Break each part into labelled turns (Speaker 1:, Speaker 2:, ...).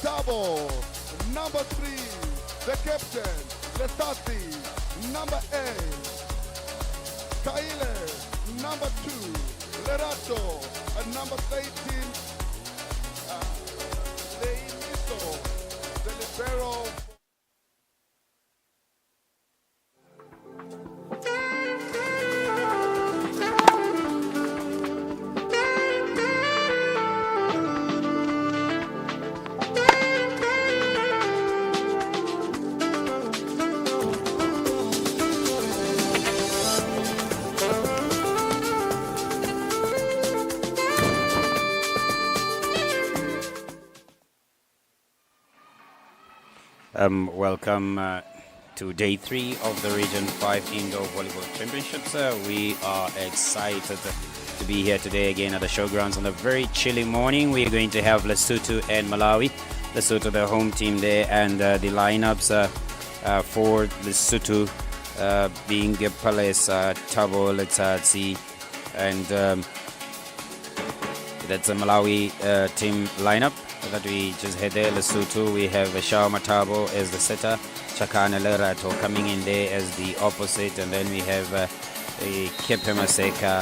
Speaker 1: double. Number 3, the captain, Lesati. Number 8, Kaile. Number 2, Lerato. And number 13, Leiniso, the libero.
Speaker 2: Welcome to day 3 of the Region 5 Indoor Volleyball Championships. We are excited to be here today again at the showgrounds on a very chilly morning. We are going to have Lesotho and Malawi. Lesotho, the home team there, and the lineups for Lesotho being Palace, Thabo, Letsatsi, and that's a Malawi team lineup that we just had there. Lesotho, we have Shao Matabo as the setter, Chakane Lerato coming in there as the opposite, and then we have Kepe Maseka,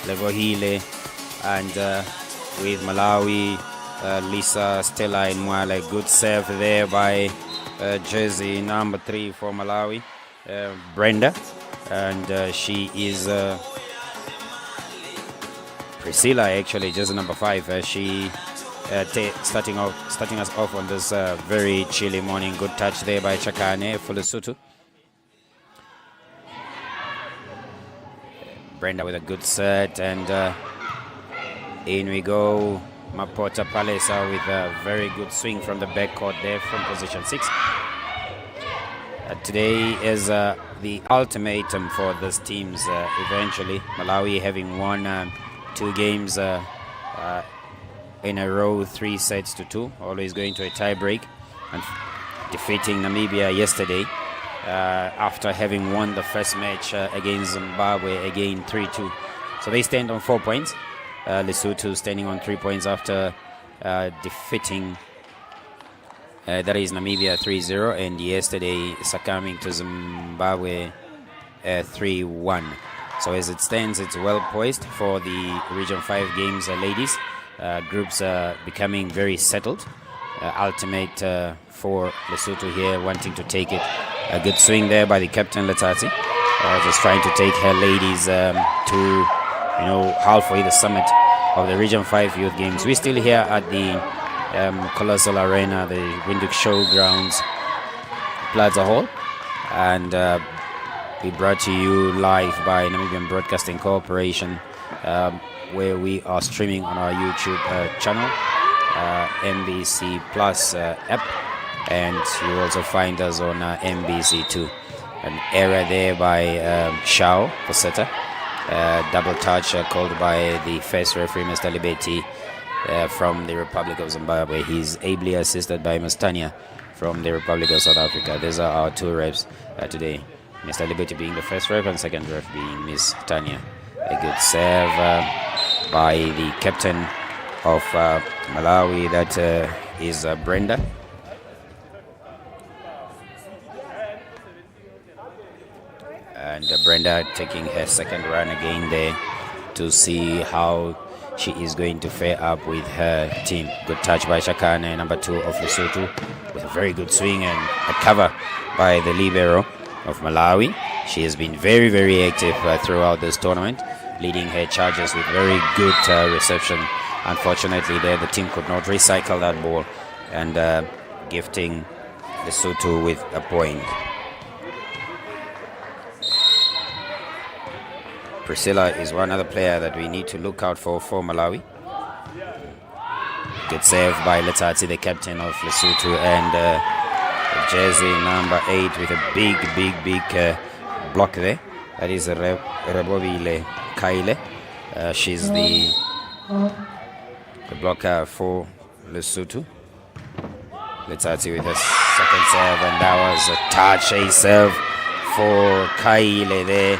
Speaker 2: Levohile, and with Malawi, Lisa, Stella and Mwale. Good serve there by jersey number 3 for Malawi, Brenda, and she is Priscilla, actually, jersey number 5. She starting us off on this very chilly morning. Good touch there by Chakane for Lesotho. Brenda with a good set, and in we go. Mapota Palesa with a very good swing from the backcourt there from position 6. Today is the ultimatum for these teams eventually. Malawi having won 2 games in a row, 3 sets to 2, always going to a tiebreak, and defeating Namibia yesterday after having won the first match against Zimbabwe again 3-2. So they stand on 4 points. Lesotho standing on 3 points after defeating that is Namibia 3-0, and yesterday succumbing to Zimbabwe 3-1. So as it stands, it's well poised for the Region 5 games, ladies. Groups are becoming very settled. Ultimate for Lesotho here, wanting to take it. A good swing there by the captain Letsatsi, just trying to take her ladies to halfway the summit of the Region 5 youth games. We're still here at the Colossal Arena, the Windhoek Showgrounds Plaza Hall, and we brought to you live by Namibian Broadcasting Corporation, where we are streaming on our YouTube channel, MBC Plus app, and you also find us on MBC2. An error there by Shao Poseta, double touch called by the first referee, Mr. Libeti, from the Republic of Zimbabwe. He's ably assisted by Ms. Tanya from the Republic of South Africa. These are our 2 refs today. Mr. Libeti being the first ref and second ref being Ms. Tanya. A good serve by the captain of Malawi, that is Brenda. And Brenda taking her second run again there to see how she is going to fare up with her team. Good touch by Chakane, number 2 of Lesotho, with a very good swing and a cover by the libero of Malawi. She has been very, very active throughout this tournament, leading her charges with very good reception. Unfortunately there, the team could not recycle that ball, and gifting Lesotho with a point. Priscilla is one other player that we need to look out for Malawi. Good save by Letsatsi, the captain of Lesotho, and jersey number 8 with a big block there. That is Rebobile Kaile. She's the blocker for Lesotho. Letsatsi with her second serve, and that was a touch, a serve for Kaile there,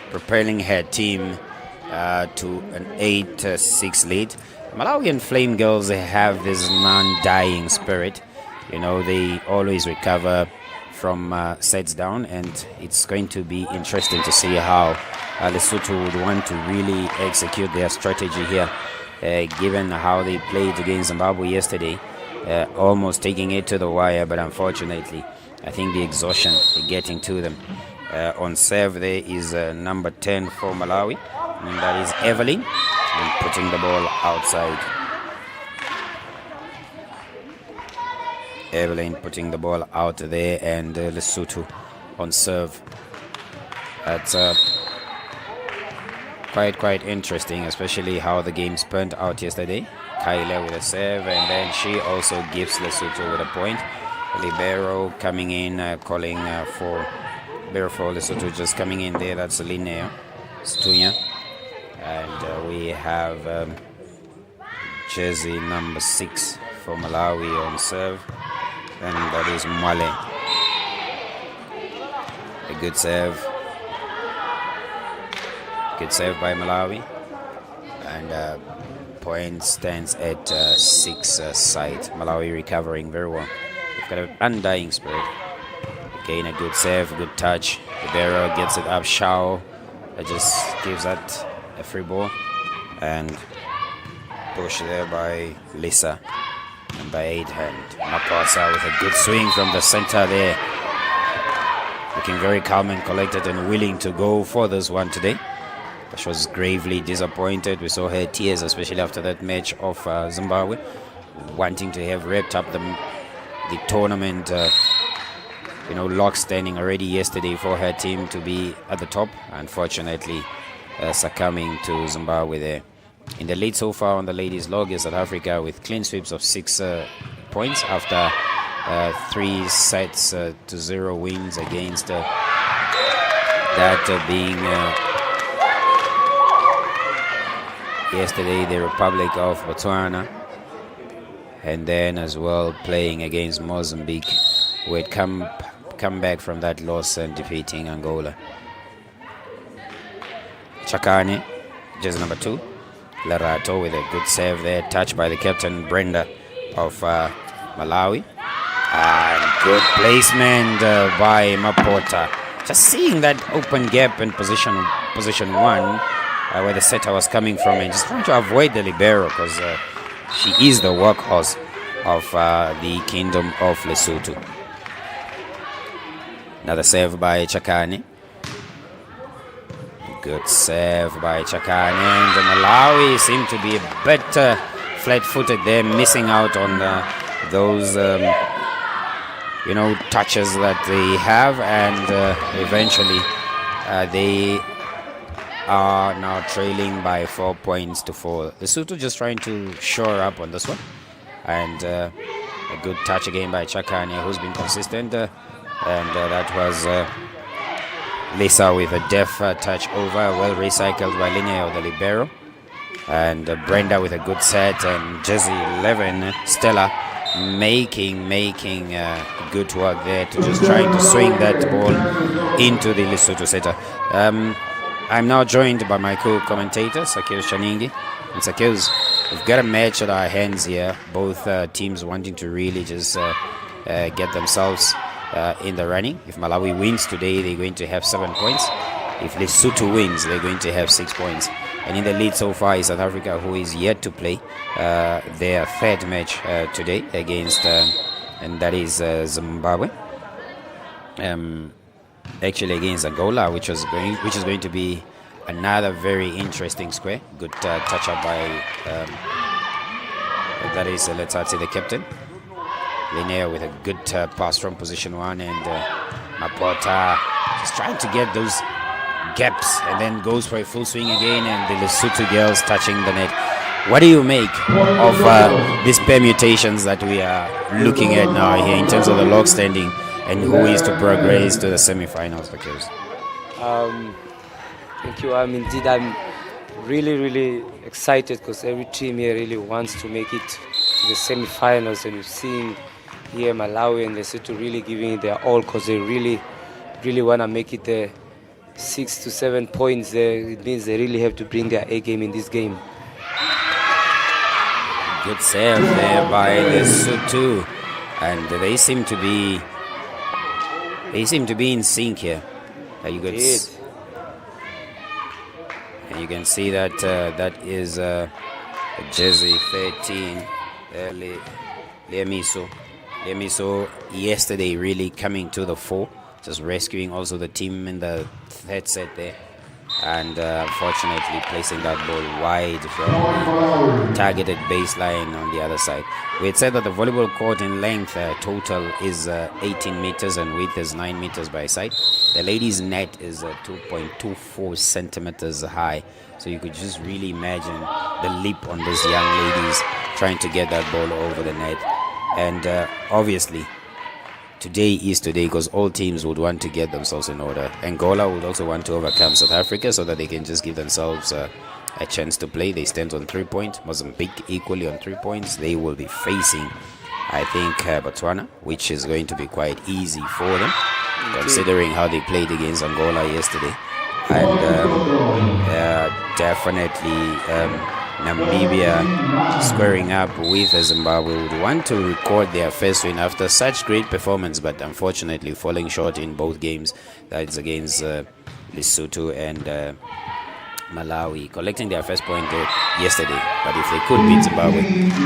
Speaker 2: propelling her team to an 8-6 lead. Malawian Flame Girls have this non-dying spirit. You know, they always recover from sets down, and it's going to be interesting to see how Lesotho would want to really execute their strategy here, given how they played against Zimbabwe yesterday, almost taking it to the wire, but unfortunately, I think the exhaustion getting to them. On serve there is number 10 for Malawi, and that is Evelyn, and putting the ball outside. Evelyn putting the ball out there, and Lesotho on serve. That's quite interesting, especially how the game spurned out yesterday. Kyla with a serve, and then she also gives Lesotho with a point. Libero coming in, calling for Lesotho, just coming in there. That's Linnea Stunya, and we have jersey number 6 for Malawi on serve, and that is Mwale. A good serve by Malawi, and point stands at 6 side. Malawi recovering very well. They've got an undying spirit. Again, a good serve, good touch. Libero gets it up. Shao just gives that a free ball, and push there by Lisa, and by 8 hand. Mapasa with a good swing from the center there. Looking very calm and collected and willing to go for this one today. She was gravely disappointed. We saw her tears, especially after that match of Zimbabwe, wanting to have wrapped up the tournament, lock standing already yesterday for her team to be at the top. Unfortunately, succumbing to Zimbabwe there. In the lead so far on the ladies' log is South Africa with clean sweeps of 6 points after 3 sets to 0 wins against that being yesterday the Republic of Botswana, and then as well playing against Mozambique, who had come back from that loss and defeating Angola. Chakane, jersey number 2. Lerato with a good save there, touched by the captain Brenda of Malawi, and good placement by Mapota. Just seeing that open gap in position 1, where the setter was coming from, and just trying to avoid the libero, because she is the workhorse of the Kingdom of Lesotho. Another save by Chakane. Good save by Chakane, and the Malawi seem to be a bit flat-footed there, missing out on those touches that they have, and eventually they are now trailing by 4 points to 4. Lesotho just trying to shore up on this one, and a good touch again by Chakane, who's been consistent, and that was Lisa with a deft touch over, well recycled by Linnea of the libero, and Brenda with a good set, and jersey 11 Stella making good work there to just trying to swing that ball into the Lesotho setter. I'm now joined by my co-commentator, Sakeus Chaningi. And Sakeus, we've got a match at our hands here. Both teams wanting to really just get themselves in the running. If Malawi wins today, they're going to have 7 points. If Lesotho wins, they're going to have 6 points. And in the lead so far is South Africa, who is yet to play their 3rd match today against, and that is Zimbabwe. Actually against Angola, which is going to be another very interesting square. Good touch up by that is let's say the captain Linnea with a good pass from position 1, and Mapota just trying to get those gaps, and then goes for a full swing again, and the Lesotho girls touching the net. What do you make of these permutations that we are looking at now here in terms of the log standing, and who is to progress to the semi-finals?
Speaker 3: Thank you. Indeed, I'm really excited, because every team here really wants to make it to the semi-finals, and we've seen here Malawi and Lesotho really giving it their all, because they really want to make it there. 6 to 7 points there. It means they really have to bring their A game in this game.
Speaker 2: Good save there by Lesotho. and they seem to be in sync here. You could and you can see that that is jersey 13, Lemiso. Lemiso yesterday really coming to the fore, just rescuing also the team in the third set there, and unfortunately placing that ball wide from the targeted baseline on the other side. We had said that the volleyball court in length total is 18 meters and width is 9 meters by side. The ladies' net is 2.24 centimeters high, so you could just really imagine the leap on these young ladies trying to get that ball over the net. And obviously today is today, because all teams would want to get themselves in order. Angola would also want to overcome South Africa so that they can just give themselves a chance to play. They stand on 3 points. Mozambique equally on 3 points. They will be facing, I think, Botswana, which is going to be quite easy for them, considering how they played against Angola yesterday. And definitely Namibia squaring up with Zimbabwe would want to record their first win after such great performance, but unfortunately falling short in both games. That's against Lesotho and Malawi, collecting their first point yesterday. But if they could beat Zimbabwe,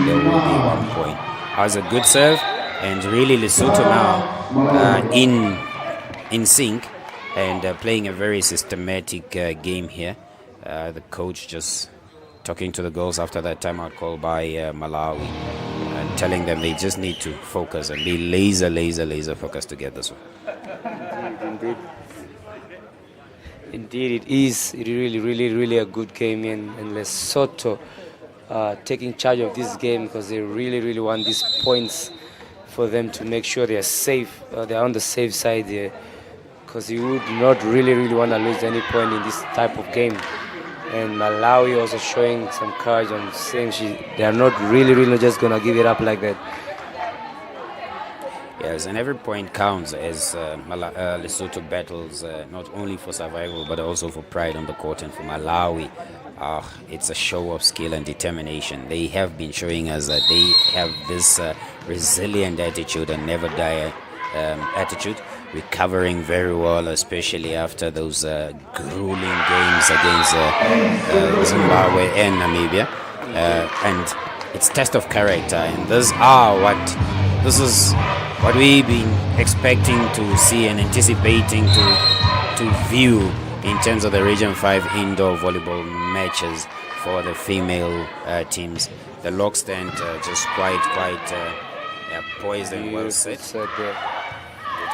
Speaker 2: there will be 1 point. That was a good serve, and really Lesotho now in sync and playing a very systematic game here. The coach just talking to the girls after that timeout call by Malawi and telling them they just need to focus and be laser focused to get this one.
Speaker 3: Indeed, it is really a good game, and Lesotho taking charge of this game because they really want these points for them to make sure they are safe. They're on the safe side here, because you would not really want to lose any point in this type of game. And Malawi also showing some courage and saying they are not really just going to give it up like that.
Speaker 2: Yes, and every point counts as Lesotho battles not only for survival but also for pride on the court. And for Malawi, it's a show of skill and determination. They have been showing us that they have this resilient attitude and never die attitude, recovering very well, especially after those grueling games against Zimbabwe and Namibia. And it's test of character, and this is what we've been expecting to see and anticipating to view in terms of the Region 5 indoor volleyball matches for the female teams. The lock stand just quite poised and well set. Good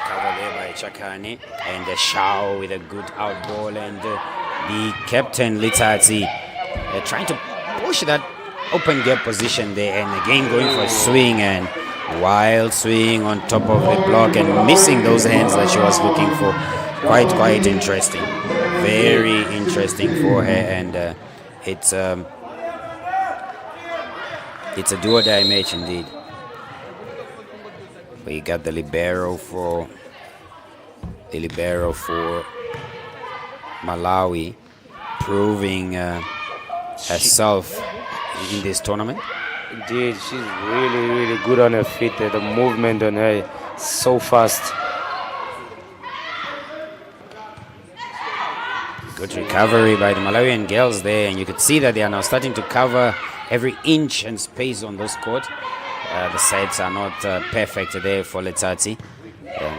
Speaker 2: cover there by Chakane, and the Shao with a good out ball, and the captain Litsatsi trying to push that open gap position there, and again going for a swing, and wild swing on top of the block and missing those hands that she was looking for. Quite interesting, very interesting for her, and it's a do or die match indeed. We got the libero for Malawi, proving herself in this tournament.
Speaker 3: Indeed, she's really good on her feet. The movement on her is so fast.
Speaker 2: Good recovery by the Malawian girls there, and you could see that they are now starting to cover every inch and space on this court. The sets are not perfect there for Letsatsi.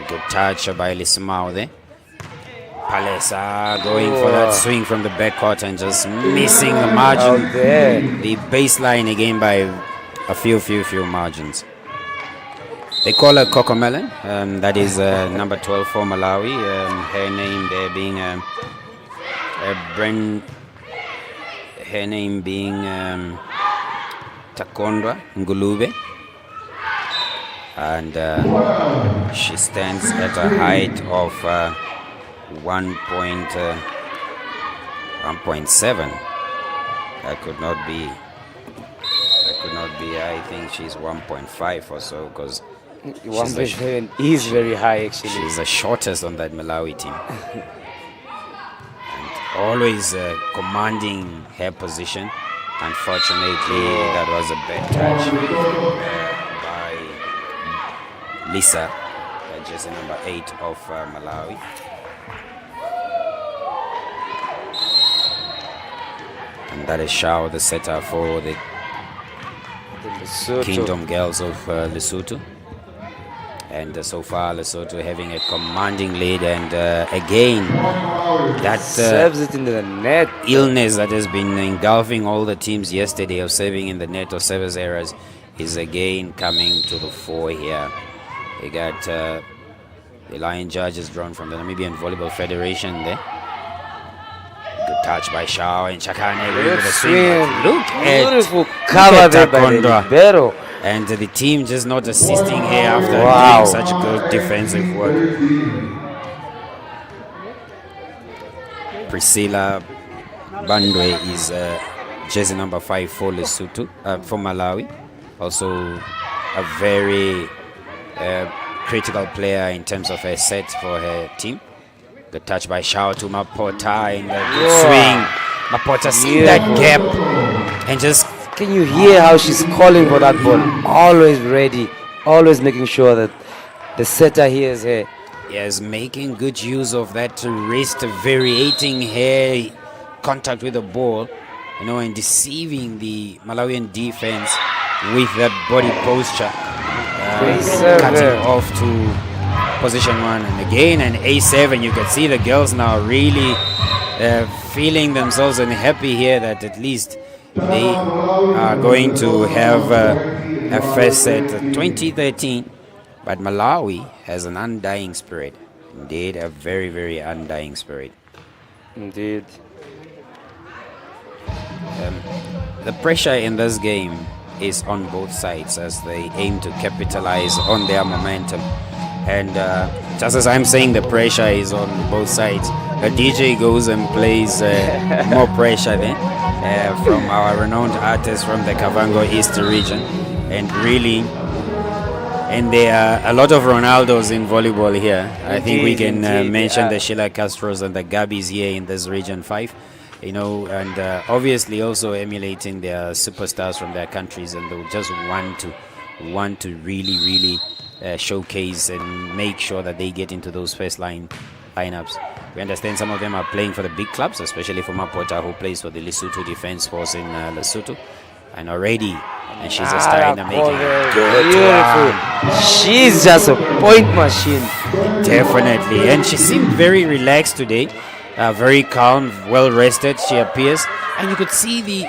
Speaker 2: Good touch by Lisimao there. Palesa going for that swing from the backcourt and just missing the margin. The baseline again by a few margins. They call her Cocomelon. That is number 12 for Malawi. Her name there being her name being Takondwa Ngulube. And she stands at a height of 1.7. That could not be. I think she's 1.5 or so, because
Speaker 3: 1.7 is very high actually.
Speaker 2: She's the shortest on that Malawi team. And always commanding her position. Unfortunately, that was a bad touch Lisa, jersey number 8 of Malawi. And that is Shao, the setter for the Kingdom Girls of Lesotho. And so far Lesotho having a commanding lead, and again that
Speaker 3: serves it into the net.
Speaker 2: Illness that has been engulfing all the teams yesterday of serving in the net or service errors is again coming to the fore here. We got the line judges drawn from the Namibian Volleyball Federation there. Good touch by Shao, and Chakane with the swing. Look
Speaker 3: Beautiful
Speaker 2: at
Speaker 3: cover there by the
Speaker 2: Takondwa.
Speaker 3: libero.
Speaker 2: And the team just not assisting here after
Speaker 3: Wow.
Speaker 2: doing such good defensive work. Priscilla Bandwe is jersey number 5 for Lesotho, for Malawi. Also a very critical player in terms of her set for her team. The touch by Shao to Mapota in the good swing. Mapota see that gap and just...
Speaker 3: Can you hear how she's calling for that ball? Always ready, always making sure that the setter hears her.
Speaker 2: Yes, making good use of that wrist, variating her contact with the ball, you know, and deceiving the Malawian defense with that body posture. Cutting off to position 1, and again an A7. You can see the girls now really feeling themselves and happy here that at least they are going to have a first set 2013. But Malawi has an undying spirit. Indeed, a very, very undying spirit.
Speaker 3: Indeed.
Speaker 2: The pressure in this game is on both sides as they aim to capitalize on their momentum. And just as I'm saying the pressure is on both sides, the DJ goes and plays more pressure then from our renowned artists from the Kavango East region. And really, and there are a lot of Ronaldos in volleyball here. I think we can mention the Sheila Castros and the Gabis here in this region 5. You know, and obviously also emulating their superstars from their countries, and they'll just want to really showcase and make sure that they get into those first lineups. We understand some of them are playing for the big clubs, especially for Mapota, who plays for the Lesotho Defense Force in Lesotho, and already, and she's just starting to make it
Speaker 3: beautiful. She's just a point machine.
Speaker 2: Definitely, and she seemed very relaxed today. Very calm, well rested she appears, and you could see the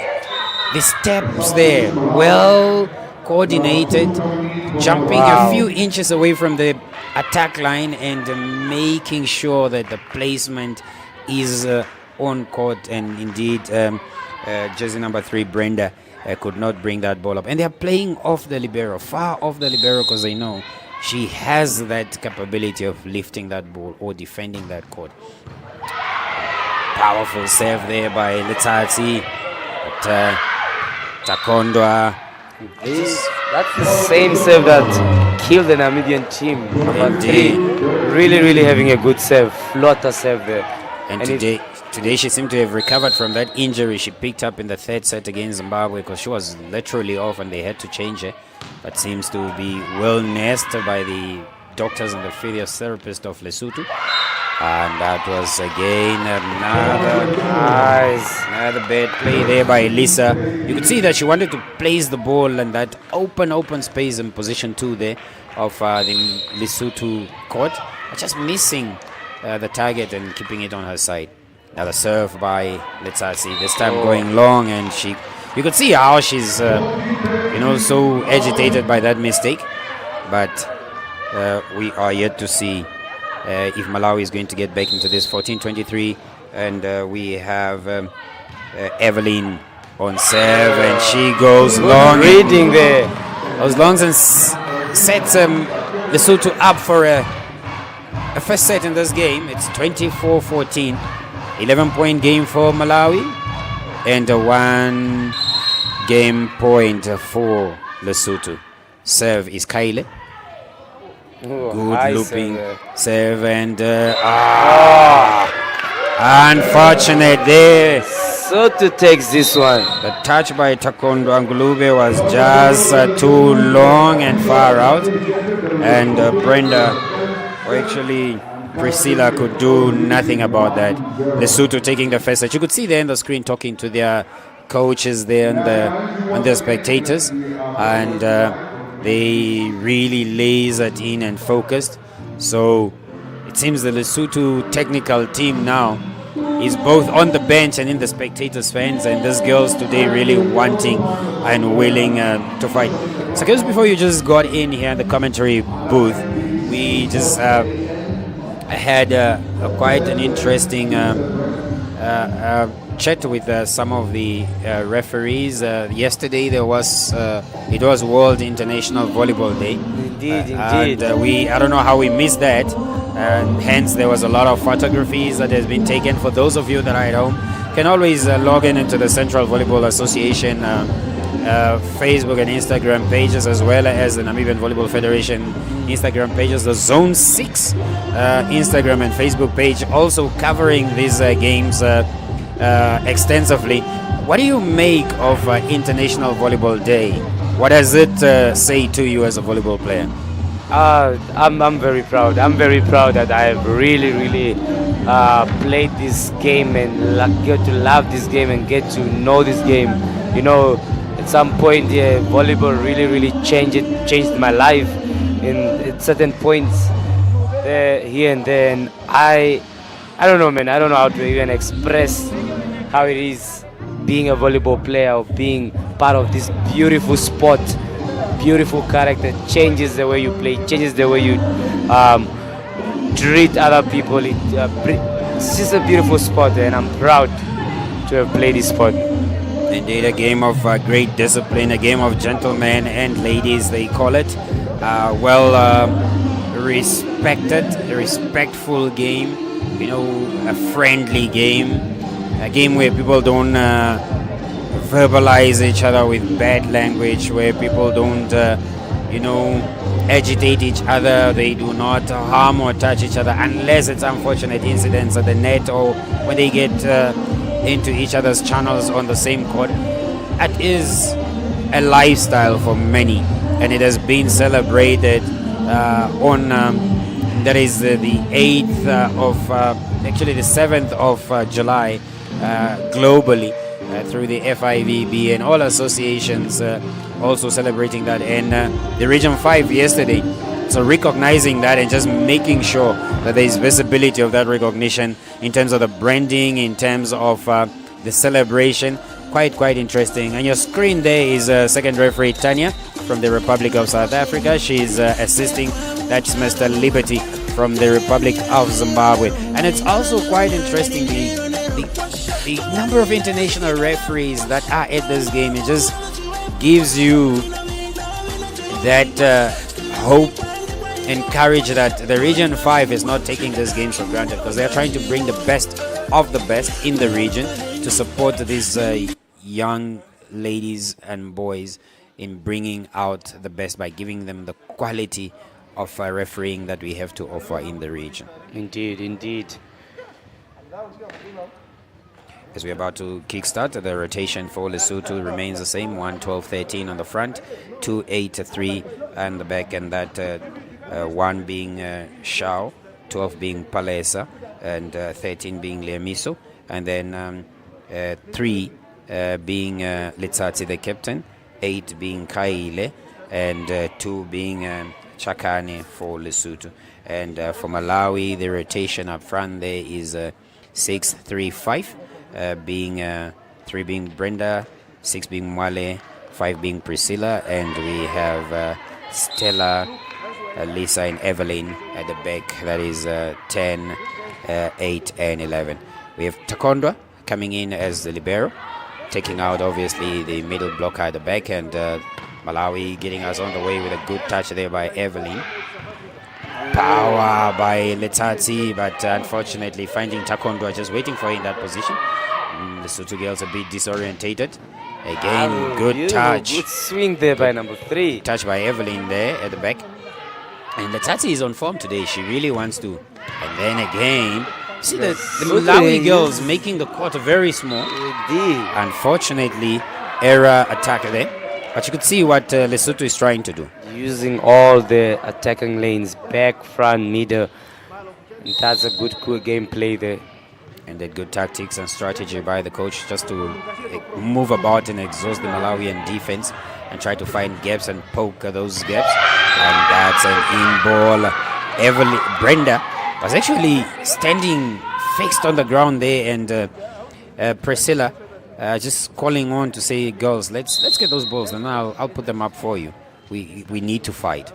Speaker 2: steps there, well coordinated, jumping a few inches away from the attack line and making sure that the placement is on court. And indeed, jersey number 3 Brenda could not bring that ball up, and they are playing off the libero, far off the libero, because they know she has that capability of lifting that ball or defending that court. Powerful serve there by Letsatsi. But Takondwa.
Speaker 3: That's the same serve that killed the Namibian team. Number 3, really having a good serve. Flotter serve there.
Speaker 2: And today she seemed to have recovered from that injury she picked up in the 3rd set against Zimbabwe, because she was literally off and they had to change her. But seems to be well nursed by the doctors and the physiotherapist of Lesotho. And that was again another bad play there by Lisa. You could see that she wanted to place the ball in that open space in position 2 there of the Lesotho court, but just missing the target and keeping it on her side. Another serve by Letsatsi, this time going long, and you could see how she's so agitated by that mistake. But we are yet to see if Malawi is going to get back into this 14-23, and we have Evelyn on serve, and she goes long.
Speaker 3: Reading there.
Speaker 2: Goes long and sets Lesotho up for a first set in this game. It's 24-14, 11-point game for Malawi, and a 1 game point for Lesotho. Serve is Kaile. Good looping serve, and unfortunate there.
Speaker 3: Lesotho takes this one.
Speaker 2: The touch by Takondo Angulube was just too long and far out. And Brenda, or actually Priscilla, could do nothing about that. Lesotho taking the first set. You could see there on the screen talking to their coaches there and the spectators. And they really lasered in and focused. So it seems the Lesotho technical team now is both on the bench and in the spectators' fans, and these girls today really wanting and willing to fight. So just before you just got in here in the commentary booth, we just had quite an interesting chat with some of the referees. Yesterday it was World International Volleyball Day.
Speaker 3: Indeed.
Speaker 2: And I don't know how we missed that. And hence there was a lot of photographies that has been taken. For those of you that are at home, can always log in into the Central Volleyball Association Facebook and Instagram pages, as well as the Namibian Volleyball Federation Instagram pages. The Zone 6 Instagram and Facebook page also covering these games extensively. What do you make of International Volleyball Day? What does it say to you as a volleyball player?
Speaker 3: I'm very proud. I'm very proud that I have really played this game and get to love this game and get to know this game. You know, at some point, volleyball really changed my life at certain points here and there. And I don't know, man. I don't know how to even express how it is being a volleyball player or being part of this beautiful sport. Beautiful character, changes the way you play, changes the way you treat other people. It's just a beautiful sport, and I'm proud to have played this sport.
Speaker 2: Indeed, a game of great discipline, a game of gentlemen and ladies, they call it. Respected, a respectful game, you know, a friendly game, a game where people don't verbalize each other with bad language, where people don't agitate each other. They do not harm or touch each other unless it's unfortunate incidents at the net or when they get into each other's channels on the same court. That is a lifestyle for many, and it has been celebrated on that is the 8th of actually the 7th of July globally. Through the FIVB and all associations also celebrating that, and the Region 5 yesterday. So recognizing that and just making sure that there is visibility of that recognition in terms of the branding, in terms of the celebration. Quite interesting. On your screen there is second referee Tanya from the Republic of South Africa. She's assisting. That's Mr. Liberty from the Republic of Zimbabwe. And it's also quite interesting the number of international referees that are at this game. It just gives you that hope and courage that the Region 5 is not taking these games for granted, because they are trying to bring the best of the best in the region to support these young ladies and boys in bringing out the best by giving them the quality of refereeing that we have to offer in the region.
Speaker 3: Indeed.
Speaker 2: As we're about to kickstart, the rotation for Lesotho remains the same: 1-12-13 on the front, 2-8-3 on the back, and that 1 being Shao, 12 being Palesa, and 13 being Leamiso, and then 3 being Letsatsi, the captain, 8 being Kaile, and 2 being Chakane for Lesotho. And for Malawi, the rotation up front there is 6-3-5. Being 3 being Brenda, 6 being Mwale, 5 being Priscilla, and we have Stella, Lisa, and Evelyn at the back. That is 10, 8, and 11. We have Takondwa coming in as the libero, taking out obviously the middle blocker at the back, and Malawi getting us on the way with a good touch there by Evelyn. Power by Letsatsi, but unfortunately finding Takondwa just waiting for her in that position. The Lesotho girls a bit disorientated. Again, good touch.
Speaker 3: Good swing there by number 3.
Speaker 2: Touch by Evelyn there at the back. And Letsatsi is on form today. She really wants to. And then again, See the Malawi girls making the court very small.
Speaker 3: Indeed.
Speaker 2: Unfortunately, error attack there. But you could see what Lesotho is trying to do.
Speaker 3: Using all the attacking lanes, back, front, middle. And that's a good gameplay there.
Speaker 2: And that good tactics and strategy by the coach just to move about and exhaust the Malawian defense and try to find gaps and poke those gaps. And that's an in-ball. Brenda was actually standing fixed on the ground there, and Priscilla just calling on to say, girls, let's get those balls, and I'll put them up for you. We need to fight.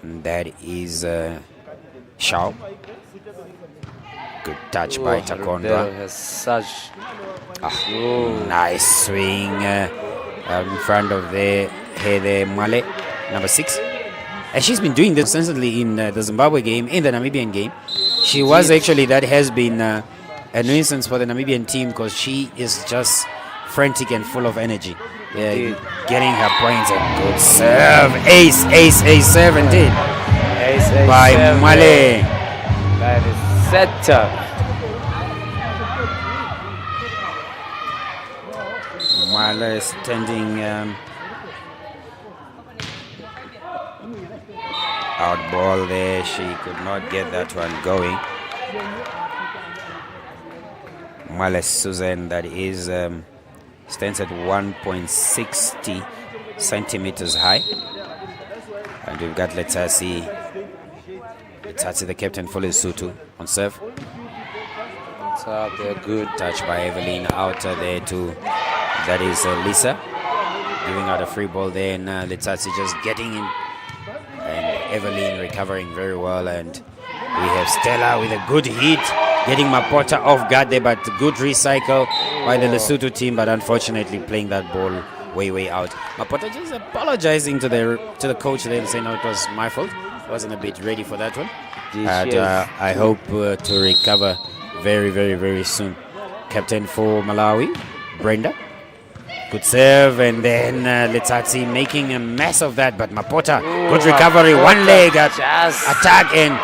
Speaker 2: That is Shao. Good touch by Takondwa.
Speaker 3: Has such
Speaker 2: Nice swing in front of her there, Male, number 6. And she's been doing this constantly in the Zimbabwe game, in the Namibian game. She was actually, that has been a nuisance for the Namibian team because she is just frantic and full of energy. Getting her points, and good serve. Ace serve indeed.
Speaker 3: Ace
Speaker 2: by
Speaker 3: serve
Speaker 2: Male.
Speaker 3: by the setter.
Speaker 2: Male standing out ball there. She could not get that one going. Male Susan, that is, stands at 1.60 centimeters high. And we've got Letsatsi, the captain for Lesotho, on serve.
Speaker 3: What's up there? Good
Speaker 2: Touch by Evelyn out there too. That is Lisa giving out a free ball there, and Letsatsi just getting in, and Evelyn recovering very well. And we have Stella with a good hit, getting Mapota off guard there, but good recycle by the Lesotho team, but unfortunately playing that ball way out. Mapota just apologizing to the coach there and saying, no, it was my fault. Wasn't a bit ready for that one. And I hope to recover very soon. Captain for Malawi, Brenda. Good serve, and then Letsatsi making a mess of that, but Mapota, good recovery, one leg attack, and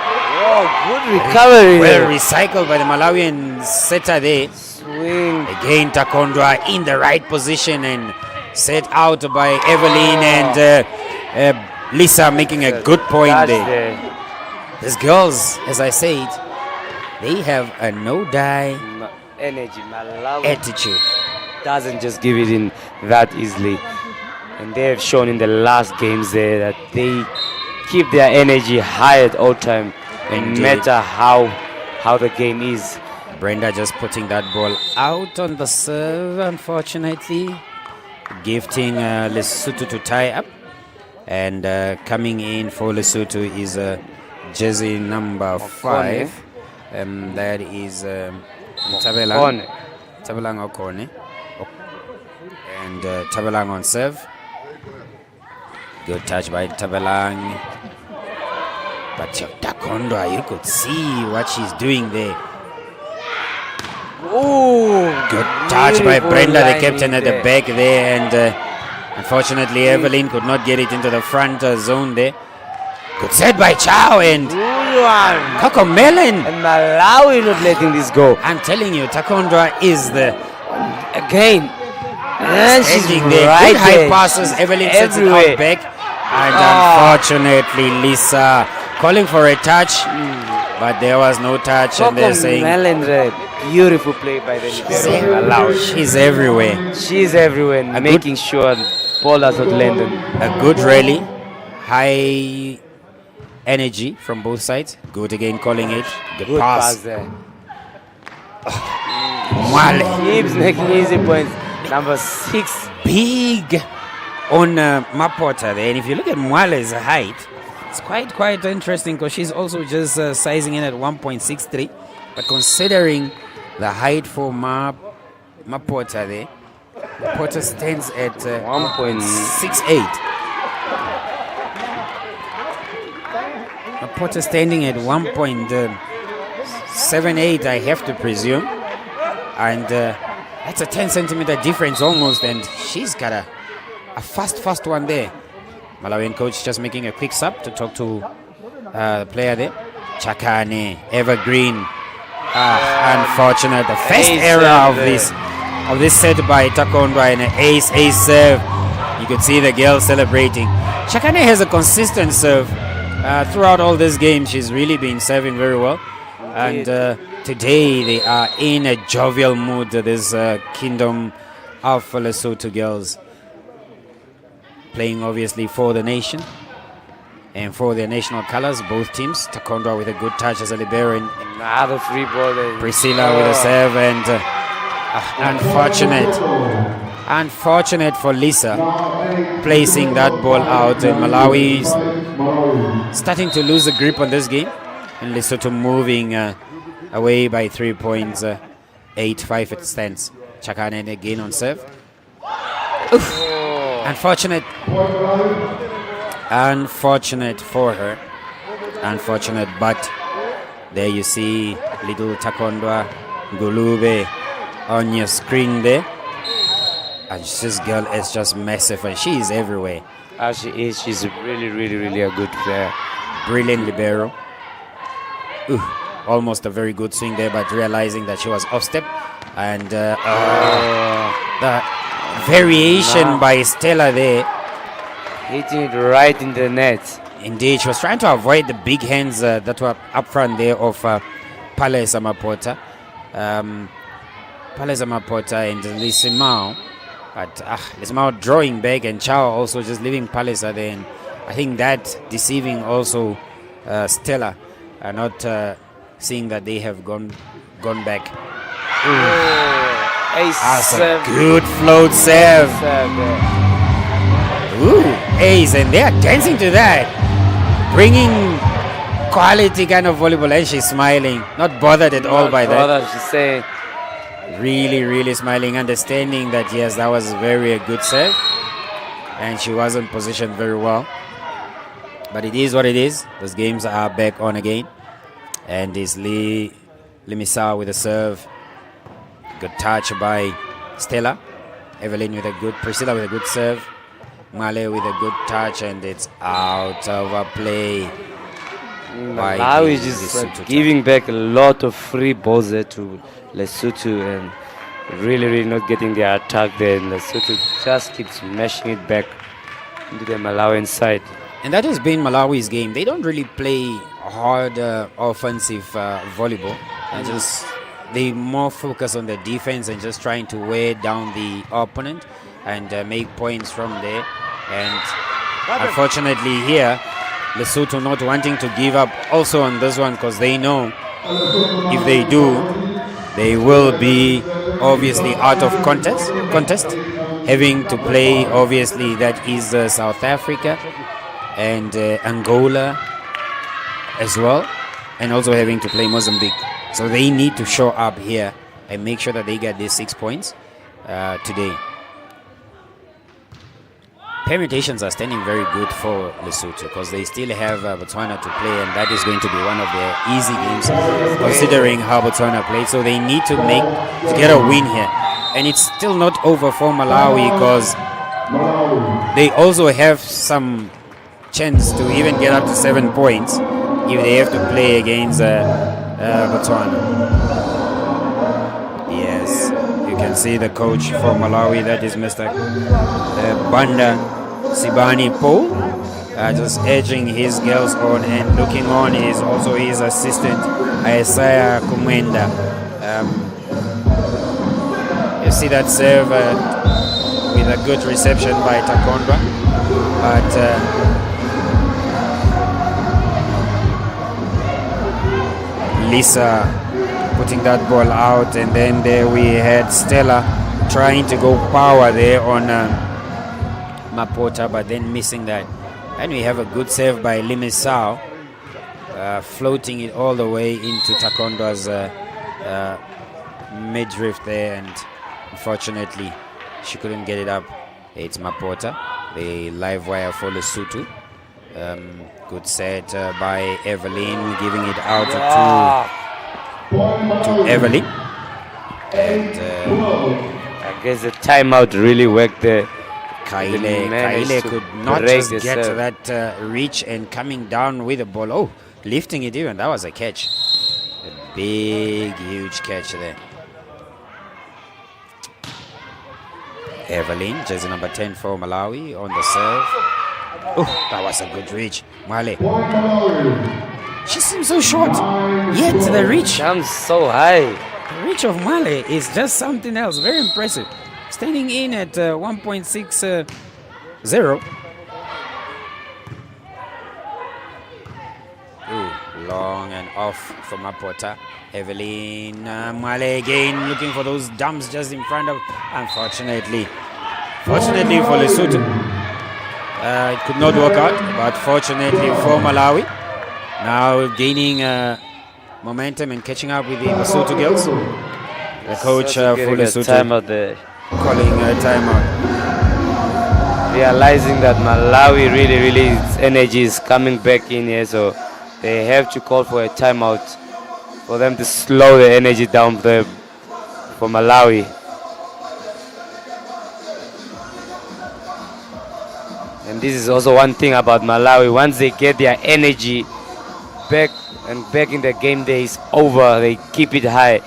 Speaker 3: good recovery.
Speaker 2: Well recycled by the Malawian setter there.
Speaker 3: Swing.
Speaker 2: Again, Takondwa in the right position and set out by Evelyn, and Lisa making a good point there. These girls, as I said, they have a no-die
Speaker 3: energy. Malawi
Speaker 2: attitude.
Speaker 3: Doesn't just give it in that easily, and they have shown in the last games there that they keep their energy high at all time, no matter how the game is.
Speaker 2: Brenda just putting that ball out on the serve, unfortunately, gifting Lesotho to tie up. And coming in for Lesotho is jersey number 5. That is Tabelang Okone. And Tabelang on serve. Good touch by Tabelang. But Takondwa, you could see what she's doing there. Good touch by Brenda, the captain at the back there. And unfortunately, Evelyn could not get it into the front zone there. Good set by Chow and Coco Melon.
Speaker 3: And Malawi not letting this go.
Speaker 2: I'm telling you, Takondwa is the
Speaker 3: again. And she's
Speaker 2: there.
Speaker 3: Right
Speaker 2: good high
Speaker 3: there.
Speaker 2: passes. Evelyn sets it out back. And unfortunately, Lisa calling for a touch. But there was no touch.
Speaker 3: Coco
Speaker 2: and they're saying,
Speaker 3: Melon, beautiful play by the libero.
Speaker 2: Malawi. She's everywhere.
Speaker 3: She's everywhere, making sure the ball does not land on.
Speaker 2: A good rally. High energy from both sides. Good again, calling it.
Speaker 3: Good pass there.
Speaker 2: Mwale.
Speaker 3: Keeps making easy points. Number 6.
Speaker 2: Big on Mapota there. And if you look at Mwale's height, it's quite interesting because she's also just sizing in at 1.63. But considering the height for Mapota there, Mapota stands at 1.68. Mapota standing at 1.78, I have to presume. And that's a 10 centimeter difference almost, and she's got a fast one there. Malawian coach just making a quick sub to talk to the player there. Chakane, evergreen. Unfortunate. The first error of this set by Takondwa, and an ace serve. You could see the girl celebrating. Chakane has a consistent serve throughout all this game. She's really been serving very well. And today they are in a jovial mood. This Kingdom of Lesotho girls, playing obviously for the nation and for their national colors, both teams. Takondwa with a good touch as a libero, and
Speaker 3: Another free ball.
Speaker 2: Priscilla with a serve, and unfortunate for Lisa placing that ball out. And Malawi is starting to lose the grip on this game, and Lesotho moving away by 3 points. 8-5 it stands. Chakane again on serve. Unfortunate for her. Unfortunate, but there you see little Takondwa Gulube on your screen there. And this girl is just massive, and she is everywhere.
Speaker 3: As she is, she's really a good player.
Speaker 2: Brilliant libero. Almost a very good swing there, but realizing that she was off step. And the variation by Stella there.
Speaker 3: Hitting it right in the net.
Speaker 2: Indeed, she was trying to avoid the big hands that were up front there of Pale Samapota. Pale Samapota and Lisimao. But Lisimao drawing back, and Chao also just leaving Palesa there. And I think that deceiving also Stella, not seeing that they have gone back. That's a good float serve. Ace, and they are dancing to that, bringing quality kind of volleyball, and she's smiling, not bothered at all by that.
Speaker 3: She's saying,
Speaker 2: really smiling, understanding that yes, that was very a good serve, and she wasn't positioned very well. But it is what it is. Those games are back on again, and it's Limisa with a serve. Good touch by Stella. Evelyn with a good, Priscilla with a good serve. Male with a good touch, and it's out of play.
Speaker 3: Malawi is just giving back a lot of free balls there to Lesotho, and really not getting their attack there. And Lesotho just keeps mashing it back into the Malawian side.
Speaker 2: And that has been Malawi's game. They don't really play hard offensive volleyball. They more focus on the defense and just trying to wear down the opponent and make points from there. And unfortunately here, Lesotho not wanting to give up also on this one, because they know if they do, they will be obviously out of contest, having to play obviously that is South Africa and Angola as well, and also having to play Mozambique. So they need to show up here and make sure that they get these 6 points today. Permutations are standing very good for Lesotho, because they still have Botswana to play, and that is going to be one of their easy games considering how Botswana played. So they need to get a win here, and it's still not over for Malawi, because they also have some chance to even get up to 7 points if they have to play against Botswana. Yes, you can see the coach for Malawi, that is Mr. Banda Sibani Po, just edging his girls on, and looking on is also his assistant Isaiah Kumwenda. You see that serve with a good reception by Takondwa, but Lisa putting that ball out, and then there we had Stella trying to go power there on Mapota, but then missing that. And we have a good save by Limisao, floating it all the way into Takondwa's midriff there, and unfortunately she couldn't get it up. It's Mapota, the live wire for Lesotho. Good set by Evelyn, giving it out to Evelyn. And
Speaker 3: I guess the timeout really worked there.
Speaker 2: Kaile could not just get that reach and coming down with the ball. Oh, lifting it even. That was a catch. A big, huge catch there. Evelyn, jersey number 10 for Malawi on the serve. Oh, that was a good reach. Mwale. She seems so short, yet the reach.
Speaker 3: Comes so high.
Speaker 2: The reach of Mwale is just something else. Very impressive. Standing in at 1.60. Long and off from Mapota. Evelyn Mwale again looking for those dumps just in front of. Fortunately for Lesotho, it could not work out, but fortunately for Malawi, now gaining momentum and catching up with the Lesotho girls. The coach for Lesotho calling a timeout.
Speaker 3: Realizing that Malawi really its energy is coming back in here, so they have to call for a timeout for them to slow the energy down there for Malawi. And this is also one thing about Malawi. Once they get their energy back in the game day is over, they keep it high.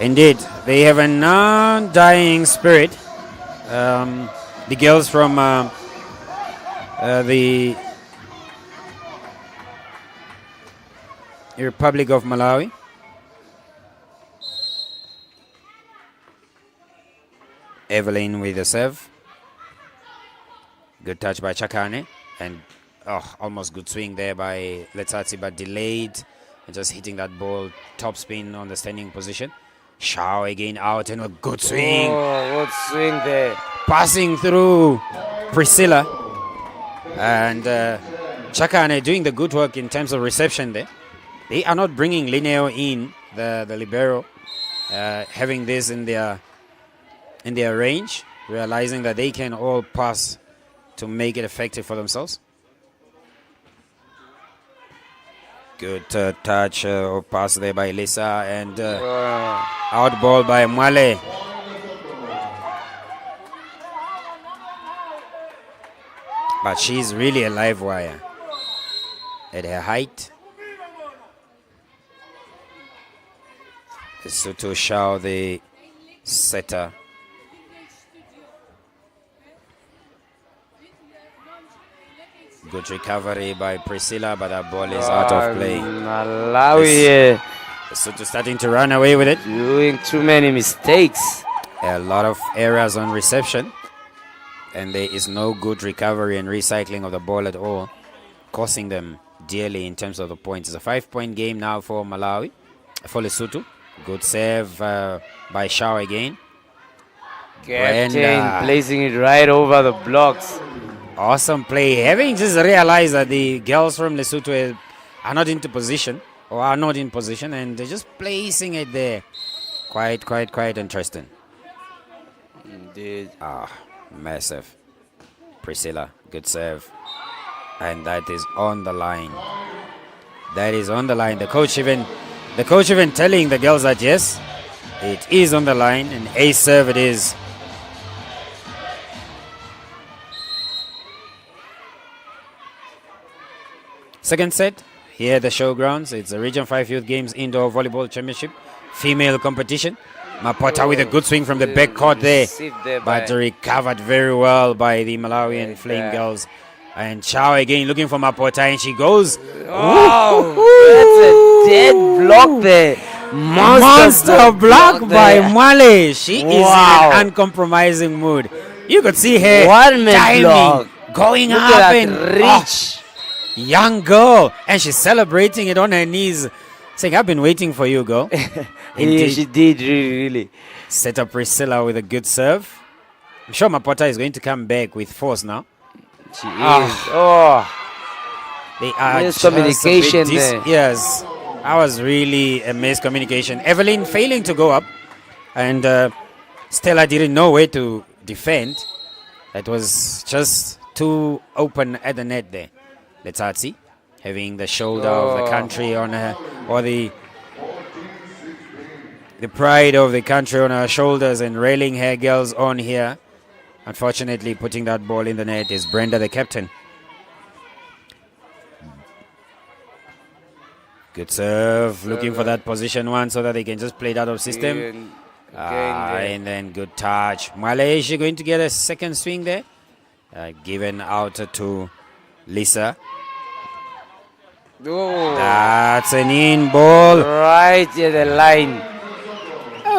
Speaker 2: Indeed, they have an undying spirit. The girls from the Republic of Malawi. Evelyn with the serve. Good touch by Chakane. And almost good swing there by Letsatsi, but delayed. And just hitting that ball top spin on the standing position. Shao again out and a good swing.
Speaker 3: Oh, good swing there.
Speaker 2: Passing through Priscilla. And Chakane doing the good work in terms of reception there. They are not bringing Linneo in, the libero, having this in their range, realizing that they can all pass to make it effective for themselves. Good touch or pass there by Lisa, and out ball by Mwale. But she's really a live wire at her height. Lesotho Shao, the setter. Good recovery by Priscilla, but that ball is out of play.
Speaker 3: Malawi
Speaker 2: Lesotho starting to run away with it.
Speaker 3: doing too many mistakes.
Speaker 2: A lot of errors on reception. And there is no good recovery and recycling of the ball at all, costing them dearly in terms of the points. It's a 5-point game now for Malawi, for Lesotho. Good save by Shao again.
Speaker 3: Captain placing it right over the blocks.
Speaker 2: Awesome play. Having just realized that the girls from Lesotho are not into position, or are not in position, and they're just placing it there. Quite interesting.
Speaker 3: Indeed.
Speaker 2: Massive. Priscilla, good serve. And that is on the line. That is on the line. The coach even telling the girls that yes, it is on the line, and a serve it is. Second set here at the showgrounds. It's the Region 5 Youth Games Indoor Volleyball Championship female competition. Mapota with a good swing from the back court there, but recovered very well by the Malawian Flame girls. And Chao again looking for Mapota, and she goes.
Speaker 3: Wow, that's a dead block there.
Speaker 2: Monster block by Mwale. She is in an uncompromising mood. You could see her timing, block. Going
Speaker 3: Look
Speaker 2: up and
Speaker 3: reach.
Speaker 2: Young girl, and she's celebrating it on her knees, saying, "I've been waiting for you, girl."
Speaker 3: Yeah, she did really.
Speaker 2: Set up Priscilla with a good serve. I'm sure Mapota is going to come back with force now.
Speaker 3: She is.
Speaker 2: They are
Speaker 3: miscommunication there.
Speaker 2: Yes, that was really a miscommunication. Evelyn failing to go up, and Stella didn't know where to defend. It was just too open at the net there. Letsatsi having the shoulder of the country on her, or the pride of the country on her shoulders, and railing her girls on here. Unfortunately, putting that ball in the net is Brenda, the captain. Good serve. Looking for that position one so that they can just play it out of system. And then good touch. Malaysia going to get a second swing there. Given out to Lisa.
Speaker 3: Oh.
Speaker 2: That's an in ball.
Speaker 3: Right at the line.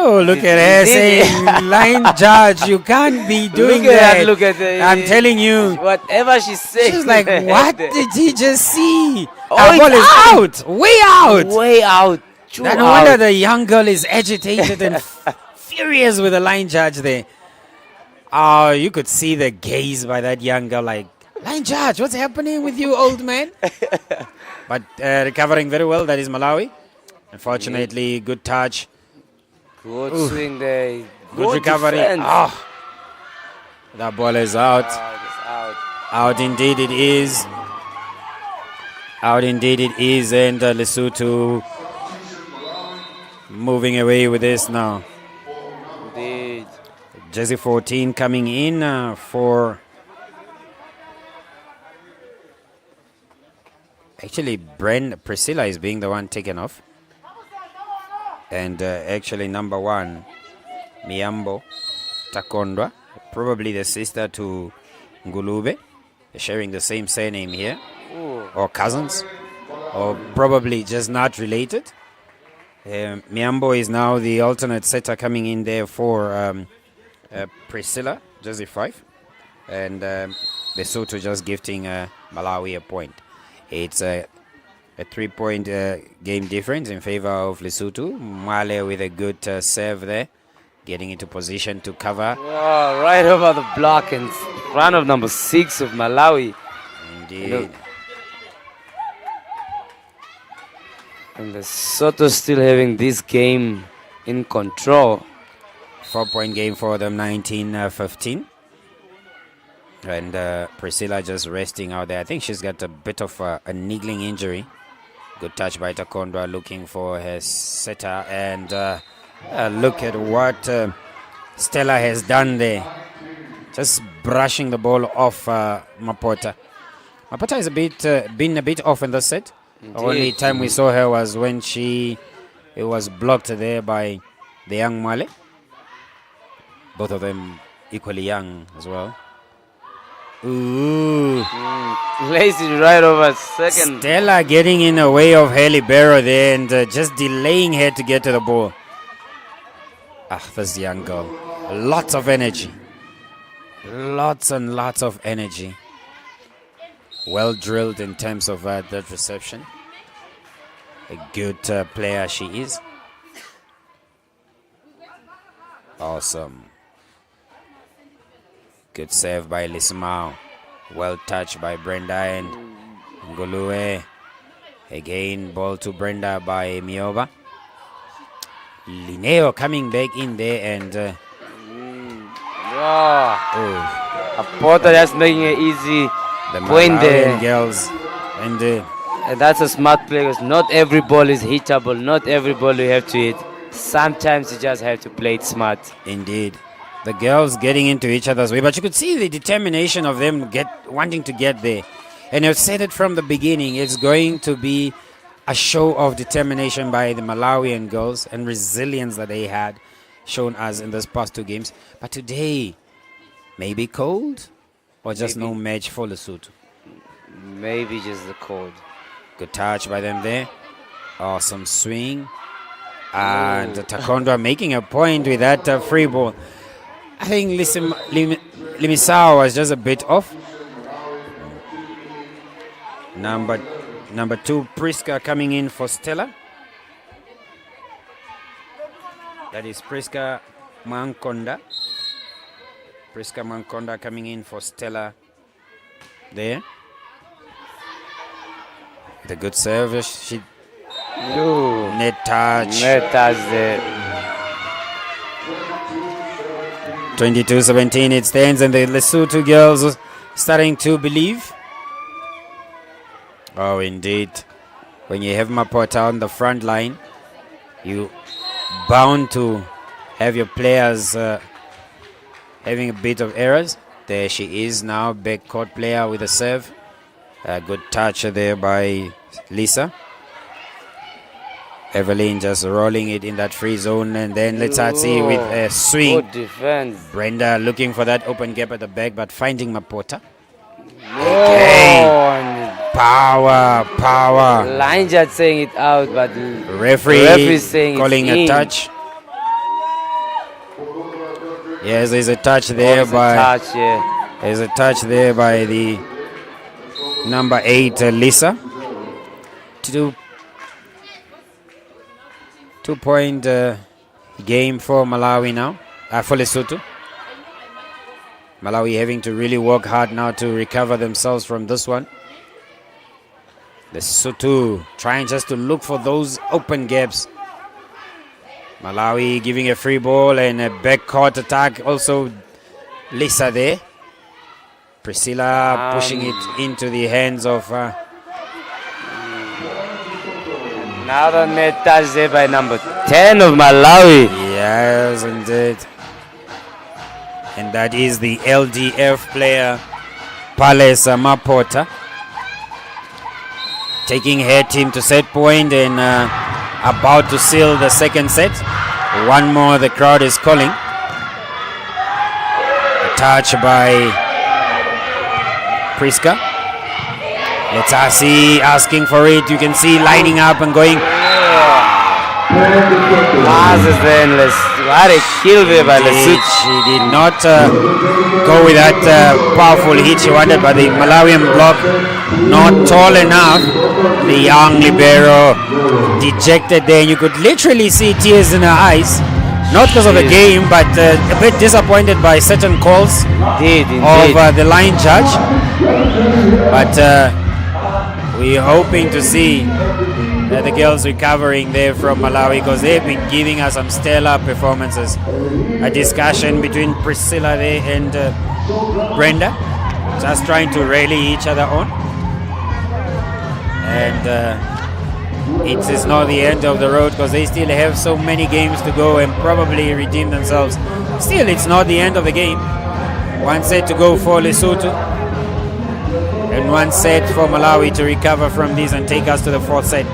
Speaker 2: Oh, look at her saying, line judge, you can't be doing that.
Speaker 3: Look at that.
Speaker 2: I'm telling you.
Speaker 3: Whatever she says.
Speaker 2: She's like, what did he just see?
Speaker 3: Oh,
Speaker 2: Our ball
Speaker 3: it's
Speaker 2: is out. Way out.
Speaker 3: Way out.
Speaker 2: No wonder the young girl is agitated and furious with the line judge there. Oh, you could see the gaze by that young girl like, line judge, what's happening with you, old man? But recovering very well, that is Malawi. Unfortunately, good touch.
Speaker 3: Good swing there.
Speaker 2: Good recovery. Oh, that ball is out.
Speaker 3: Out.
Speaker 2: Out indeed it is. Out indeed it is. And Lesotho moving away with this now.
Speaker 3: Indeed.
Speaker 2: Jersey 14 coming in for... Actually, Priscilla is being the one taken off. And actually number 1, Miambo Takondwa, probably the sister to Ngulube, sharing the same surname here.
Speaker 3: Ooh.
Speaker 2: Or cousins, or probably just not related. Miambo is now the alternate setter coming in there for Priscilla, Jersey 5. And Lesotho just gifting Malawi a point. It's a 3-point game difference in favor of Lesotho. Mwale with a good serve there, getting into position to cover.
Speaker 3: Oh, right over the block in front of number 6 of Malawi.
Speaker 2: Indeed.
Speaker 3: And Lesotho still having this game in control.
Speaker 2: 4-point game for them, 19-15. And Priscilla just resting out there. I think she's got a bit of a niggling injury. Good touch by Takondwa, looking for her setter. And look at what Stella has done there. Just brushing the ball off Mapota. Mapota has been a bit off in the set.
Speaker 3: Indeed.
Speaker 2: The only time we saw her was when it was blocked there by the young Male. Both of them equally young as well. Ooh.
Speaker 3: Lays it right over second.
Speaker 2: Stella getting in the way of Haley Barrow there and just delaying her to get to the ball. This young girl. Lots of energy. Lots and lots of energy. Well drilled in terms of that reception. A good player she is. Awesome. Good save by Lismao. Well touched by Brenda and Ngolue. Again, ball to Brenda by Mioba. Lineo coming back in there and...
Speaker 3: Porter just making it easy.
Speaker 2: The
Speaker 3: point there.
Speaker 2: Girls. And
Speaker 3: that's a smart play because not every ball is hittable. Not every ball you have to hit. Sometimes you just have to play it smart.
Speaker 2: Indeed. The girls getting into each other's way, but you could see the determination of them wanting to get there. And I've said it from the beginning, it's going to be a show of determination by the Malawian girls and resilience that they had shown us in those past 2 games. But today, maybe cold or just no match for Lesotho?
Speaker 3: Maybe just the cold.
Speaker 2: Good touch by them there. Awesome swing. And Takondwa making a point with that free ball. I think Limisao was just a bit off. Number 2, Priska coming in for Stella. That is Priska Mankonda. Priska Mankonda coming in for Stella there. The good serve. She net touch.
Speaker 3: Net touch there.
Speaker 2: 22-17 it stands, and the Lesotho girls starting to believe. Oh, indeed. When you have Mapota on the front line, you bound to have your players having a bit of errors. There she is now, backcourt player with a serve. Good touch there by Lisa. Evelyn just rolling it in that free zone, and then Letsatsi with a swing.
Speaker 3: Good defense.
Speaker 2: Brenda looking for that open gap at the back, but finding Mapota.
Speaker 3: Oh,
Speaker 2: Power.
Speaker 3: line judge saying it out, but the
Speaker 2: Referee
Speaker 3: saying
Speaker 2: calling
Speaker 3: it's
Speaker 2: a
Speaker 3: in.
Speaker 2: touch. Yes, there's a touch there
Speaker 3: It's a
Speaker 2: by
Speaker 3: touch, yeah.
Speaker 2: there's a touch there by the number 8 Lisa. 2-point game for Malawi now, for Lesotho. Malawi having to really work hard now to recover themselves from this one. Lesotho trying just to look for those open gaps. Malawi giving a free ball and a backcourt attack. Also Lisa there. Priscilla pushing it into the hands of
Speaker 3: Another net touch there by number 10 of Malawi.
Speaker 2: yes, indeed. And that is the LDF player Palace Mapota, taking her team to set point and about to seal the second set. One more the crowd is calling. A touch by Priska. Letasi asking for it. You can see lining up and going.
Speaker 3: Passes there and what a kill there by Lesotho.
Speaker 2: She did not go with that powerful hit she wanted, but the Malawian block not tall enough. The young libero dejected there, and you could literally see tears in her eyes. Not because of the game, but a bit disappointed by certain calls of the line judge. But we're hoping to see the girls recovering there from Malawi, because they've been giving us some stellar performances. A discussion between Priscilla there and Brenda, just trying to rally each other on. And it is not the end of the road, because they still have so many games to go and probably redeem themselves. Still, it's not the end of the game. One set to go for Lesotho, and one set for Malawi to recover from this and take us to the fourth set.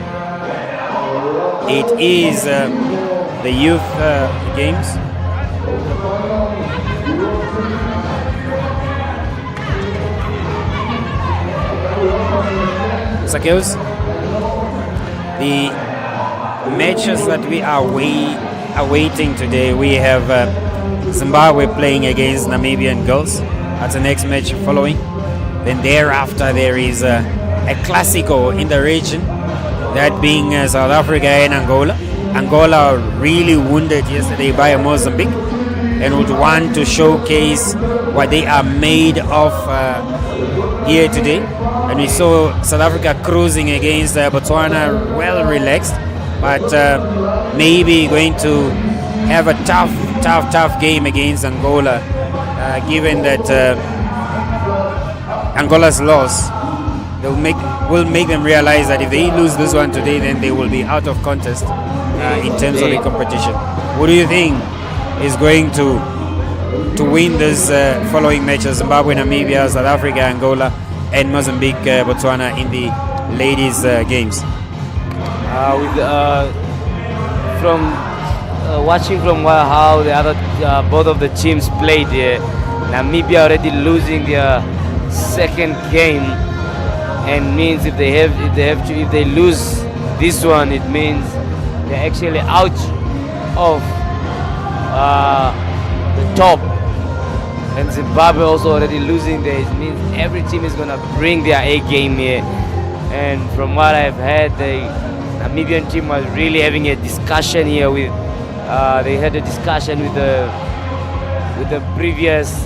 Speaker 2: It is the youth games. Sakeus, the matches that we are awaiting today, we have Zimbabwe playing against Namibian girls. That's the next match following. Then thereafter there is a Classico in the region, that being South Africa and Angola. Angola really wounded yesterday by Mozambique and would want to showcase what they are made of here today. And we saw South Africa cruising against Botswana, well relaxed, but maybe going to have a tough game against Angola, given that Angola's loss will make them realize that if they lose this one today, then they will be out of contest in terms of the competition. What do you think is going to win this following matches? Zimbabwe, Namibia, South Africa, Angola, and Mozambique, Botswana in the ladies' games.
Speaker 3: From watching from how the other both of the teams played, Namibia already losing their second game, and means if they lose this one, it means they're actually out of the top. And Zimbabwe also already losing there. It means every team is gonna bring their A game here. And from what I've heard, the Namibian team was really having a discussion here with. They had a discussion with the previous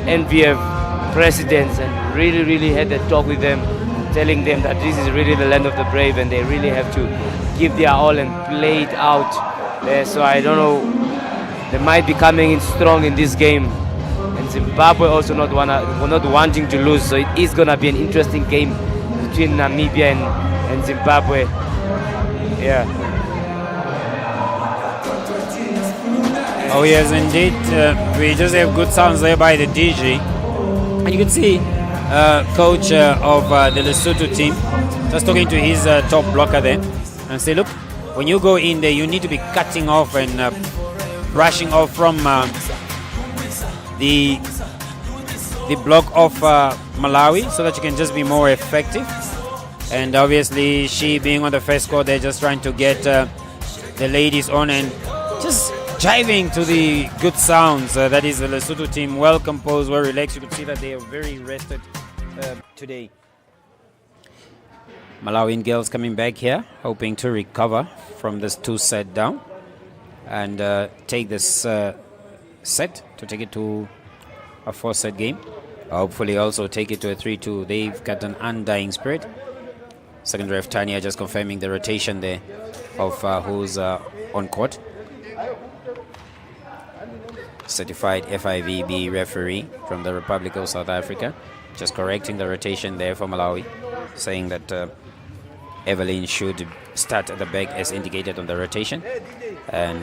Speaker 3: NVF presidents, and really had a talk with them, telling them that this is really the land of the brave, and they really have to give their all and play it out there. So I don't know. They might be coming in strong in this game. And Zimbabwe also not wanting to lose, so it is going to be an interesting game between Namibia and Zimbabwe. Yeah.
Speaker 2: Oh yes, indeed. We just have good sounds there by the DJ, and you can see coach of the Lesotho team just talking to his top blocker there, and say, look, when you go in there, you need to be cutting off and brushing off from the block of Malawi, so that you can just be more effective. And obviously, she being on the first court, they're just trying to get the ladies on and just jiving to the good sounds. That is the Lesotho team, well composed, well relaxed. You could see that they are very rested today. Malawian girls coming back here, hoping to recover from this 2-set down and take this set to take it to a 4-set game. Hopefully also take it to a 3-2. They've got an undying spirit. Second ref Tanya just confirming the rotation there of who's on court. Certified FIVB referee from the Republic of South Africa, just correcting the rotation there for Malawi, saying that Evelyn should start at the back as indicated on the rotation, and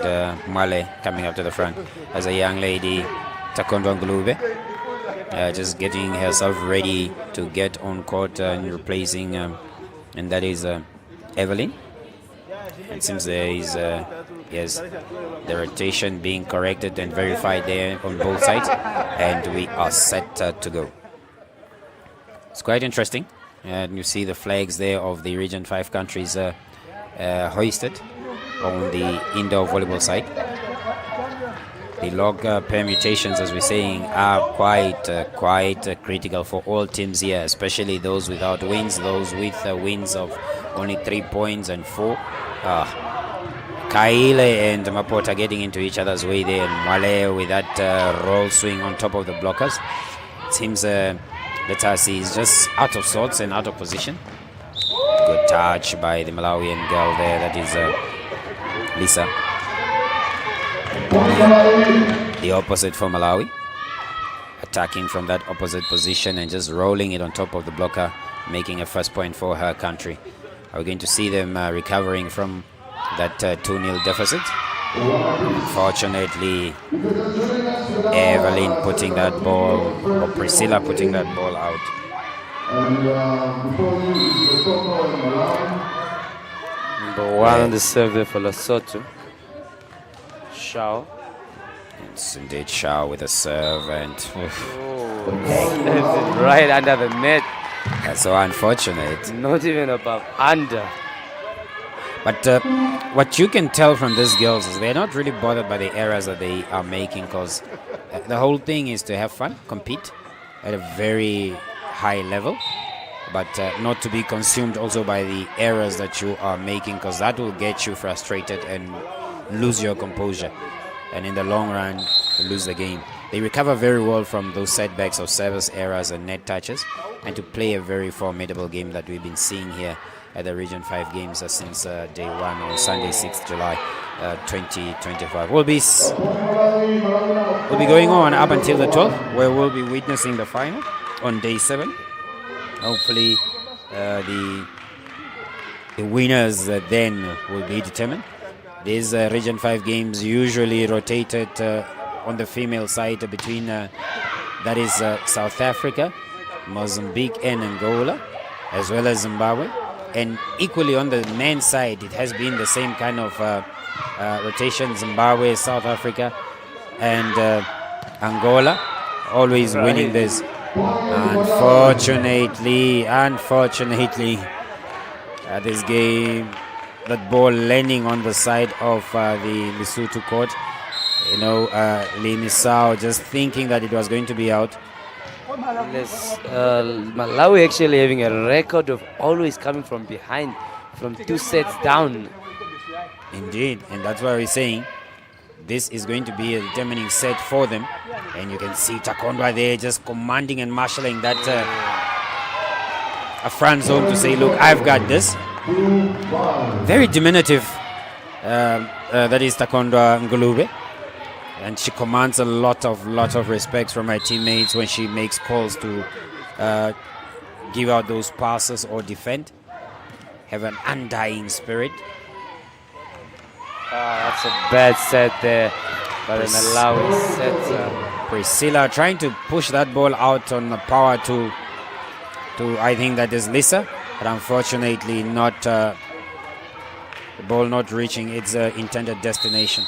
Speaker 2: Male coming up to the front as a young lady, Takondo Ngulube, just getting herself ready to get on court and replacing, and that is Evelyn. It seems there is yes, the rotation being corrected and verified there on both sides, and we are set to go. It's quite interesting, and you see the flags there of the Region 5 countries hoisted on the indoor volleyball side. The log permutations, as we're saying, are quite critical for all teams here, especially those without wins, those with wins of only 3 points and 4. Kaile and Mapota getting into each other's way there, and Male with that roll swing on top of the blockers. It seems Letasi is just out of sorts and out of position. Good touch by the Malawian girl there, that is Lisa. The opposite for Malawi, attacking from that opposite position and just rolling it on top of the blocker, making a first point for her country. Are we going to see them recovering from that 2-0 deficit? Unfortunately, Evelyn putting that ball, or Priscilla putting that ball out.
Speaker 3: Number 1 on the serve there for Lesotho. Shao.
Speaker 2: It's indeed Shao with a serve, and
Speaker 3: right under the net.
Speaker 2: that's so unfortunate.
Speaker 3: Not even above, under.
Speaker 2: But what you can tell from these girls is they're not really bothered by the errors that they are making, because the whole thing is to have fun, compete at a very high level, but not to be consumed also by the errors that you are making, because that will get you frustrated and lose your composure, and in the long run lose the game. They recover very well from those setbacks of service errors and net touches, and to play a very formidable game that we've been seeing here at the Region 5 games since day 1 on Sunday 6th July 2025. We'll be going on up until the 12th, where we'll be witnessing the final on day 7. Hopefully the winners then will be determined. These Region 5 games usually rotated on the female side between that is South Africa, Mozambique and Angola, as well as Zimbabwe. And equally on the men's side, it has been the same kind of rotation: Zimbabwe, South Africa, and Angola, always winning this. Unfortunately, this game, that ball landing on the side of the Lesotho court. You know, Limisao just thinking that it was going to be out.
Speaker 3: Malawi actually having a record of always coming from behind, from 2 sets down.
Speaker 2: Indeed, and that's why we're saying this is going to be a determining set for them. And you can see Takondwa there just commanding and marshalling that a front zone to say, look, I've got this. Very diminutive, that is Takondwa Ngulube. And she commands a lot of respect from her teammates when she makes calls to give out those passes or defend. Have an undying spirit.
Speaker 3: That's a bad set there, but an allowing set.
Speaker 2: Priscilla trying to push that ball out on the power to I think that is Lisa, but unfortunately not The ball not reaching its intended destination.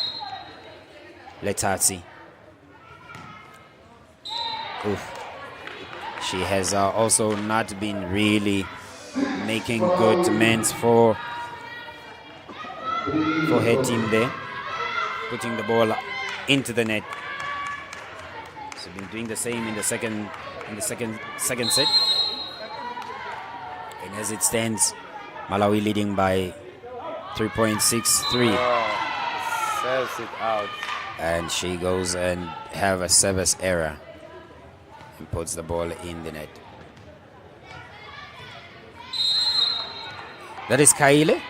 Speaker 2: Letazzi. Oof. She has also not been really making good amends for her team there, putting the ball into the net. She's been doing the same in the second set. And as it stands, Malawi leading by 3.63.
Speaker 3: Serves it out.
Speaker 2: And she goes and have a service error and puts the ball in the net. That is Kaile,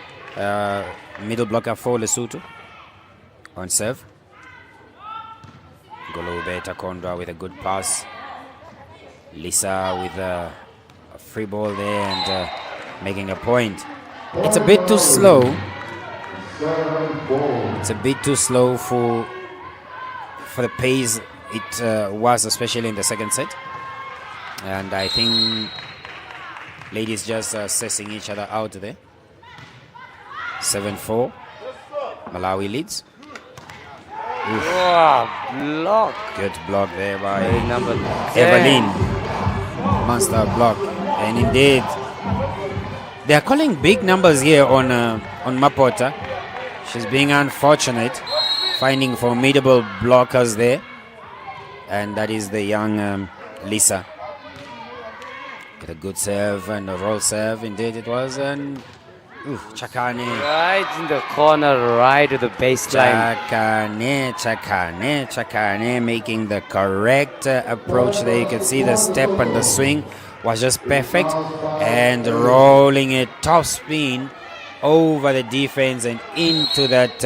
Speaker 2: middle blocker for Lesotho on serve. Golube Takondwa with a good pass. Lisa with a free ball there and making a point. It's a bit too slow. It's a bit too slow for the pace it was, especially in the second set. And I think ladies just assessing each other out there. 7-4. Malawi leads.
Speaker 3: Block.
Speaker 2: Good block there by
Speaker 3: Number 10.
Speaker 2: Evelyn. Monster block. And indeed, they are calling big numbers here on Mapota. She's being unfortunate, finding formidable blockers there. And that is the young Lisa. With a good serve and a roll serve, indeed it was. And Chakane.
Speaker 3: Right in the corner, right to the baseline.
Speaker 2: Chakane making the correct approach there. You can see the step and the swing was just perfect. And rolling it top spin over the defense and into that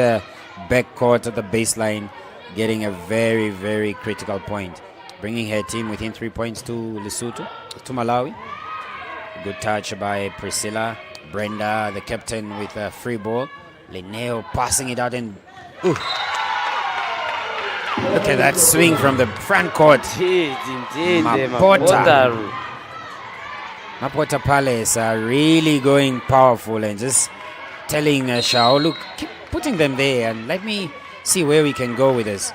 Speaker 2: backcourt at the baseline, getting a very, very critical point. Bringing her team within 3 points to Lesotho, to Malawi. Good touch by Priscilla. Brenda, the captain, with a free ball. Linneo passing it out and look at that swing from the front court.
Speaker 3: Indeed.
Speaker 2: Mapota Palace are really going powerful and just telling Shao, look, keep putting them there and let me see where we can go with this.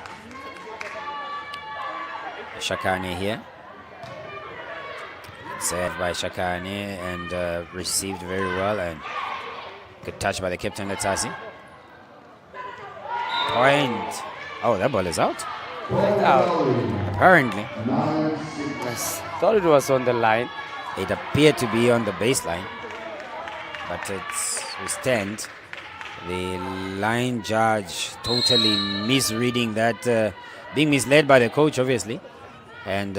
Speaker 2: Shakane here. Served by Shakane and received very well, and good touch by the captain Letasi. Point. Oh, that ball is out. Apparently.
Speaker 3: I thought it was on the line.
Speaker 2: It appeared to be on the baseline, but we stand. The line judge totally misreading that, being misled by the coach, obviously. And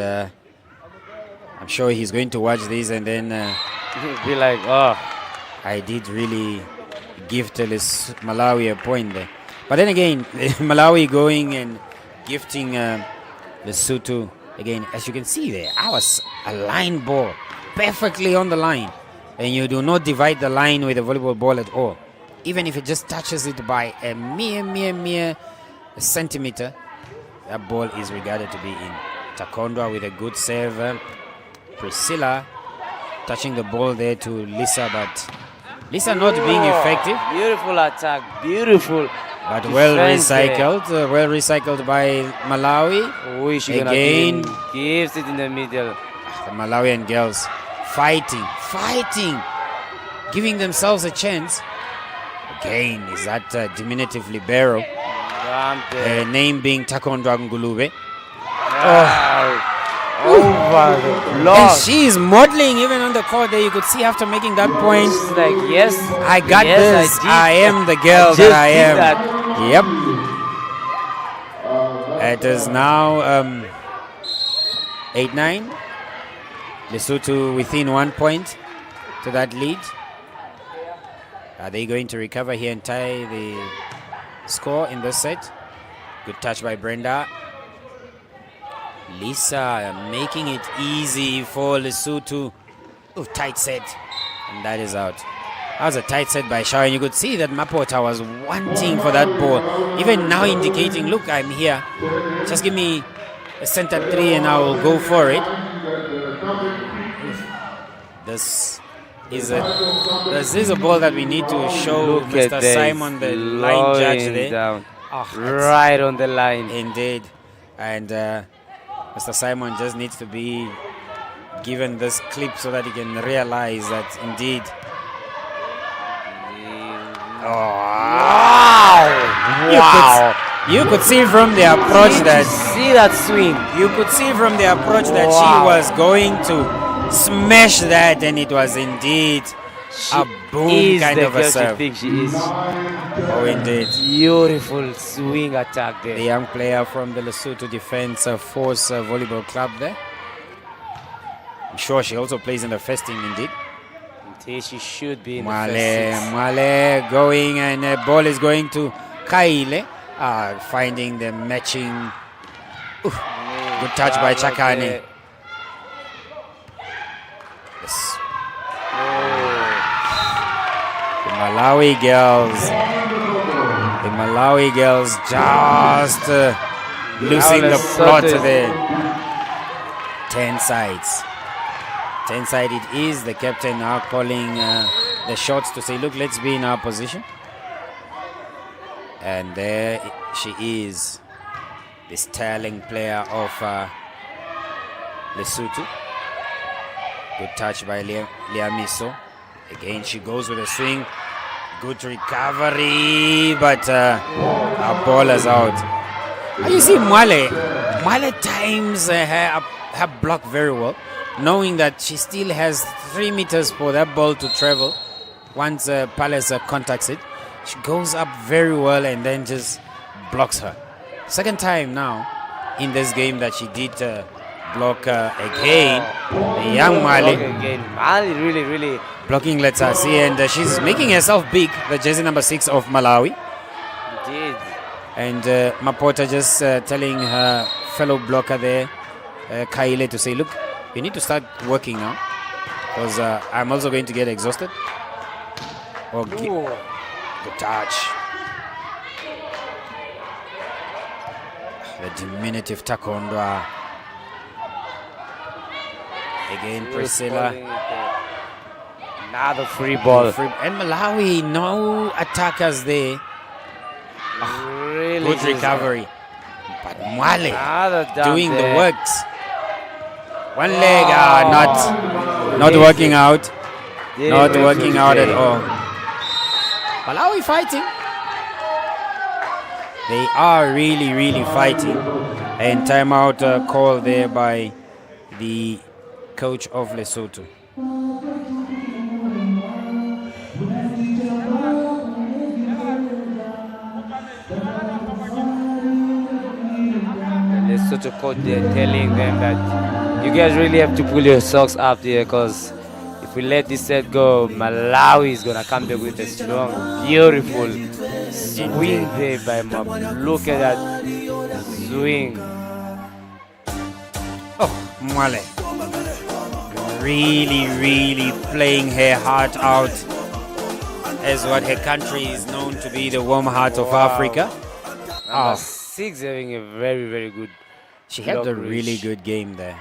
Speaker 2: I'm sure he's going to watch this and then
Speaker 3: be like, oh,
Speaker 2: I did really give Malawi a point there. But then again, Malawi going and gifting Lesotho again. As you can see there, a line ball perfectly on the line. And you do not divide the line with a volleyball ball at all. Even if it just touches it by a mere centimeter, that ball is regarded to be in. Takondwa with a good serve. Priscilla touching the ball there to Lisa, but Lisa not being effective.
Speaker 3: Beautiful attack, beautiful.
Speaker 2: But well recycled by Malawi.
Speaker 3: Again gives it in the middle.
Speaker 2: The Malawian girls fighting, giving themselves a chance. Again, is that diminutive libero? Name being Takondwa Ngulube.
Speaker 3: Over the block.
Speaker 2: And she is modeling even on the court there. You could see after making that point.
Speaker 3: She's like, yes,
Speaker 2: I got this. I am the girl that I am. Yep. It is now 8-9. Lesotho within 1 point to that lead. Are they going to recover here and tie the score in this set? Good touch by Brenda. Lisa making it easy for Lesotho. Tight set. And that is out. That was a tight set by Shao. And you could see that Mapota was wanting for that ball. Even now indicating, look, I'm here. Just give me a center three and I will go for it. This is this is a ball that we need to show
Speaker 3: Look
Speaker 2: Mr.
Speaker 3: at this,
Speaker 2: Simon, the line judge
Speaker 3: slowing
Speaker 2: there.
Speaker 3: down.
Speaker 2: Oh,
Speaker 3: Right on the line.
Speaker 2: indeed. And Mr. Simon just needs to be given this clip so that he can realize that indeed.
Speaker 3: Wow!
Speaker 2: You could see from the approach that
Speaker 3: See that swing?
Speaker 2: you could see from the approach that
Speaker 3: Wow.
Speaker 2: she was going to smash that, and it was indeed a boom
Speaker 3: Is
Speaker 2: kind
Speaker 3: the
Speaker 2: of a
Speaker 3: girl she
Speaker 2: serve.
Speaker 3: thinks she is.
Speaker 2: Oh, indeed.
Speaker 3: Beautiful swing attack
Speaker 2: The
Speaker 3: there.
Speaker 2: young player from the Lesotho Defence Force Volleyball Club there. I'm sure she also plays in the first team indeed.
Speaker 3: Indeed, she should be in the first six.
Speaker 2: Mwale going, and the ball is going to Kaile. Finding the matching. Good touch by Chakane. Yes. The Malawi girls just losing the plot there. 10 sides. 10 side it is. The captain now calling the shots to say, look, let's be in our position. And there she is, the sterling player of Lesotho. Good touch by Liamiso. Again, she goes with a swing. Good recovery, but our ball is out. You see Mwale times her block very well, knowing that she still has 3 meters for that ball to travel once Palace contacts it. She goes up very well and then just blocks her. Second time now in this game that she did block again. The young Mali
Speaker 3: Again, Mali really.
Speaker 2: blocking Letsasi, and she's making herself big, the jersey number 6 of Malawi.
Speaker 3: Did.
Speaker 2: And Mapota just telling her fellow blocker there, Kaile, to say, look, you need to start working now, because I'm also going to get exhausted. Good touch. The diminutive Takondwa. Again, Priscilla.
Speaker 3: Another free ball.
Speaker 2: And Malawi, no attackers there.
Speaker 3: Really
Speaker 2: Good recovery. But Mwale doing the
Speaker 3: work.
Speaker 2: works. One leg, not working out. Not working out at all. Malawi fighting. They are really fighting. And timeout call there by the coach of Lesotho.
Speaker 3: Lesotho coach there telling them that you guys really have to pull your socks up there, because if we let this set go, Malawi is gonna come back with a strong, beautiful swing there by Map. Look at that swing.
Speaker 2: Oh, Mwale. Really playing her heart out as what her country is known to be, the warm heart of Africa.
Speaker 3: Number 6 having a very good.
Speaker 2: She had
Speaker 3: block
Speaker 2: a
Speaker 3: reach.
Speaker 2: really good game there.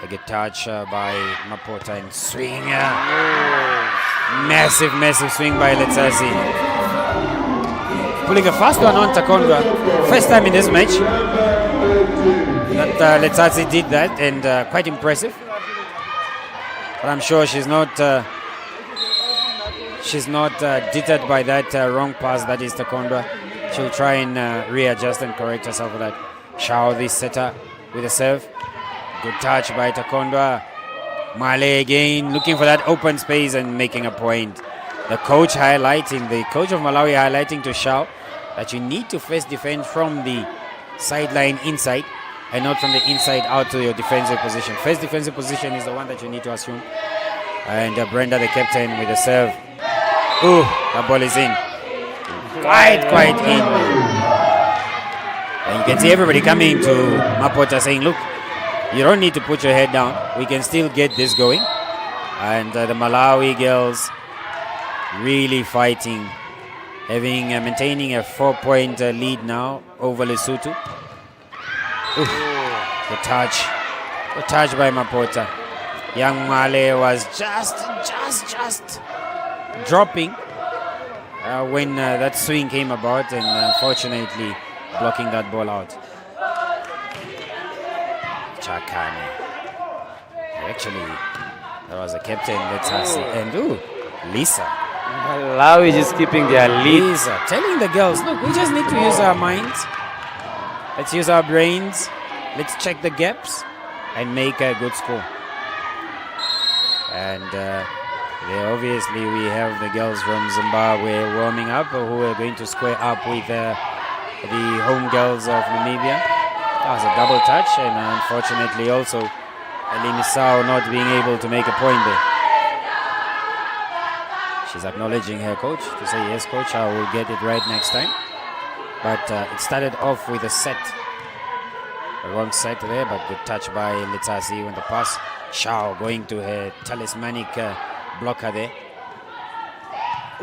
Speaker 2: A good touch by Mapota and swing. Massive swing by Letsasi. Pulling a fast one on Takondwa. First time in this match that Letsasi did that, and quite impressive. But I'm sure she's not deterred by that wrong pass that is Takondwa. She'll try and readjust and correct herself with that. Shao, the setter, with a serve. Good touch by Takondwa. Male again looking for that open space and making a point. The coach of Malawi highlighting to Shao that you need to first defend from the sideline inside and not from the inside out to your defensive position. First defensive position is the one that you need to assume. And Brenda, the captain, with a serve. Ooh, that ball is in. Quite in. And you can see everybody coming to Mapota saying, look, you don't need to put your head down. We can still get this going. And the Malawi girls really fighting, maintaining a 4-point lead now over Lesotho. Good touch by Mapota. Young Male was just dropping when that swing came about, and unfortunately blocking that ball out. Chakane. Actually, that was a captain. Let's see. And Lisa.
Speaker 3: Malawi just keeping their lead.
Speaker 2: Lisa telling the girls, look, we just need to use our minds. Let's use our brains. Let's check the gaps and make a good score. And obviously we have the girls from Zimbabwe warming up, who are going to square up with the home girls of Namibia. That was a double touch, and unfortunately also Elimisao not being able to make a point there. She's acknowledging her coach to say, yes, coach, I will get it right next time. But it started off with a set. A wrong set there, but good touch by Letasi when the pass. Shao going to her talismanic blocker there.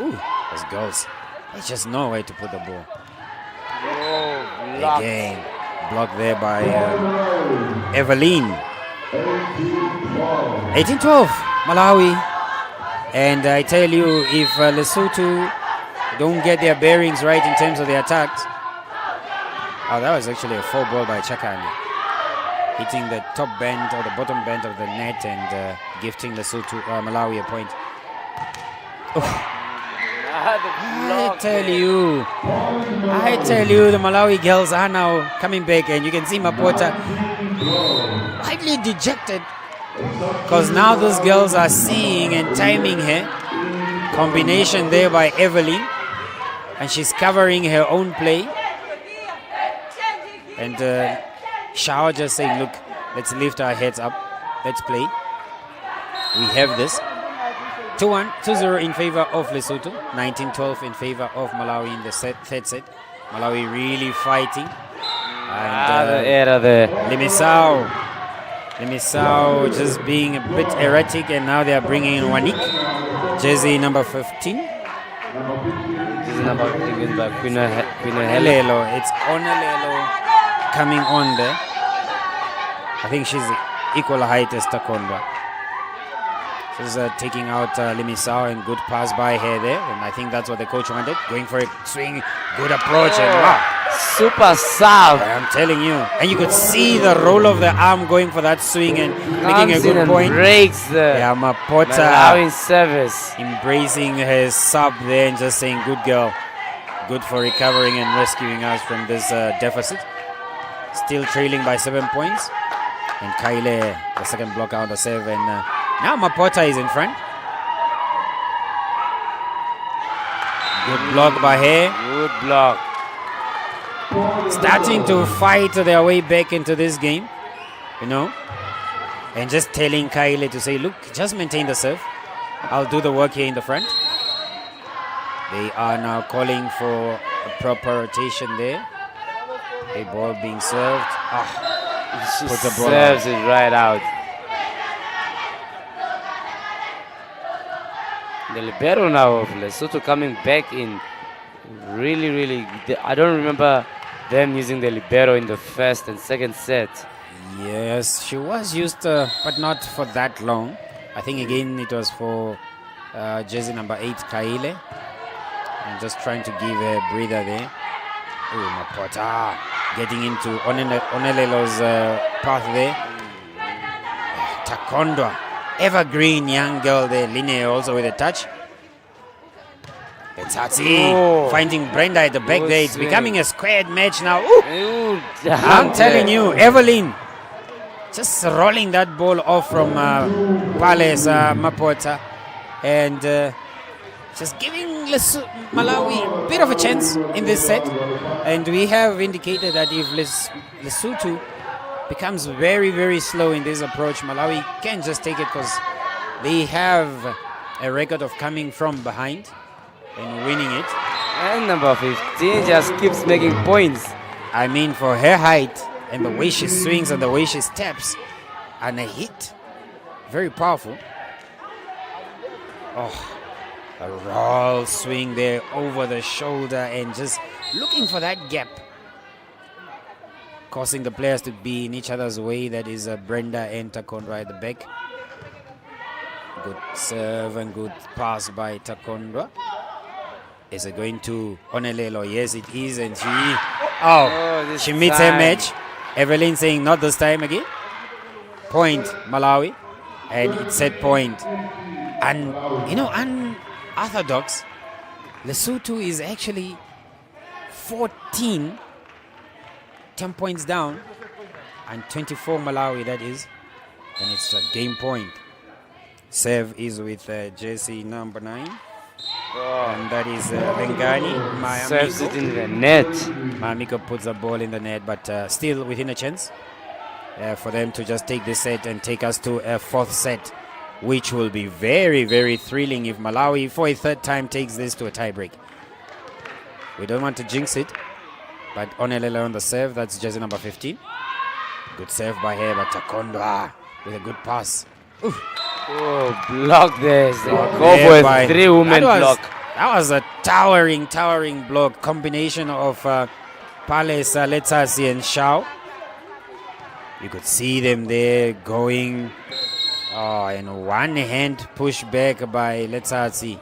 Speaker 2: Ooh, those girls, they just know where to put the ball. Again, blocked there by Evelyn. 18-12, Malawi. And I tell you, if Lesotho don't get their bearings right in terms of the attacks. Oh, that was actually a 4 ball by Chakane. Hitting the top band or the bottom band of the net and gifting Lesotho, Malawi a point. I tell you, the Malawi girls are now coming back, and you can see Mapota widely dejected because now those girls are seeing and timing her. Combination there by Evelyn, and she's covering her own play. And Shao just saying, look, let's lift our heads up, let's play. We have this. 2-1, 2-0 in favor of Lesotho, 19-12 in favor of Malawi in the third set. Malawi really fighting. And
Speaker 3: The error there.
Speaker 2: Limisao just being a bit erratic, and now they are bringing in Wanik, jersey number 15.
Speaker 3: This is number 15 by
Speaker 2: Lelo. It's Onelelo coming on there. I think she's equal height as Takonda. She's taking out Limisao, and good pass by her there, and I think that's what the coach wanted. Going for a swing, good approach, and wow.
Speaker 3: Super serve.
Speaker 2: I'm telling you. And you could see the roll of the arm going for that swing and making a good point.
Speaker 3: Breaks the
Speaker 2: Mapota
Speaker 3: allowing service.
Speaker 2: embracing her sub there and just saying, good girl. Good for recovering and rescuing us from this deficit. Still trailing by 7 points. And Kaile, the second block out the serve. And now Mapota is in front. Good block by her.
Speaker 3: Good block.
Speaker 2: Starting to fight their way back into this game, you know, and just telling Kaile to say, look, just maintain the serve. I'll do the work here in the front. They are now calling for a proper rotation there. A ball being served.
Speaker 3: She
Speaker 2: Put the ball
Speaker 3: serves it right out. The libero now of Lesotho coming back in. Really, I don't remember them using the libero in the first and second set.
Speaker 2: Yes, she was used, but not for that long. I think again it was for jersey number 8, Kaile. And just trying to give a breather there. Oh, Mapota getting into Onelelo's path there. Takonda, evergreen young girl there. Line also with a touch. Betsatsi finding Brenda at the back there. It's becoming a squared match now. Ooh. I'm telling you, Evelyn just rolling that ball off from Palace Mapota, and just giving Malawi a bit of a chance in this set. And we have indicated that if Lesotho becomes very, very slow in this approach, Malawi can just take it because they have a record of coming from behind and winning it.
Speaker 3: And number 15 just keeps making points.
Speaker 2: I mean, for her height and the way she swings and the way she steps, and a hit, very powerful. Oh, a roll swing there over the shoulder and just looking for that gap, causing the players to be in each other's way. That is Brenda and Takonda at the back. Good serve and good pass by Takondwa. Is it going to Onelelo? Yes, it is. And she meets her match. Evelyn saying not this time again. Point Malawi. And it's set point. And, unorthodox, Lesotho is actually 14, 10 points down. And 24 Malawi, that is. And it's a game point. Serve is with jersey number 9. And that is Vengani.
Speaker 3: Serves it in the net.
Speaker 2: Mayamiko puts the ball in the net, but still within a chance for them to just take this set and take us to a 4th set, which will be very, very thrilling if Malawi, for a 3rd time, takes this to a tiebreak. We don't want to jinx it, but Onelele on the serve, that's jersey number 15. Good serve by her, but Takondo with a good pass. Oof.
Speaker 3: Oh, block there. Go for a 3-woman block.
Speaker 2: That was a towering block. Combination of Palace, Letsatsi and Shao. You could see them there going. And one hand push back by Letsatsi.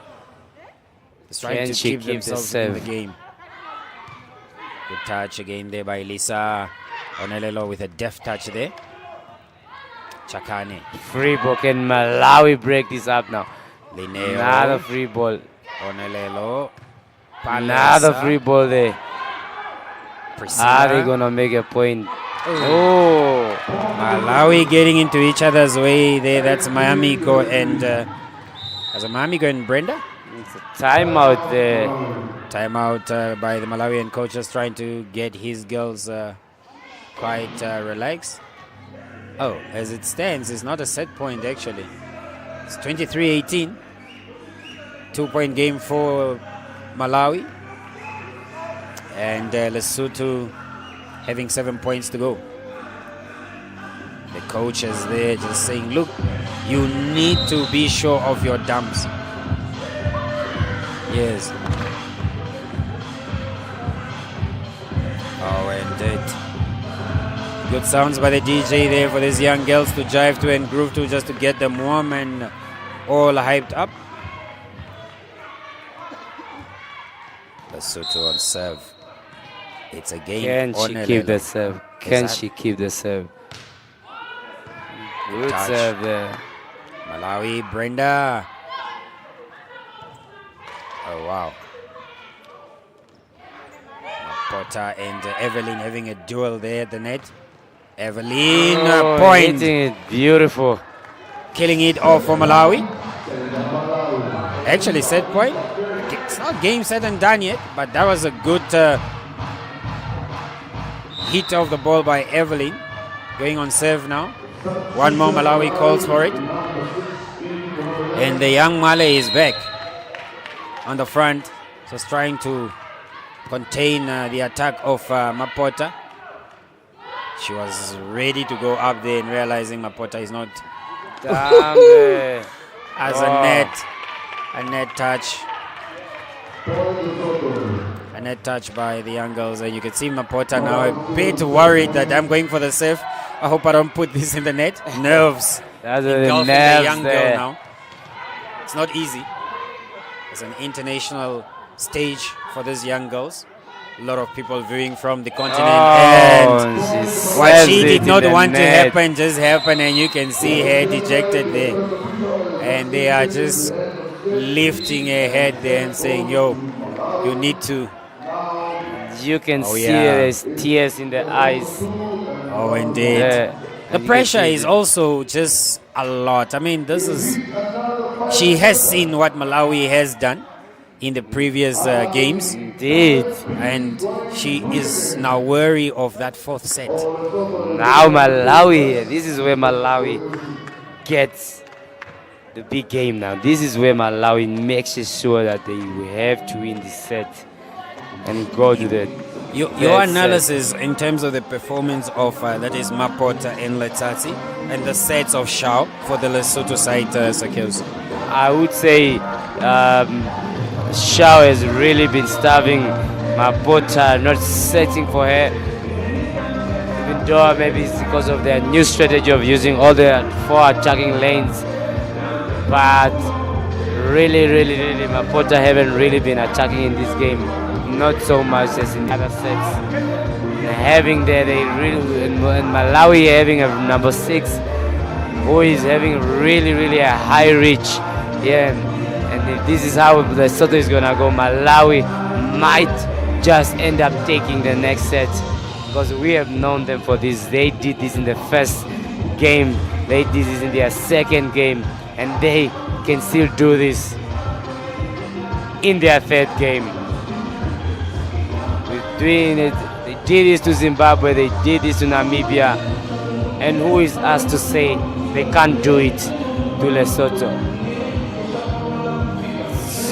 Speaker 2: Trying to keep themselves in the game. Good touch again there by Lisa. Onelelo with a deft touch there. Chakane.
Speaker 3: Free ball. Can Malawi break this up now?
Speaker 2: Lineo.
Speaker 3: Another free ball.
Speaker 2: Onelelo.
Speaker 3: Another free ball there.
Speaker 2: Priscilla.
Speaker 3: Are they going to make a point? Oh.
Speaker 2: Malawi getting into each other's way there. That's Mayamiko and Mayamiko and Brenda.
Speaker 3: It's a timeout there.
Speaker 2: Timeout by the Malawian coach, just trying to get his girls quite relaxed. Oh, as it stands, it's not a set point actually. It's 23-18. 2-point game for Malawi. And Lesotho having 7 points to go. The coach is there just saying, look, you need to be sure of your dumps. Yes. Oh, and it. Good sounds by the DJ there for these young girls to jive to and groove to, just to get them warm and all hyped up. Lesotho on serve. It's a game.
Speaker 3: Can she keep the serve? Can she keep the serve? Good serve there.
Speaker 2: Malawi, Brenda. Oh, wow. Potter and Evelyn having a duel there at the net. Evelyn, point.
Speaker 3: Hitting it beautiful.
Speaker 2: Killing it off for Malawi. Actually, set point. It's not game set and done yet, but that was a good hit of the ball by Evelyn. Going on serve now. One more Malawi calls for it. And the young Male is back on the front, just trying to contain the attack of Mapota. She was ready to go up there and realizing Mapota is not as a net touch. A net touch by the young girls, and you can see Mapota now a bit worried that I'm going for the serve. I hope I don't put this in the net. Nerves.
Speaker 3: That's
Speaker 2: engulfing
Speaker 3: the
Speaker 2: the young
Speaker 3: there.
Speaker 2: girl now. It's not easy. It's an international stage for these young girls. A lot of people viewing from the continent, and what she did not want to happen just happened, and you can see her dejected there. And they are just lifting her head there and saying, yo, you need to.
Speaker 3: You can see there's tears in the eyes.
Speaker 2: Oh, indeed. The pressure is also just a lot. I mean, she has seen what Malawi has done in the previous games.
Speaker 3: Indeed.
Speaker 2: And she is now wary of that 4th set.
Speaker 3: Now Malawi, this is where Malawi gets the big game now. This is where Malawi makes sure that they will have to win this set and go to the
Speaker 2: your analysis in terms of the performance of that is Mapota and Letsatsi and the sets of Shao for the Lesotho side, Sakils.
Speaker 3: I would say Shao has really been starving Mapota, not setting for her. Even though maybe it's because of their new strategy of using all the 4 attacking lanes. but really, Mapota haven't really been attacking in this game. Not so much as in the other sets. Having there, they really, and Malawi having a number 6 who is having really a high reach. Yeah, and if this is how the Lesotho is gonna go, Malawi might just end up taking the next set, because we have known them for this. They did this in the first game, they did this in their second game, and they can still do this in their third game. We're doing it. They did this to Zimbabwe, they did this to Namibia, and who is us to say they can't do it to Lesotho?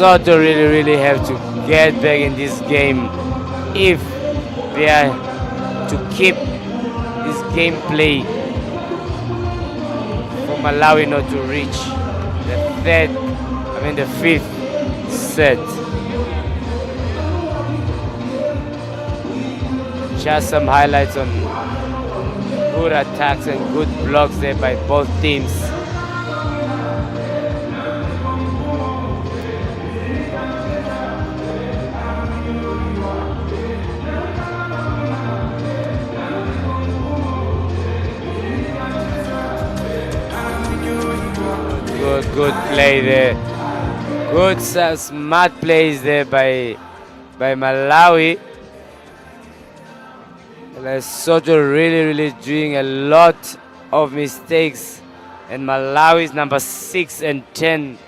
Speaker 3: Lesotho really have to get back in this game if they are to keep this gameplay for Malawi not to reach the fifth set. Just some highlights on good attacks and good blocks there by both teams. Good play there. Good smart plays there by Malawi. Lesotho really doing a lot of mistakes, and Malawi's number 6 and 10.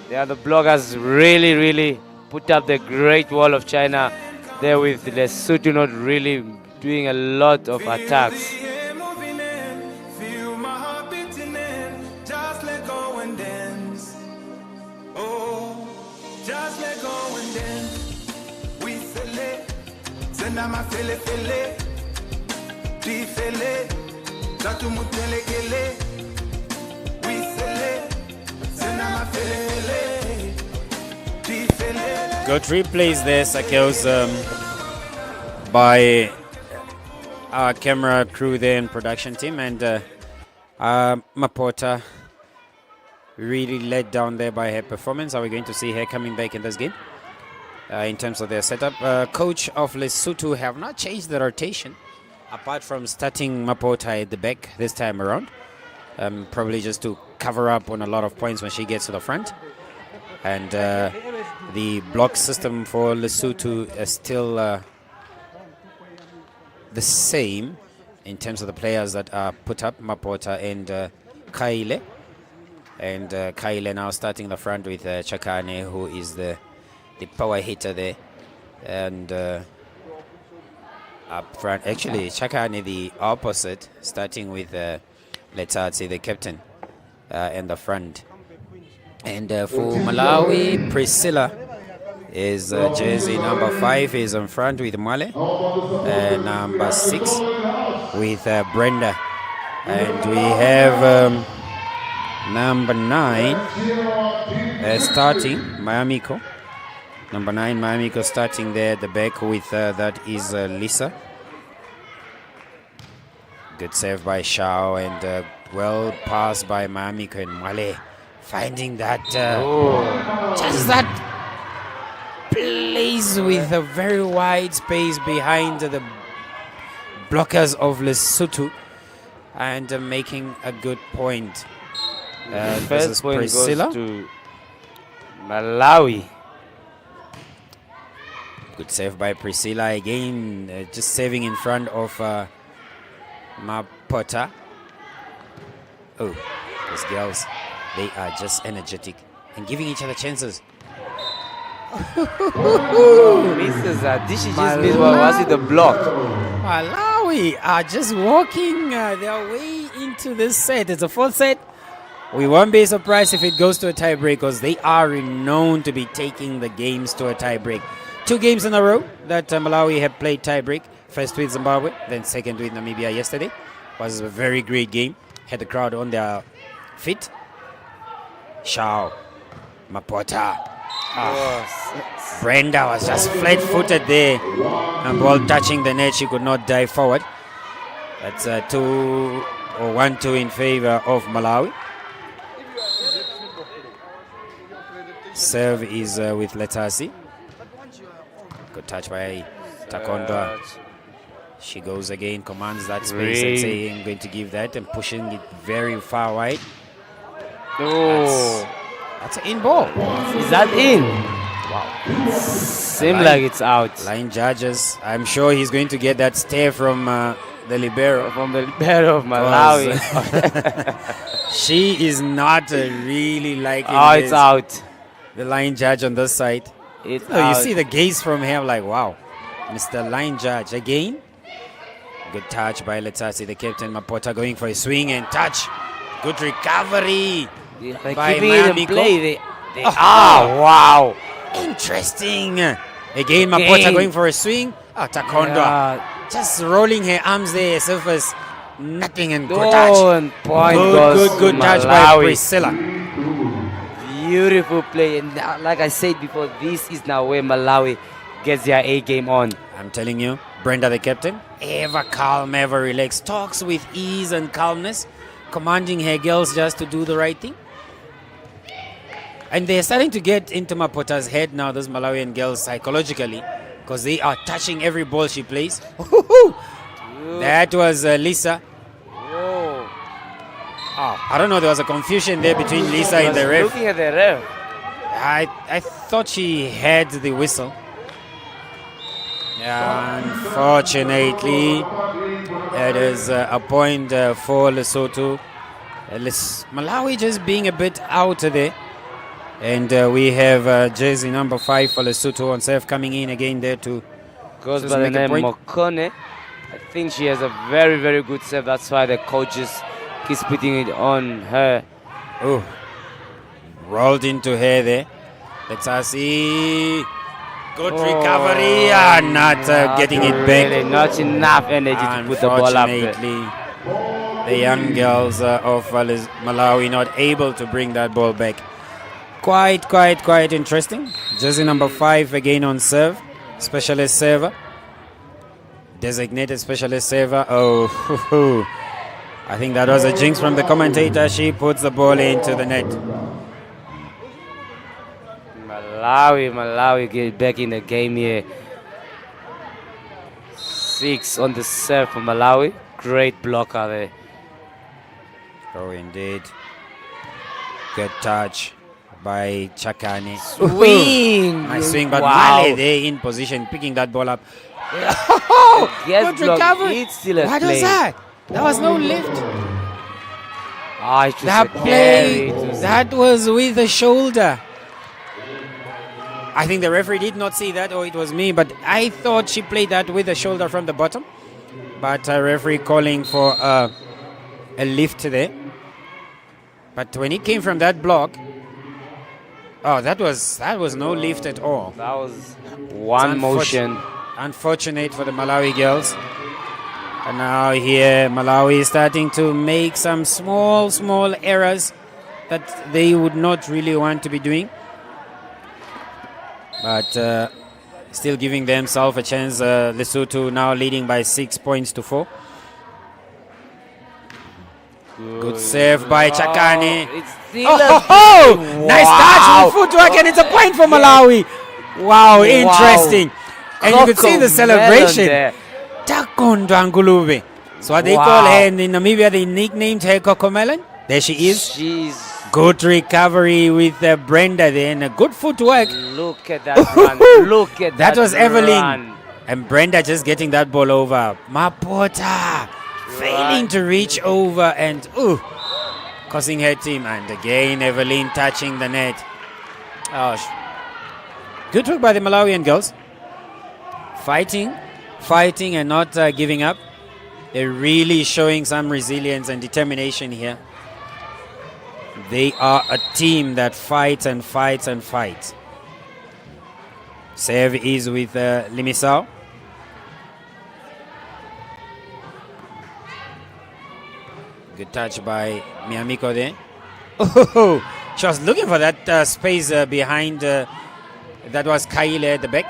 Speaker 3: The other blockers really put up the Great Wall of China there, with Lesotho not really doing a lot of attacks.
Speaker 2: Good replays there, Sakels, by our camera crew there and production team, and Mapota really let down there by her performance. Are we going to see her coming back in this game? In terms of their setup, coach of Lesotho have not changed the rotation, apart from starting Mapota at the back this time around, probably just to cover up on a lot of points when she gets to the front. And the block system for Lesotho is still the same in terms of the players that are put up, Mapota and Kaile. And Kaile now starting the front with Chakane, who is the power hitter there. And up front, actually, Chakane the opposite, starting with Letsatsi, the captain, in the front. And for Malawi, Priscilla is jersey number 5 is in front with Male, number 6 with Brenda, and we have number 9 starting Mayamiko. Number 9 Mayamiko starting there at the back with that is Lisa. Good save by Shao, and well passed by Mayamiko, and Male finding that just that place with a very wide space behind the blockers of Lesotho, and making a good point.
Speaker 3: First point
Speaker 2: Priscilla
Speaker 3: goes to Malawi.
Speaker 2: Good save by Priscilla again, just saving in front of Mapota. Oh, these girls, they are just energetic and giving each other chances.
Speaker 3: Misses that. This is just missed. Was it the block?
Speaker 2: Malawi are just walking their way into this set. It's a 4th set. We won't be surprised if it goes to a tiebreak, because they are renowned to be taking the games to a tiebreak. 2 games in a row that Malawi have played tiebreak. First with Zimbabwe, then second with Namibia yesterday. Was a very great game. Had the crowd on their feet. Shao, Mapota. Brenda was just flat-footed there, and ball touching the net, she could not dive forward. That's 1-2 in favor of Malawi. Serve is with Letasi. Good touch by Takonda. She goes again, commands that space and saying, I'm going to give that, and pushing it very far wide.
Speaker 3: Oh,
Speaker 2: that's an in ball.
Speaker 3: Is that in?
Speaker 2: Wow.
Speaker 3: Seems like it's out.
Speaker 2: Line judges. I'm sure he's going to get that stare from the libero.
Speaker 3: From the libero of Malawi.
Speaker 2: She is not really liking
Speaker 3: it's out.
Speaker 2: The line judge on this side.
Speaker 3: It's
Speaker 2: out. You see the gaze from him, like, wow. Mr. Line Judge again. Good touch by Letasi, the captain. Mapota going for a swing and touch. Good recovery by Mamiko.
Speaker 3: Wow.
Speaker 2: Interesting. Again, Mapota going for a swing. Takonda just rolling her arms there, surface. Nothing, and good touch. Good touch by Priscilla.
Speaker 3: Beautiful play. And like I said before, this is now where Malawi gets their A game on.
Speaker 2: I'm telling you, Brenda, the captain, ever calm, ever relaxed, talks with ease and calmness, commanding her girls just to do the right thing. And they're starting to get into Mapota's head now, those Malawian girls, psychologically, because they are touching every ball she plays. That was Lisa.
Speaker 3: Whoa.
Speaker 2: I don't know, there was a confusion there between Lisa and the ref.
Speaker 3: Looking at the ref.
Speaker 2: I thought she had the whistle. Unfortunately, it is a point for Lesotho. Malawi just being a bit out there. And we have jersey number 5 for Lesotho on serve coming in again there to
Speaker 3: goes by the name Mokone. I think she has a very, very good serve. That's why the coaches keeps putting it on her.
Speaker 2: Oh, rolled into her there. Let's see. Good recovery. Not getting it back.
Speaker 3: Really not enough energy to put the ball up there.
Speaker 2: The young girls of Malawi not able to bring that ball back. Quite interesting. Jersey number 5 again on serve. Specialist server. Designated specialist server. Oh, I think that was a jinx from the commentator. She puts the ball into the net.
Speaker 3: Malawi get back in the game here. 6 on the serve for Malawi. Great blocker there.
Speaker 2: Oh, indeed. Good touch by Chakane.
Speaker 3: Swing!
Speaker 2: Nice swing, but Male there in position, picking that ball up. Good recovery.
Speaker 3: It's still a
Speaker 2: what
Speaker 3: play.
Speaker 2: Was that? There was no lift.
Speaker 3: That play,
Speaker 2: that was with the shoulder. I think the referee did not see that, or it was me, but I thought she played that with the shoulder from the bottom. But a referee calling for a lift there. But when it came from that block, that was no lift at all.
Speaker 3: That was one motion.
Speaker 2: Unfortunate for the Malawi girls. And now here Malawi is starting to make some small errors that they would not really want to be doing. But still giving themselves a chance. Lesotho now leading by 6 points to 4. Good save by Chakane. Nice touch with footwork, and it's a point for Malawi. Wow, interesting. And you could see the celebration. Takonda Ngulube. So what they call her in Namibia, they nicknamed her Cocomelon. There she is.
Speaker 3: Jeez.
Speaker 2: Good recovery with Brenda there, and a good footwork.
Speaker 3: Look at that run. Look at that.
Speaker 2: That was Evelyn.
Speaker 3: Run.
Speaker 2: And Brenda just getting that ball over. Mapota failing to reach over and causing her team. And again, Evelyn touching the net. Good work by the Malawian girls. Fighting and not giving up. They're really showing some resilience and determination here. They are a team that fights and fights and fights. Serve is with Limisao. Good touch by Miyamiko there. She was looking for that space behind. That was Kaile at the back.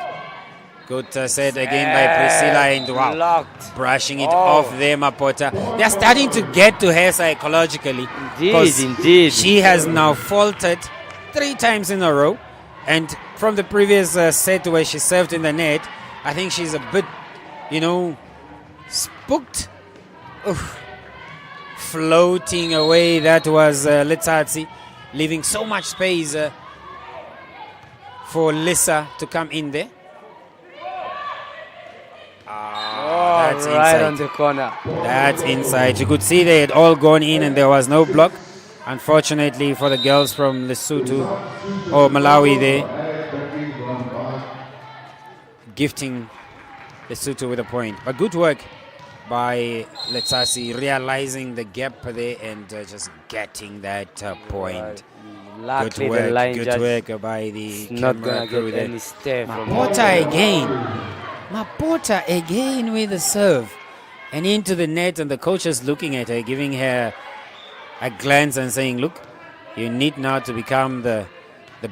Speaker 2: Good said again by Priscilla, and brushing it off there, Mapota. They're starting to get to her psychologically.
Speaker 3: Indeed.
Speaker 2: She has now faltered 3 times in a row. And from the previous set where she served in the net, I think she's a bit, spooked. Oof. Floating away, that was Letsatsi, leaving so much space for Lisa to come in there. That's
Speaker 3: right
Speaker 2: inside.
Speaker 3: on the corner.
Speaker 2: That's inside. You could see they had all gone in and there was no block. Unfortunately for the girls from Lesotho or Malawi there, gifting Lesotho with a point. But good work by Letsasi, realizing the gap there and just getting that point.
Speaker 3: Luckily,
Speaker 2: Good
Speaker 3: the line
Speaker 2: work, good
Speaker 3: judge
Speaker 2: work by the
Speaker 3: is not
Speaker 2: camera
Speaker 3: gonna
Speaker 2: crew
Speaker 3: get
Speaker 2: there.
Speaker 3: any stare from
Speaker 2: Mapota again. Mapota again with the serve. And into the net, and the coach is looking at her, giving her a glance and saying, look, you need now to become the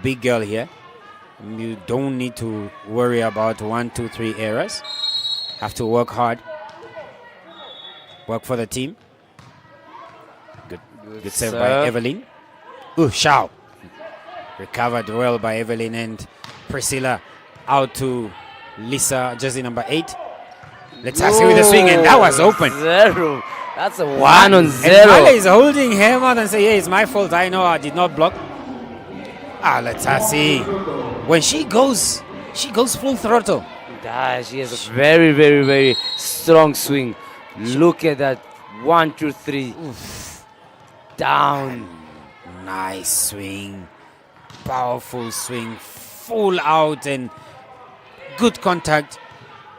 Speaker 2: big girl here. You don't need to worry about 1, 2, 3 errors. Have to work hard. Work for the team. Good serve by Evelyn. Ooh, Shao. Recovered well by Evelyn and Priscilla. Out to Lisa, jersey number 8. Let's see with the swing, and that was open.
Speaker 3: 0. That's a 1 on 0.
Speaker 2: And Male is holding him out and say, yeah, it's my fault. I know I did not block. Let's see. When she goes full throttle.
Speaker 3: She has a very, very, very strong swing. Look at that. 1, 2, 3. Oof. Down.
Speaker 2: Nice swing. Powerful swing. Full out and good contact.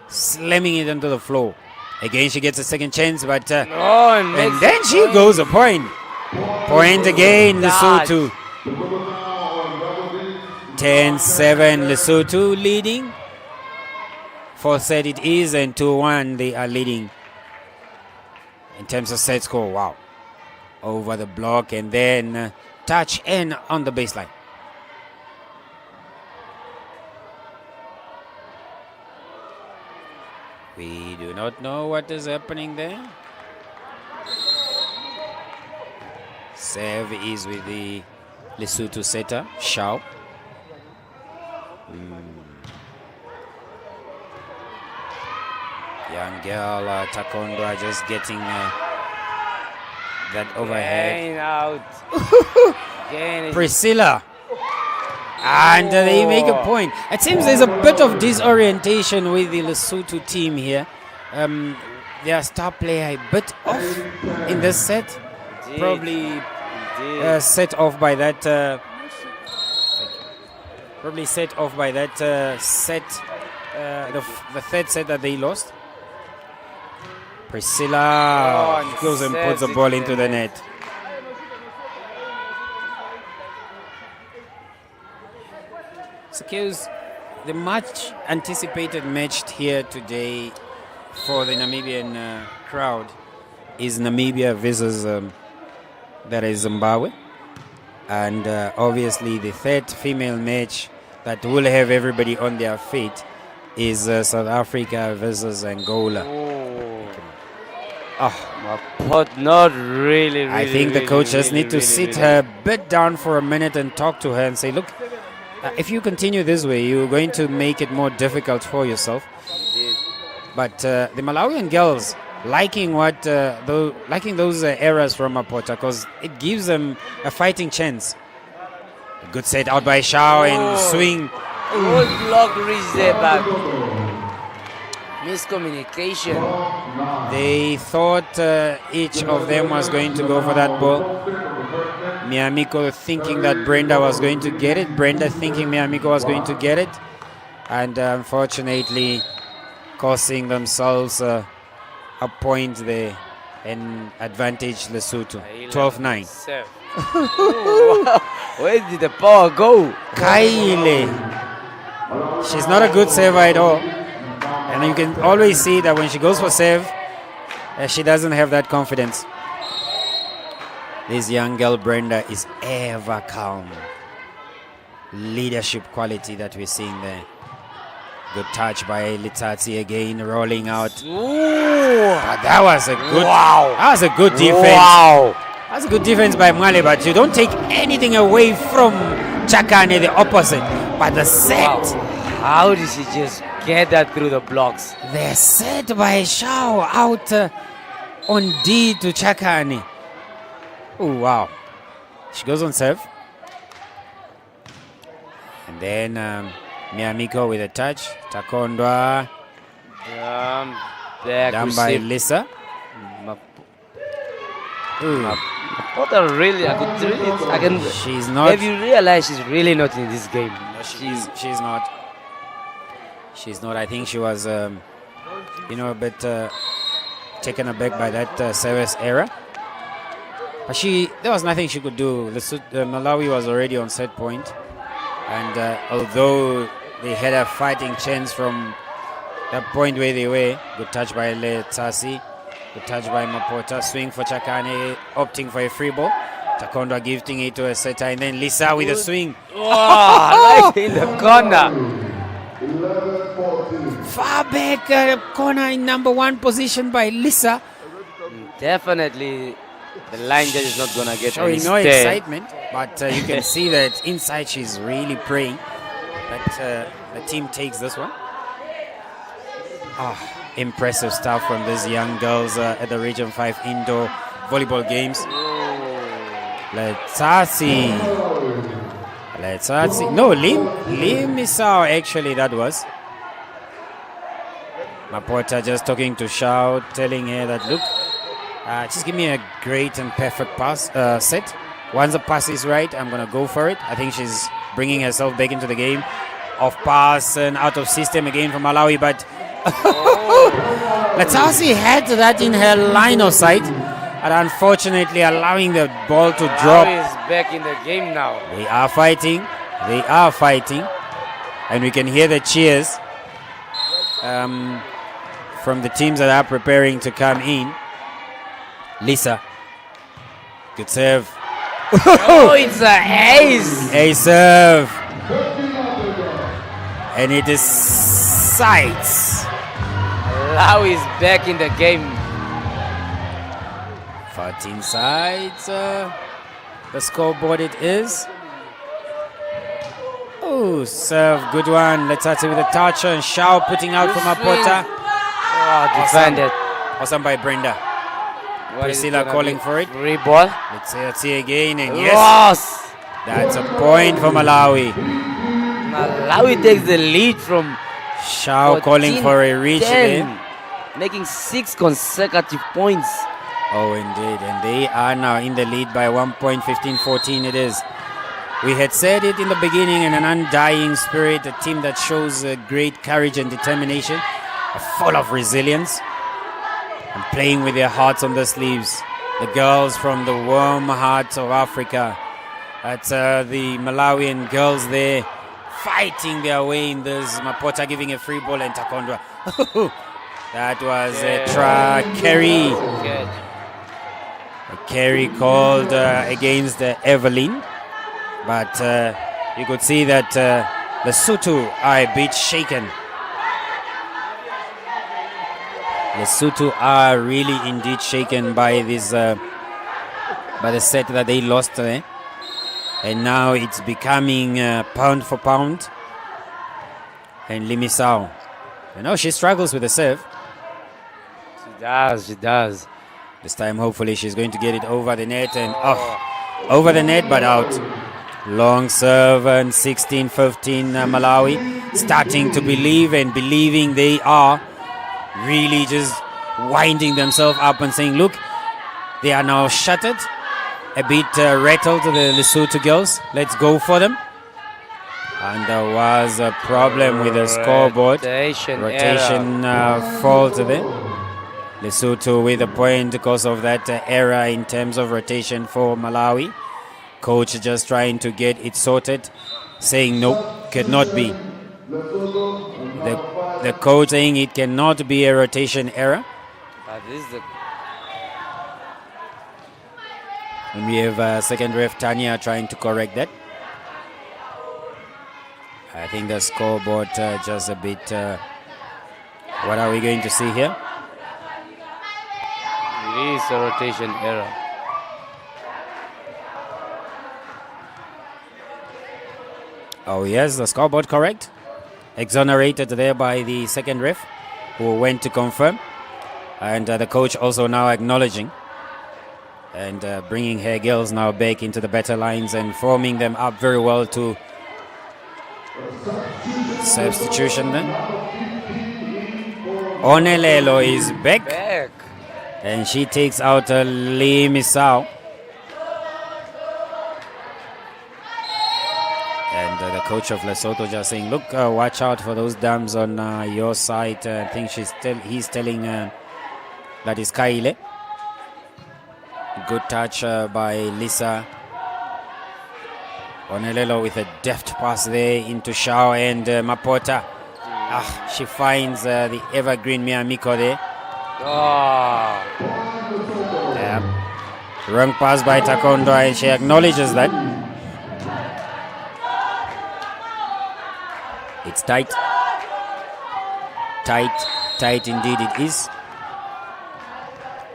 Speaker 2: Slamming it onto the floor. Again, she gets a second chance, but and then she goes a point. Point again, Lesotho. 10-7, Lesotho leading. 4 set it is, and 2-1 they are leading. In terms of set score, wow. Over the block and then touch and on the baseline. We do not know what is happening there. Serve is with the Lesotho setter, Shao. Young girl, Taekwondo, just getting that overhead.
Speaker 3: Out.
Speaker 2: Priscilla. And they make a point. It seems there's a bit of disorientation with the Lesotho team here. Their star player a bit off in this set.
Speaker 3: Indeed.
Speaker 2: Probably set off by that. Probably set off by that set. The third set that they lost. Priscilla goes and puts the ball into the net. Excuse the much anticipated match here today for the Namibian crowd is Namibia versus that is Zimbabwe, and obviously the third female match that will have everybody on their feet is South Africa versus Angola.
Speaker 3: Not really.
Speaker 2: I think the coaches need to sit her a bit down for a minute and talk to her and say, look, if you continue this way, you're going to make it more difficult for yourself.
Speaker 3: Indeed.
Speaker 2: But the Malawian girls liking those errors from Mapota because it gives them a fighting chance. A good set out by Shao and swing.
Speaker 3: Good block reach there, but miscommunication.
Speaker 2: They thought each of them was going to go for that ball. Miamiko thinking that Brenda was going to get it. Brenda thinking Miamiko was going to get it. And unfortunately costing themselves a point there and advantage Lesotho. 12-9.
Speaker 3: Where did the power go?
Speaker 2: Kaile. She's not a good server at all. And you can always see that when she goes for serve, she doesn't have that confidence. This young girl, Brenda, is ever calm. Leadership quality that we're seeing there. Good touch by Litsatsi again, rolling out. But that was a good.
Speaker 3: Wow.
Speaker 2: That was a good defense.
Speaker 3: Wow.
Speaker 2: That's a good defense by Mwale, but you don't take anything away from Chakane, the opposite. But the set,
Speaker 3: How did she just get that through the blocks?
Speaker 2: the set by Shao out on D to Chakani. Oh, wow. She goes on serve. And then Miyamiko with a touch. Takondwa
Speaker 3: Back
Speaker 2: done by
Speaker 3: receive.
Speaker 2: Lisa. Ooh.
Speaker 3: Really, I can.
Speaker 2: She's not.
Speaker 3: Have you realized she's really not in this game?
Speaker 2: She's not. She's not. I think she was, a bit taken aback by that service error. But there was nothing she could do. Malawi was already on set point, and although they had a fighting chance from that point where they were, good touch by Letasi, good touch by Mapota, swing for Chakane, opting for a free ball. Takondwa gifting it to a setter, and then Lisa with a swing.
Speaker 3: Right in the corner.
Speaker 2: Far back corner in number 1 position by Lisa.
Speaker 3: Definitely, the line judge is not gonna get any
Speaker 2: Showing no
Speaker 3: stare.
Speaker 2: excitement, but you can see that inside she's really praying that the team takes this one. Impressive stuff from these young girls at the Region 5 Indoor Volleyball Games. Letasi. No, Lim Misao actually that was. Mapota just talking to Shao, telling her that, look, just give me a great and perfect pass set. Once the pass is right, I'm going to go for it. I think she's bringing herself back into the game. Off pass and out of system again for Malawi, but Letasi had that in her line of sight, and unfortunately allowing the ball to drop.
Speaker 3: Malawi is back in the game now.
Speaker 2: They are fighting, and we can hear the cheers from the teams that are preparing to come in. Lisa, good serve.
Speaker 3: Oh, it's an ace.
Speaker 2: A serve. And it is sides.
Speaker 3: Malawi is back in the game.
Speaker 2: 14 sides. The scoreboard it is. Oh, serve. Good one. Letati with a touch and Shao putting out from Mapota.
Speaker 3: Oh, defended.
Speaker 2: Awesome by Brenda. Priscilla calling for it.
Speaker 3: Free ball.
Speaker 2: Let's see again. And yes,
Speaker 3: Loss.
Speaker 2: that's a point for Malawi.
Speaker 3: Malawi takes the lead from
Speaker 2: Shao calling for a reach
Speaker 3: 10,
Speaker 2: there.
Speaker 3: making 6 consecutive points.
Speaker 2: Oh, indeed. And they are now in the lead by 1 point, 15-14 it is. We had said it in the beginning, in an undying spirit, a team that shows great courage and determination, full of resilience, and playing with their hearts on their sleeves. The girls from the warm heart of Africa. That's the Malawian girls there fighting their way in this. Mapota giving a free ball and Takondwa. That was a carry. A carry called against Evelyn. But you could see that Lesotho are a bit shaken. Lesotho are really indeed shaken by this, by the set that they lost there. And now it's becoming pound for pound. And Limisao, she struggles with the serve.
Speaker 3: She does.
Speaker 2: This time, hopefully, she's going to get it over the net and over the net, but out. Long serve and 16-15 Malawi starting to believe and believing they are really just winding themselves up and saying, look, they are now shattered, a bit rattled, the Lesotho girls. Let's go for them. And there was a problem with the scoreboard. Rotation fault there. Lesotho with a point because of that error in terms of rotation for Malawi. Coach just trying to get it sorted, saying no, cannot be. The coach saying it cannot be a rotation error. And we have second ref Tanya trying to correct that. I think the scoreboard just a bit. What are we going to see here?
Speaker 3: It is a rotation error.
Speaker 2: Oh, yes, the scoreboard correct. Exonerated there by the second ref, who went to confirm. And the coach also now acknowledging and bringing her girls now back into the better lines and forming them up very well to substitution then. Onelelo is back. And she takes out Lee Misao. And the coach of Lesotho just saying, look, watch out for those dams on your side. I think he's telling that is Kaile. Good touch by Lisa. Onelelo with a deft pass there into Shao and Mapota. She finds the evergreen Miyamiko there. Yeah. Wrong pass by Takondo, and she acknowledges that. It's tight. Tight indeed it is.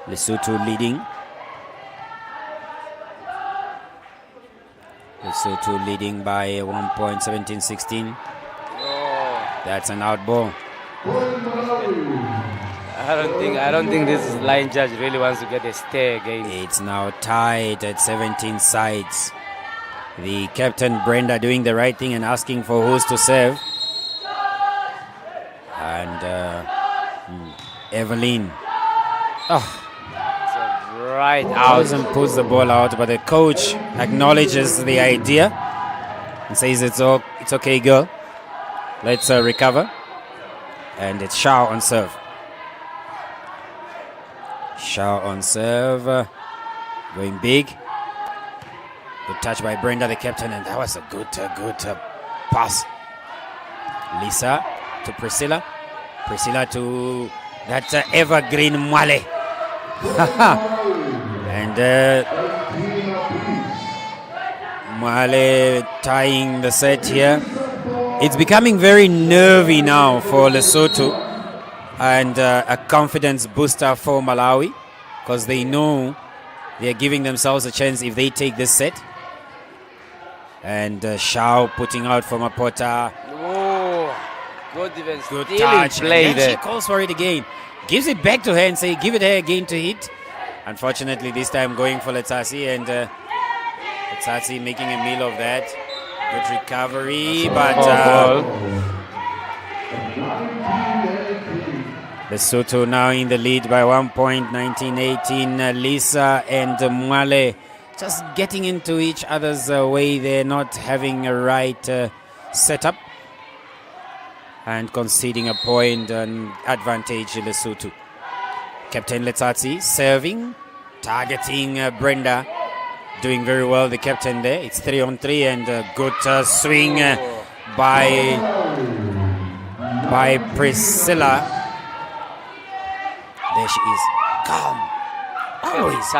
Speaker 2: Lesotho leading. Lesotho leading by 1 point, 17-16. That's an out ball.
Speaker 3: I don't think this line judge really wants to get a stay again.
Speaker 2: It's now tied at 17 sides. The captain Brenda doing the right thing and asking for who's to serve. And Evelyn.
Speaker 3: Right out
Speaker 2: and puts the ball out, but the coach acknowledges the idea and says it's okay, girl. Let's recover. And it's Shao on serve. Shao on serve. Going big. Good touch by Brenda, the captain, and that was a good pass. Lisa to Priscilla. Priscilla to that evergreen Mwale. And Mwale tying the set here. It's becoming very nervy now for Lesotho and a confidence booster for Malawi, because they know they're giving themselves a chance if they take this set. And Shao putting out for Mapota.
Speaker 3: Good defense.
Speaker 2: Good touch.
Speaker 3: Play
Speaker 2: there. She calls for it again. Gives it back to her and say, give it her again to hit. Unfortunately, this time going for Letsatsi, and Letsatsi making a meal of that. Good recovery, but Lesotho now in the lead by 1 point, 19-18. Lisa and Mwale just getting into each other's way. They're not having a right setup and conceding a point and advantage Lesotho. Captain Letsatsi serving, targeting Brenda. Doing very well, the captain there. It's 3-on-3 and a good swing by Priscilla. There she is. Calm. Always.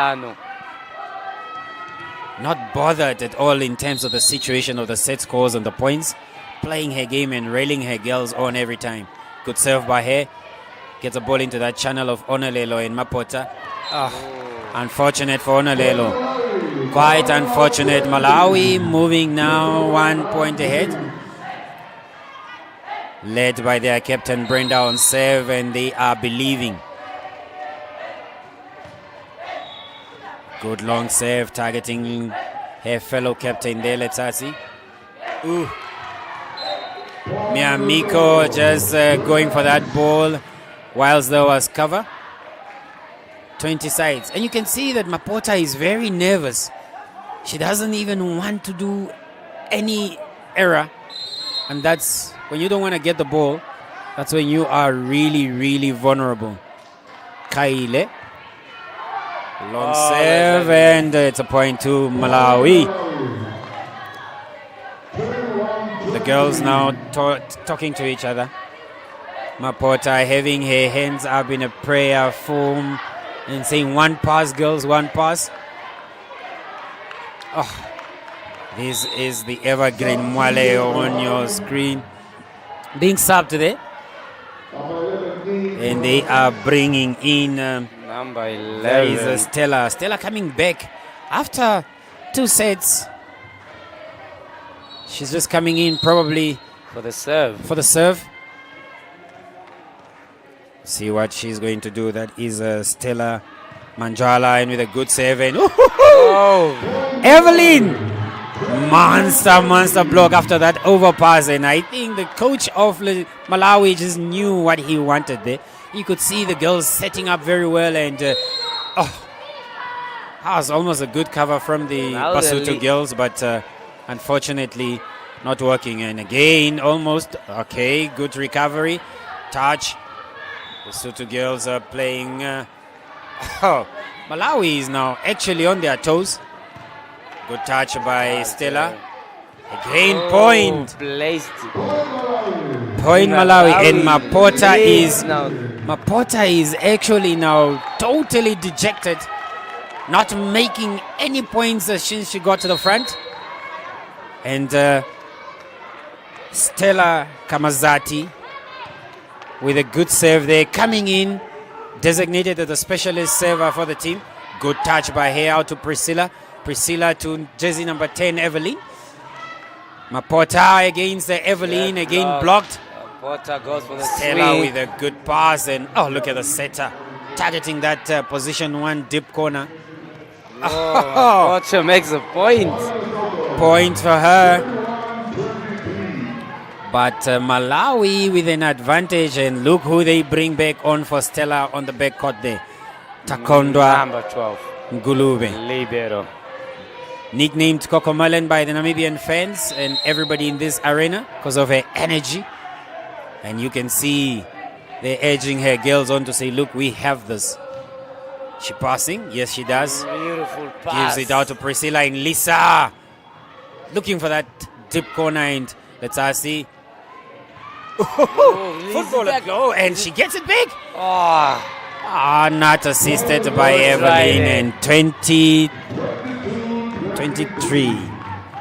Speaker 2: Not bothered at all in terms of the situation of the set scores and the points. Playing her game and railing her girls on every time. Good serve by her. Gets a ball into that channel of Onelelo and Mapota. Unfortunate for Onelelo. Quite unfortunate. Malawi moving now 1 point ahead. Led by their captain Brenda on serve, and they are believing. Good long serve targeting her fellow captain there, Letsatsi. Miyamiko just going for that ball whilst there was cover. 20 sides. And you can see that Mapota is very nervous. She doesn't even want to do any error. And that's when you don't want to get the ball. That's when you are really, really vulnerable. Kaile. Long serve, and it's a point to Malawi. The girls now talking to each other. Mapota having her hands up in a prayer form and saying, one pass, girls, one pass. This is the evergreen Mwale on your screen. Being subbed there. And they are bringing in
Speaker 3: number 11.
Speaker 2: There is Stella. Stella coming back after 2 sets. She's just coming in probably
Speaker 3: For the serve.
Speaker 2: for the serve. See what she's going to do. That is Stella Manjala, and with a good save. And
Speaker 3: Oh,
Speaker 2: Evelyn! Monster block after that overpass. And I think the coach of Malawi just knew what he wanted there. You could see the girls setting up very well. And that was almost a good cover from the
Speaker 3: Now the
Speaker 2: Basotho
Speaker 3: lead-
Speaker 2: girls. But unfortunately, not working. And again, almost. Okay, good recovery. Touch. The Basotho girls are playing. Malawi is now actually on their toes. Good touch by Stella. Again, point.
Speaker 3: Placed.
Speaker 2: Point Malawi. And Mapota
Speaker 3: Please
Speaker 2: is
Speaker 3: now.
Speaker 2: Mapota is actually now totally dejected. Not making any points since she got to the front. And Stella Kamazati with a good serve there, coming in, designated as the specialist server for the team. Good touch by her out to Priscilla. Priscilla to jersey number 10, Evelyn. Mapota against the Evelyn,
Speaker 3: Yeah,
Speaker 2: again blocked.
Speaker 3: Porter goes for the
Speaker 2: Stella
Speaker 3: swing.
Speaker 2: with a good pass, and look at the setter targeting that position 1 deep corner.
Speaker 3: Porter makes a point.
Speaker 2: Point for her. But Malawi with an advantage, and look who they bring back on for Stella on the back court there. Takondwa
Speaker 3: Number 12.
Speaker 2: Ngulube.
Speaker 3: Libero.
Speaker 2: Nicknamed Cocomelon by the Namibian fans and everybody in this arena because of her energy. And you can see they're urging her girls on to say, look, we have this. She passing? Yes, she does.
Speaker 3: Beautiful pass.
Speaker 2: Gives it out to Priscilla and Lisa. Looking for that deep corner, and let's see. Footballer go, and she gets it back. Not assisted by
Speaker 3: Good
Speaker 2: Evelyn.
Speaker 3: try
Speaker 2: And 23.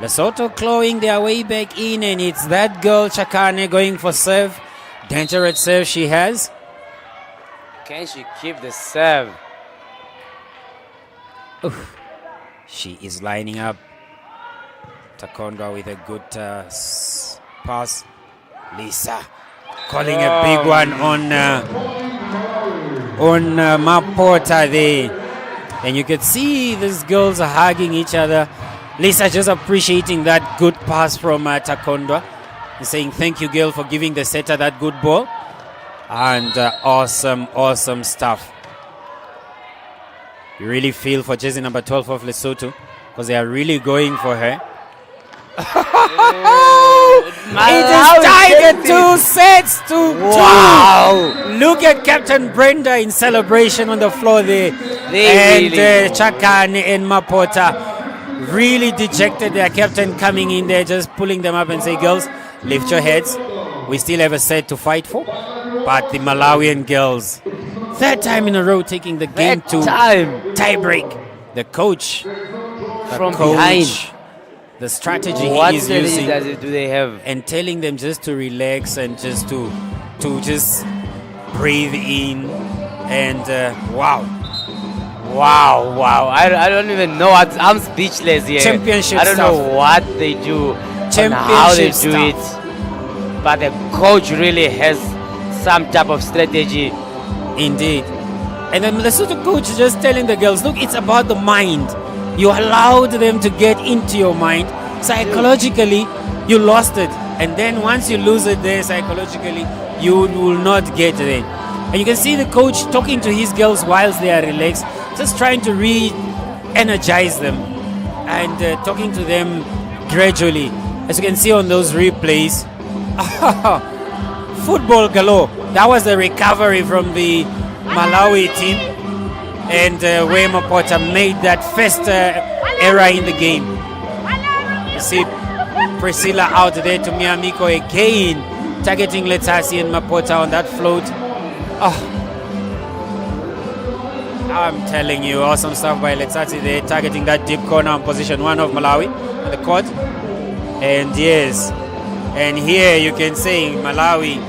Speaker 2: Lesotho clawing their way back in, and it's that girl Chakane going for serve. Dangerous serve she has.
Speaker 3: Can she keep the serve?
Speaker 2: She is lining up. Takondwa with a good pass. Lisa calling a big one on Mapota there. And you can see these girls are hugging each other. Lisa just appreciating that good pass from Takondwa. And saying thank you, girl, for giving the setter that good ball. And awesome stuff. You really feel for jersey number 12 of Lesotho because they are really going for her. It is tied at 2 sets to 2.
Speaker 3: Wow.
Speaker 2: Look at Captain Brenda in celebration on the floor there.
Speaker 3: They really-
Speaker 2: Chakane and Mapota really dejected. Their captain coming in there, just pulling them up and say, girls, lift your heads. We still have a set to fight for. But the Malawian girls, third time in a row taking the game to tiebreak. The coach
Speaker 3: From behind.
Speaker 2: the strategy
Speaker 3: What
Speaker 2: he is using,
Speaker 3: do they have?
Speaker 2: and telling them just to relax and just to just breathe in. And wow.
Speaker 3: I don't even know what. I'm speechless here.
Speaker 2: Championship
Speaker 3: I don't
Speaker 2: stuff.
Speaker 3: know what they do, and how they do
Speaker 2: Championship
Speaker 3: it. But the coach really has some type of strategy.
Speaker 2: Indeed. And then the Lesotho coach is just telling the girls, look, it's about the mind. You allowed them to get into your mind. Psychologically, you lost it. And then once you lose it there psychologically, you will not get there. And you can see the coach talking to his girls whilst they are relaxed, just trying to re-energize them and talking to them gradually. As you can see on those replays, football galore. That was the recovery from the Malawi team, and where Mapota made that first error in the game. You see Priscilla out there to Miamiko again, targeting Letasi and Mapota on that float. I'm telling you, awesome stuff by Letasi there, targeting that deep corner on position 1 of Malawi on the court. And yes, and here you can say Malawi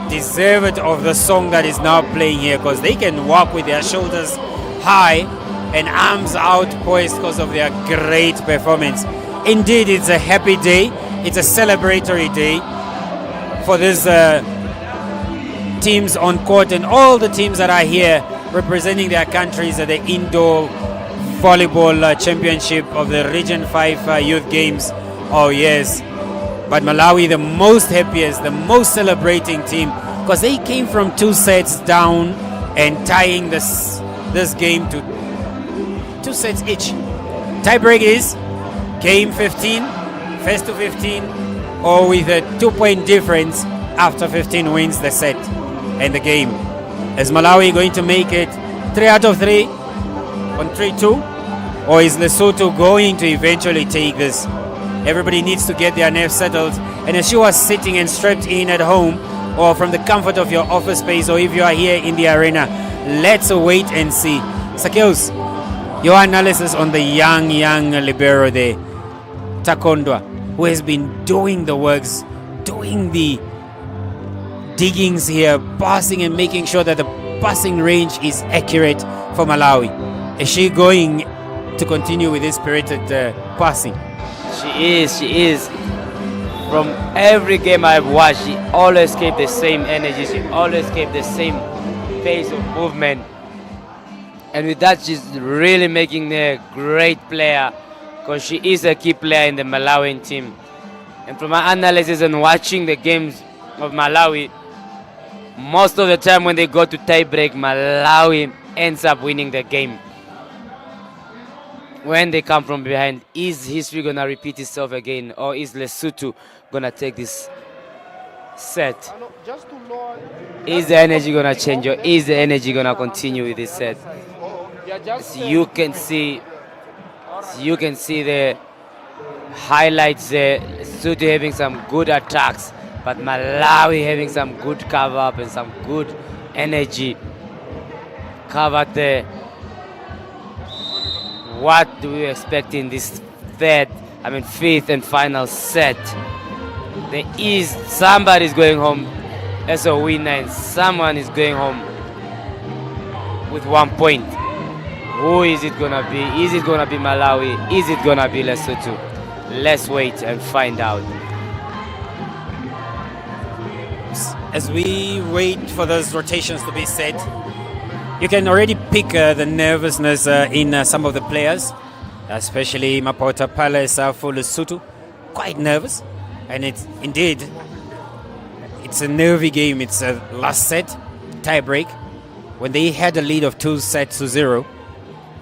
Speaker 2: deserved of the song that is now playing here, because they can walk with their shoulders high and arms out poised because of their great performance. Indeed, it's a happy day. it's a celebratory day for these teams on court and all the teams that are here representing their countries at the indoor volleyball championship of the Region 5 Youth Games. Oh yes, but Malawi the most happiest, the most celebrating team, because they came from 2 sets down and tying this game to 2 sets each. Tiebreak is game 15, first to 15, or with a 2-point difference after 15 wins the set and the game. Is Malawi going to make it 3 out of 3 on 3-2? Or is Lesotho going to eventually take this? Everybody needs to get their nerves settled. And as you are sitting and strapped in at home, or from the comfort of your office space, or if you are here in the arena, let's wait and see. Sakeus, your analysis on the young libero there, Takondwa, who has been doing the works, doing the diggings here, passing and making sure that the passing range is accurate for Malawi. Is she going to continue with this spirited passing?
Speaker 3: She is. From every game I've watched, she always kept the same energy. She always kept the same pace of movement. And with that, she's really making her a great player, because she is a key player in the Malawian team. And from my analysis and watching the games of Malawi, most of the time when they go to tiebreak, Malawi ends up winning the game. When they come from behind, is history going to repeat itself again, or is Lesotho going to take this set? Is the energy going to change, or is the energy going to continue with this set? So you can see the highlights there. Lesotho having some good attacks, but Malawi having some good cover up and some good energy. Covered there. What do we expect in this fifth and final set? There is somebody's going home as a winner, and someone is going home with 1 point. Who is it gonna be? Is it gonna be Malawi? Is it gonna be Lesotho? Let's wait and find out.
Speaker 2: As we wait for those rotations to be set, you can already pick the nervousness in some of the players, especially Mapota Palesa for Lesotho. Quite nervous, and it's a nervy game. It's a last set, tiebreak, when they had a lead of 2-0,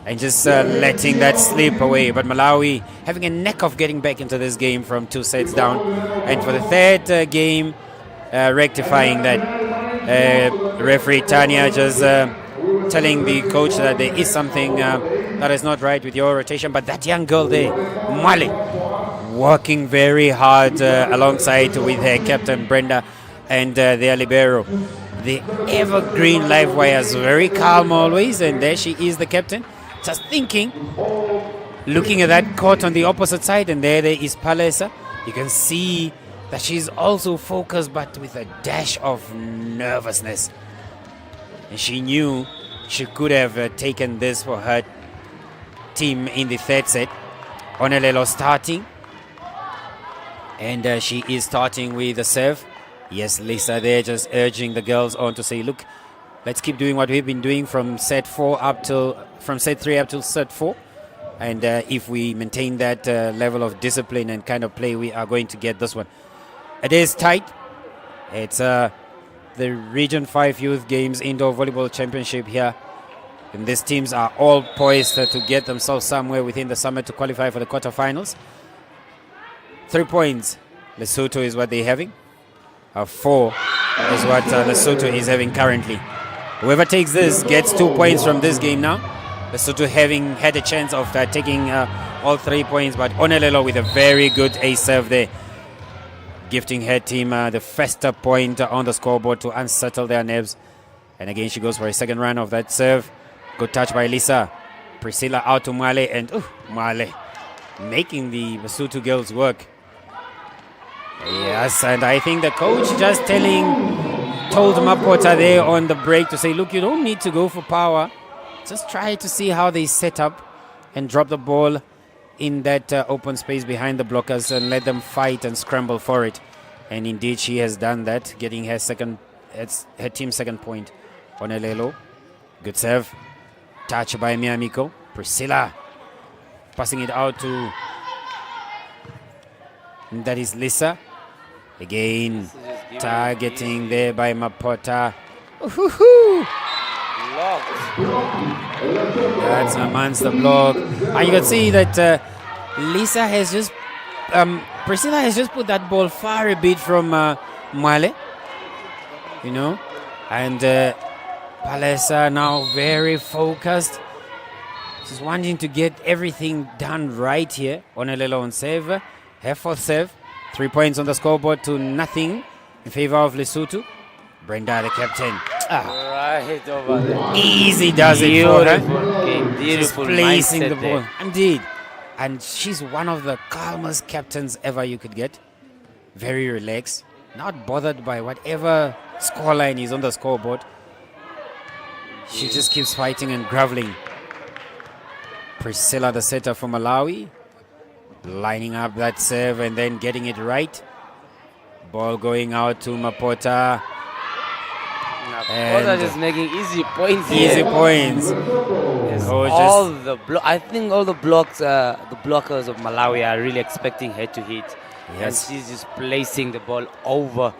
Speaker 2: and just letting that slip away. But Malawi having a knack of getting back into this game from 2 sets down, and for the third game, rectifying that. Referee Tanya just telling the coach that there is something that is not right with your rotation. But that young girl there, Male, working very hard alongside with her captain Brenda and their libero. The evergreen live wires, very calm always, and there she is, the captain, just thinking, looking at that court on the opposite side, and there is Palesa. You can see that she's also focused, but with a dash of nervousness. And she knew she could have taken this for her team in the third set. Onelelo starting. And she is starting with the serve. Yes, Lisa there just urging the girls on to say, look, let's keep doing what we've been doing from set 3 up till set 4. And if we maintain that level of discipline and kind of play, we are going to get this one. It is tight. It's the Region 5 Youth Games Indoor Volleyball Championship here. And these teams are all poised to get themselves somewhere within the summit to qualify for the quarterfinals. 3 points, Lesotho is what they're having. 4 is what Lesotho is having currently. Whoever takes this gets 2 points from this game now. Lesotho having had a chance of taking all 3 points, but Onelelo with a very good ace serve there, gifting her team the first point on the scoreboard to unsettle their nerves. And again, she goes for a second run of that serve. Good touch by Lisa. Priscilla out to Male, and Male making the Lesotho girls work. Yes, and I think the coach just told Mapota there on the break to say, look, you don't need to go for power. Just try to see how they set up and drop the ball in that open space behind the blockers and let them fight and scramble for it. And indeed, she has done that, getting her team's second point on Elelo. Good serve. Touch by Miamiko. Priscilla passing it out to... And that is Lisa. Again, targeting there by Mapota. Ooh-hoo-hoo. That's a monster block. And you can see that Lisa has just... Priscilla has just put that ball far a bit from Male. You know? And Palesa now very focused. She's wanting to get everything done right here on Elelo on save. Her fourth save. 3 points on the scoreboard to nothing in favor of Lesotho. Brenda, the captain.
Speaker 3: Right over there.
Speaker 2: Easy does it for her.
Speaker 3: Beautiful
Speaker 2: Just placing the
Speaker 3: mindset
Speaker 2: ball. Indeed. And she's one of the calmest captains ever you could get. Very relaxed. Not bothered by whatever scoreline is on the scoreboard. She just keeps fighting and groveling. Priscilla, the setter from Malawi, lining up that serve and then getting it right. Ball going out to Mapota.
Speaker 3: Mapota just making easy points here.
Speaker 2: Easy points.
Speaker 3: Yes, I think all the blockers of Malawi are really expecting her to hit. Yes. And she's just placing the ball over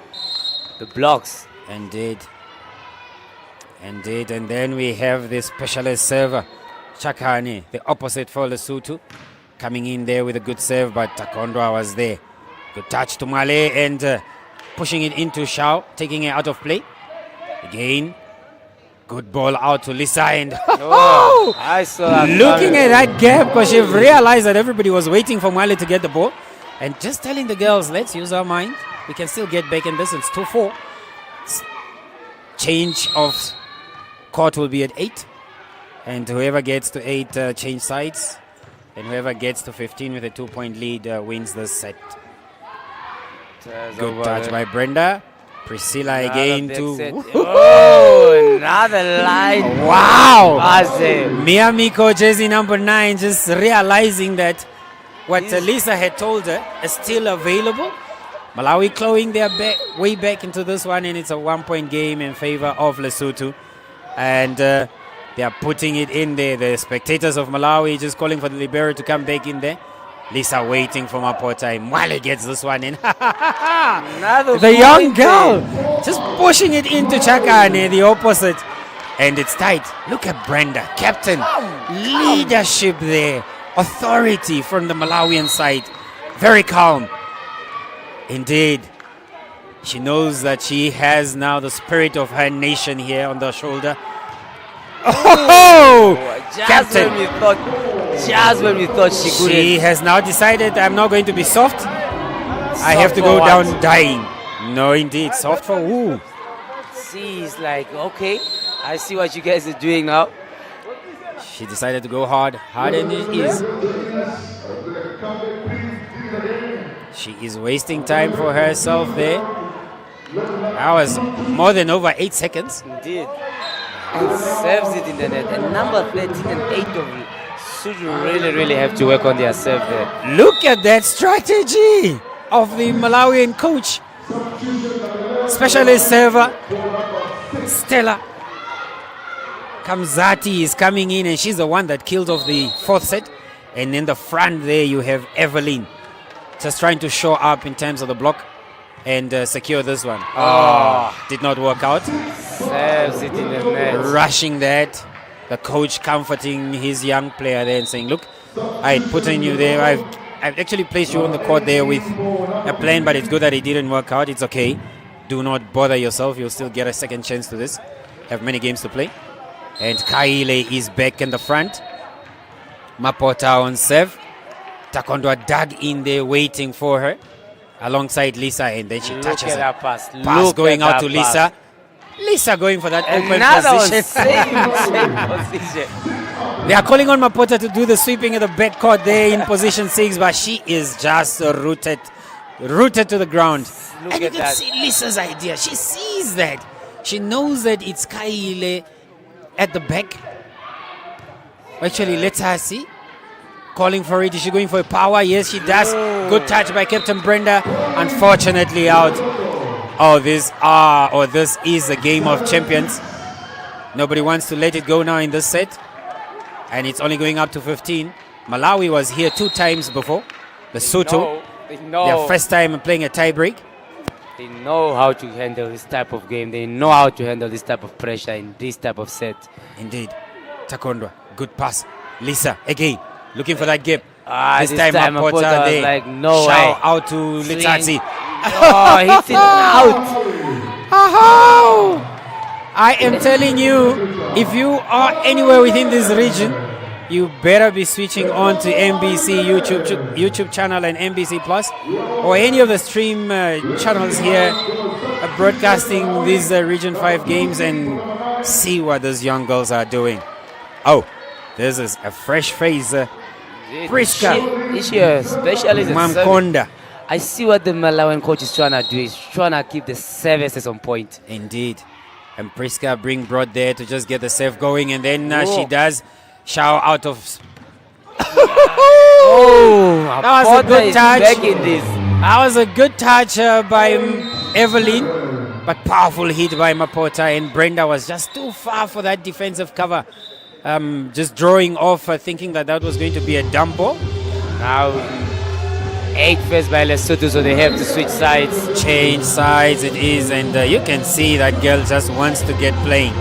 Speaker 3: the blocks.
Speaker 2: Indeed. Indeed. And then we have the specialist server, Chakani, the opposite for Lesotho, coming in there with a good serve, but Takondwa was there. Good touch to Male and pushing it into Shao, taking it out of play. Again, good ball out to Lisa and
Speaker 3: I saw that
Speaker 2: looking at that gap because she realized that everybody was waiting for Male to get the ball and just telling the girls, let's use our mind. We can still get back in this. It's 2-4. Change of court will be at 8. And whoever gets to 8 change sides. And whoever gets to 15 with a 2-point lead wins the set. Good touch by Brenda. Priscilla again to...
Speaker 3: Another line.
Speaker 2: Wow! Miamiko, jersey number 9, just realizing that what Lisa had told her is still available. Malawi clawing their way back into this one, and it's a 1-point game in favor of Lesotho. And they are putting it in there. The spectators of Malawi just calling for the libero to come back in there. Lisa waiting for Mapota. Mwale gets this one in. The young girl just pushing it into Chakane, the opposite. And it's tight. Look at Brenda, captain. Leadership there. Authority from the Malawian side. Very calm. Indeed. She knows that she has now the spirit of her nation here on the shoulder. Captain.
Speaker 3: Just when we thought she couldn't.
Speaker 2: She has now decided, I'm not going to be soft. I have to go down dying. No, indeed. Soft for who?
Speaker 3: She's like, okay, I see what you guys are doing now.
Speaker 2: She decided to go hard. Hard and it is. She is wasting time for herself there. That was more than over 8 seconds.
Speaker 3: Indeed. And serves it in the net. And number 13 and 8 of should really have to work on their serve there.
Speaker 2: Look at that strategy of the Malawian coach. Specialist server Stella Kamzati is coming in, and she's the one that killed off the 4th set. And in the front there you have Evelyn just trying to show up in terms of the block and secure this one. Did not work out.
Speaker 3: Serves it in the net.
Speaker 2: Rushing that. The coach comforting his young player there and saying, look, I put in you there. I've actually placed you on the court there with a plan, but it's good that it didn't work out. It's okay. Do not bother yourself. You'll still get a second chance to this. Have many games to play. And Kaile is back in the front. Mapota on serve. Takondwa dug in there waiting for her alongside Lisa, and then she touches it. Pass going out to Lisa. Lisa going for that open position.
Speaker 3: Same position.
Speaker 2: They are calling on Mapota to do the sweeping at the backcourt there in position 6, but she is just rooted to the ground. And you can see Lisa's idea. She sees that. She knows that it's Kaile at the back. Actually, let her see. calling for it. Is she going for a power? Yes, she does. Good touch by Captain Brenda. Unfortunately out. Oh, this is a game of champions. Nobody wants to let it go now in this set. And it's only going up to 15. Malawi was here 2 times before. Lesotho, their first time playing a tiebreak.
Speaker 3: They know how to handle this type of game. They know how to handle this type of pressure in this type of set.
Speaker 2: Indeed. Takondwa, good pass. Lisa, again, looking for that gap.
Speaker 3: This time
Speaker 2: Mapota there.
Speaker 3: Like, no
Speaker 2: Shout
Speaker 3: way.
Speaker 2: out to Litsatsi.
Speaker 3: Oh, hits it out.
Speaker 2: Oh, I am telling you, if you are anywhere within this region, you better be switching on to NBC YouTube channel and NBC Plus, or any of the stream channels here broadcasting these Region 5 games, and see what those young girls are doing. Oh, this is a fresh face. Priska
Speaker 3: Specialist
Speaker 2: Mamkonda.
Speaker 3: I see what the Malawian coach is trying to do. He's trying to keep the services on point.
Speaker 2: Indeed. And Priska brought there to just get the serve going, and then she does shower out of. That was a good touch. That was a good touch by Evelyn, but powerful hit by Mapota, and Brenda was just too far for that defensive cover. Just drawing off, thinking that was going to be a dump ball.
Speaker 3: Now 8 first by Lesotho, so they have to switch sides.
Speaker 2: Change sides it is, and you can see that girl just wants to get playing.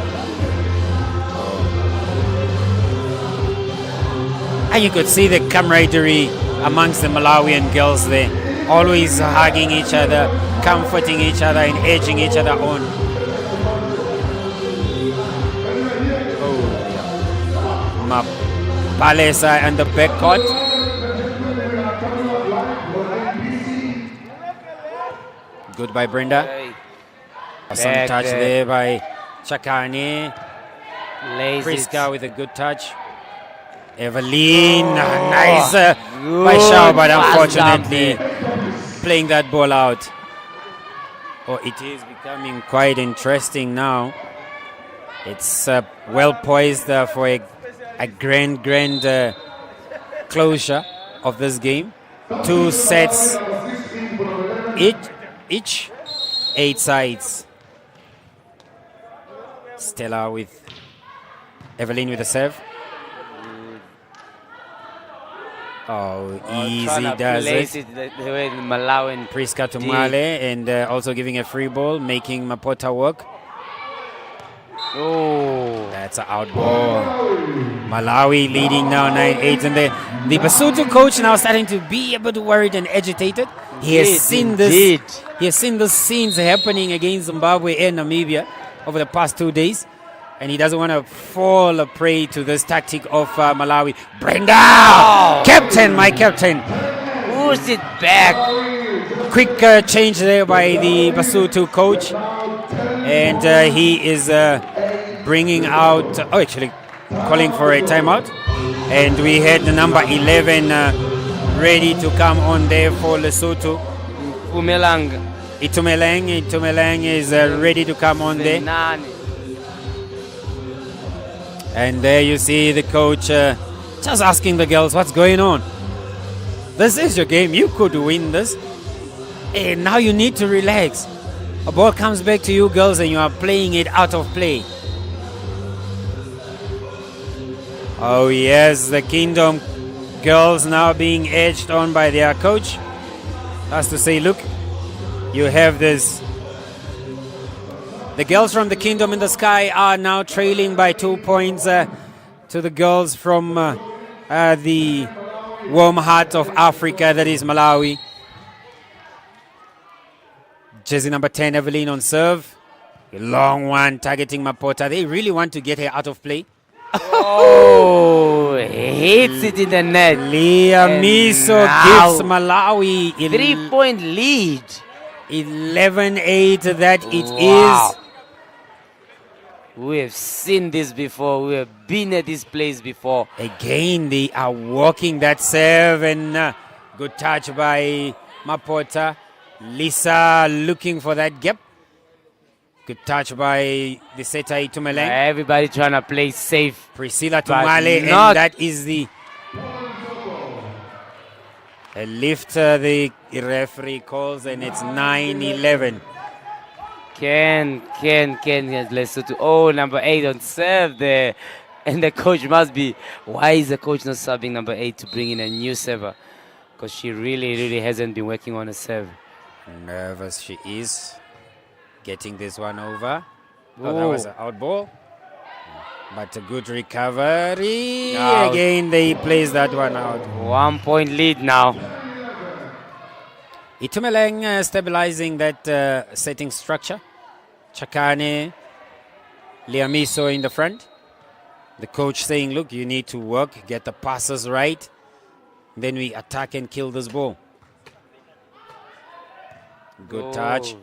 Speaker 2: And you could see the camaraderie amongst the Malawian girls there. Always hugging each other, comforting each other, and edging each other on. Palesa and the backcourt. Good by Brenda. Some touch there by Chakane. Priska with a good touch. Evelyn, nice by Shaw, but unfortunately playing that ball out. Oh, it is becoming quite interesting now. It's well poised for a grand closure of this game. 2 sets each 8 sides. Stella with Evelyn with a serve. Oh, easy does it.
Speaker 3: The way Malawian
Speaker 2: Priska to Male, and also giving a free ball, making Mapota work.
Speaker 3: Oh,
Speaker 2: that's an out ball. Malawi leading now 9-8, and the Basotho coach now starting to be a bit worried and agitated. He has seen this. He has seen the scenes happening against Zimbabwe and Namibia over the past 2 days, and he doesn't want to fall a prey to this tactic of Malawi. Brenda, captain, my captain,
Speaker 3: push it back.
Speaker 2: Quick change there by the Basotho coach, and he is bringing out. Actually, calling for a timeout, and we had the number 11 ready to come on there for Lesotho. Itumeleng is ready to come on there. And there you see the coach just asking the girls what's going on. This is your game. You could win this. And now you need to relax. A ball comes back to you girls and you are playing it out of play. Oh yes, the Kingdom girls now being edged on by their coach. Has to say, look, you have this. The girls from the Kingdom in the Sky are now trailing by 2 points to the girls from the warm heart of Africa, that is Malawi. Jersey number 10, Evelyn on serve. A long one targeting Mapota. They really want to get her out of play.
Speaker 3: Oh, hits it in the net.
Speaker 2: Leah Miso gives Malawi
Speaker 3: 3-point lead.
Speaker 2: 11-8 that it is.
Speaker 3: We have seen this before. We have been at this place before.
Speaker 2: Again, they are walking that serve, and good touch by Mapota. Lisa looking for that gap. Good touch by the setter Itumeleng.
Speaker 3: Everybody trying to play safe.
Speaker 2: Priscilla Tumale, and that is the A lift the referee calls, and it's 9-11.
Speaker 3: Can Lesotho. Oh, number 8 on serve there. And the coach must be, why is the coach not subbing number 8 to bring in a new server? Because she really hasn't been working on a serve.
Speaker 2: Nervous she is. Getting this one over. Oh, that was an out ball. But a good recovery.
Speaker 3: Out.
Speaker 2: Again, they plays that one out.
Speaker 3: 1 point lead now.
Speaker 2: Itumeleng stabilizing that setting structure. Chakane, Liamiso in the front. The coach saying, look, you need to work, get the passes right. Then we attack and kill this ball. Good touch.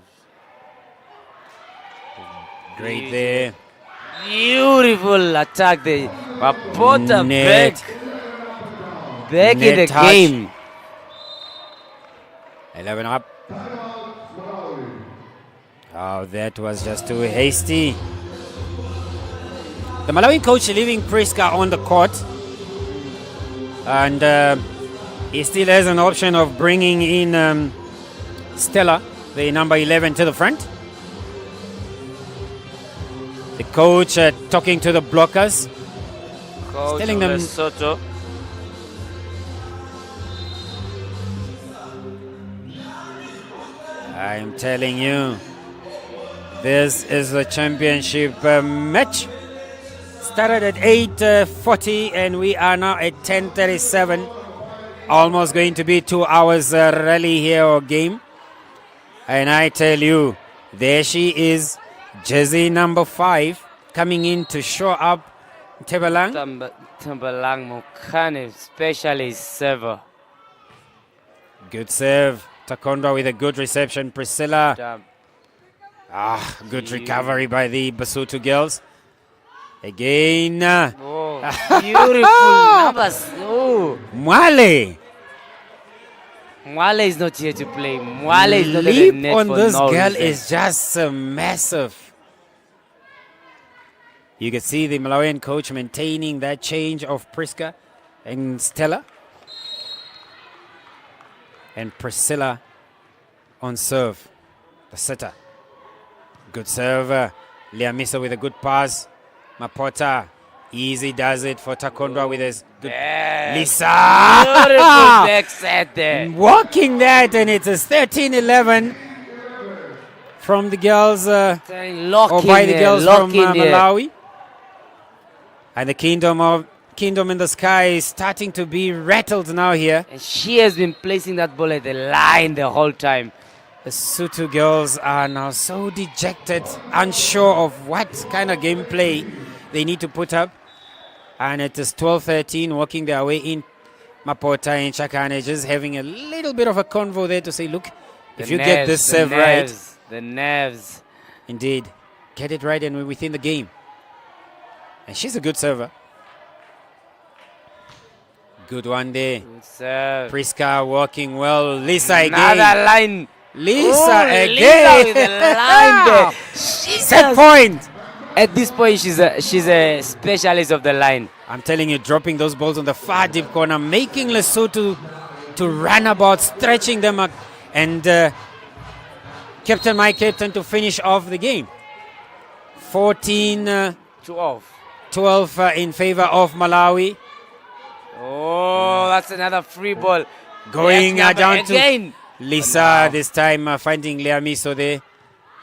Speaker 2: Great there.
Speaker 3: Beautiful attack there. Mapota back in the
Speaker 2: touch.
Speaker 3: game.
Speaker 2: 11 up. Oh, that was just too hasty. The Malawi coach leaving Priska on the court. And he still has an option of bringing in Stella, the number 11, to the front. The coach talking to the blockers.
Speaker 3: Coach
Speaker 2: telling them
Speaker 3: Lesotho.
Speaker 2: I'm telling you, this is the championship match. Started at 8:40 and we are now at 10:37. Almost going to be 2 hours rally here or game. And I tell you, there she is, jersey number 5, coming in to show up. Tebelang.
Speaker 3: Tambalang Mokane, specialist server.
Speaker 2: Good serve. Takonda with a good reception. Priscilla. Good recovery by the Basotho girls. Again.
Speaker 3: Oh, beautiful numbers. Oh.
Speaker 2: Mwale.
Speaker 3: Mwale is not here to play. Mwale is not at the
Speaker 2: Leap
Speaker 3: net
Speaker 2: on
Speaker 3: for
Speaker 2: this
Speaker 3: no
Speaker 2: girl
Speaker 3: reason.
Speaker 2: is just massive. You can see the Malawian coach maintaining that change of Priska and Stella. And Priscilla on serve. The setter. Good serve. Liamisa with a good pass. Mapota. Easy does it for Takondwa with his good.
Speaker 3: Yes.
Speaker 2: Lisa!
Speaker 3: Beautiful back set there.
Speaker 2: Walking that, and it's a 13-11 from the girls, or by the girls from Malawi. And the Kingdom in the Sky is starting to be rattled now here.
Speaker 3: And she has been placing that ball at the line the whole time.
Speaker 2: The Sutu girls are now so dejected, unsure of what kind of gameplay they need to put up. And it is 12-13, working their way in. Mapota and Chakane just having a little bit of a convo there to say, look, if you get this serve right.
Speaker 3: The nerves.
Speaker 2: Indeed. Get it right and we're within the game. And she's a good server. Good one there.
Speaker 3: Good serve.
Speaker 2: Priska working well. Lisa again.
Speaker 3: Another line.
Speaker 2: Lisa again.
Speaker 3: Lisa with the line there.
Speaker 2: Set point.
Speaker 3: At this point, she's a specialist of the line.
Speaker 2: I'm telling you, dropping those balls on the far deep corner, making Lesotho to run about, stretching them up, and my captain to finish off the game. 12 in favor of Malawi.
Speaker 3: Oh, that's another free ball.
Speaker 2: Going down
Speaker 3: again.
Speaker 2: To Lisa, this time finding Liamiso there.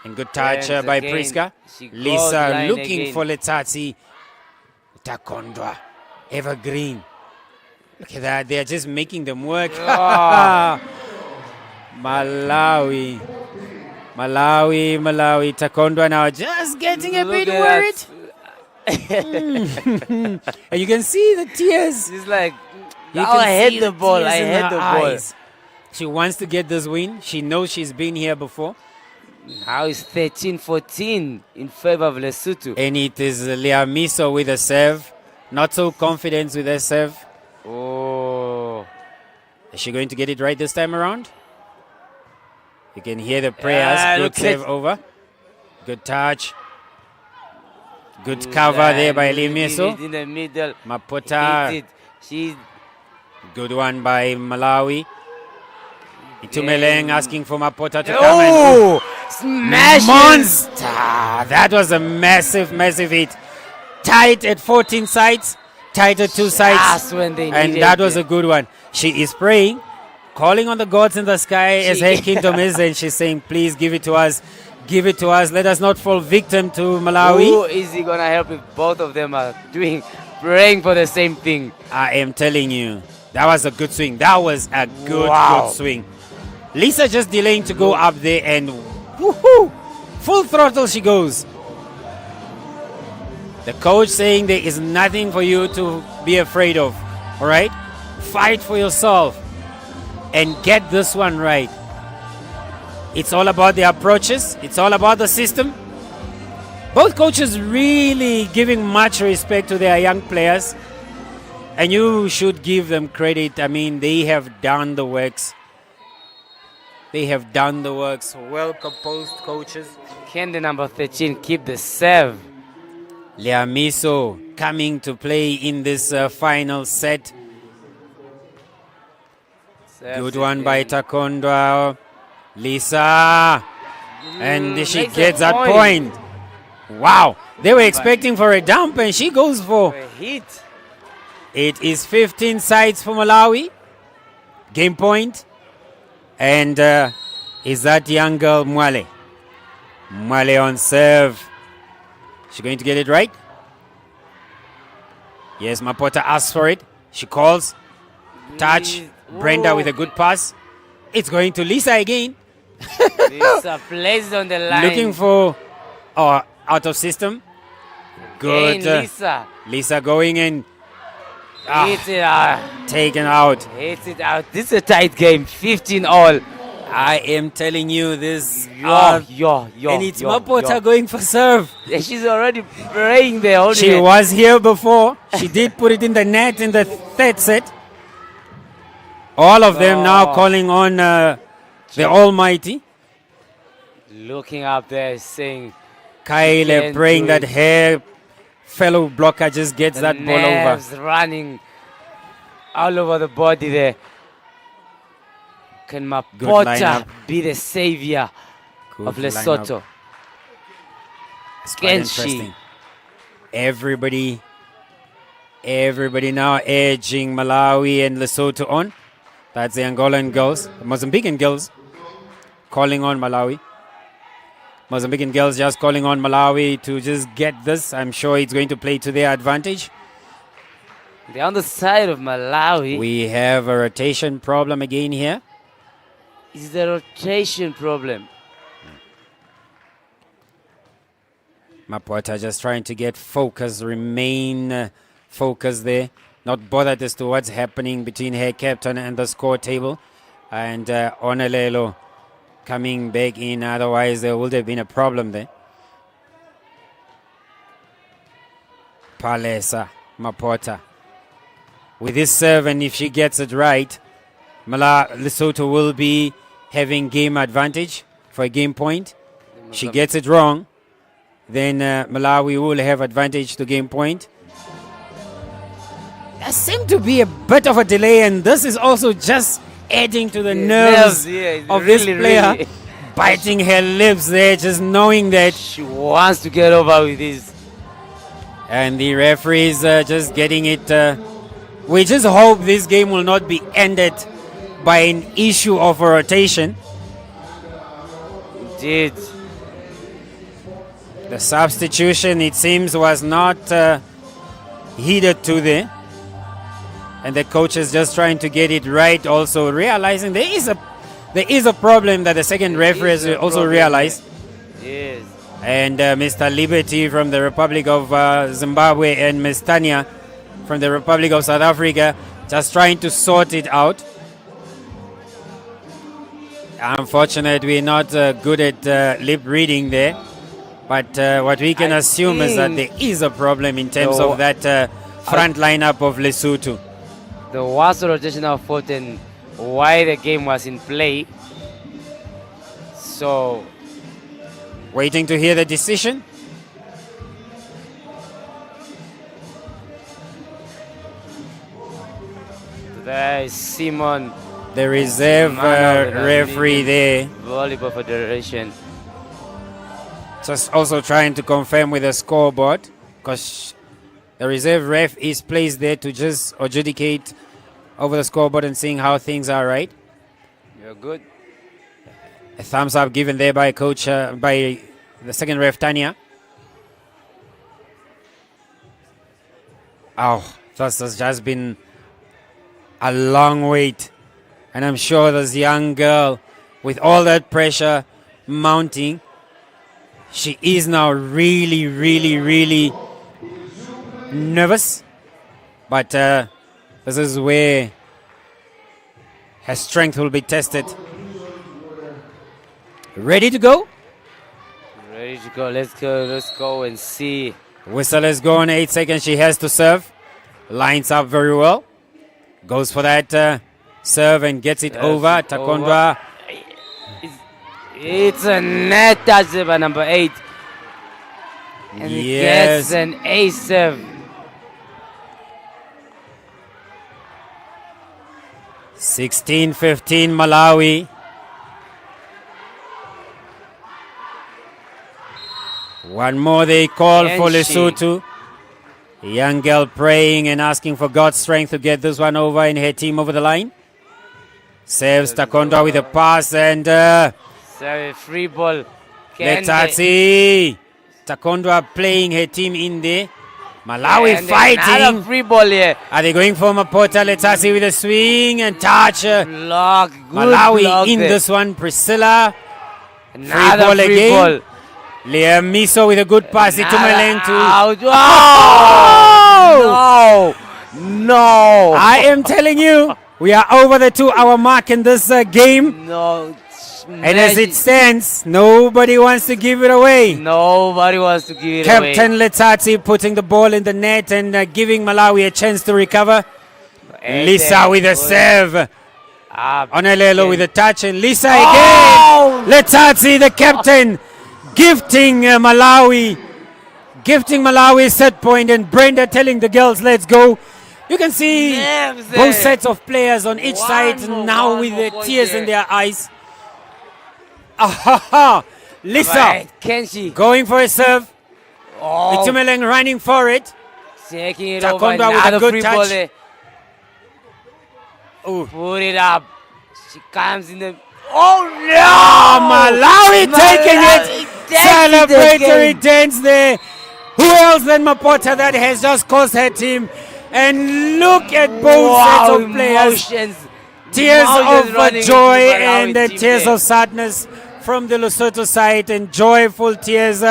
Speaker 2: And good touch by
Speaker 3: again.
Speaker 2: Priska.
Speaker 3: She
Speaker 2: Lisa looking
Speaker 3: again.
Speaker 2: for Letsatsi. Takondwa. Evergreen. Look at that. They are just making them work.
Speaker 3: Oh.
Speaker 2: Malawi. Takondwa now just getting a bit worried. And you can see the tears.
Speaker 3: She's like,
Speaker 2: You
Speaker 3: I
Speaker 2: can
Speaker 3: hit
Speaker 2: see
Speaker 3: the ball.
Speaker 2: tears
Speaker 3: I
Speaker 2: in
Speaker 3: hit
Speaker 2: her
Speaker 3: the ball.
Speaker 2: eyes. She wants to get this win. She knows she's been here before.
Speaker 3: Now it's 13-14 in favor of Lesotho.
Speaker 2: And it is Liamiso with a serve. Not so confident with her serve.
Speaker 3: Oh.
Speaker 2: Is she going to get it right this time around? You can hear the prayers. Good save over. Good touch. Good cover there by Liamiso.
Speaker 3: In the middle.
Speaker 2: Mapota.
Speaker 3: She's
Speaker 2: Good one by Malawi. Itumeleng asking for Mapota to come
Speaker 3: Oh, smash!
Speaker 2: monster! That was a massive, massive hit. Tight at 14 sides, tight at 2 sides.
Speaker 3: Just when they
Speaker 2: And
Speaker 3: needed
Speaker 2: that was
Speaker 3: it.
Speaker 2: a good one. She is praying, calling on the gods in the sky as her kingdom is, and she's saying, please give it to us. Give it to us. Let us not fall victim to Malawi.
Speaker 3: Who is he gonna help if both of them are praying for the same thing?
Speaker 2: I am telling you, that was a good swing. That was a good,
Speaker 3: Wow.
Speaker 2: good swing. Lisa just delaying to go up there, and woohoo, full throttle she goes. The coach saying there is nothing for you to be afraid of. All right, fight for yourself and get this one right. It's all about the approaches. It's all about the system. Both coaches really giving much respect to their young players. And you should give them credit. I mean, they have done the works. They have done the works. Well composed coaches.
Speaker 3: Can the number 13 keep the serve?
Speaker 2: Liamiso coming to play in this final set. Good one by Takondwa. Lisa. And she
Speaker 3: Makes a
Speaker 2: gets that
Speaker 3: point.
Speaker 2: point. Wow. They were expecting for a dump, and she goes for
Speaker 3: A hit.
Speaker 2: it. Is 15 sides for Malawi. Game point. And is that young girl Mwale? Mwale on serve. She going to get it right? Yes, Mapota asks for it. She calls. Touch. Brenda with a good pass. It's going to Lisa again.
Speaker 3: Lisa plays on the line.
Speaker 2: Looking for out of system. Good.
Speaker 3: Again, Lisa.
Speaker 2: Lisa going in.
Speaker 3: Hits it out.
Speaker 2: Taken out.
Speaker 3: Hits it out. This is a tight game. 15 all.
Speaker 2: I am telling you this.
Speaker 3: Yo.
Speaker 2: And it's Mapota going for serve.
Speaker 3: She's already praying there. holding
Speaker 2: She
Speaker 3: it.
Speaker 2: was here before. She did put it in the net in the third set. All of them now calling on the Almighty.
Speaker 3: Looking up there, saying,
Speaker 2: Kyle
Speaker 3: Can't
Speaker 2: praying
Speaker 3: do
Speaker 2: that
Speaker 3: it.
Speaker 2: her fellow blocker just gets
Speaker 3: the
Speaker 2: that ball over.
Speaker 3: nerves running all over the body there. Can Mapota
Speaker 2: lineup.
Speaker 3: be the savior
Speaker 2: Good
Speaker 3: of
Speaker 2: lineup.
Speaker 3: Lesotho?
Speaker 2: It's quite
Speaker 3: Can she?
Speaker 2: interesting. Everybody now edging Malawi and Lesotho on. That's the Angolan girls. The Mozambican girls calling on Malawi. Mozambican girls just calling on Malawi to just get this. I'm sure it's going to play to their advantage.
Speaker 3: They're on the side of Malawi.
Speaker 2: We have a rotation problem again here.
Speaker 3: It's the rotation problem.
Speaker 2: Mapota just trying to get focus, remain focused there. Not bothered as to what's happening between her captain and the score table. And Onelelo coming back in, otherwise there would have been a problem there. Palesa, Mapota. With this serve, and if she gets it right, Lesotho will be having game advantage for a game point. She gets it wrong, then Malawi will have advantage to game point. There seemed to be a bit of a delay, and this is also just adding to the nerves of this player.
Speaker 3: Really.
Speaker 2: Biting her lips there, just knowing that.
Speaker 3: She wants to get over with this.
Speaker 2: And the referees just getting it. We just hope this game will not be ended by an issue of a rotation.
Speaker 3: Indeed.
Speaker 2: The substitution, it seems, was not heeded to there. And the coach is just trying to get it right, also realizing there is a problem that the second referee has also realized.
Speaker 3: Yes.
Speaker 2: And Mr. Liberty from the Republic of Zimbabwe and Ms. Tanya from the Republic of South Africa just trying to sort it out. Unfortunately, we're not good at lip reading there. But what we can assume is that there is a problem in terms of that front lineup of Lesotho.
Speaker 3: There was a rotational fault and why the game was in play. So,
Speaker 2: Waiting to hear the decision.
Speaker 3: there is Simon
Speaker 2: The reserve
Speaker 3: Man of the
Speaker 2: referee there.
Speaker 3: Volleyball Federation.
Speaker 2: Just also trying to confirm with the scoreboard, because the reserve ref is placed there to just adjudicate over the scoreboard and seeing how things are right.
Speaker 3: You're good.
Speaker 2: A thumbs up given there by coach, by the second ref, Tanya. Oh, this has just been a long wait. And I'm sure this young girl, with all that pressure mounting, she is now really, really, really nervous. But this is where her strength will be tested. Ready to go?
Speaker 3: Ready to go. Let's go and see.
Speaker 2: Whistle is going. 8 seconds. She has to serve. Lines up very well. Goes for that serve and gets it over. Takondwa.
Speaker 3: It's a net touch by number 8. And
Speaker 2: Yes.
Speaker 3: gets an ace serve.
Speaker 2: 16-15 Malawi. One more they call for Lesotho. A young girl praying and asking for God's strength to get this one over and her team over the line. Saves Takondwa with a pass and
Speaker 3: Serve free ball.
Speaker 2: Letsatsi. Takondwa playing her team in there. Malawi
Speaker 3: And
Speaker 2: fighting.
Speaker 3: another free ball here.
Speaker 2: Are they going for Mapota? Letsatsi with a swing and touch.
Speaker 3: Block. Good
Speaker 2: Malawi
Speaker 3: block
Speaker 2: in
Speaker 3: there.
Speaker 2: this one. Priscilla.
Speaker 3: Another
Speaker 2: ball
Speaker 3: free
Speaker 2: again.
Speaker 3: ball.
Speaker 2: Liam Miso with a good pass. Itumeleng
Speaker 3: Out.
Speaker 2: to.
Speaker 3: Oh! No!
Speaker 2: I am telling you, we are over the 2-hour mark in this game.
Speaker 3: No.
Speaker 2: And as it stands, nobody wants to give it away.
Speaker 3: Nobody wants to give it away.
Speaker 2: Captain Letsatsi putting the ball in the net and giving Malawi a chance to recover.
Speaker 3: And
Speaker 2: Lisa
Speaker 3: then
Speaker 2: with a
Speaker 3: good.
Speaker 2: serve.
Speaker 3: Up.
Speaker 2: Onelelo with a touch and Lisa
Speaker 3: Oh!
Speaker 2: again. Letsatsi, the captain, gifting Malawi set point, and Brenda telling the girls, let's go. You can see
Speaker 3: Nerves
Speaker 2: both
Speaker 3: there.
Speaker 2: sets of players on each side now with the tears in their eyes. Ahaha! Lisa
Speaker 3: Right. Kenshi.
Speaker 2: going for a serve.
Speaker 3: Oh.
Speaker 2: Itumeleng running for it.
Speaker 3: Taking it
Speaker 2: Takondwa
Speaker 3: over.
Speaker 2: with a
Speaker 3: Another
Speaker 2: good
Speaker 3: free
Speaker 2: touch.
Speaker 3: ball there.
Speaker 2: Ooh.
Speaker 3: Put it up. She comes in the. Oh no!
Speaker 2: Malawi taking it.
Speaker 3: takes
Speaker 2: Celebratory
Speaker 3: again.
Speaker 2: dance there. Who else than Mapota that has just cost her team? And look at both sets of players.
Speaker 3: Emotions.
Speaker 2: Tears
Speaker 3: Emotions
Speaker 2: of
Speaker 3: running
Speaker 2: joy
Speaker 3: into Malawi
Speaker 2: and
Speaker 3: team
Speaker 2: tears
Speaker 3: there.
Speaker 2: of sadness from the Lesotho side, and joyful tears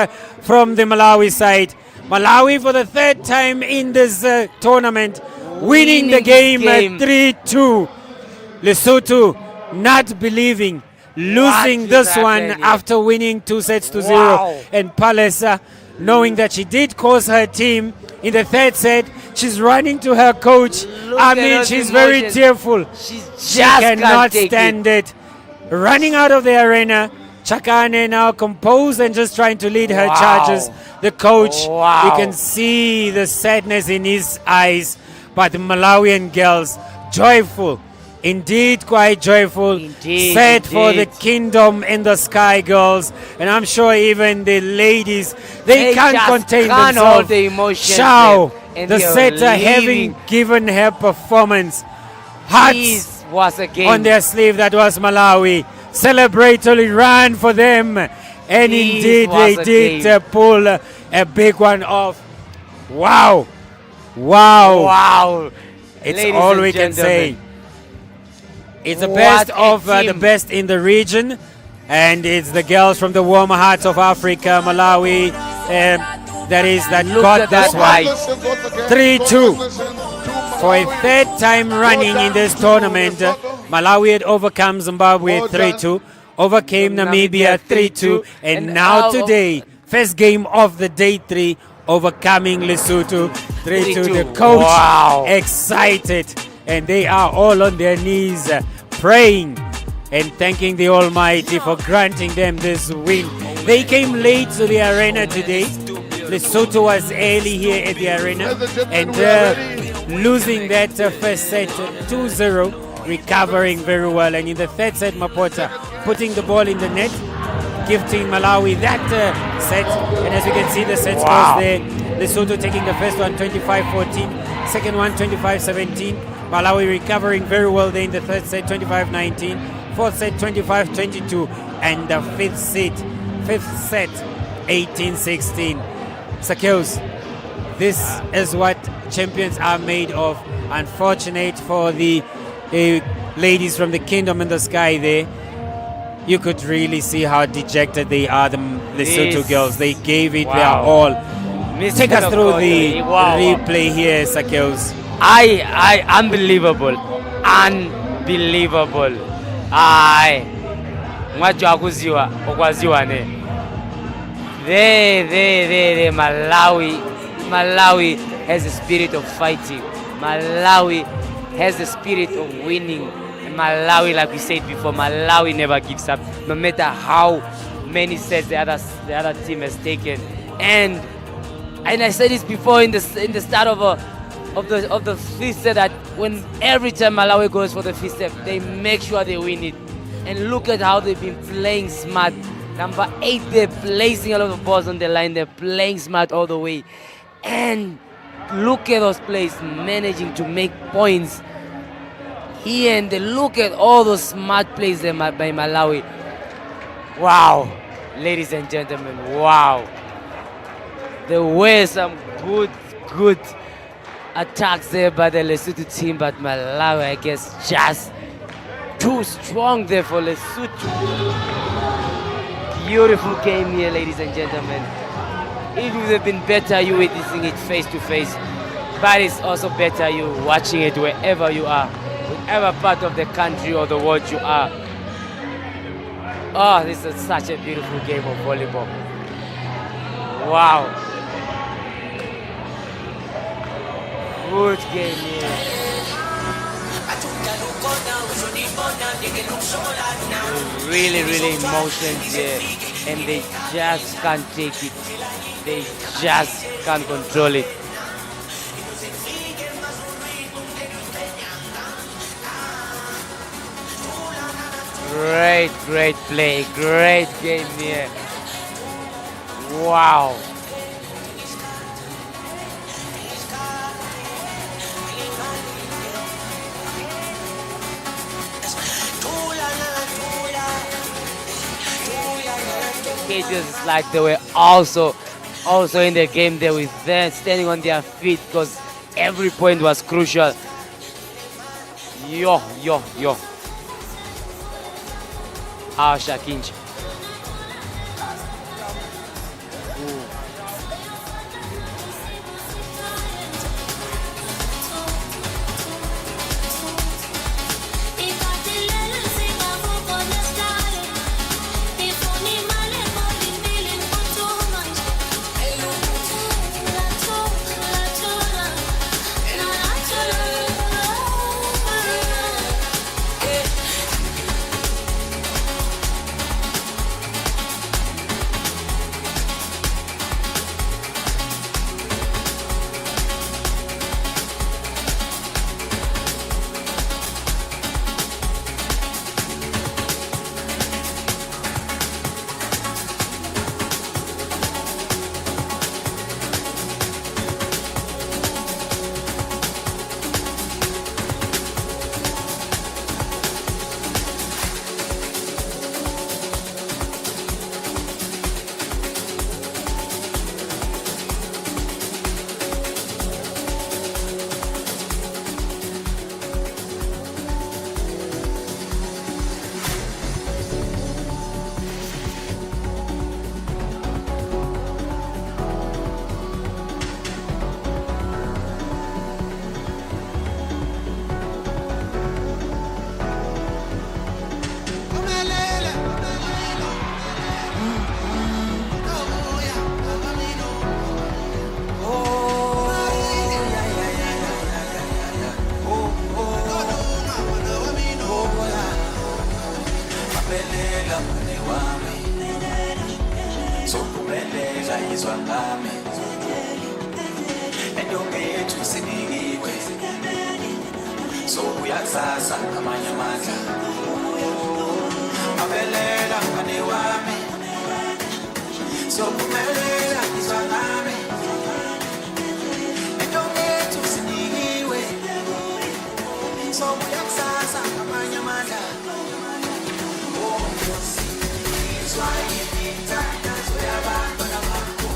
Speaker 2: from the Malawi side. Malawi for the third time in this tournament, winning the game 3-2. Lesotho not believing, losing
Speaker 3: What
Speaker 2: this
Speaker 3: is
Speaker 2: one
Speaker 3: happening?
Speaker 2: after winning 2-0.
Speaker 3: Wow.
Speaker 2: And Palesa, knowing that she did cause her team in the third set, she's running to her coach.
Speaker 3: Look
Speaker 2: I
Speaker 3: at
Speaker 2: mean,
Speaker 3: those
Speaker 2: she's very
Speaker 3: emotions.
Speaker 2: tearful.
Speaker 3: She
Speaker 2: She
Speaker 3: just
Speaker 2: cannot
Speaker 3: can't take
Speaker 2: stand it. Running out of the arena, Chakane now composed and just trying to lead her
Speaker 3: Wow.
Speaker 2: charges. The coach,
Speaker 3: Wow.
Speaker 2: you can see the sadness in his eyes. But the Malawian girls, joyful. Indeed, quite joyful.
Speaker 3: Indeed,
Speaker 2: Set for the
Speaker 3: indeed.
Speaker 2: kingdom in the sky, girls. And I'm sure even the ladies, they can't
Speaker 3: just
Speaker 2: contain
Speaker 3: can't
Speaker 2: themselves.
Speaker 3: hold the emotions
Speaker 2: Shao,
Speaker 3: there, and
Speaker 2: the
Speaker 3: they're
Speaker 2: setter, having
Speaker 3: leaving.
Speaker 2: given her performance. Hearts
Speaker 3: This was a game.
Speaker 2: on their sleeve. That was Malawi. Celebratory run for them. And
Speaker 3: This
Speaker 2: indeed,
Speaker 3: was
Speaker 2: they
Speaker 3: a
Speaker 2: did
Speaker 3: game.
Speaker 2: pull a big one off. Wow. Wow.
Speaker 3: Wow.
Speaker 2: It's
Speaker 3: Ladies
Speaker 2: all
Speaker 3: and
Speaker 2: we can say.
Speaker 3: gentlemen.
Speaker 2: It's the
Speaker 3: What
Speaker 2: best
Speaker 3: a
Speaker 2: of the
Speaker 3: team.
Speaker 2: best in the region. And it's the girls from the warm hearts of Africa, Malawi, that
Speaker 3: Look
Speaker 2: got
Speaker 3: at
Speaker 2: this
Speaker 3: that
Speaker 2: one.
Speaker 3: height.
Speaker 2: 3-2. For a third time running in this tournament, Malawi had overcome Zimbabwe 3-2, overcame Namibia 3-2, and now today, first game of the day 3, overcoming Lesotho 3-2. The coach
Speaker 3: Wow.
Speaker 2: excited, and they are all on their knees praying and thanking the Almighty for granting them this win. They came late to the arena today. Lesotho was early here at the arena and losing that first set 2-0. recovering very well. And in the third set, Mapota putting the ball in the net, gifting Malawi that set. And as you can see, the set scores there. Lesotho taking the first one 25-14, second one 25-17. Malawi recovering very well there in the third set 25-19, fourth set 25-22, and the fifth set 18-16. Sakels, this is what champions are made of. Unfortunate for the ladies from the Kingdom in the Sky there. You could really see how dejected they are, the Lesotho girls. They gave it their all. Take us through the replay here, Sakels.
Speaker 3: Unbelievable. Unbelievable. Malawi has the spirit of fighting. Malawi has the spirit of winning. And Malawi, like we said before, Malawi never gives up, no matter how many sets the other team has taken. And I said this before in the start of the fifth set, that when every time Malawi goes for the fifth set, they make sure they win it. And look at how they've been playing smart. Number 8, they're placing a lot of balls on the line. They're playing smart all the way. And look at those plays, managing to make points here. And look at all those smart plays by Malawi. Wow, ladies and gentlemen, wow. There were some good attacks there by the Lesotho team, but Malawi, I guess, just too strong there for Lesotho. Beautiful game here, ladies and gentlemen. It would have been better you witnessing it face to face, but it's also better you watching it wherever you are, whatever part of the country or the world you are. Oh, this is such a beautiful game of volleyball. Wow. Good game here. Really emotions here, and they just can't take it. They just can't control it. Great play, great game here. Wow. It's like they were also in the game. They were there standing on their feet because every point was crucial. Yo. Shakinch.
Speaker 4: So uyazaza amanye amandla abelela mngane wami so kuphelela izwa lami entombi sinikiwe so uyazaza amanye amandla oh Nkosi izwa imithandazo yabantwana bakho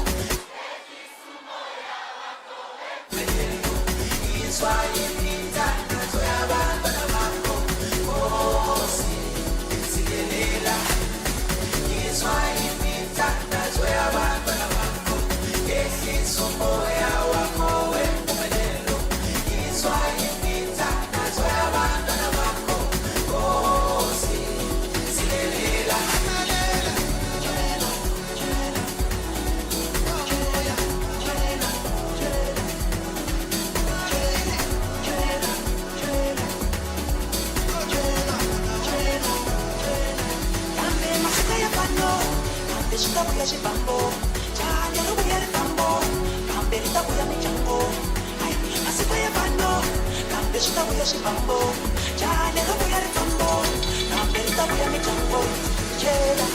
Speaker 4: izwa imithandazo yabantwana bakho Nkosi silelela izwa imithandazo yabantwana bakho ehlisa umoya wakho wempumelelo izwa imithandazo yabantwana bakho Nkosi silelela Shitabuya shibambo, chanya rubuya rifambo, kambe ritabuya michango. Ay, masikuya fano, kambe shitabuya shibambo, chanya rubuya rifambo, kambe ritabuya michango. Chela.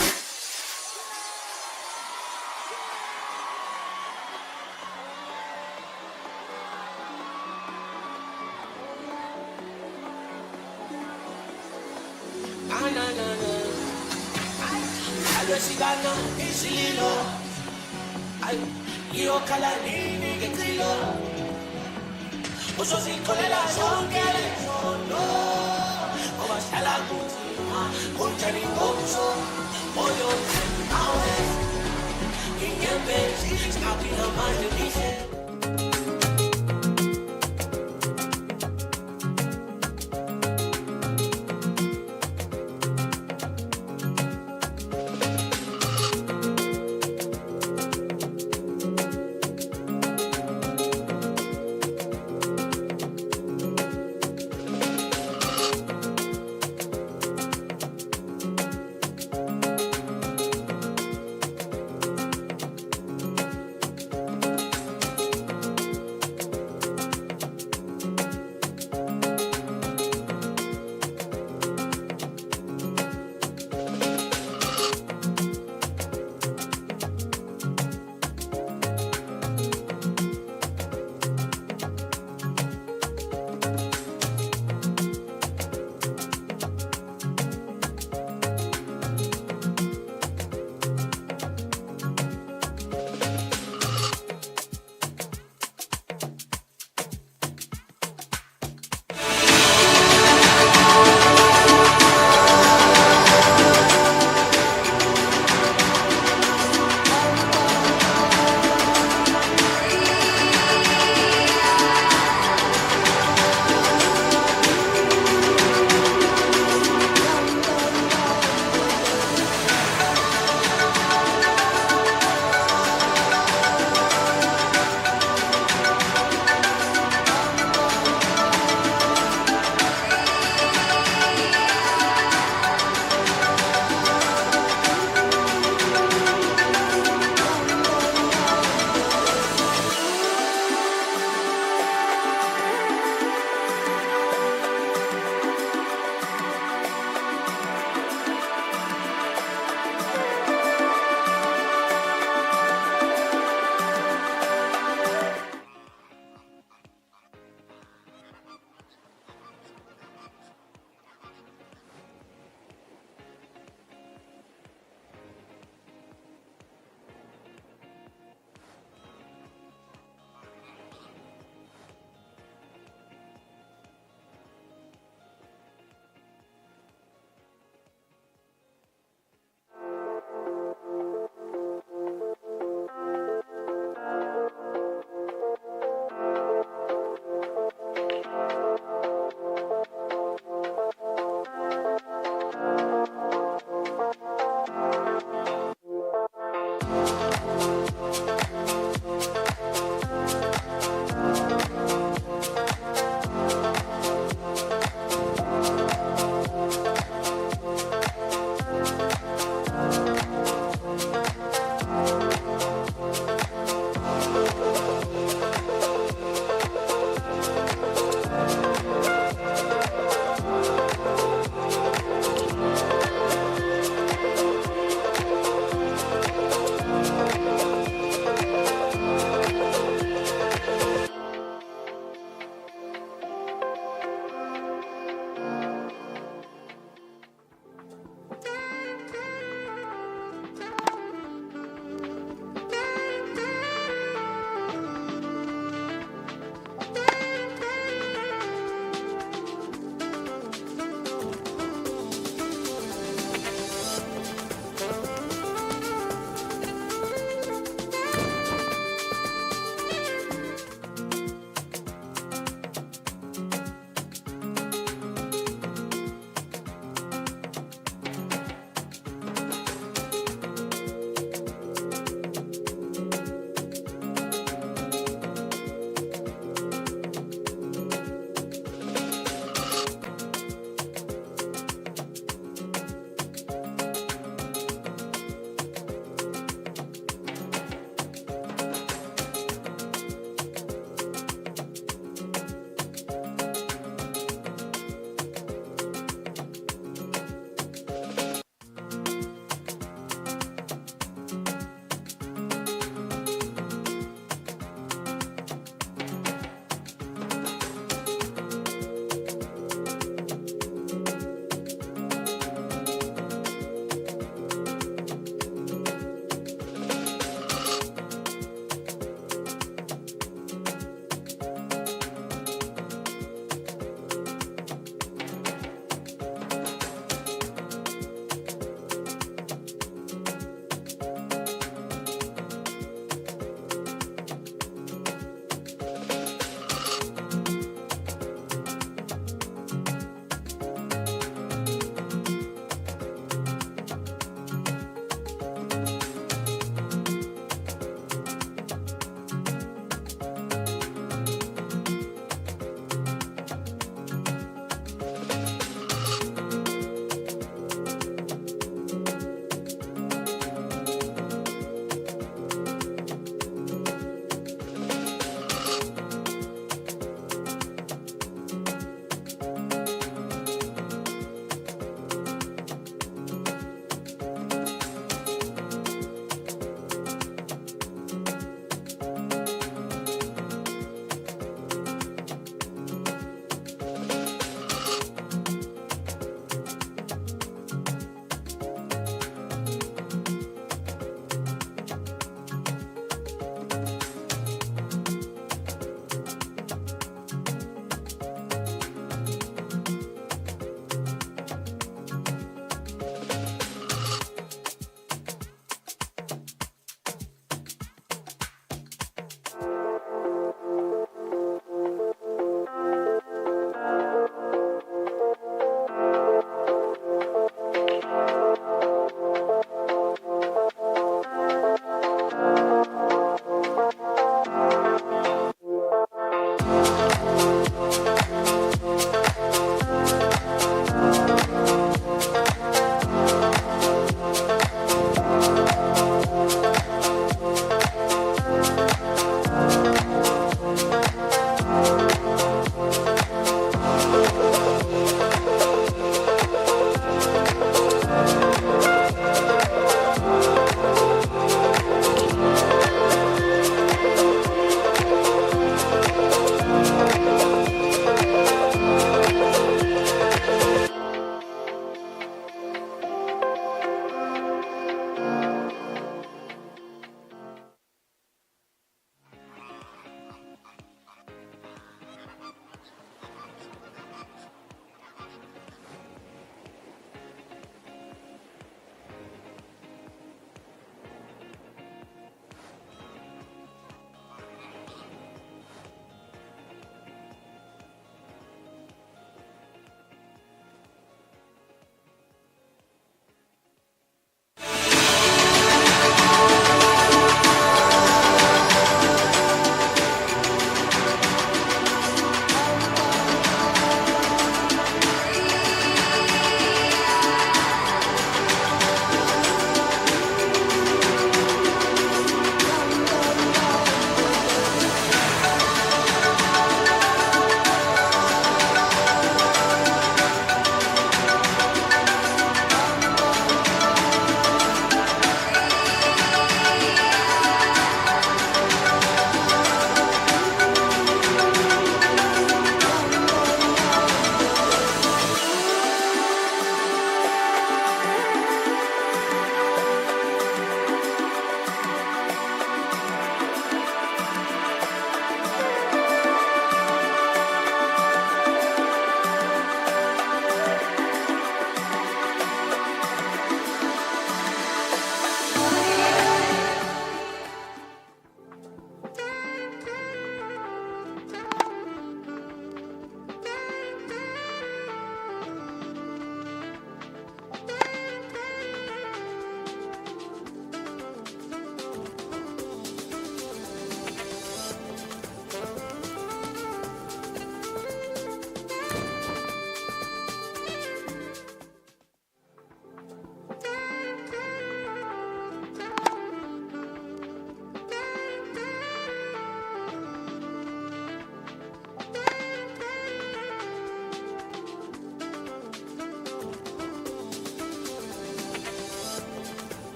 Speaker 4: Sigana isililo ay iyo kala nini ngecilo uzozikholela zonke lezono ngoba sihlala kunzima kunjani ngomso moyo nawe inyembezi singaphila manje nihle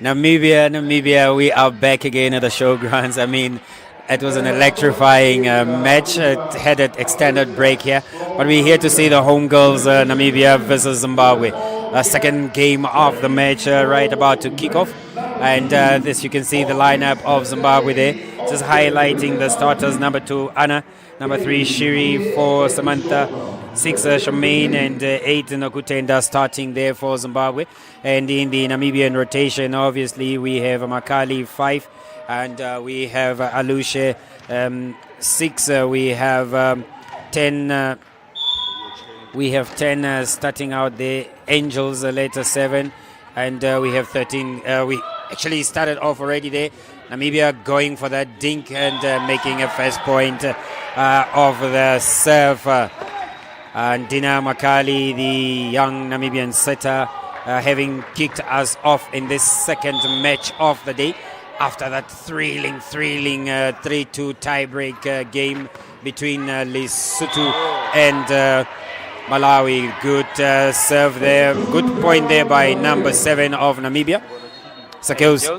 Speaker 2: Namibia, we are back again at the showgrounds. I mean, it was an electrifying match. It had an extended break here, but we're here to see the home girls, Namibia versus Zimbabwe. Second game of the match right about to kick off. And this, you can see the lineup of Zimbabwe there. Just highlighting the starters: number 2, Anna; number 3, Shiri; 4, Samantha; 6, Shamaine; and 8, Nokutenda starting there for Zimbabwe. And in the Namibian rotation, obviously, we have Makali 5, and we have Alushe 6. We have 10. We have 10 starting out there. Angels later 7, and we have 13. We actually started off already there. Namibia going for that dink and making a first point of the serve. And Dina Makali, the young Namibian setter, having kicked us off in this second match of the day after that thrilling 3-2 tiebreak game between Lesotho and Malawi. Good serve there, good point there by number 7 of Namibia. Sakels,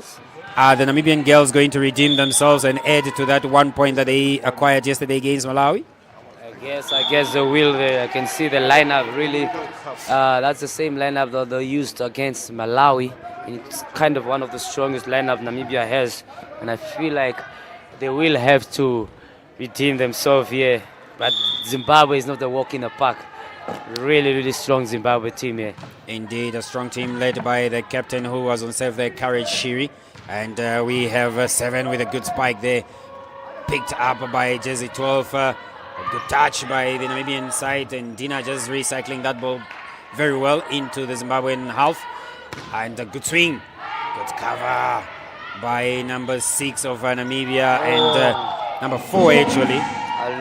Speaker 2: the Namibian girls going to redeem themselves and add to that 1 point that they acquired yesterday against Malawi?
Speaker 3: I guess they will. I can see the lineup really. That's the same lineup that they used against Malawi. It's kind of one of the strongest lineup Namibia has, and I feel like they will have to redeem themselves here. But Zimbabwe is not a walk in the park. Really strong Zimbabwe team here. Indeed,
Speaker 2: a strong team led by the captain who was on serve there, Courage Shiri. And we have 7 with a good spike there, picked up by Jersey 12. A good touch by the Namibian side, and Dina just recycling that ball very well into the Zimbabwean half. And a good swing, good cover by number 6 of Namibia, and number 4 actually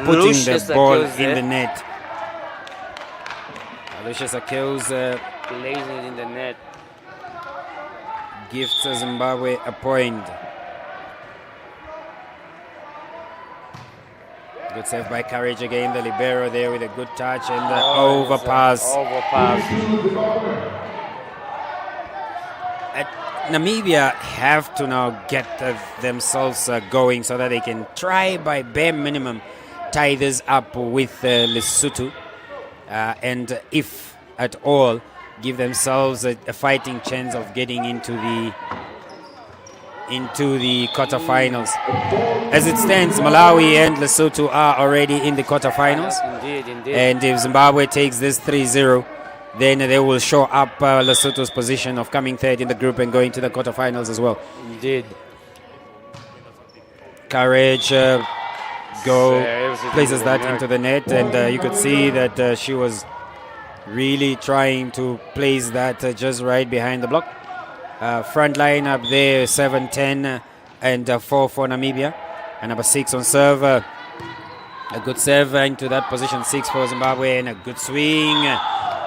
Speaker 2: putting the ball in the net. Lucius Akels
Speaker 3: placing it in the net.
Speaker 2: Gives Zimbabwe a point. Good save by Courage again, the libero there with a good touch and the overpass. Namibia have to now get themselves going so that they can try by bare minimum tie this up with Lesotho. And if at all, give themselves a fighting chance of getting into the quarterfinals. As it stands, Malawi and Lesotho are already in the quarterfinals.
Speaker 3: Indeed.
Speaker 2: And if Zimbabwe takes this 3-0, then they will show up Lesotho's position of coming third in the group and going to the quarterfinals as well.
Speaker 3: Indeed.
Speaker 2: Courage places that into the net, and you could see that she was really trying to place that just right behind the block. Front line up there, 7-10 and 4 for Namibia, and number 6 on serve. A good serve into that position, 6 for Zimbabwe, and a good swing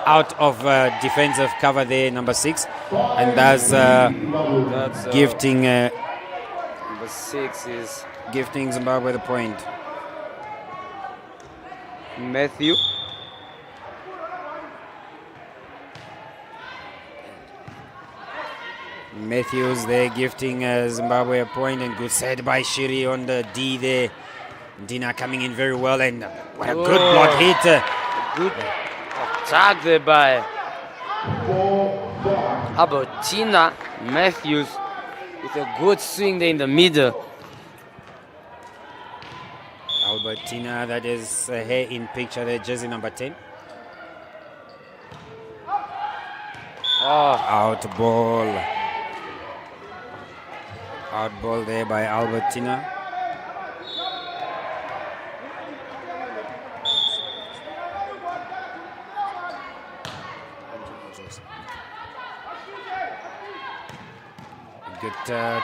Speaker 2: out of defensive cover there, number 6, and that's gifting.
Speaker 3: Number 6 is
Speaker 2: gifting Zimbabwe the point. Matthews there gifting Zimbabwe a point, and good set by Shiri on the D there. Dina coming in very well, and what a good block hit.
Speaker 3: Good attack there by Albertina Matthews with a good swing there in the middle.
Speaker 2: Albertina, that is her in picture there, jersey number 10. Out ball there by Albertina. Good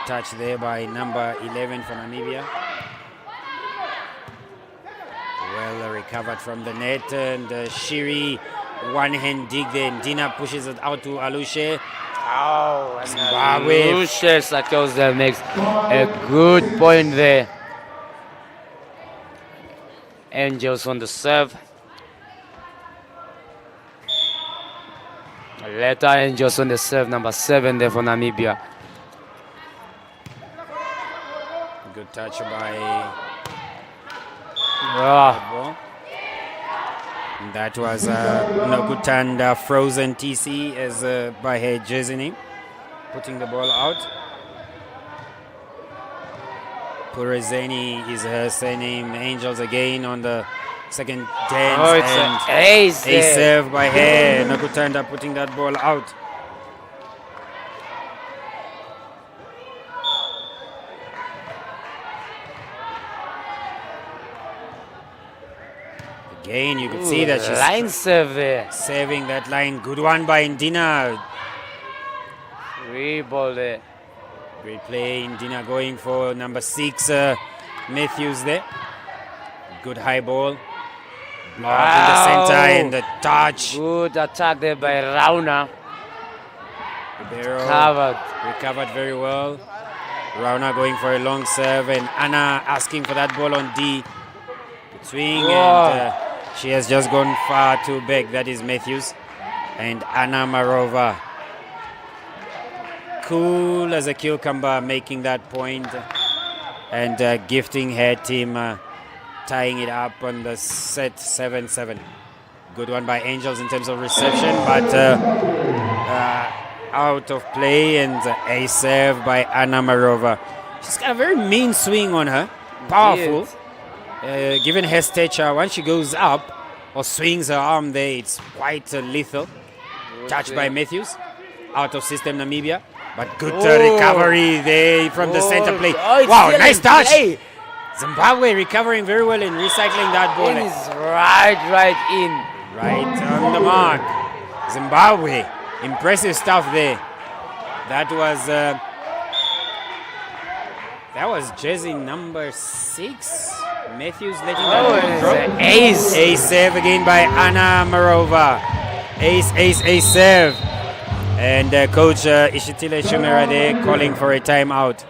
Speaker 2: touch there by number 11 for Namibia. Well recovered from the net, and Shiri one-hand dig there, and Dina pushes it out to Alushe. Zimbabwe.
Speaker 3: Alushe Sakels there makes a good point there. Angels on the serve. Later Angels on the serve, number 7 there for Namibia.
Speaker 2: Good touch by
Speaker 3: Ah,
Speaker 2: that was Nokutanda Frozen TC as by her jersey name, putting the ball out. Purezeni is her surname. Angels again on the second dance.
Speaker 3: oh, it's
Speaker 2: and
Speaker 3: an ace.
Speaker 2: a
Speaker 3: there.
Speaker 2: serve by her. Nokutanda putting that ball out. Again, you could see that she's
Speaker 3: line serve there.
Speaker 2: saving that line. Good one by Indina.
Speaker 3: Free ball there.
Speaker 2: Great play. Indina going for number 6, Matthews there. Good high ball. Block in the center and the touch.
Speaker 3: Good attack there by Rauna.
Speaker 2: Ribeiro
Speaker 3: Covered.
Speaker 2: recovered very well. Rauna going for a long serve and Anna asking for that ball on D. Good swing and she has just gone far too back. That is Matthews. And Anna Marova. Cool as a cucumber making that point and gifting her team tying it up on the set 7-7. Good one by Angels in terms of reception, but out of play and a serve by Anna Marova. She's got a very mean swing on her, powerful. Given her stature, once she goes up or swings her arm there, it's quite lethal. Touch by Matthews, out of system Namibia, but good recovery there from the center play. Wow, nice touch.
Speaker 3: Play.
Speaker 2: Zimbabwe recovering very well and recycling that ball.
Speaker 3: In is right in.
Speaker 2: Right on the mark. Zimbabwe, impressive stuff there. That was jersey number 6. Matthews letting that ball drop.
Speaker 3: It's an ace.
Speaker 2: A serve again by Anna Marova. Ace serve. And coach Ishitile Shumera there calling for a timeout.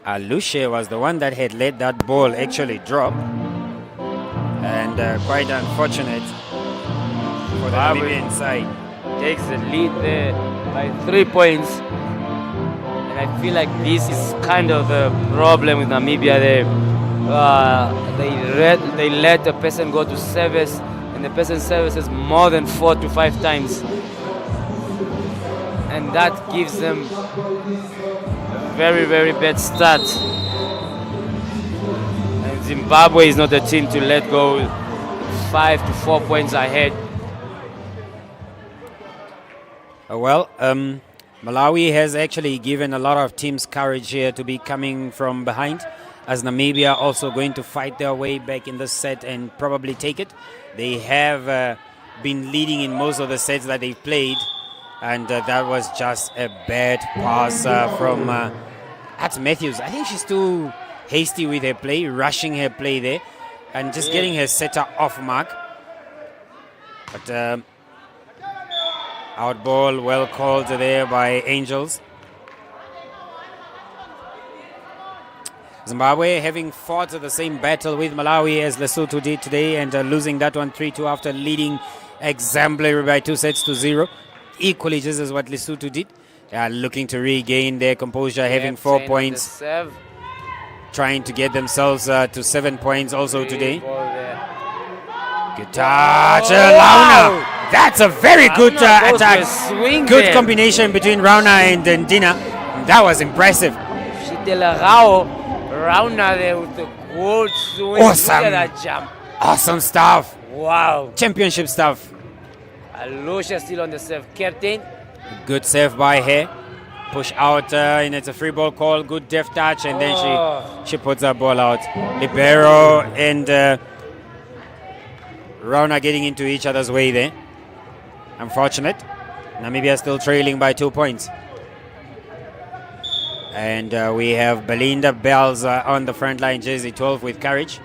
Speaker 2: Alushe was the one that had let that ball actually drop. And quite unfortunate for the Namibian side.
Speaker 3: Takes the lead there by 3 points. And I feel like this is kind of a problem with Namibia there. They let the person go to service, and the person services more than 4 to 5 times. And that gives them a very, very bad start. And Zimbabwe is not a team to let go 5 to 4 points ahead.
Speaker 2: Malawi has actually given a lot of teams courage here to be coming from behind, as Namibia also going to fight their way back in the set and probably take it. They have been leading in most of the sets that they've played, and that was just a bad pass from that's Matthews. I think she's too hasty with her play, rushing her play there, and just getting her setter off mark. But out ball, well called there by Angels. Zimbabwe having fought the same battle with Malawi as Lesotho did today, and losing that one 3-2 after leading exemplary by 2-0. Equally just as what Lesotho did. They are looking to regain their composure, having 4 points. Trying to get themselves to 7 points also today. Good touch, Launa. That's a very good attack. Good combination between Rauna and Ndina. That was impressive.
Speaker 3: Rauna there with the good swing.
Speaker 2: Awesome.
Speaker 3: Look at that jump.
Speaker 2: Awesome stuff.
Speaker 3: Wow.
Speaker 2: Championship stuff.
Speaker 3: Alusha still on the serve. Captain.
Speaker 2: Good serve by her. Push out, and it's a free ball call. Good deft touch, and then she puts that ball out. Libero and Rauna getting into each other's way there. Unfortunate. Namibia still trailing by 2 points. And we have Belinda Bells on the front line, jersey 12 with courage.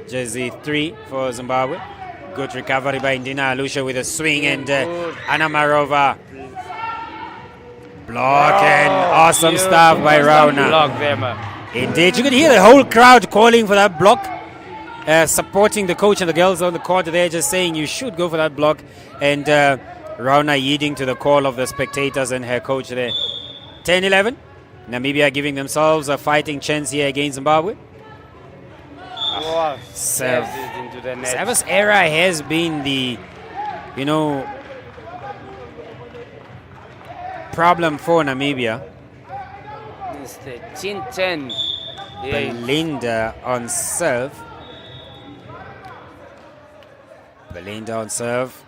Speaker 2: Jersey 3 for Zimbabwe. Good recovery by Ndina Alusha with a swing, and Anna Marova. Block and awesome stuff by Rauna. Indeed, you could hear the whole crowd calling for that block. Supporting the coach and the girls on the court there, just saying you should go for that block. And Rauna yielding to the call of the spectators and her coach there. 10-11. Namibia giving themselves a fighting chance here against Zimbabwe.
Speaker 3: Wow.
Speaker 2: Serve.
Speaker 3: Serves it into the net.
Speaker 2: Service error has been the, problem for Namibia.
Speaker 3: It's the chin 10.
Speaker 2: Belinda on serve. Belinda on serve.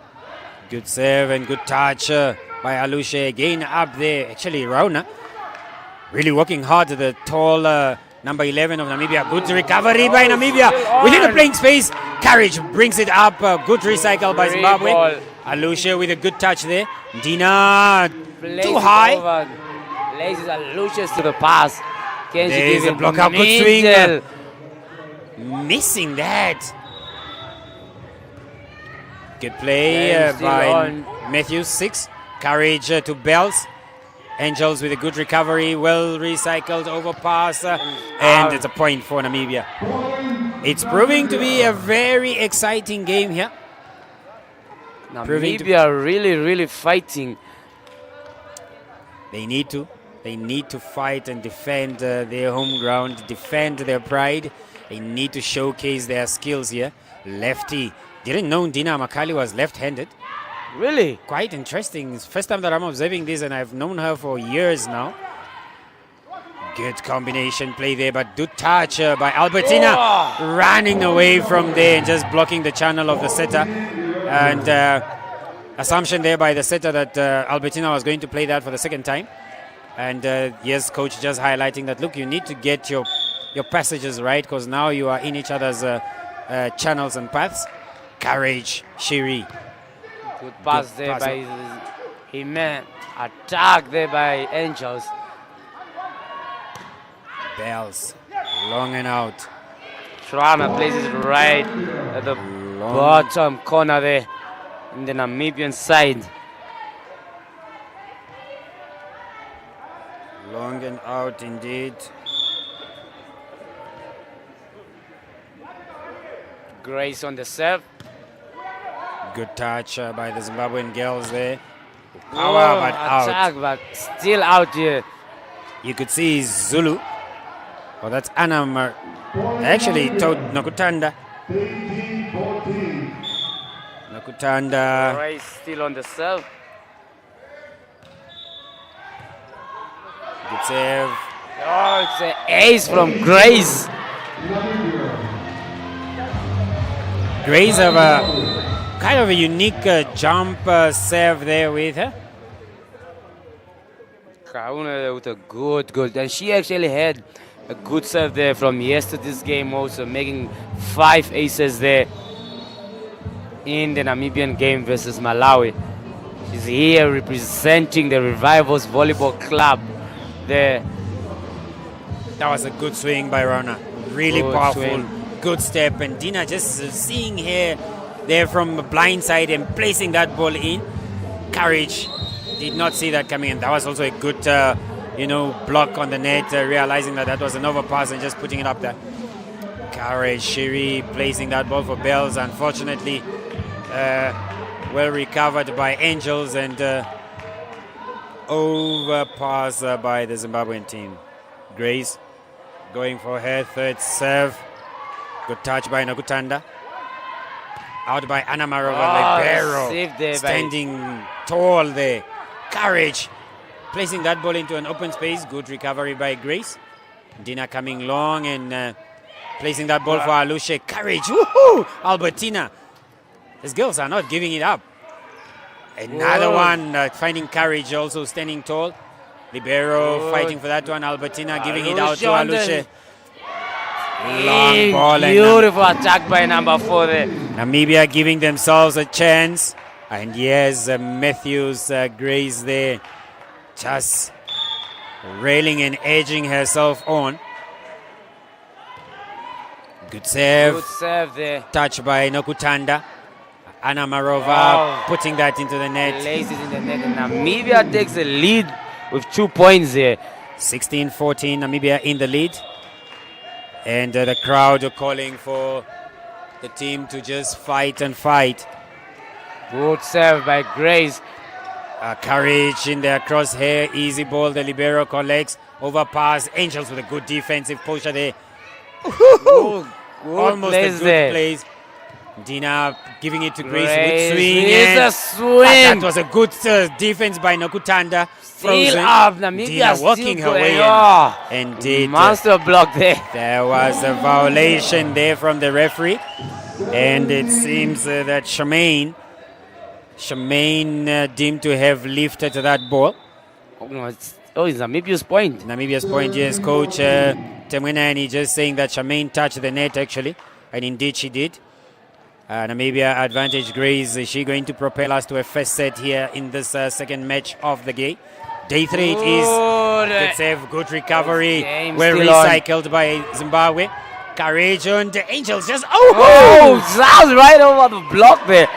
Speaker 2: Good serve and good touch by Alushe. Again up there. Actually, Rauna really working hard. The tall number 11 of Namibia. Good recovery by Namibia. Within the playing space. Courage brings it up. Good recycle by Zimbabwe. Alushe with a good touch there. Dina too high.
Speaker 3: Places Alushe to the pass. Can she
Speaker 2: There's
Speaker 3: give
Speaker 2: a
Speaker 3: it
Speaker 2: block out. Good
Speaker 3: middle?
Speaker 2: swing. Missing that. Good play
Speaker 3: Yeah, still
Speaker 2: by
Speaker 3: on.
Speaker 2: Matthews. 6. Courage to Bells. Angels with a good recovery. Well recycled overpass. And it's a point for Namibia. It's proving to be a very exciting game here.
Speaker 3: Namibia are really, really fighting.
Speaker 2: They need to. They need to fight and defend their home ground, defend their pride. They need to showcase their skills here. Lefty. Didn't know Dina Makali was left-handed.
Speaker 3: Really?
Speaker 2: Quite interesting. It's first time that I'm observing this, and I've known her for years now. Good combination play there, but good touch by Albertina.
Speaker 3: Oh.
Speaker 2: Running away from there and just blocking the channel of the setter. And assumption there by the setter that Albertina was going to play that for the second time. And yes, coach just highlighting that, look, you need to get your passages right, because now you are in each other's channels and paths. Courage, Shiri.
Speaker 3: Good pass
Speaker 2: Good
Speaker 3: there
Speaker 2: pass.
Speaker 3: by Hime. Attack there by Angels.
Speaker 2: Bells, long and out.
Speaker 3: Trana places it right at the bottom corner there in the Namibian side.
Speaker 2: Long and out indeed.
Speaker 3: Grace on the serve.
Speaker 2: Good touch by the Zimbabwean girls there. Power, but
Speaker 3: attack,
Speaker 2: out.
Speaker 3: but still out here.
Speaker 2: You could see Zulu. Oh, that's Anna. Actually, Nakutanda. Nakutanda.
Speaker 3: Grace still on the serve.
Speaker 2: Good save.
Speaker 3: Oh, it's an ace from Grace.
Speaker 2: Grace have a kind of a unique jump serve there with her.
Speaker 3: Kauna with a good. And she actually had a good serve there from yesterday's game also, making 5 aces there in the Namibian game versus Malawi. She's here representing the Revivals Volleyball Club there.
Speaker 2: That was a good swing by Rana. Really
Speaker 3: Good
Speaker 2: powerful.
Speaker 3: swing.
Speaker 2: Good step. And Dina just seeing her there from the blind side and placing that ball in. Courage. Did not see that coming in. That was also a good, block on the net, realizing that was an overpass and just putting it up there. Courage. Shiri placing that ball for Bells. Unfortunately, well recovered by Angels and overpass by the Zimbabwean team. Grace going for her third serve. Good touch by Nakutanda. Out by Anna Marova.
Speaker 3: Saved there
Speaker 2: Libero. Standing tall there. Courage. Placing that ball into an open space. Good recovery by Grace. Dina coming long and placing that ball for Alushe. Courage. Woohoo! Albertina. These girls are not giving it up. Another one finding Courage, also standing tall. Libero fighting for that one. Albertina giving it out to Alushe. Long ball.
Speaker 3: Beautiful attack by number 4 there.
Speaker 2: Namibia giving themselves a chance. And yes, Matthews Grace there. Just railing and edging herself on. Good save.
Speaker 3: Good serve there.
Speaker 2: Touch by Nakutanda. Anna Marova putting that into the net.
Speaker 3: Places in the net. And Namibia takes the lead with 2 points there.
Speaker 2: 16-14, Namibia in the lead. And the crowd are calling for the team to just fight and fight.
Speaker 3: Good serve by Grace.
Speaker 2: Courage in their crosshair. Easy ball. The libero collects. Overpass. Angels with a good defensive posture there. Almost a good plays. Dina giving it to Grace with swing.
Speaker 3: It's a swing.
Speaker 2: That was a good defense by Nokutanda.
Speaker 3: Still up. Namibia
Speaker 2: Dina
Speaker 3: still
Speaker 2: working her
Speaker 3: going.
Speaker 2: way in. Indeed.
Speaker 3: Master block there.
Speaker 2: There was a violation there from the referee. And it seems that Shemaine deemed to have lifted that ball.
Speaker 3: It's Namibia's point.
Speaker 2: Namibia's point, yes. Coach Temwenani just saying that Shemaine touched the net actually. And indeed she did. Namibia advantage. Grace, is she going to propel us to a first set here in this second match of the game? Day 3 it is. Good save, good recovery. Well recycled by Zimbabwe. Courage on the Angels just
Speaker 3: that was right over the block there.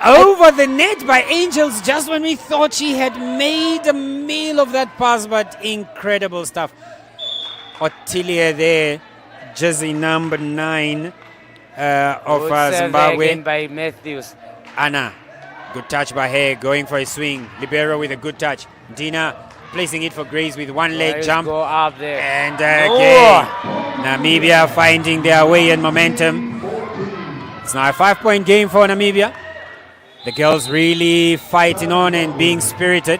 Speaker 2: Over the net by Angels just when we thought she had made a meal of that pass, but incredible stuff. Ottilia there, jersey number 9 of Zimbabwe.
Speaker 3: Again by Matthews.
Speaker 2: Anna, good touch by her, going for a swing. Libero with a good touch. Dina placing it for Grace with one leg jump.
Speaker 3: Go up there.
Speaker 2: And again, Namibia finding their way and momentum. It's now a 5-point game for Namibia. The girls really fighting on and being spirited.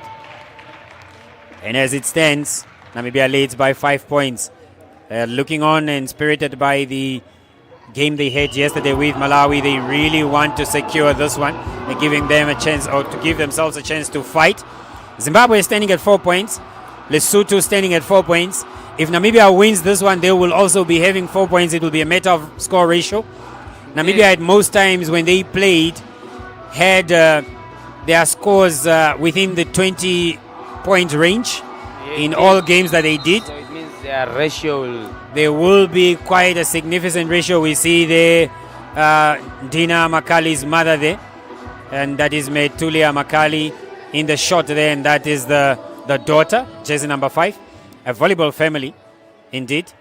Speaker 2: And as it stands, Namibia leads by 5 points. Looking on and spirited by the game they had yesterday with Malawi. They really want to secure this one and giving them a chance, or to give themselves a chance to fight. Zimbabwe is standing at 4 points. Lesotho standing at 4 points. If Namibia wins this one, they will also be having 4 points. It will be a matter of score ratio. Namibia at most times when they played had their scores within the 20-point range in all games that they did.
Speaker 3: So it means their ratio.
Speaker 2: There will be quite a significant ratio. We see there Dina Makali's mother there, and that is Metulia Makali in the shot there, and that is the daughter, jersey number 5. A volleyball family, indeed.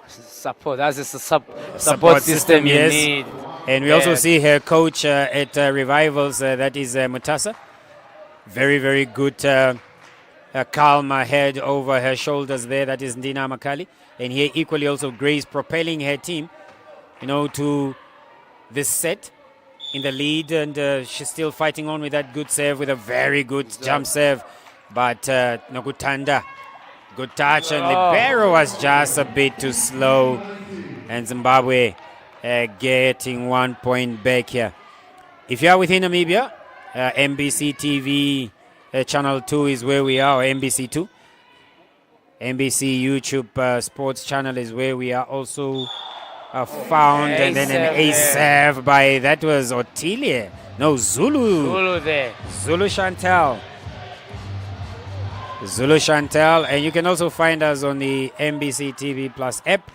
Speaker 3: Support. That's a support system you
Speaker 2: yes.
Speaker 3: need.
Speaker 2: And we also see her coach at Revivals, that is Mutasa. Very, very good, calm head over her shoulders there. That is Dina Makali. And here equally also Grace propelling her team, to this set in the lead. And she's still fighting on with that good serve, with a very good jump serve. But Nokutanda, good touch. And Libero was just a bit too slow. And Zimbabwe getting 1 point back here. If you are within Namibia, MBC TV channel 2 is where we are, or MBC 2. MBC YouTube sports channel is where we are also found. And then an ace serve by, that was Ottilia. No, Zulu
Speaker 3: there.
Speaker 2: Zulu Chantal. And you can also find us on the MBC TV Plus app,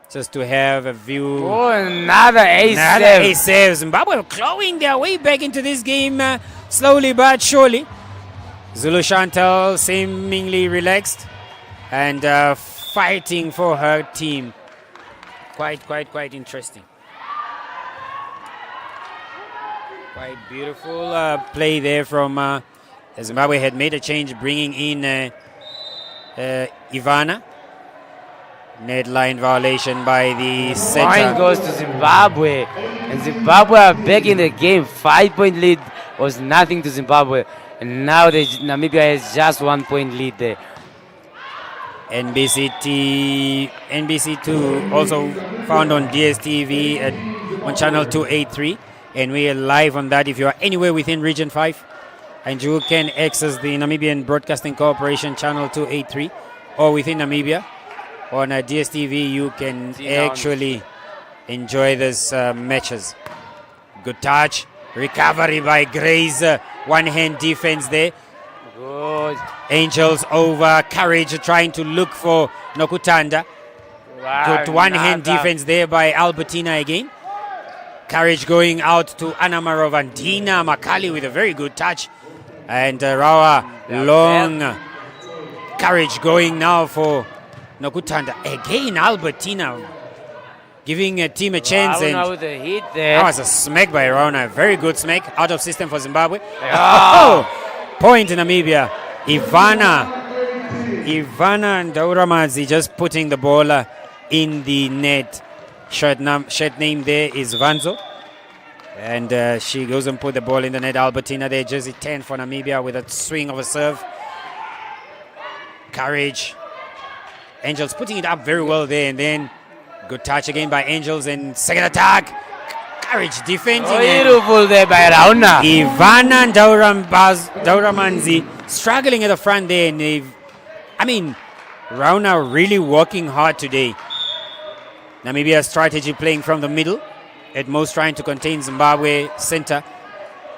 Speaker 2: just to have a view.
Speaker 3: Oh, another ace
Speaker 2: save. Zimbabwe clawing their way back into this game slowly but surely. Zulu Chantal seemingly relaxed and fighting for her team. Quite interesting. Quite beautiful play there from Zimbabwe. Had made a change, bringing in Ivana. Net line violation by the center.
Speaker 3: Point goes to Zimbabwe. And Zimbabwe are back in the game. 5-point lead was nothing to Zimbabwe. And now Namibia has just 1 point lead there.
Speaker 2: NBC2 also found on DSTV on channel 283. And we are live on that if you are anywhere within Region 5. And you can access the Namibian Broadcasting Corporation channel 283 or within Namibia. On DSTV, you can actually enjoy these matches. Good touch. Recovery by Grace. One-hand defense there.
Speaker 3: Good.
Speaker 2: Angels over. Courage trying to look for Nokutanda.
Speaker 3: Wow,
Speaker 2: good one-hand defense there by Albertina again. Courage going out to Anna Marova. And Dina Makali with a very good touch. And Rawa long. Courage going now for Nokutanda. Again, Albertina giving a team a chance.
Speaker 3: And with the hit there.
Speaker 2: That was a smack by Rauna. Very good smack. Out of system for Zimbabwe.
Speaker 3: Oh.
Speaker 2: Point in Namibia. Ivana Ndauramadzi just putting the ball in the net. Shirt name there is Vanzo. And she goes and put the ball in the net. Albertina there, jersey 10 for Namibia with a swing of a serve. Courage. Angels putting it up very well there. And then good touch again by Angels. And second attack. Courage defending.
Speaker 3: Beautiful there by Rauna.
Speaker 2: Ivana Ndauramadzi struggling at the front there. And Rauna really working hard today. Namibia strategy playing from the middle. At most trying to contain Zimbabwe center.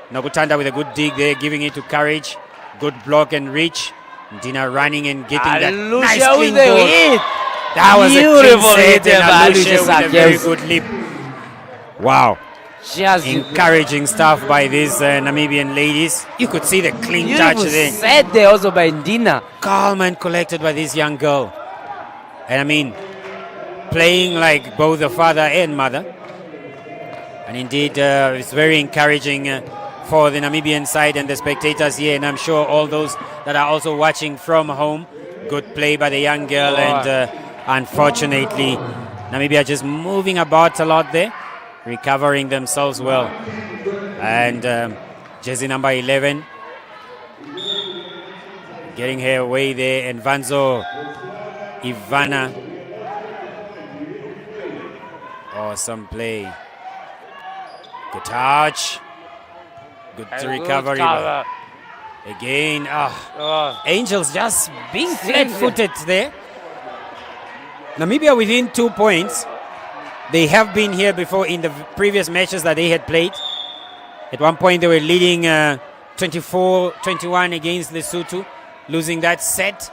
Speaker 2: Nokutanda with a good dig there, giving it to Courage. Good block and reach. Dina running and getting that nice clean ball.
Speaker 3: Hit.
Speaker 2: That was
Speaker 3: Beautiful
Speaker 2: a clean
Speaker 3: hit
Speaker 2: set and
Speaker 3: there by
Speaker 2: Alusha with a very good leap. Wow.
Speaker 3: Just
Speaker 2: Encouraging stuff by these Namibian ladies. You could see the clean touch there.
Speaker 3: set there also by Ndina.
Speaker 2: Calm and collected by this young girl. And playing like both the father and mother. And indeed, it's very encouraging for the Namibian side and the spectators here. And I'm sure all those that are also watching from home. Good play by the young girl. And unfortunately, Namibia just moving about a lot there. Recovering themselves well. And jersey number 11 getting her away there. And Vanzo, Ivana. Awesome play. Good touch. Good recovery. Again. Angels just being flat-footed there. Namibia within 2 points. They have been here before in the previous matches that they had played. At one point they were leading 24-21 against Lesotho, losing that set.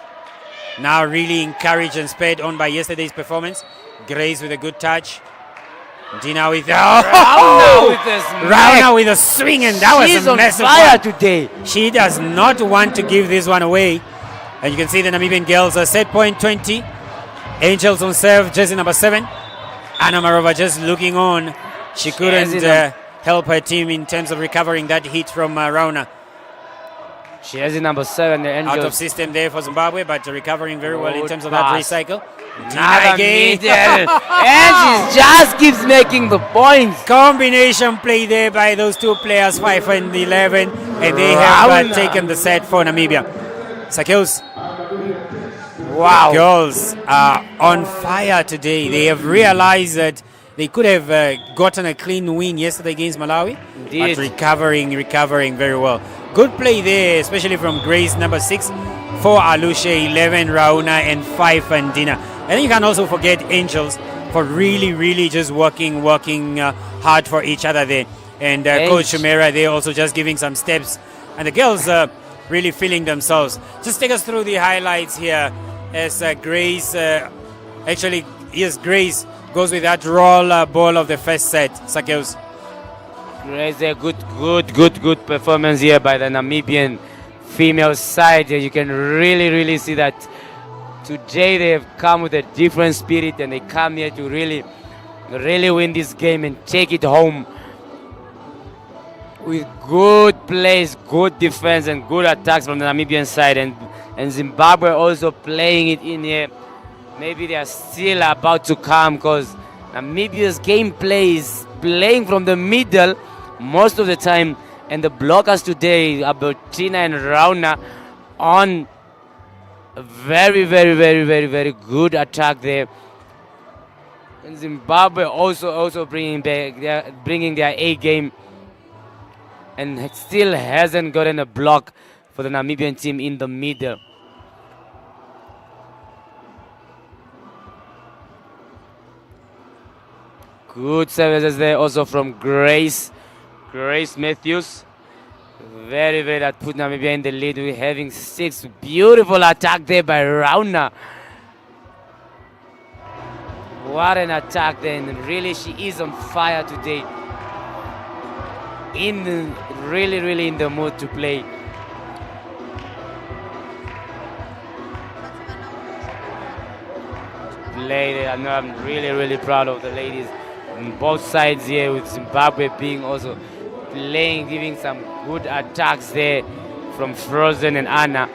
Speaker 2: Now really encouraged and spurred on by yesterday's performance. Grace with a good touch. Dina with Rauna with a swing, and that was a massive
Speaker 3: fire
Speaker 2: one.
Speaker 3: today.
Speaker 2: She does not want to give this one away. And you can see the Namibian girls are set point 20. Angels on serve, jersey number 7. Anna Marova just looking on. She couldn't help her team in terms of recovering that hit from Rauna.
Speaker 3: She has the number 7. The
Speaker 2: Out of system there for Zimbabwe, but recovering very well in terms of
Speaker 3: pass.
Speaker 2: that recycle.
Speaker 3: And she just keeps making the points.
Speaker 2: Combination play there by those two players, 5 and 11, and they have taken the set for Namibia. Sakils.
Speaker 3: Wow.
Speaker 2: Girls are on fire today. They have realized that they could have gotten a clean win yesterday against Malawi.
Speaker 3: Indeed.
Speaker 2: But recovering very well. Good play there, especially from Grace, number 6, 4 Alushe, 11 Rauna, and 5 Andina. And then you can also forget Angels for really just working hard for each other there. And Coach Shumera there also just giving some steps. And the girls really feeling themselves. Just take us through the highlights here as Grace, Grace goes with that roll ball of the first set. Sakels.
Speaker 3: Grace, a good performance here by the Namibian female side. You can really see that today they have come with a different spirit, and they come here to really win this game and take it home with good plays, good defense, and good attacks from the Namibian side. And Zimbabwe also playing it in here. Maybe they are still about to come, because Namibia's gameplay is playing from the middle most of the time, and the blockers today, Albertina and Rauna, on a very good attack there. And Zimbabwe also bringing their A game, and still hasn't gotten a block for the Namibian team in the middle. Good services there also from Grace Matthews. Very that put Namibia in the lead. We're having 6. Beautiful attack there by Rauna. What an attack there, and really she is on fire today. Really in the mood to play. I'm really proud of the ladies on both sides here, with Zimbabwe being also playing, giving some good attacks there from Frozen and Anna.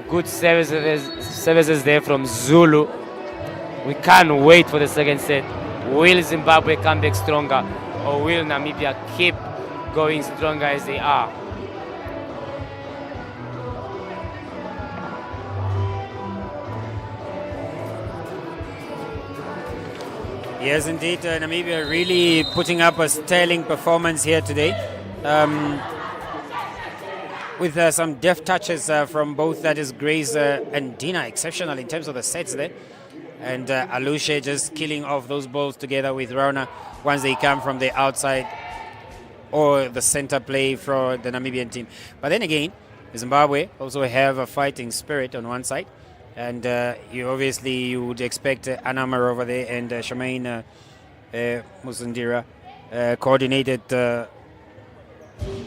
Speaker 3: Good services there from Zulu. We can't wait for the second set. Will Zimbabwe come back stronger, or will Namibia keep going stronger as they are?
Speaker 2: Yes, indeed, Namibia really putting up a sterling performance here today. With some deft touches from both, that is Grace and Dina, exceptional in terms of the sets there. And Alushe just killing off those balls together with Rauna once they come from the outside or the center play for the Namibian team. But then again, Zimbabwe also have a fighting spirit on one side. And you would expect Anna Marova there and Shamaine Musundira coordinated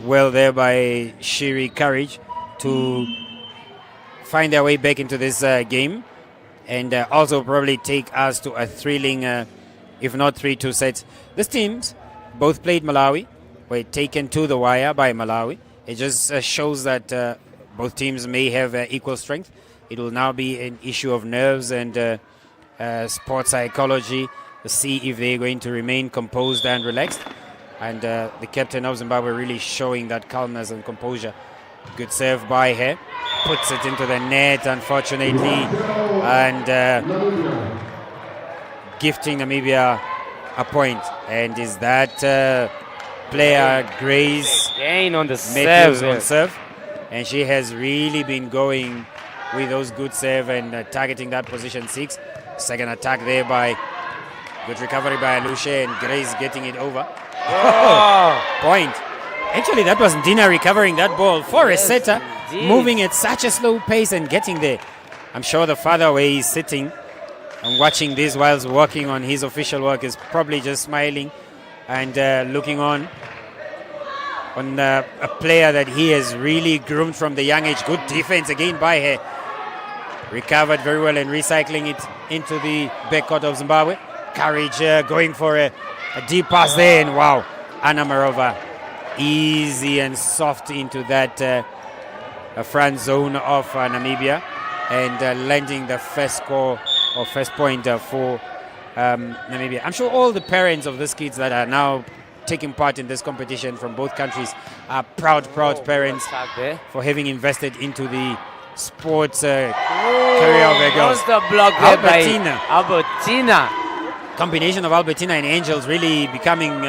Speaker 2: well there by Shiri Courage to find their way back into this game and also probably take us to a thrilling, if not 3-2 sets. These teams both played Malawi, were taken to the wire by Malawi. It just shows that both teams may have equal strength. It will now be an issue of nerves and sports psychology to see if they're going to remain composed and relaxed. And the captain of Zimbabwe really showing that calmness and composure. Good serve by her. Puts it into the net, unfortunately. And gifting Namibia a point. And is that player Grace
Speaker 3: Again on the
Speaker 2: Matthews
Speaker 3: serve.
Speaker 2: on serve? And she has really been going with those good serve and targeting that position 6. Second attack there by good recovery by Alushe and Grace getting it over. Point. Actually, that was Dina recovering that ball for a setter, moving at such a slow pace and getting there. I'm sure the father where he's sitting and watching this whilst working on his official work is probably just smiling and looking on a player that he has really groomed from the young age. Good defense again by her. Recovered very well and recycling it into the backcourt of Zimbabwe. Courage going for a deep pass there, and wow, Anna Marova easy and soft into that front zone of Namibia and landing the first score or first point for Namibia. I'm sure all the parents of these kids that are now taking part in this competition from both countries are proud parents for having invested into the sports career of their girls.
Speaker 3: The block there
Speaker 2: Albertina.
Speaker 3: by Albertina.
Speaker 2: Combination of Albertina and Angels really becoming,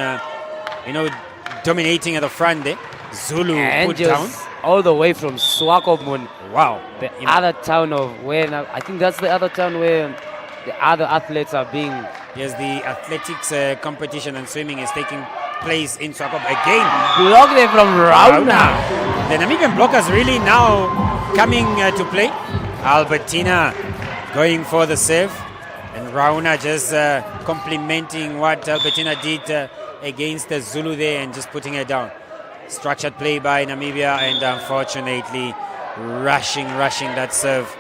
Speaker 2: dominating at the front there. Zulu put down.
Speaker 3: All the way from Swakopmund.
Speaker 2: Wow.
Speaker 3: The other town of where, I think that's the other town where the other athletes are being.
Speaker 2: Yes, the athletics competition and swimming is taking place in Swakop again.
Speaker 3: Block there from Rauna.
Speaker 2: The Namibian blockers really now coming to play. Albertina going for the serve. And Rauna just complimenting what Albertina did against the Zulu there and just putting her down. Structured play by Namibia and unfortunately rushing that serve.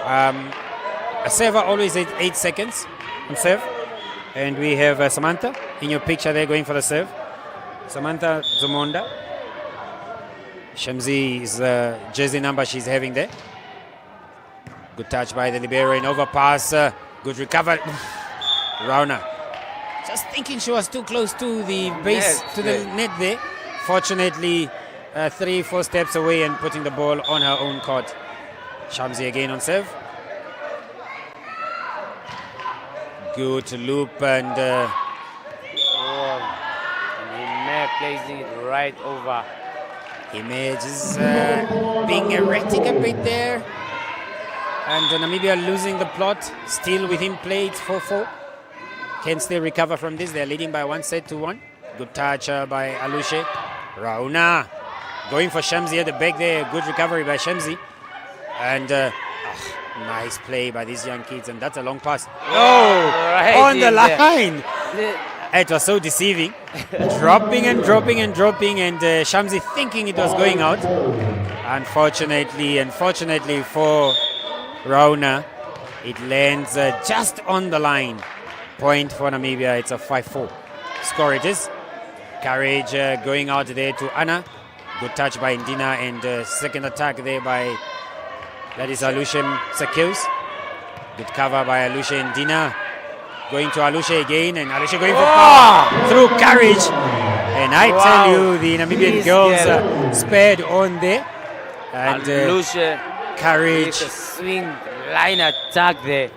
Speaker 2: A server always at 8 seconds on serve. And we have Samantha in your picture there going for the serve. Samantha Zumonda. Shamsi is the jersey number she's having there. Good touch by the libero and overpass. Good recovery. Rauna just thinking she was too close to the base, to the net there. Fortunately, 3-4 steps away and putting the ball on her own court. Shamsi again on serve. Good loop and
Speaker 3: Hime placing it right over.
Speaker 2: Hime just being erratic a bit there. And Namibia losing the plot. Still within play, it's 4-4. Can still recover from this. They're leading by 1-1. Good touch by Alushe. Rauna going for Shamsi at the back there. Good recovery by Shamsi. And nice play by these young kids. And that's a long pass.
Speaker 3: Right
Speaker 2: on the line.
Speaker 3: There.
Speaker 2: It was so deceiving. dropping. And Shamsi thinking it was going out. Unfortunately for Rauna, it lands just on the line. Point for Namibia. It's a 5-4 score it is. Courage going out there to Anna. Good touch by Ndina, and second attack there by, that is Alushe Sakils. Good cover by Alushe Ndina. Going to Alushe again, and Alushe going for power through courage. And I tell you, the Namibian girls spared on there. And
Speaker 3: Alushe
Speaker 2: courage.
Speaker 3: with a swing line attack there.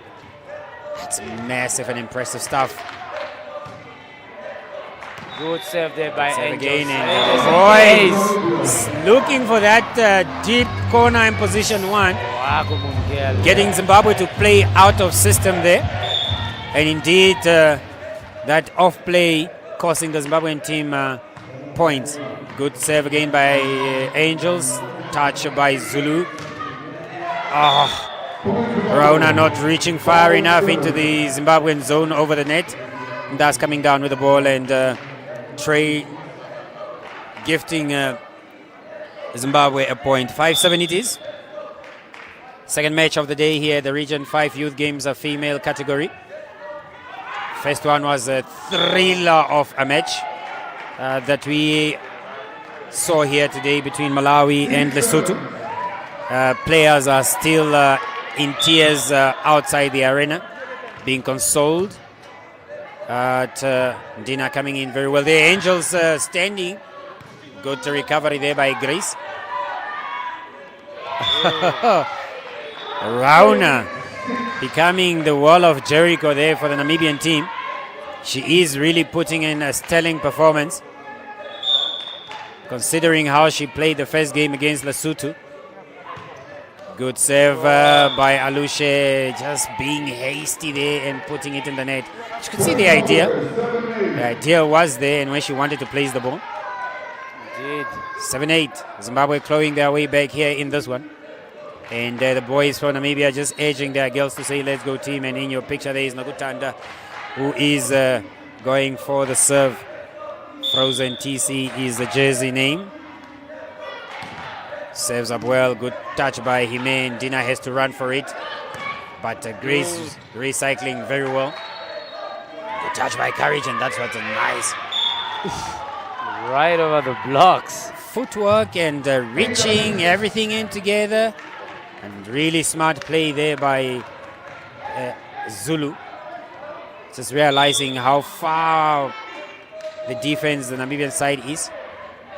Speaker 2: That's massive and impressive stuff.
Speaker 3: Good serve there by
Speaker 2: Serve
Speaker 3: Angels.
Speaker 2: again, and boys looking for that deep corner in position 1. Getting Zimbabwe to play out of system there. And indeed, that off play costing the Zimbabwean team points. Good serve again by Angels. Touch by Zulu. Rauna not reaching far enough into the Zimbabwean zone over the net. And that's coming down with the ball, and Trey gifting Zimbabwe a point. 5-7 it is. Second match of the day here, the Region 5 Youth Games female category. First one was a thriller of a match that we saw here today between Malawi and Lesotho. Players are still in tears outside the arena, being consoled. Dina coming in very well. The Angels standing. Good recovery there by Grace. Rauna becoming the wall of Jericho there for the Namibian team. She is really putting in a sterling performance, considering how she played the first game against Lesotho. Good serve by Alushe, just being hasty there and putting it in the net. You could see the idea. The idea was there, and when she wanted to place the ball.
Speaker 3: Indeed.
Speaker 2: 7-8. Zimbabwe clawing their way back here in this one. And the boys from Namibia just urging their girls to say, let's go team. And in your picture there is Nagutanda, who is going for the serve. Frozen TC is the jersey name. Serves up well. Good touch by Hime. Dina has to run for it. But Grace recycling very well. Good touch by Courage, and that's what's nice.
Speaker 3: Right over the blocks.
Speaker 2: Footwork and reaching everything in together. And really smart play there by Zulu. Just realizing how far the defense, the Namibian side is.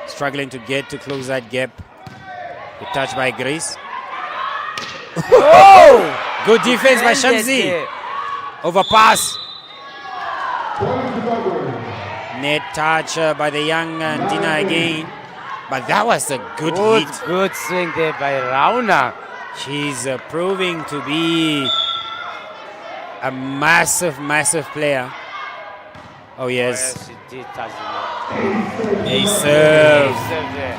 Speaker 2: Struggling to get to close that gap. Good touch by Grace. Oh! Good defense by Shamsi. Overpass. Net touch by the young Dina again. But that was a good hit.
Speaker 3: Good swing there by Rauna.
Speaker 2: She's proving to be a massive, massive player. Oh, yes.
Speaker 3: She did touch the net.
Speaker 2: A serve.
Speaker 3: There.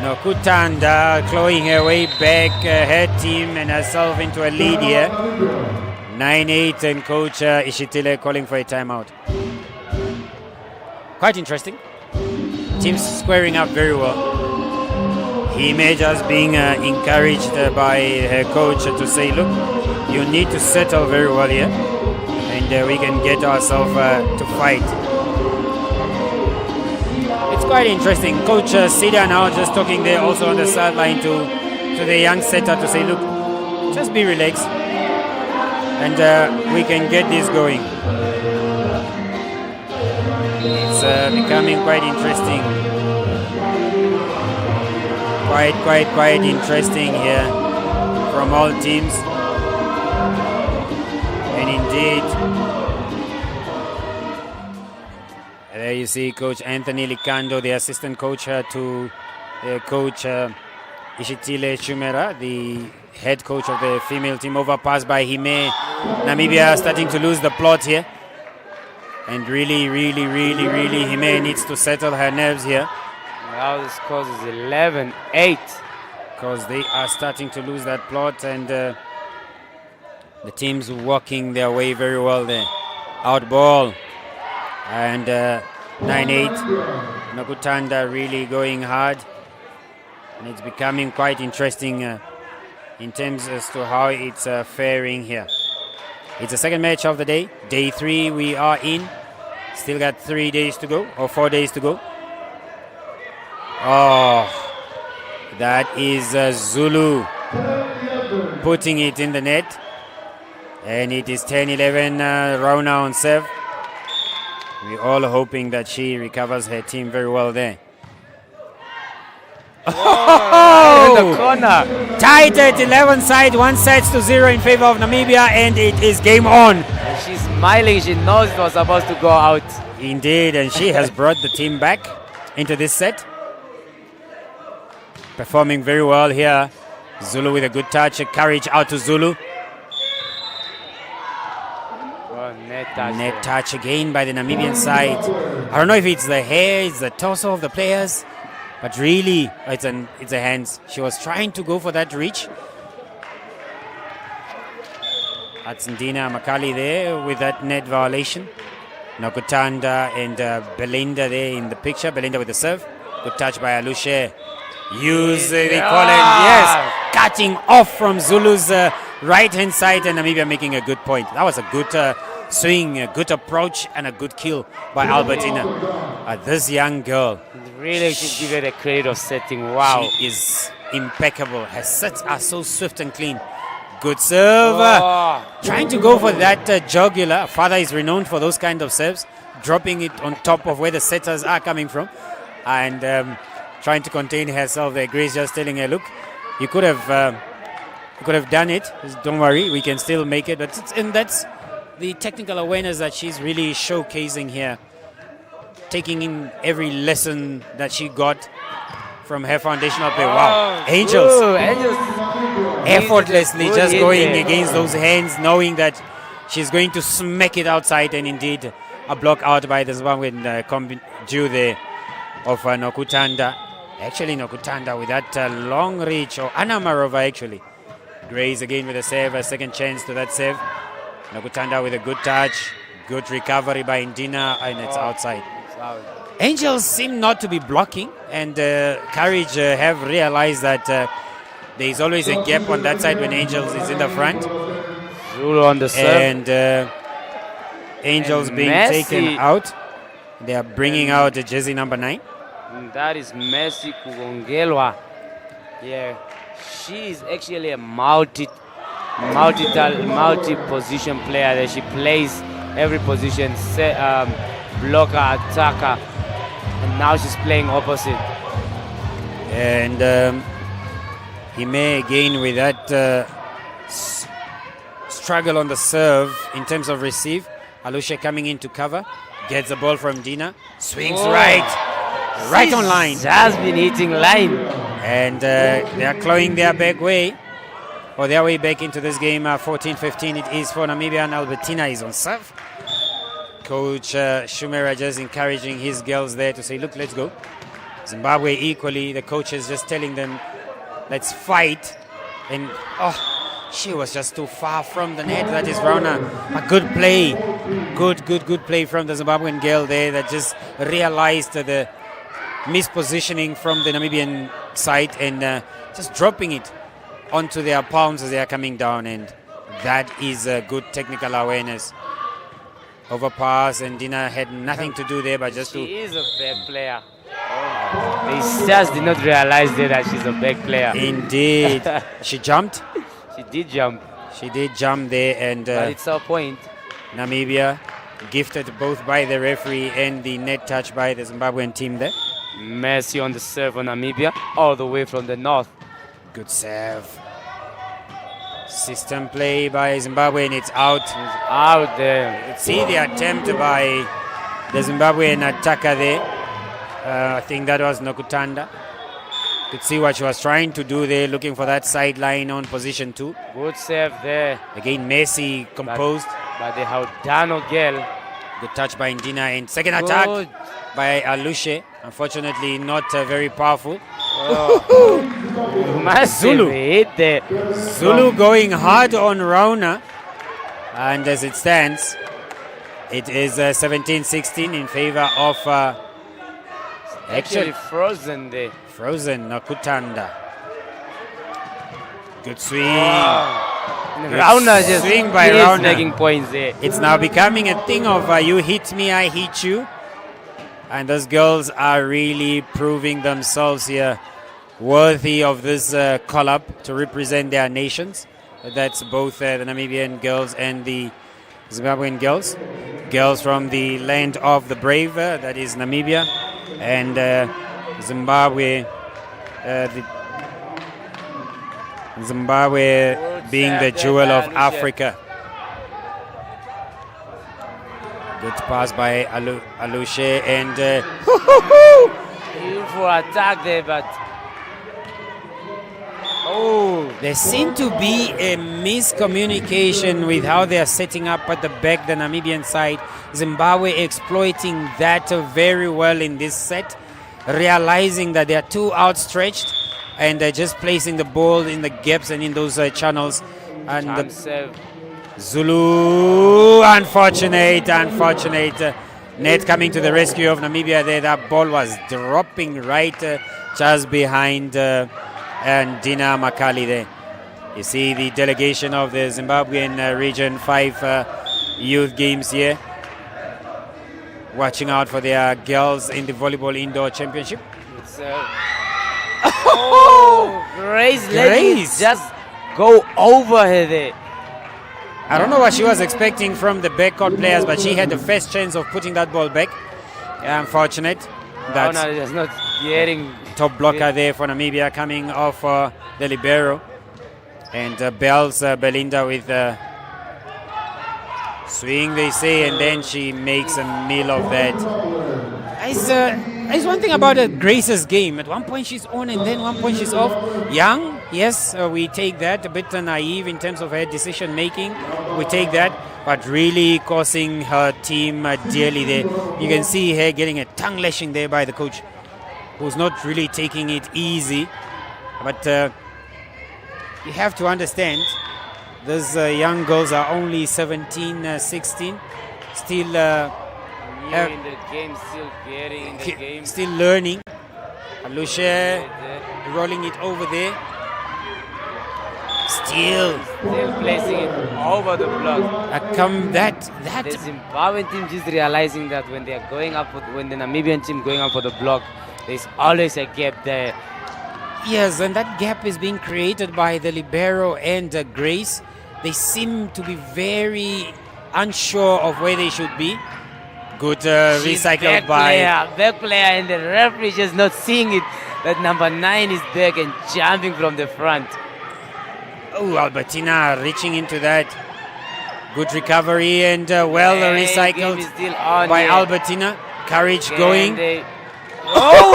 Speaker 2: Nokutanda clawing her way back, her team and herself into a lead here. 9-8, and coach Ishitile calling for a timeout. Quite interesting. Teams squaring up very well. Hime just being encouraged by her coach to say, look, you need to settle very well here, and we can get ourselves to fight. It's quite interesting. Coach Sida now just talking there also on the sideline to the young setter to say, look, just be relaxed, and we can get this going. It's becoming quite interesting. Quite interesting here from all teams. And indeed, there you see Coach Anthony Likando, the assistant coach to Coach Ishitile Shumera, the head coach of the female team. Overpass by Hime. Namibia starting to lose the plot here. And really, Hime needs to settle her nerves here.
Speaker 3: Now the score is 11-8.
Speaker 2: Because they are starting to lose that plot, and the team's walking their way very well there. Out ball. And 9-8. Nokutanda really going hard. And it's becoming quite interesting in terms as to how it's faring here. It's the second match of the day. Day 3 we are in. Still got 3 days to go, or 4 days to go. Oh, that is Zulu putting it in the net. And it is 10-11, Rona on serve. We're all hoping that she recovers her team very well there.
Speaker 3: Right in the corner.
Speaker 2: Tied at 11 side, 1-0 in favor of Namibia, and it is game on.
Speaker 3: And she's smiling. She knows it was supposed to go out.
Speaker 2: Indeed, and she has brought the team back into this set. Performing very well here. Zulu with a good touch, courage out to Zulu. Net touch again by the Namibian side. I don't know if it's the hair, it's the torso of the players, but really it's a hands. She was trying to go for that reach. That's Ndina Makali there with that net violation. Nokutanda and Belinda there in the picture. Belinda with the serve. Good touch by Alushe. They call it, yes, cutting off from Zulu's right hand side, and Namibia making a good point. That was a good swing, a good approach, and a good kill by Albertina. This young girl,
Speaker 3: really should give her the credit of setting. Wow,
Speaker 2: she is impeccable. Her sets are so swift and clean. Good serve. Trying to go for that jugular. Father is renowned for those kind of serves, dropping it on top of where the setters are coming from, and trying to contain herself there. Grace just telling her, look, you could have done it. Don't worry, we can still make it. And that's the technical awareness that she's really showcasing here, taking in every lesson that she got from her foundational play. Wow, Angels.
Speaker 3: Ooh, Angels.
Speaker 2: Effortlessly just going
Speaker 3: there.
Speaker 2: against those hands, knowing that she's going to smack it outside, and indeed a block out by the Zimbabwean Jew there of Nokutanda. Actually, Nokutanda with that long reach, or Anna Marova actually. Grace again with a save, a second chance to that save. Nokutanda with a good touch, good recovery by Ndina, and it's outside. Angels seem not to be blocking, and Courage have realized that there is always a gap on that side when Angels is in the front.
Speaker 3: Zulu on the serve.
Speaker 2: And Angels
Speaker 3: And
Speaker 2: being
Speaker 3: Messi.
Speaker 2: taken out. They are bringing out jersey number 9.
Speaker 3: And that is Messi Kugongelwa. Yeah, she is actually a multi-position player. That she plays every position, blocker, attacker, and now she's playing opposite.
Speaker 2: And he may again with that struggle on the serve in terms of receive. Alusha coming in to cover, gets the ball from Dina, swings right on line.
Speaker 3: Has been hitting line.
Speaker 2: And they are clawing their back way, or their way back into this game. 14-15 it is for Namibia, and Albertina is on serve. Coach Shumera just encouraging his girls there to say, look, let's go. Zimbabwe equally, the coach is just telling them, let's fight. And she was just too far from the net. That is Rona. A good play. Good play from the Zimbabwean girl there that just realized the mispositioning from the Namibian side and just dropping it onto their palms as they are coming down. And that is a good technical awareness. Overpass, and Dina had nothing to do there but just
Speaker 3: She is a back player. They just did not realize there that she's a back player.
Speaker 2: Indeed. She jumped.
Speaker 3: She did jump.
Speaker 2: She did jump there, and
Speaker 3: But it's a point.
Speaker 2: Namibia gifted both by the referee and the net touch by the Zimbabwean team there.
Speaker 3: Messi on the serve on Namibia, all the way from the north.
Speaker 2: Good serve. System play by Zimbabwe, and it's out.
Speaker 3: She's out there.
Speaker 2: See the attempt by the Zimbabwean attacker there. I think that was Nokutanda. Could see what she was trying to do there, looking for that sideline on position 2.
Speaker 3: Good save there.
Speaker 2: Again, Messi composed.
Speaker 3: By the Haudano girl.
Speaker 2: Good touch by Ndina, and second attack by Alushe. Unfortunately, not very powerful.
Speaker 3: Massive
Speaker 2: Zulu.
Speaker 3: hit there.
Speaker 2: Zulu going hard on Rauna. And as it stands, it is 17-16 in favor of
Speaker 3: Actually frozen there.
Speaker 2: Frozen Nakutanda. Good swing.
Speaker 3: Rauna just
Speaker 2: swing by
Speaker 3: is
Speaker 2: Rauna.
Speaker 3: making points there.
Speaker 2: It's now becoming a thing of you hit me, I hit you. And those girls are really proving themselves here, worthy of this call-up to represent their nations. That's both the Namibian girls and the Zimbabwean girls. Girls from the land of the brave, that is Namibia, and Zimbabwe. Zimbabwe being the jewel of Africa. Good pass by Alushe and
Speaker 3: Beautiful attack there, but
Speaker 2: there seemed to be a miscommunication with how they are setting up at the back, the Namibian side. Zimbabwe exploiting that very well in this set, realizing that they are too outstretched and just placing the ball in the gaps and in those channels. And Zulu, unfortunate. Net coming to the rescue of Namibia there. That ball was dropping right just behind and Dina Makali there. You see the delegation of the Zimbabwean Region 5 youth games here, watching out for their girls in the volleyball indoor championship.
Speaker 3: It's, Grace just go over her there.
Speaker 2: I don't know what she was expecting from the backcourt players, but she had the first chance of putting that ball back. Unfortunate. That's
Speaker 3: just not getting
Speaker 2: top blocker there for Namibia, coming off the libero. And Bells Belinda with swing, they say, and then she makes a meal of that. It's one thing about Grace's game. At one point she's on and then one point she's off. Young, yes, we take that. A bit naive in terms of her decision making. We take that. But really causing her team dearly there. You can see her getting a tongue lashing there by the coach, who's not really taking it easy. But you have to understand, those young girls are only 17, 16. Still
Speaker 3: in the game, still getting in the game.
Speaker 2: Still learning. Alusha rolling it over there. Still
Speaker 3: placing it over the block.
Speaker 2: The
Speaker 3: The Zimbabwean team just realizing that when they are going up, when the Namibian team going up for the block, there's always a gap there.
Speaker 2: Yes, and that gap is being created by the libero and Grace. They seem to be very unsure of where they should be. Good recycled by
Speaker 3: back player, and the referee just not seeing it. That number 9 is back and jumping from the front.
Speaker 2: Oh, Albertina reaching into that. Good recovery and recycled by Albertina. Courage going.
Speaker 3: Wow.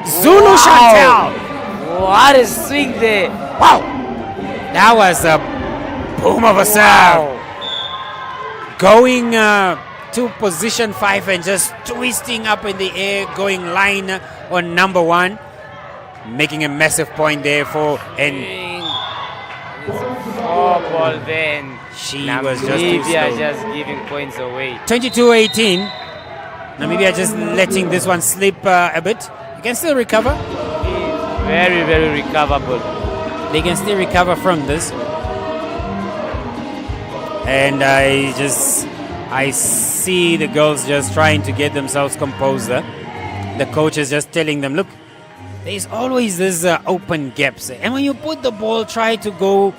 Speaker 2: Zulu Chantel.
Speaker 3: What a swing there.
Speaker 2: Wow. That was a boom of a serve. Going to position 5 and just twisting up in the air, going line on number 1. Making a massive point there for, and
Speaker 3: ball then.
Speaker 2: She
Speaker 3: Namibia
Speaker 2: was just too slow.
Speaker 3: just giving points away.
Speaker 2: 22-18. Namibia just letting this one slip a bit. You can still recover.
Speaker 3: Very, very recoverable.
Speaker 2: They can still recover from this. And I see the girls just trying to get themselves composed. The coach is just telling them, look, there's always this open gaps. And when you put the ball, try to go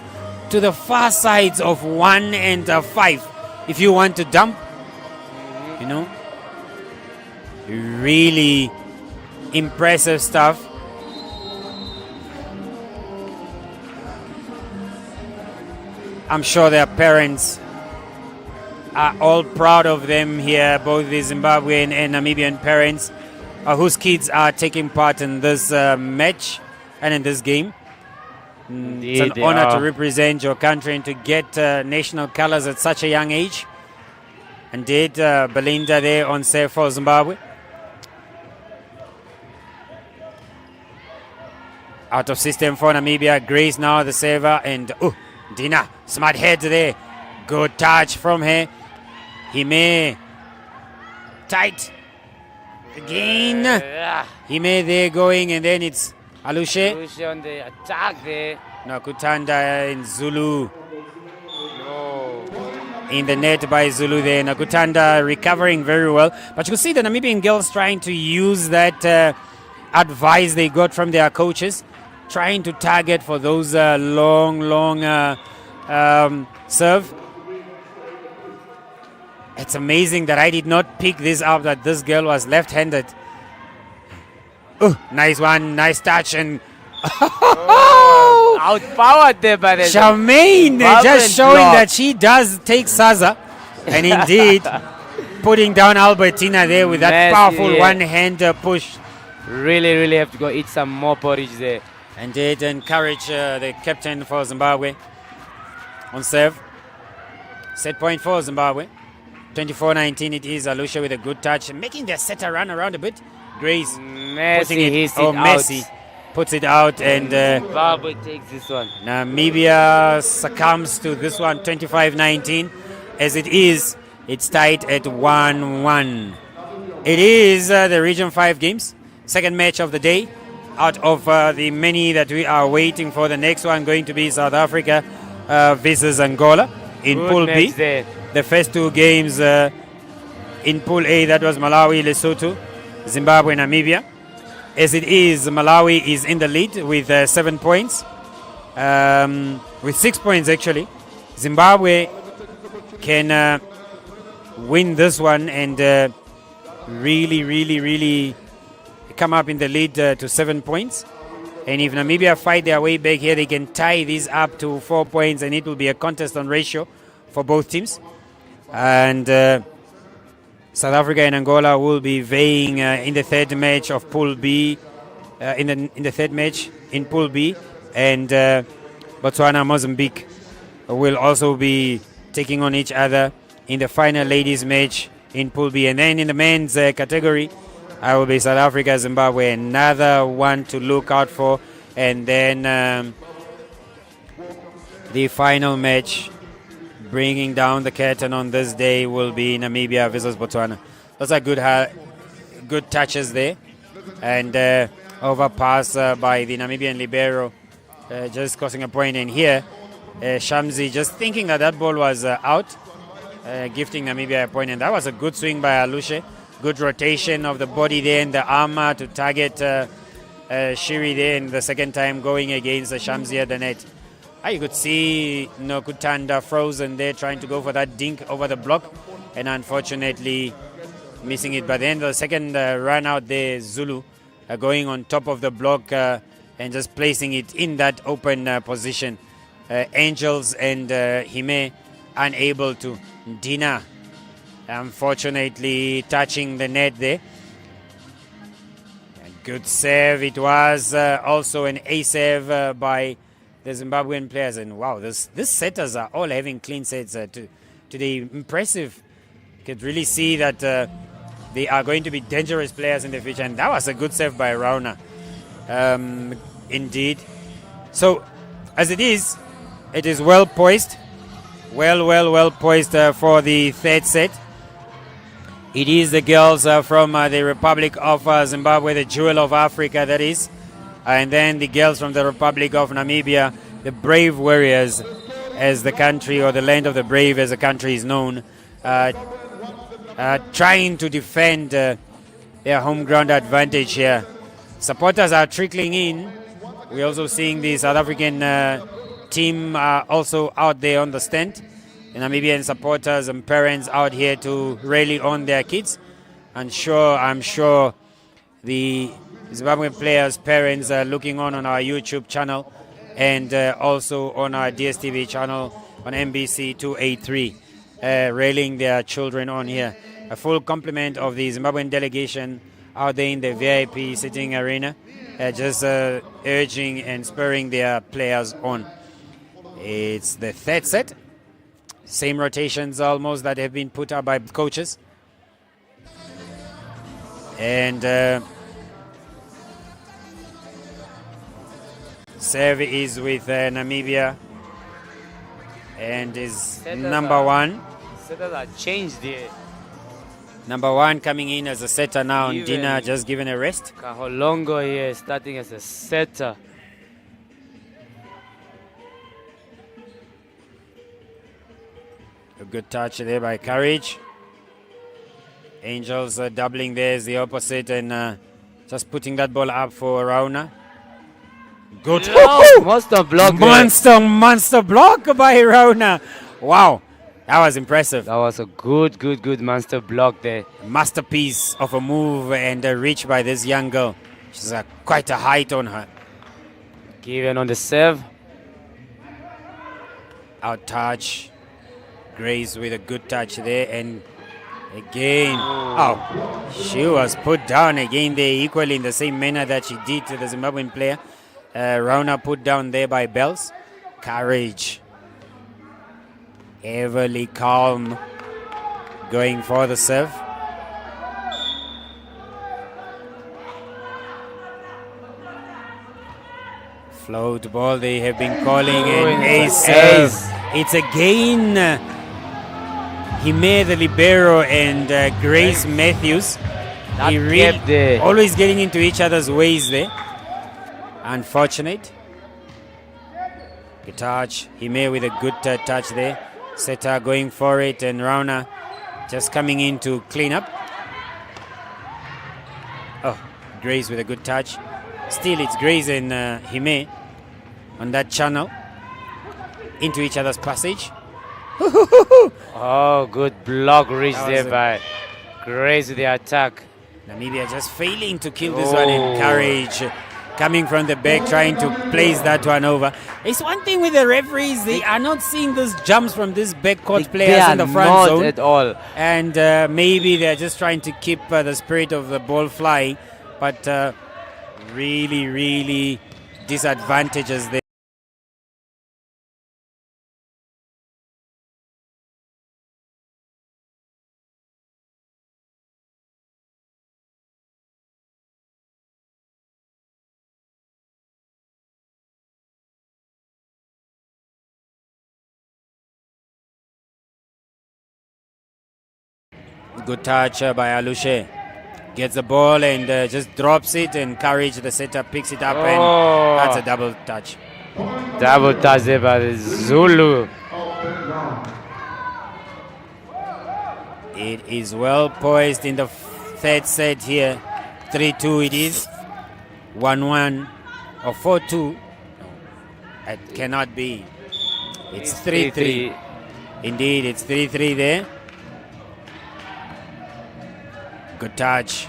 Speaker 2: to the far sides of 1 and 5. If you want to dump, you know, really impressive stuff. I'm sure their parents are all proud of them here, both the Zimbabwean and Namibian parents whose kids are taking part in this match and in this game.
Speaker 3: Indeed,
Speaker 2: it's an honor to represent your country and to get national colors at such a young age. Indeed, Belinda there on serve for Zimbabwe. Out of system for Namibia. Grace now the server, and Dina, smart head there. Good touch from her. Hime tight again. Hime there going, and then it's Alushe.
Speaker 3: Alushe on the attack there.
Speaker 2: No, Kutanda and Zulu.
Speaker 3: No.
Speaker 2: in the net by Zulu there. Nakutanda recovering very well. But you can see the Namibian girls trying to use that advice they got from their coaches, trying to target for those long serve. It's amazing that I did not pick this up, that this girl was left-handed. Oh, nice one, nice touch, and
Speaker 3: Outpowered there by the
Speaker 2: Charmaine just showing that she does take Saza, and indeed putting down Albertina there with that powerful one-hand push.
Speaker 3: Really have to go eat some more porridge there.
Speaker 2: And did encourage the captain for Zimbabwe on serve. Set point for Zimbabwe. 24-19 it is. Alusha with a good touch, making their setter run around a bit. Grace
Speaker 3: Messi
Speaker 2: puts it out, and
Speaker 3: Zimbabwe takes this one.
Speaker 2: Namibia succumbs to this one, 25-19. As it is, it's tied at 1-1. It is the Region 5 games, second match of the day. Out of the many that we are waiting for, the next one going to be South Africa versus Angola in Pool B.
Speaker 3: There.
Speaker 2: The first two games in Pool A, that was Malawi, Lesotho, Zimbabwe, Namibia. As it is, Malawi is in the lead with 7 points, with 6 points actually. Zimbabwe can win this one and really come up in the lead to 7 points. And if Namibia fight their way back here, they can tie these up to 4 points, and it will be a contest on ratio for both teams. And South Africa and Angola will be vying in the third match of Pool B, in the third match in Pool B, and Botswana, Mozambique will also be taking on each other in the final ladies match in Pool B. And then in the men's category, I will be South Africa, Zimbabwe, another one to look out for. And then the final match, bringing down the curtain on this day, will be Namibia versus Botswana. Those are good touches there. And overpass by the Namibian libero, just causing a point. And here, Shamsi just thinking that ball was out, gifting Namibia a point. And that was a good swing by Alushe. Good rotation of the body there and the arm to target Shiri there, in the second time going against Shamsi at the net. You could see Nokutanda frozen there, trying to go for that dink over the block, and unfortunately missing it. But then the second run out there, Zulu going on top of the block and just placing it in that open position. Angels and Hime unable to. Dina unfortunately touching the net there. A good serve it was. Also an A serve by the Zimbabwean players. And wow, these setters are all having clean sets today. Impressive. You could really see that they are going to be dangerous players in the future. And that was a good serve by Rauna. Indeed. So, as it is well poised. Well poised for the third set. It is the girls from the Republic of Zimbabwe, the jewel of Africa, that is. And then the girls from the Republic of Namibia, the brave warriors, as the country, or the land of the brave as the country is known, trying to defend their home ground advantage here. Supporters are trickling in. We're also seeing the South African team also out there on the stand. The Namibian supporters and parents out here to rally on their kids. I'm sure the Zimbabwean players' parents are looking on our YouTube channel and also on our DSTV channel on NBC 283, rallying their children on here. A full complement of the Zimbabwean delegation out there in the VIP sitting arena, just urging and spurring their players on. It's the third set. Same rotations almost that have been put up by coaches. And serve is with Namibia and is number one.
Speaker 3: Setters are changed here.
Speaker 2: Number one coming in as a setter now, and Dina just given a rest.
Speaker 3: Kaholongo here starting as a setter.
Speaker 2: A good touch there by Courage. Angels doubling there is the opposite and just putting that ball up for Rauna. Good.
Speaker 3: Monster block.
Speaker 2: Monster block by Rauna. Wow, that was impressive.
Speaker 3: That was a good monster block there.
Speaker 2: Masterpiece of a move and a reach by this young girl. She's quite a height on her.
Speaker 3: Given on the serve.
Speaker 2: Out touch. Grace with a good touch there and again. Oh, she was put down again there equally in the same manner that she did to the Zimbabwean player. Rauna put down there by Bells. Courage. Everly calm. Going for the serve. Float ball they have been calling an ace serve. It's again Hime the libero and Grace Matthews. He really always getting into each other's ways there. Unfortunate. Good touch. Hime with a good touch there. Seta going for it and Rauna just coming in to clean up. Oh, Grace with a good touch. Still it's Grace and Hime on that channel into each other's passage.
Speaker 3: Oh, good block reach there by Grace with the attack.
Speaker 2: Namibia just failing to kill this one and Courage coming from the back trying to place that one over. It's one thing with the referees, they are not seeing those jumps from these backcourt players in the front zone
Speaker 3: at all.
Speaker 2: And maybe they're just trying to keep the spirit of the ball flying, but really disadvantages there. Good touch by Alushe. Gets the ball and just drops it, and Courage, the setter, picks it up and that's a double touch.
Speaker 3: Double touch there by the Zulu.
Speaker 2: It is well poised in the third set here. 3-2 it is. 1-1 or 4-2. It cannot be. It's 3-3. Indeed, it's 3-3 there. Good touch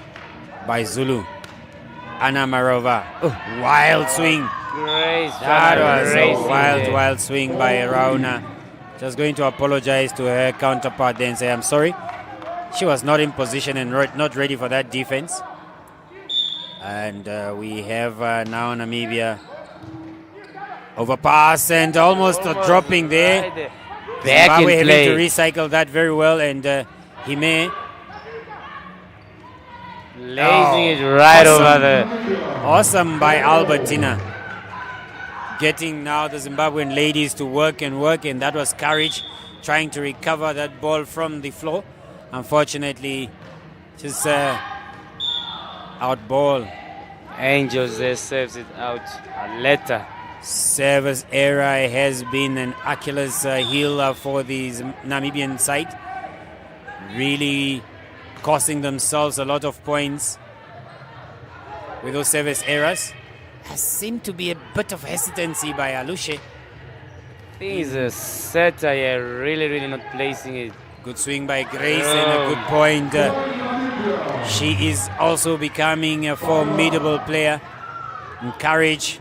Speaker 2: by Zulu. Anna Marova. Wild swing. That was a wild swing by Rauna. Just going to apologize to her counterpart there and say, I'm sorry. She was not in position and not ready for that defense. And we have now Namibia overpass and almost dropping there. Zimbabwe having to recycle that very well, and Hime
Speaker 3: placing it right over there.
Speaker 2: Awesome by Albertina. Getting now the Zimbabwean ladies to work, and that was Courage trying to recover that ball from the floor. Unfortunately, just out ball.
Speaker 3: Angels there serves it out. Aleta.
Speaker 2: Service error has been an Achilles heel for the Namibian side. Really costing themselves a lot of points with those service errors. There seemed to be a bit of hesitancy by Alushe.
Speaker 3: He's a setter here, really not placing it.
Speaker 2: Good swing by Grace and a good point. She is also becoming a formidable player. Courage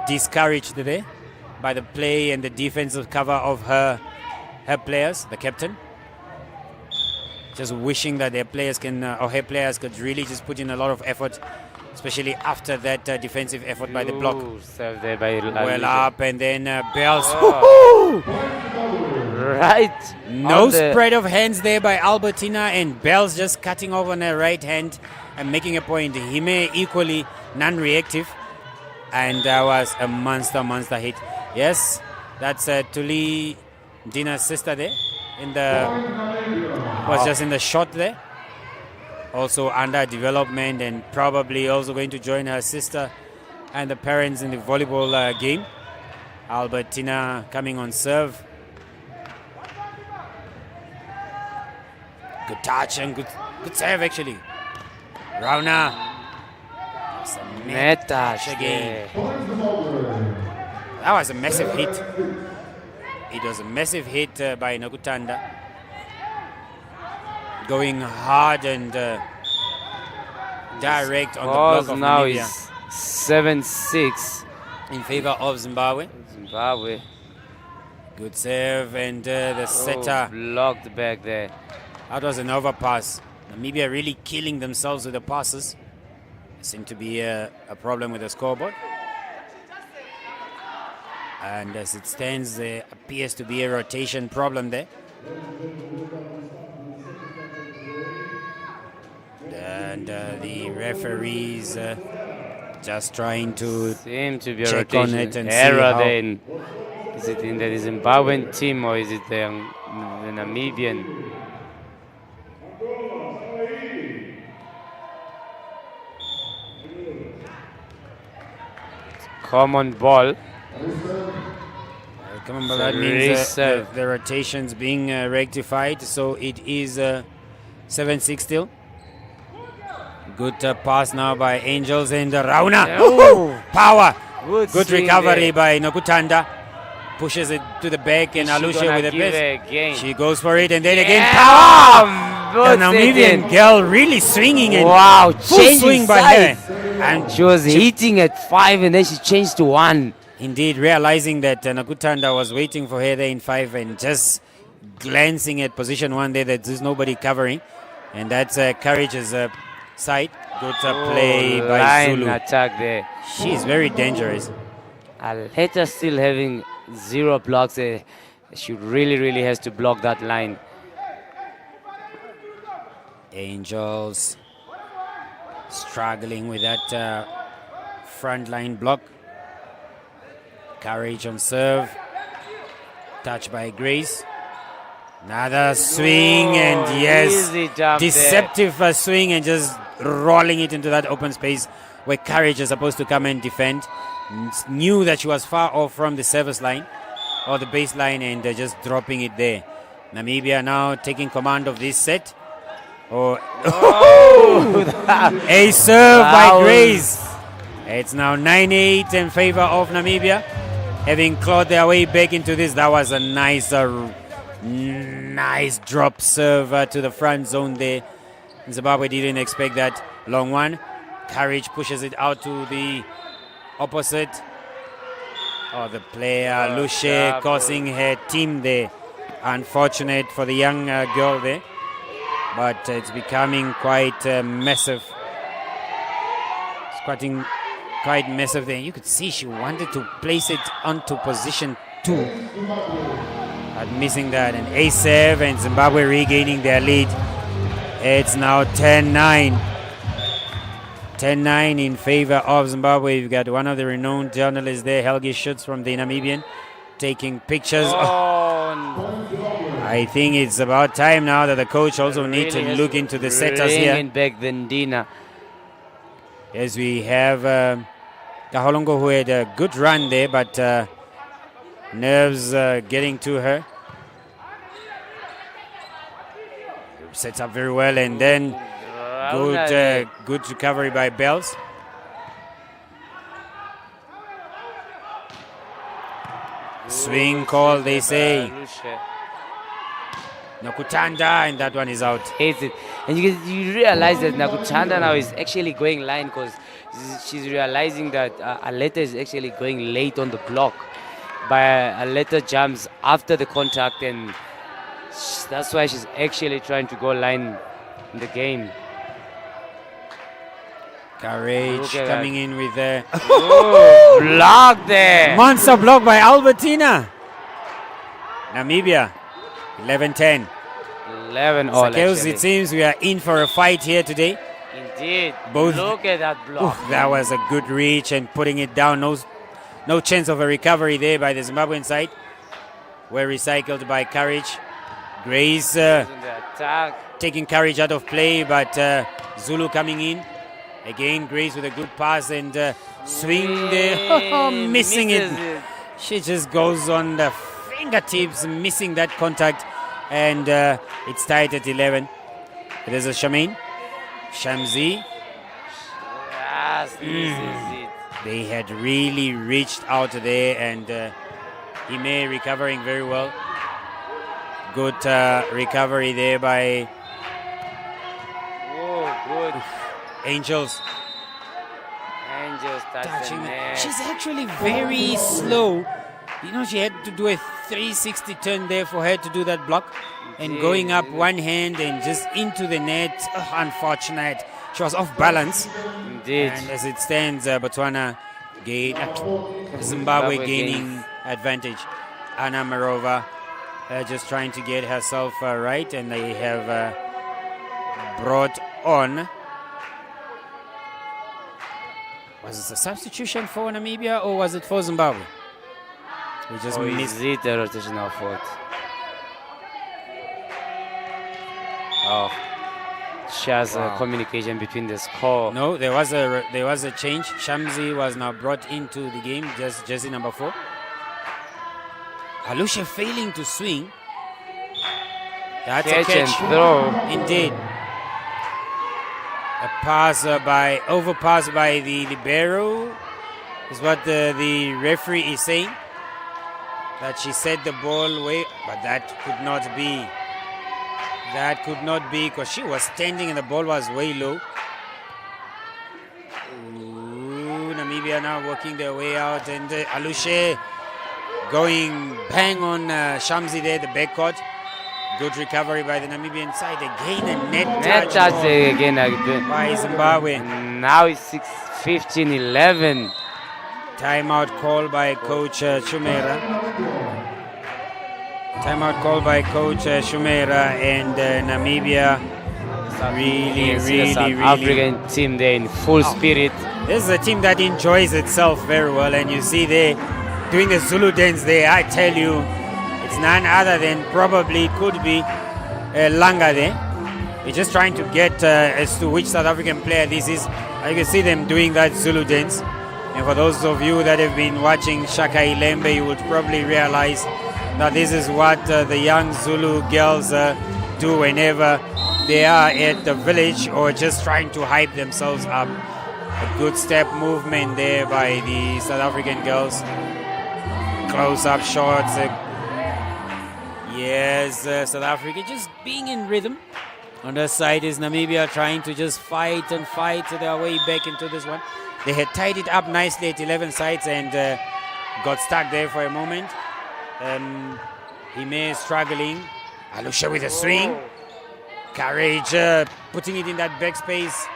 Speaker 2: discouraged there by the play and the defensive cover of her players, the captain. Just wishing that their players can, or her players could really just put in a lot of effort, especially after that defensive effort by the block.
Speaker 3: Serve there by
Speaker 2: well up, and then Bells.
Speaker 3: Right.
Speaker 2: No spread of hands there by Albertina, and Bells just cutting off on her right hand and making a point. Hime equally non-reactive, and that was a monster hit. Yes, that's Tuli Dina's sister there. Was just in the shot there. Also under development, and probably also going to join her sister and the parents in the volleyball game. Albertina coming on serve. Good touch and good save actually. Rauna. That's a
Speaker 3: Net touch
Speaker 2: again.
Speaker 3: there.
Speaker 2: That was a massive hit. It was a massive hit by Nakutanda. Going hard and direct on the block of
Speaker 3: now
Speaker 2: Namibia
Speaker 3: is 7-6.
Speaker 2: in favor of Zimbabwe.
Speaker 3: Zimbabwe.
Speaker 2: Good serve and the setter.
Speaker 3: Blocked back there.
Speaker 2: That was an overpass. Namibia really killing themselves with the passes. Seemed to be a problem with the scoreboard. And as it stands, there appears to be a rotation problem there. And the referees just trying to
Speaker 3: Seem to be a
Speaker 2: check on
Speaker 3: rotation
Speaker 2: it and
Speaker 3: error
Speaker 2: see
Speaker 3: then. Is it in the Zimbabwean team or is it the Namibian? Common ball.
Speaker 2: come on, but that means
Speaker 3: Reserve.
Speaker 2: the rotations being rectified. So it is 7-6 still. Good pass now by Angels and Rauna.
Speaker 3: Oh.
Speaker 2: Power.
Speaker 3: Good
Speaker 2: Good
Speaker 3: swing
Speaker 2: recovery
Speaker 3: there.
Speaker 2: by Nakutanda. Pushes it to the back and
Speaker 3: She
Speaker 2: Alusha
Speaker 3: gonna
Speaker 2: with the
Speaker 3: give
Speaker 2: best.
Speaker 3: it again.
Speaker 2: She goes for it and then again
Speaker 3: Yeah,
Speaker 2: power. The
Speaker 3: good
Speaker 2: Namibian
Speaker 3: second.
Speaker 2: girl really swinging and
Speaker 3: Wow,
Speaker 2: full
Speaker 3: changing
Speaker 2: swing by
Speaker 3: sides.
Speaker 2: her. And
Speaker 3: She was hitting at 5 and then she changed to 1.
Speaker 2: indeed realizing that Nakutanda was waiting for her there in 5 and just glancing at position 1 there that there's nobody covering. And that's Courage's side. Good play by
Speaker 3: Line
Speaker 2: Zulu.
Speaker 3: attack there.
Speaker 2: She's very dangerous.
Speaker 3: Alheta still having 0 blocks there. She really has to block that line.
Speaker 2: Angels struggling with that front line block. Courage on serve. Touch by Grace. Another swing and yes,
Speaker 3: easy jump
Speaker 2: deceptive swing and just rolling it into that open space where Courage is supposed to come and defend. Knew that she was far off from the service line or the baseline and just dropping it there. Namibia now taking command of this set. A serve by Grace. It's now 9-8 in favor of Namibia, having clawed their way back into this. That was a nice drop serve to the front zone there. Zimbabwe didn't expect that long one. Courage pushes it out to the opposite. Oh, the player Luce causing her team there. Unfortunate for the young girl there, but it's becoming quite massive. It's quite massive there. You could see she wanted to place it onto position 2, but missing that. And a serve and Zimbabwe regaining their lead. It's now 10-9. 10-9 in favor of Zimbabwe. We've got one of the renowned journalists there, Helgi Schutz from the Namibian, taking pictures. I think it's about time now that the coach also needs to look into the setters here.
Speaker 3: Bringing back Vendina.
Speaker 2: As we have Kaholongo, who had a good run there, but nerves getting to her. Sets up very well, and then good recovery by Bells. Swing call, they say. Nakutanda, and that one is out.
Speaker 3: Hates it. And you realize that Nakutanda now is actually going line because she's realizing that Aleta is actually going late on the block. But Aleta jumps after the contact, and that's why she's actually trying to go line in the game.
Speaker 2: Courage coming in with the
Speaker 3: block there.
Speaker 2: Monster block by Albertina. Namibia, 11-10.
Speaker 3: 11 all.
Speaker 2: Sakeus, it seems we are in for a fight here today.
Speaker 3: Indeed.
Speaker 2: Both.
Speaker 3: Look at that block.
Speaker 2: That was a good reach and putting it down. No chance of a recovery there by the Zimbabwean side. Were recycled by Courage. Grace taking Courage out of play, but Zulu coming in. Again, Grace with a good pass and swing there. Missing it. She just goes on the fingertips, missing that contact. And it's tied at 11. There's a Shamin. Shamsi.
Speaker 3: Yes, this is it.
Speaker 2: They had really reached out there, and Ime recovering very well. Good recovery there by
Speaker 3: Good.
Speaker 2: Angels.
Speaker 3: Angels touching
Speaker 2: Touching
Speaker 3: the
Speaker 2: it.
Speaker 3: net.
Speaker 2: She's actually very slow. You know, she had to do a 360 turn there for her to do that block. And going up one hand and just into the net. Unfortunate. She was off balance.
Speaker 3: Indeed.
Speaker 2: And as it stands, Botswana Zimbabwe gaining advantage. Anna Marova just trying to get herself right, and they have brought on. Was it a substitution for Namibia or was it for Zimbabwe? We just missed.
Speaker 3: Is it a rotational fault? Oh, she has a communication between the score.
Speaker 2: No, there was a change. Shamsi was now brought into the game, just jersey number 4. Alusha failing to swing. That's
Speaker 3: Catch
Speaker 2: a
Speaker 3: and
Speaker 2: catch.
Speaker 3: throw.
Speaker 2: Indeed. A pass overpass by the libero is what the referee is saying. That she set the ball way, but that could not be. That could not be because she was standing and the ball was way low. Ooh, Namibia now working their way out, and Alushe going bang on Shamsi there, the backcourt. Good recovery by the Namibian side. Again, a net
Speaker 3: Net
Speaker 2: touch
Speaker 3: touch again.
Speaker 2: by Zimbabwe.
Speaker 3: Now it's 6:15-11.
Speaker 2: Timeout call by Coach Shumera. Timeout call by Coach Shumera, and Namibia really.
Speaker 3: African team there in full spirit.
Speaker 2: This is a team that enjoys itself very well, and you see they doing the Zulu dance there. I tell you, it's none other than probably could be Langa there. We're just trying to get as to which South African player this is. You can see them doing that Zulu dance. And for those of you that have been watching Shaka Ilembe, you would probably realize that this is what the young Zulu girls do whenever they are at the village or just trying to hype themselves up. A good step movement there by the South African girls. Close-up shots. Yes, South Africa just being in rhythm. On their side is Namibia trying to just fight their way back into this one. They had tied it up nicely at 11 sides and got stuck there for a moment. Hime struggling. Alusha with a swing. Courage putting it in that backspace.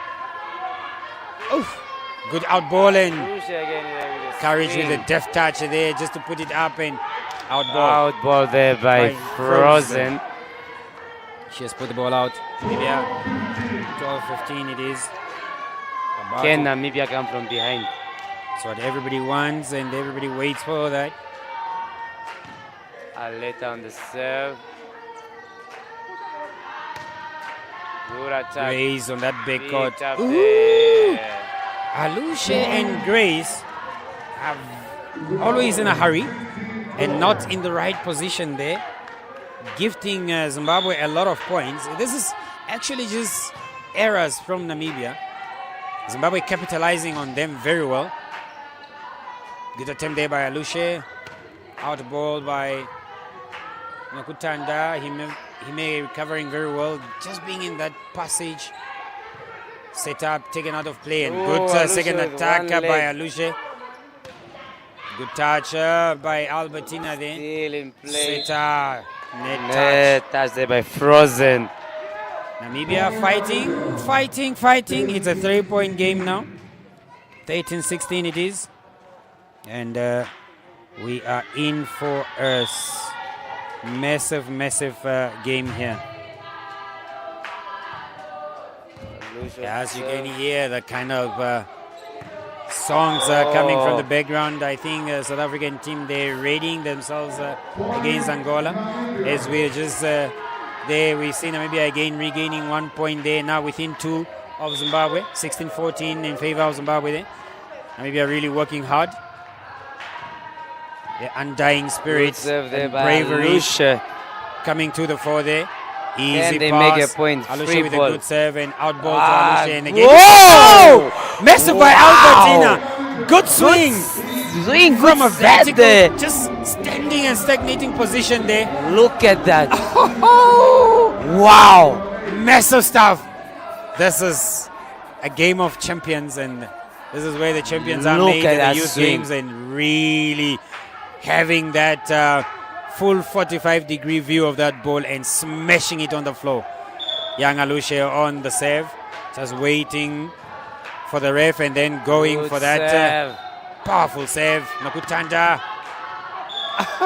Speaker 2: Oof. Good out ball, and Courage with a deft touch there just to put it up and out ball.
Speaker 3: Out ball there by Frozen.
Speaker 2: She has put the ball out. Namibia 12-15 it is.
Speaker 3: Can Namibia come from behind?
Speaker 2: That's what everybody wants and everybody waits for that.
Speaker 3: Aleta on the serve. Good attack.
Speaker 2: Grace on that big court.
Speaker 3: Beat up there.
Speaker 2: Alushe and Grace are always in a hurry and not in the right position there, gifting Zimbabwe a lot of points. This is actually just errors from Namibia. Zimbabwe capitalizing on them very well. Good attempt there by Alushe. Out ball by Nakutanda. Hime recovering very well, just being in that passage. Set up, taken out of play, and good second attack by Alushe. Good touch by Albertina then.
Speaker 3: Still in play.
Speaker 2: Set up, net
Speaker 3: Touch there by Frozen.
Speaker 2: Namibia fighting. It's a 3-point game now. 13-16 it is. And we are in for a massive game here. As you can hear, the kind of songs coming from the background. I think South African team, they're raiding themselves against Angola. As we're just there, we see Namibia again regaining 1 point there, now within 2 of Zimbabwe. 16-14 in favor of Zimbabwe there. Namibia really working hard. The undying spirits and bravery coming to the fore there. Easy
Speaker 3: Then they
Speaker 2: pass.
Speaker 3: make a point.
Speaker 2: Alushe
Speaker 3: Free
Speaker 2: with
Speaker 3: ball.
Speaker 2: a good serve and out ball to
Speaker 3: Ah,
Speaker 2: Alushe and again.
Speaker 3: whoa!
Speaker 2: Messed up by
Speaker 3: Wow.
Speaker 2: Albertina. Good swing
Speaker 3: Swing
Speaker 2: from a
Speaker 3: set
Speaker 2: vertical,
Speaker 3: there.
Speaker 2: just standing and stagnating position there.
Speaker 3: Look at that.
Speaker 2: Oh,
Speaker 3: Wow.
Speaker 2: massive stuff. This is a game of champions, and this is where the champions are
Speaker 3: Look
Speaker 2: made
Speaker 3: at
Speaker 2: in the
Speaker 3: that
Speaker 2: youth
Speaker 3: swing.
Speaker 2: games, and really having that full 45-degree view of that ball and smashing it on the floor. Young Alushe on the serve, just waiting for the ref and then going
Speaker 3: Good
Speaker 2: for that
Speaker 3: serve.
Speaker 2: powerful save. Nakutanda.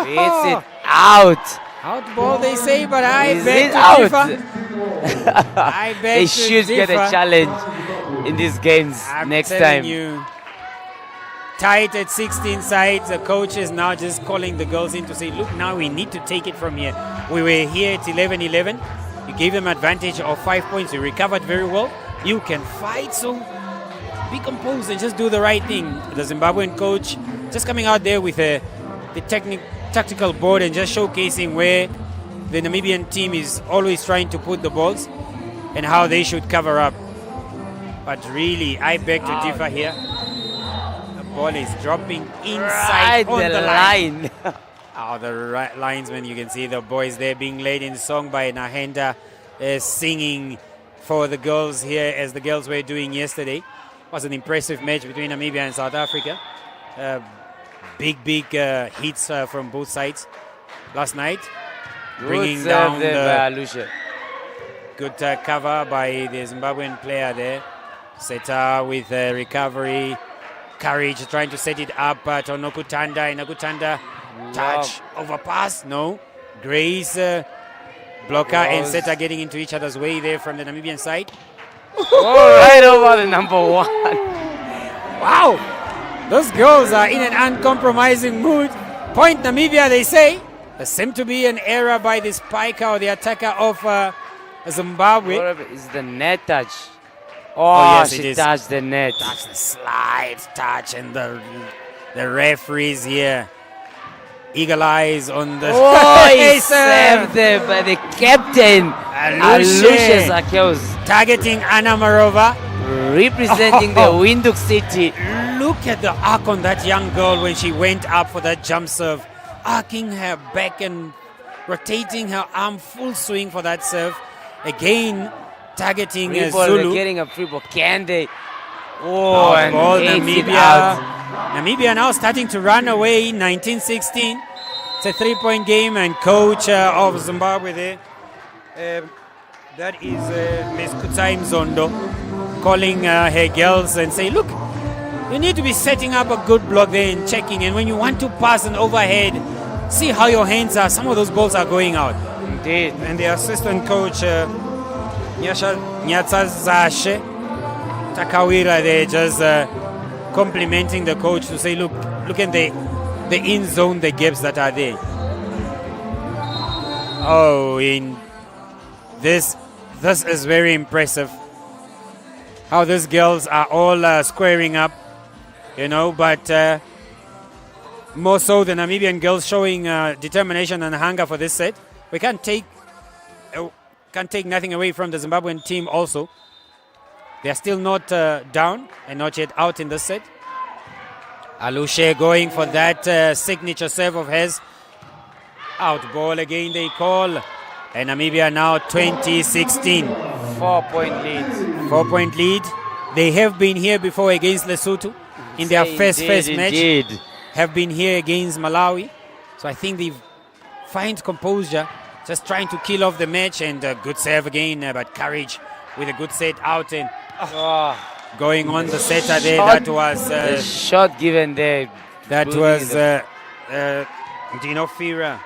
Speaker 3: Hits it out.
Speaker 2: Out ball they say, but I
Speaker 3: Is
Speaker 2: beg
Speaker 3: it
Speaker 2: to
Speaker 3: out?
Speaker 2: differ. I beg
Speaker 3: They
Speaker 2: to
Speaker 3: should get a
Speaker 2: differ.
Speaker 3: challenge in these games
Speaker 2: I'm
Speaker 3: next
Speaker 2: telling
Speaker 3: time.
Speaker 2: you, tight at 16 sides. The coach is now just calling the girls in to say, look, now we need to take it from here. We were here at 11-11. You gave them advantage of 5 points. You recovered very well. You can fight, so be composed and just do the right thing. The Zimbabwean coach just coming out there with the tactical board and just showcasing where the Namibian team is always trying to put the balls and how they should cover up. But really, I beg to differ here. The ball is dropping inside
Speaker 3: Right
Speaker 2: on
Speaker 3: the
Speaker 2: the line.
Speaker 3: line.
Speaker 2: Oh, the right linesman, you can see the boys there being led in song by Nahenda, singing for the girls here as the girls were doing yesterday. It was an impressive match between Namibia and South Africa. Big hits from both sides last night. Bringing
Speaker 3: Good
Speaker 2: down
Speaker 3: serve there
Speaker 2: the
Speaker 3: by Alushe.
Speaker 2: good cover by the Zimbabwean player there. Seta with recovery. Courage trying to set it up to Nokutanda. And Nokutanda touch overpass. No. Grace blocker and Seta getting into each other's way there from the Namibian side.
Speaker 3: Oh, right over the number one.
Speaker 2: Wow. Those girls are in an uncompromising mood. Point Namibia, they say. There seemed to be an error by the spiker or the attacker of Zimbabwe.
Speaker 3: Is the net touch? Oh,
Speaker 2: yes, it
Speaker 3: she
Speaker 2: is.
Speaker 3: touched the net.
Speaker 2: Touch the slide touch, and the referees here. Eagle eyes on the
Speaker 3: Oh, he
Speaker 2: Yes,
Speaker 3: saved there by the captain. Alushe Zakheus,
Speaker 2: targeting Anna Marova.
Speaker 3: representing the Windhoek City.
Speaker 2: Look at the arc on that young girl when she went up for that jump serve, arcing her back and rotating her arm full swing for that serve. Again, targeting
Speaker 3: Free ball, they're
Speaker 2: Zulu.
Speaker 3: getting a free ball. Can they? Oh,
Speaker 2: Out
Speaker 3: and
Speaker 2: ball,
Speaker 3: takes it
Speaker 2: Namibia.
Speaker 3: out.
Speaker 2: Namibia now starting to run away. 19-16. It's a 3-point game, and coach of Zimbabwe there. That is Ms. Kutsai Mzondo calling her girls and say, look, you need to be setting up a good block there and checking. And when you want to pass an overhead, see how your hands are. Some of those balls are going out.
Speaker 3: Indeed.
Speaker 2: And the assistant coach, Nyatsazashe Takawira, they're just complimenting the coach to say, look at the in zone, the gaps that are there. Oh, this is very impressive. How these girls are all squaring up, but more so the Namibian girls showing determination and hunger for this set. We can't take nothing away from the Zimbabwean team also. They are still not down and not yet out in this set. Alushe going for that signature serve of hers. Out ball again they call. And Namibia now 20-16.
Speaker 3: 4-point lead.
Speaker 2: 4-point lead. They have been here before against Lesotho in their first match. Have been here against Malawi. So I think they find composure, just trying to kill off the match, and a good serve again, but Courage with a good set out and going on the setter there. That was
Speaker 3: the shot given there.
Speaker 2: that was Dino Fira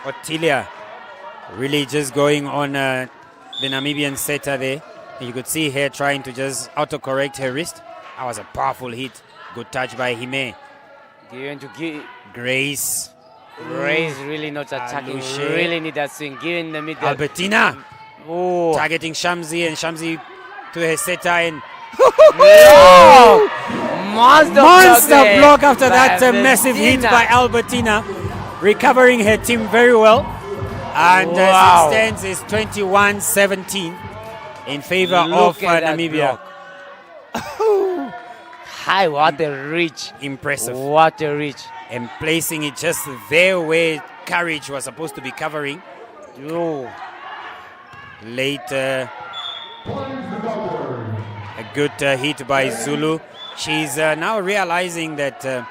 Speaker 2: or Tilia really just going on the Namibian setter there. And you could see her trying to just autocorrect her wrist. That was a powerful hit. Good touch by Hime.
Speaker 3: Given to give.
Speaker 2: Grace.
Speaker 3: Grace really not attacking.
Speaker 2: Alushe.
Speaker 3: Really need that swing. Given the middle.
Speaker 2: Albertina
Speaker 3: Oh.
Speaker 2: targeting Shamsi, and Shamsi to her setter, and
Speaker 3: Oh! Monster
Speaker 2: block after
Speaker 3: by
Speaker 2: that massive hit
Speaker 3: Albertina.
Speaker 2: by Albertina, recovering her team very well. And
Speaker 3: Wow.
Speaker 2: as it stands, it's 21-17 in favor of
Speaker 3: Look at that
Speaker 2: Namibia.
Speaker 3: block. Hi, what a reach.
Speaker 2: Impressive.
Speaker 3: What a reach.
Speaker 2: And placing it just there where Courage was supposed to be covering.
Speaker 3: Oh.
Speaker 2: Late, a good hit by Zulu. She's now realizing that the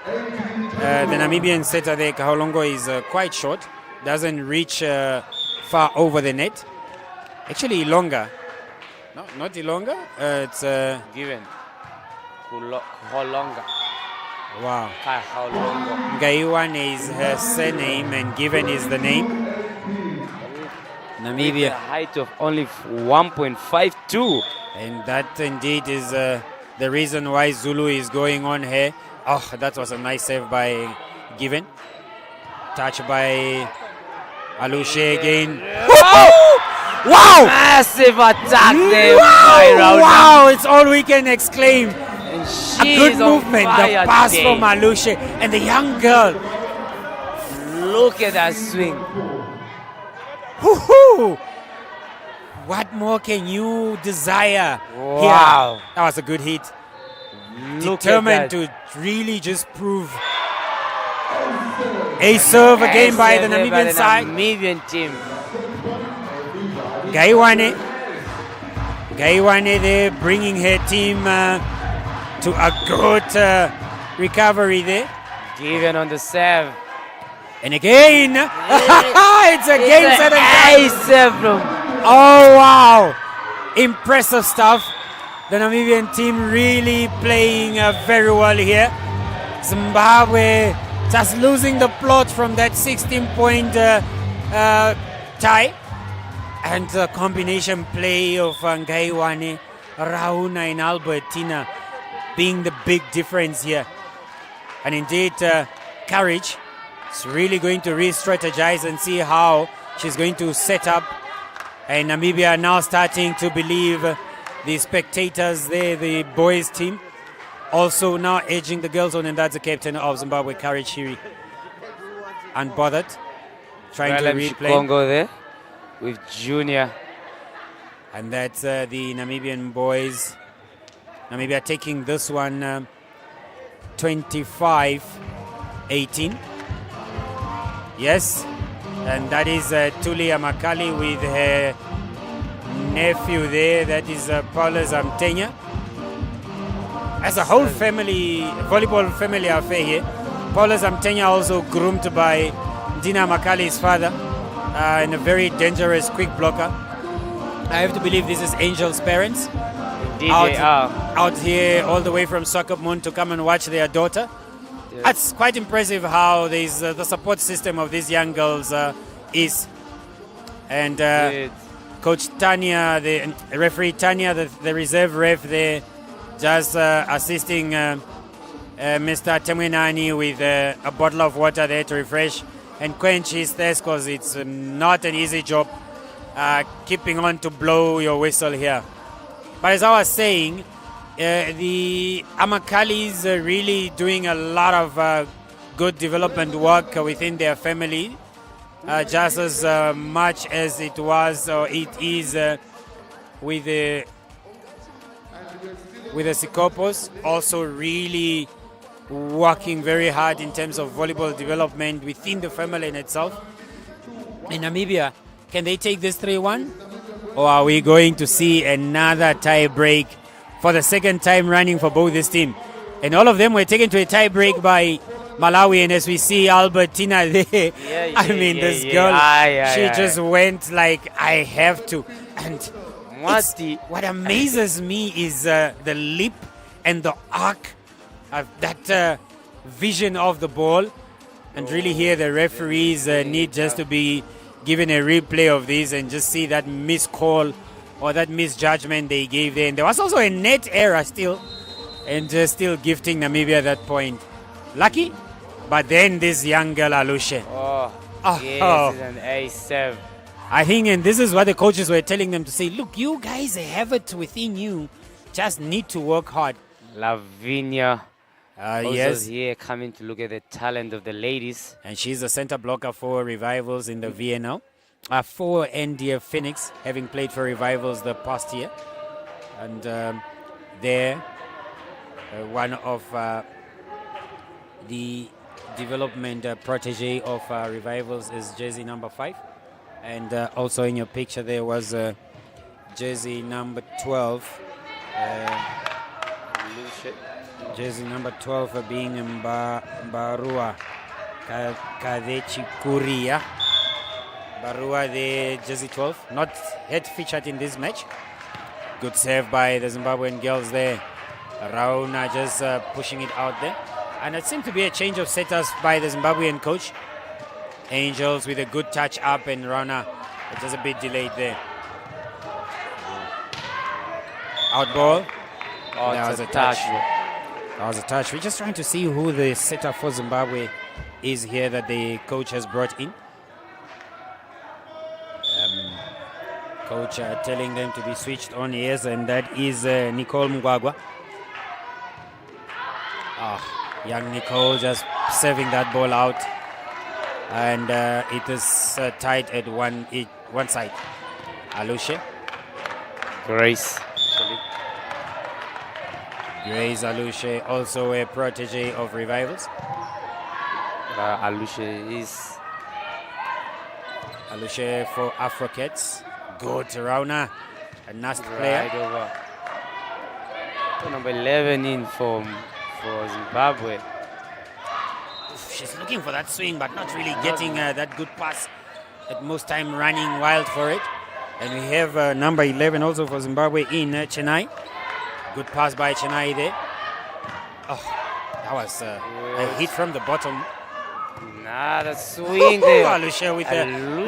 Speaker 2: Namibian setter there, Kaholongo, is quite short. Doesn't reach far over the net. Actually, Ilonga. No, not Ilonga. It's
Speaker 3: Given. Holonga.
Speaker 2: wow.
Speaker 3: Holonga.
Speaker 2: Gaiwane is her surname and Given is the name.
Speaker 3: A
Speaker 2: Namibia.
Speaker 3: height of only 1.52.
Speaker 2: And that indeed is the reason why Zulu is going on here. Oh, that was a nice save by Given. Touch by Alushe again. Wow!
Speaker 3: Massive attack there by Raul.
Speaker 2: Wow! It's all we can exclaim.
Speaker 3: And
Speaker 2: A
Speaker 3: she
Speaker 2: good
Speaker 3: is on
Speaker 2: movement. The
Speaker 3: fire
Speaker 2: pass
Speaker 3: today.
Speaker 2: from Alushe and the young girl.
Speaker 3: Look at that swing.
Speaker 2: Woohoo! What more can you desire
Speaker 3: Wow.
Speaker 2: here? That was a good hit.
Speaker 3: Look
Speaker 2: Determined
Speaker 3: at that.
Speaker 2: to really just prove. A serve again by the Namibian side.
Speaker 3: Namibian team.
Speaker 2: Gaiwane there bringing her team to a good recovery there.
Speaker 3: Given on the serve.
Speaker 2: And again, it's again
Speaker 3: It's
Speaker 2: set
Speaker 3: an
Speaker 2: aside.
Speaker 3: ace serve from
Speaker 2: Oh wow! Impressive stuff. The Namibian team really playing very well here. Zimbabwe just losing the plot from that 16-point tie. And the combination play of Ngaiwane, Rauna and Albertina being the big difference here. And indeed, Courage is really going to re-strategize and see how she's going to set up. And Namibia now starting to believe the spectators there, the boys team. Also now edging the girls on, and that's the captain of Zimbabwe, Courage Shiri. Unbothered, trying to replay.
Speaker 3: Congo there with Junior.
Speaker 2: And that's the Namibian boys. Namibia taking this one 25-18. Yes, and that is Tulia Makali with her nephew there. That is Paula Zamtenya. As a whole family, volleyball family affair here. Paula Zamtenya also groomed by Dina Makali's father, and a very dangerous quick blocker. I have to believe this is Angel's parents. Out here all the way from Swakopmund to come and watch their daughter.
Speaker 3: Yeah.
Speaker 2: That's quite impressive how there's the support system of these young girls is. And Coach Tanya, the referee Tanya, the reserve ref there, just assisting Mr. Temwenani with a bottle of water there to refresh and quench his thirst, because it's not an easy job keeping on to blow your whistle here. But as I was saying, the Amakalis are really doing a lot of good development work within their family, just as much as it was or it is with the Sikopos. Also really working very hard in terms of volleyball development within the family in itself. In Namibia, can they take this 3-1? Or are we going to see another tie break for the second time running for both this team? And all of them were taken to a tie break by Malawi, and as we see Albertina there, this girl, she just went like, I have to. And what amazes me is the leap and the arc of that vision of the ball. And really here the referees need just to be given a replay of this and just see that miscall or that misjudgment they gave there. And there was also a net error still, and still gifting Namibia that point. Lucky, but then this young girl Alushe.
Speaker 3: Yes, it's an ace serve.
Speaker 2: I think, and this is what the coaches were telling them to say, look, you guys have it within you, just need to work hard.
Speaker 3: Lavinia also
Speaker 2: yes,
Speaker 3: here coming to look at the talent of the ladies.
Speaker 2: and she's a center blocker for Revivals in the VNL. for NDF Phoenix, having played for Revivals the past year. And there, one of the development protege of Revivals is jersey number 5. And also in your picture there was jersey number 12. Jersey number 12 being Barua Kadechi Kuria. Barua, the jersey 12, not yet featured in this match. Good save by the Zimbabwean girls there. Rauna just pushing it out there. And it seemed to be a change of setters by the Zimbabwean coach. Angels with a good touch up, and Rauna just a bit delayed there. Out ball.
Speaker 3: Oh,
Speaker 2: that was a touch. That was a touch. We're just trying to see who the setter for Zimbabwe is here that the coach has brought in. Coach telling them to be switched on, yes, and that is Nicole Mugwagwa. Young Nicole just serving that ball out, and it is tied at one side. Alushe.
Speaker 3: Grace.
Speaker 2: Grace Alushe, also a protege of Revivals.
Speaker 3: Alushe
Speaker 2: for Afrocats. Good Rauna, a nasty player.
Speaker 3: Right over. Number 11 in for Zimbabwe.
Speaker 2: She's looking for that swing, but not really getting that good pass. At most time running wild for it. And we have number 11 also for Zimbabwe in Chennai. Good pass by Chennai there. Oh, that was a hit from the bottom.
Speaker 3: The swing there.
Speaker 2: Alushe with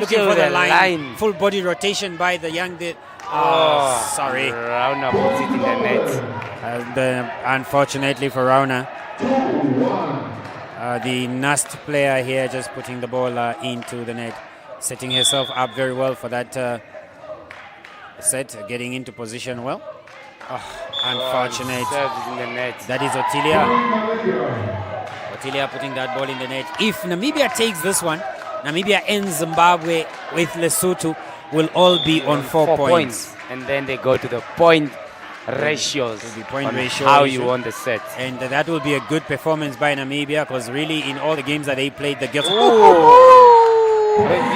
Speaker 2: looking for the line. Full body rotation by the young. Sorry.
Speaker 3: Rauna puts it in the net.
Speaker 2: And unfortunately for Rauna, the Nast player here just putting the ball into the net, setting herself up very well for that set, getting into position well. Unfortunate.
Speaker 3: In the net.
Speaker 2: That is Otilia. Otilia putting that ball in the net. If Namibia takes this one, Namibia and Zimbabwe with Lesotho will all be on 4 points.
Speaker 3: And then they go to the point ratios. How you won the set.
Speaker 2: And that will be a good performance by Namibia, because really in all the games that they played, the girls...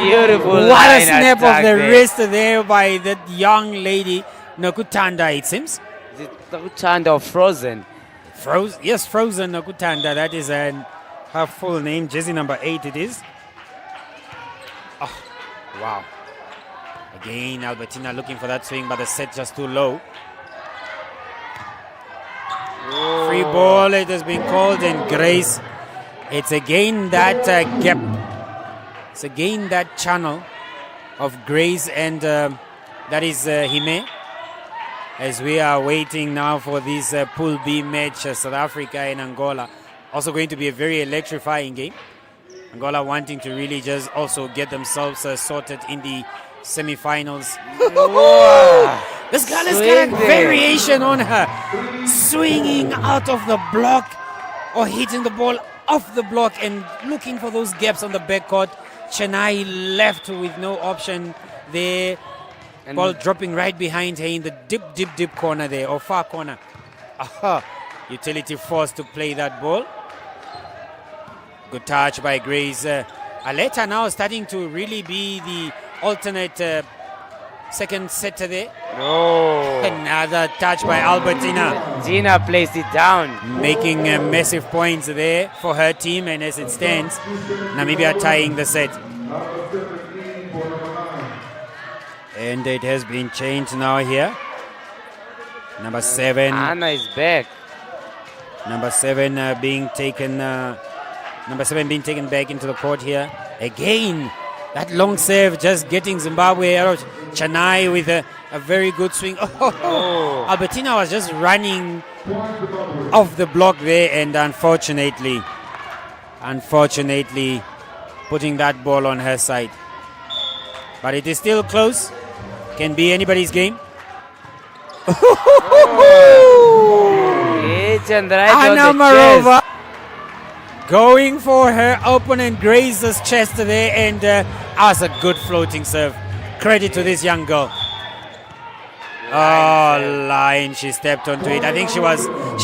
Speaker 3: Beautiful.
Speaker 2: What a snap of the wrist there by that young lady, Nokutanda, it seems.
Speaker 3: Is it Nokutanda or Frozen?
Speaker 2: Yes, Frozen Nokutanda. That is her full name. Jersey number 8 it is. Oh, wow. Again, Albertina looking for that swing, but the set just too low. Free ball, it has been called, and Grace. It's again that gap. It's again that channel of Grace, and that is Hime. As we are waiting now for this Pool B match, South Africa and Angola. Also going to be a very electrifying game. Angola wanting to really just also get themselves sorted in the semi-finals. This girl has got a variation on her. Swinging out of the block or hitting the ball off the block and looking for those gaps on the backcourt. Chennai left with no option there. And ball dropping right behind her in the deep corner there, or far corner. Utility forced to play that ball. Good touch by Grace. Aleta now starting to really be the alternate second setter there. Another touch by Albertina.
Speaker 3: Gina placed it down.
Speaker 2: Making massive points there for her team, and as it stands, Namibia tying the set. And it has been changed now here. Number 7.
Speaker 3: Anna is back.
Speaker 2: Number 7 being taken. Number 7 being taken back into the court here. Again, that long serve just getting Zimbabwe out. Chennai with a very good swing. Albertina was just running off the block there, and unfortunately putting that ball on her side. But it is still close. Can be anybody's game.
Speaker 3: It's and right on the chest.
Speaker 2: Going for her opponent Grace's chest there, and as a good floating serve. Credit to this young girl. Line, she stepped onto it. I think she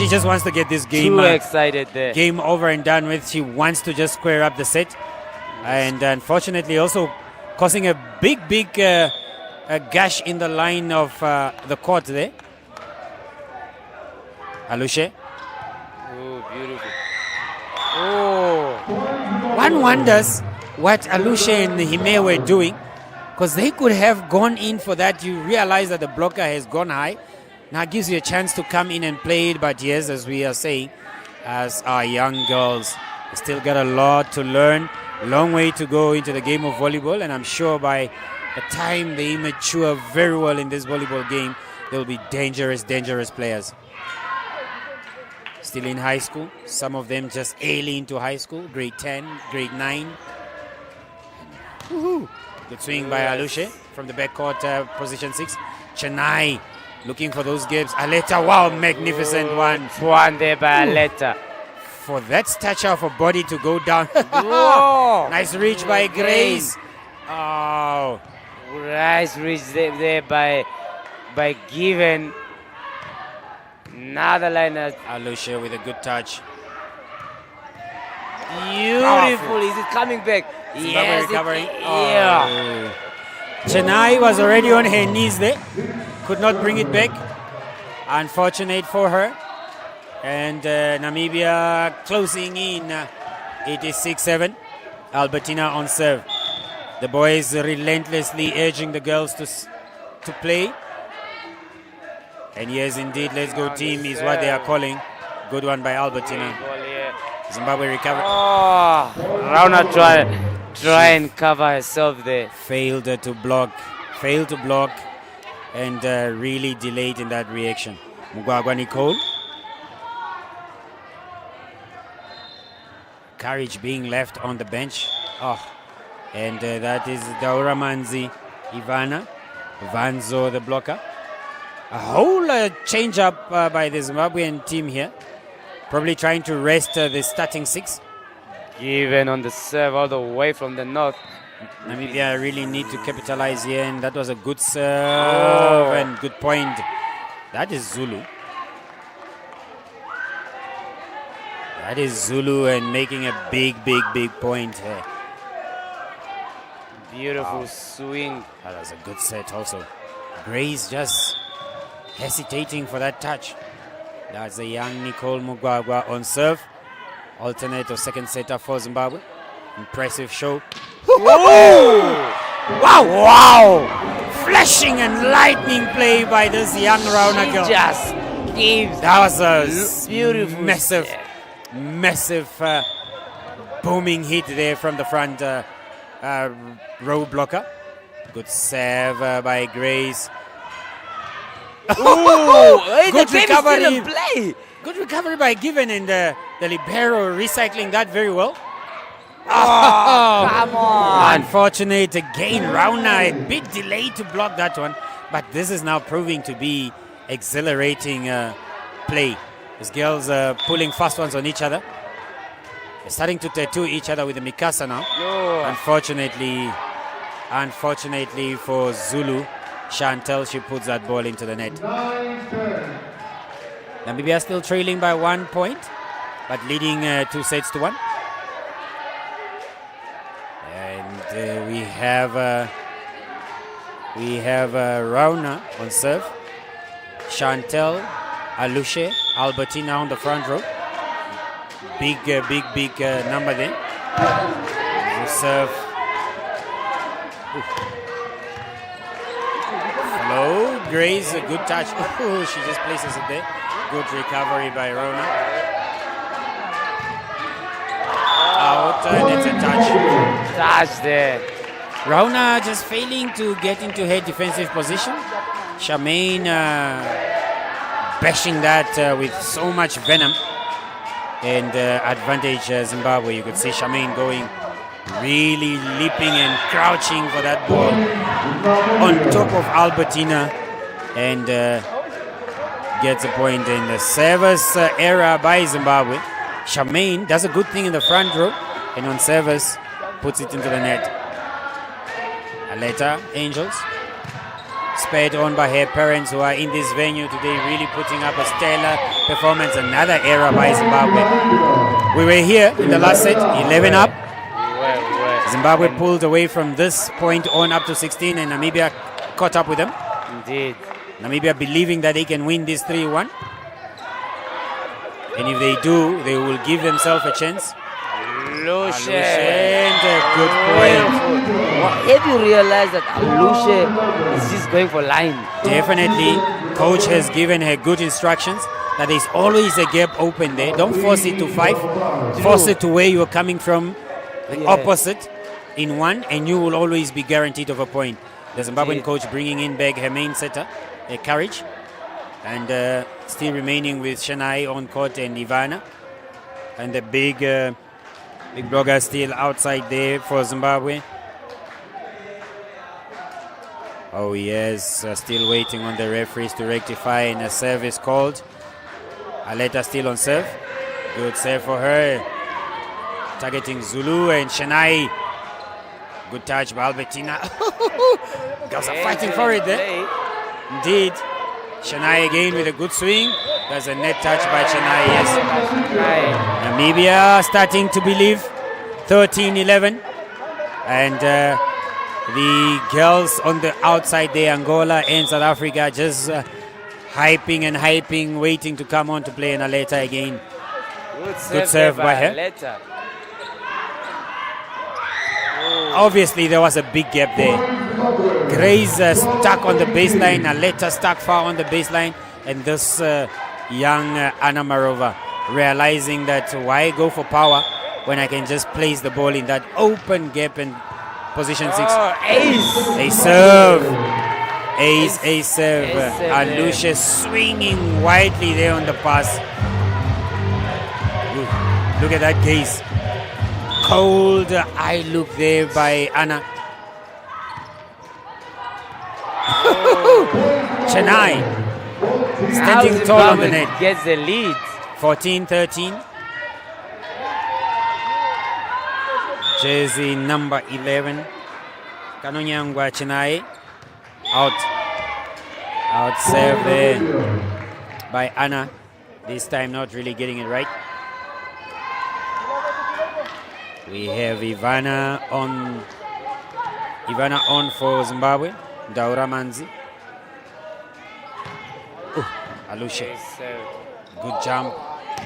Speaker 2: just wants to get this game
Speaker 3: Too excited there.
Speaker 2: game over and done with. She wants to just square up the set. And unfortunately also causing a big gash in the line of the court there. Alushe.
Speaker 3: Oh, beautiful. Oh.
Speaker 2: One wonders what Alushe and Hime were doing, because they could have gone in for that. You realize that the blocker has gone high. Now it gives you a chance to come in and play it. But yes, as we are saying, as our young girls still got a lot to learn, long way to go into the game of volleyball. And I'm sure by the time they mature very well in this volleyball game, they'll be dangerous players. Still in high school, some of them just early into high school, grade 10, grade 9. Woohoo! Good swing by Alushe from the backcourt, position 6. Chennai looking for those gaps. Aleta, wow, magnificent one.
Speaker 3: One there by Aleta.
Speaker 2: For that stature of a body to go down.
Speaker 3: Whoa.
Speaker 2: Nice reach by Grace. Oh.
Speaker 3: Nice reach there by Given. Another liner.
Speaker 2: Alushe with a good touch.
Speaker 3: Beautiful. Is it coming back? Yes.
Speaker 2: Recovering.
Speaker 3: Yeah.
Speaker 2: Chennai was already on her knees there. Could not bring it back. Unfortunate for her. And Namibia closing in. It is 6-7. Albertina on serve. The boys relentlessly urging the girls to play. And yes, indeed, let's go team is what they are calling. Good one by Albertina. Zimbabwe recovered.
Speaker 3: Oh, Rauna try and cover herself there.
Speaker 2: Failed to block, and really delayed in that reaction. Mugwagwa Nicole. Courage being left on the bench. Oh, and that is Daura Manzi, Ivana, Vanzo the blocker. A whole change up by the Zimbabwean team here. Probably trying to rest the starting 6.
Speaker 3: Given on the serve all the way from the north.
Speaker 2: Namibia really need to capitalize here, and that was a good serve and good point. That is Zulu. That is Zulu and making a big point here.
Speaker 3: Beautiful swing.
Speaker 2: That was a good set also. Grace just hesitating for that touch. That's the young Nicole Mugwagwa on serve. Alternate or second setter for Zimbabwe. Impressive show. Wow! Flashing and lightning play by this young Rauna girl.
Speaker 3: Just gives.
Speaker 2: That was a
Speaker 3: beautiful,
Speaker 2: massive booming hit there from the front row blocker. Good serve by Grace. Good recovery.
Speaker 3: Play.
Speaker 2: Good recovery by Given, and the libero recycling that very well.
Speaker 3: Come on.
Speaker 2: Unfortunate again. Rauna a bit delayed to block that one, but this is now proving to be exhilarating play. These girls pulling fast ones on each other. They're starting to tattoo each other with the Mikasa now. Unfortunately for Zulu, Chantel, she puts that ball into the net. Namibia still trailing by 1 point, but leading 2-1. And we have Rauna on serve, Chantel, Alushe, Albertina on the front row. Big number there. The serve. Flow, Grace, a good touch. She just places it there. Good recovery by Rauna. Out, and it's a touch.
Speaker 3: Touch there.
Speaker 2: Rauna just failing to get into her defensive position. Charmaine bashing that with so much venom. And advantage Zimbabwe. You could see Charmaine going, really leaping and crouching for that ball on top of Albertina, and gets a point in the service error by Zimbabwe. Charmaine does a good thing in the front row, and on service, puts it into the net. Aleta Angels, spurred on by her parents who are in this venue today, really putting up a stellar performance. Another error by Zimbabwe. We were here in the last set, 11 up. Zimbabwe pulled away from this point on up to 16, and Namibia caught up with them.
Speaker 3: Indeed.
Speaker 2: Namibia believing that they can win this 3-1. And if they do, they will give themselves a chance.
Speaker 3: Luce.
Speaker 2: Good point.
Speaker 3: Have you realized that Luce is just going for line?
Speaker 2: Definitely, coach has given her good instructions that there's always a gap open there. Don't force it to 5. Force it to where you're coming from, the opposite in 1, and you will always be guaranteed of a point. The Zimbabwean coach bringing in back her main setter, Courage, and still remaining with Shanai on court and Ivana. And the big blogger still outside there for Zimbabwe. Oh yes, still waiting on the referees to rectify, and a service called. Aleta still on serve. Good serve for her. Targeting Zulu and Shanai. Good touch by Albertina. Girls are fighting for it there. Indeed. Shanai again with a good swing. There's a net touch by Shanai, yes. Namibia starting to believe. 13-11. And the girls on the outside there, Angola and South Africa, just hyping and hyping, waiting to come on to play. And Aleta again. Good serve by her.
Speaker 3: Aleta.
Speaker 2: Obviously, there was a big gap there. Grace stuck on the baseline, Aleta stuck far on the baseline, and this young Anna Marova realizing that why go for power when I can just place the ball in that open gap in position 6.
Speaker 3: Ace.
Speaker 2: A serve. Ace serve. Alusha swinging widely there on the pass. Ooh, look at that gaze. Cold eye look there by Anna. Chennai standing tall on the net.
Speaker 3: Gets the lead.
Speaker 2: 14-13. Jersey number 11. Kanonyangwa Chennai. Out serve there by Anna. This time not really getting it right. We have Ivana on for Zimbabwe. Daura Manzi. Alusha. Good jump.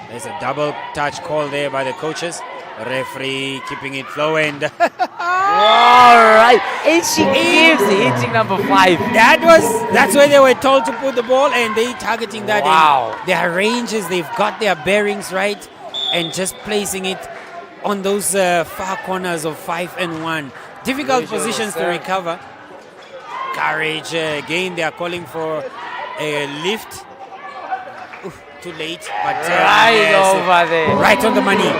Speaker 2: There's a double touch call there by the coaches. Referee keeping it flowing.
Speaker 3: All right. And she gives hitting number 5.
Speaker 2: That's where they were told to put the ball, and they targeting that.
Speaker 3: Wow.
Speaker 2: In their ranges, they've got their bearings right, and just placing it on those far corners of 5 and 1. Difficult positions to recover. Courage again. They are calling for a lift. Oof, too late, but
Speaker 3: over there,
Speaker 2: right on the money.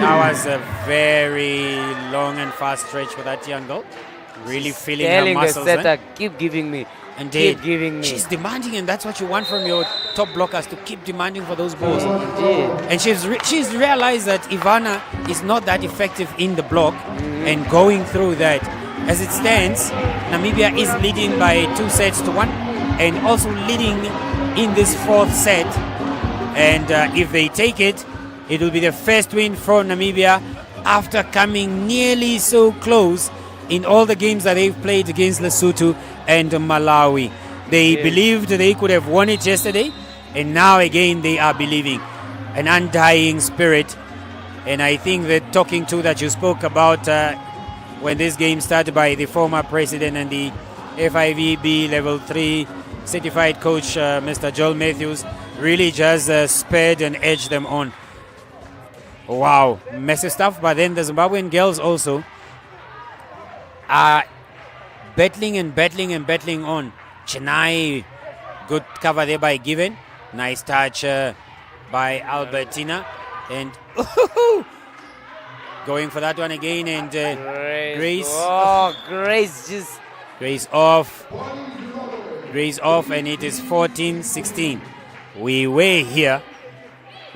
Speaker 2: That was a very long and fast stretch for that young girl. Really feeling her muscles.
Speaker 3: The setter, keep giving me.
Speaker 2: Indeed.
Speaker 3: Keep giving me.
Speaker 2: She's demanding, and that's what you want from your top blockers, to keep demanding for those balls.
Speaker 3: Indeed.
Speaker 2: And she's realized that Ivana is not that effective in the block, and going through that. As it stands, Namibia is leading by 2-1, and also leading in this 4th set. And if they take it, it will be the first win for Namibia after coming nearly so close in all the games that they've played against Lesotho and Malawi. They believed they could have won it yesterday, and now again they are believing. An undying spirit. And I think the talking to that you spoke about when this game started by the former president and the FIVB Level 3 certified coach, Mr. Joel Matthews, really just spurred and edged them on. Wow, massive stuff. But then the Zimbabwean girls also are battling on. Chennai, good cover there by Given. Nice touch by Albertina. And going for that one again. And Grace.
Speaker 3: Oh, Grace just...
Speaker 2: Grace off. And it is 14-16. We were here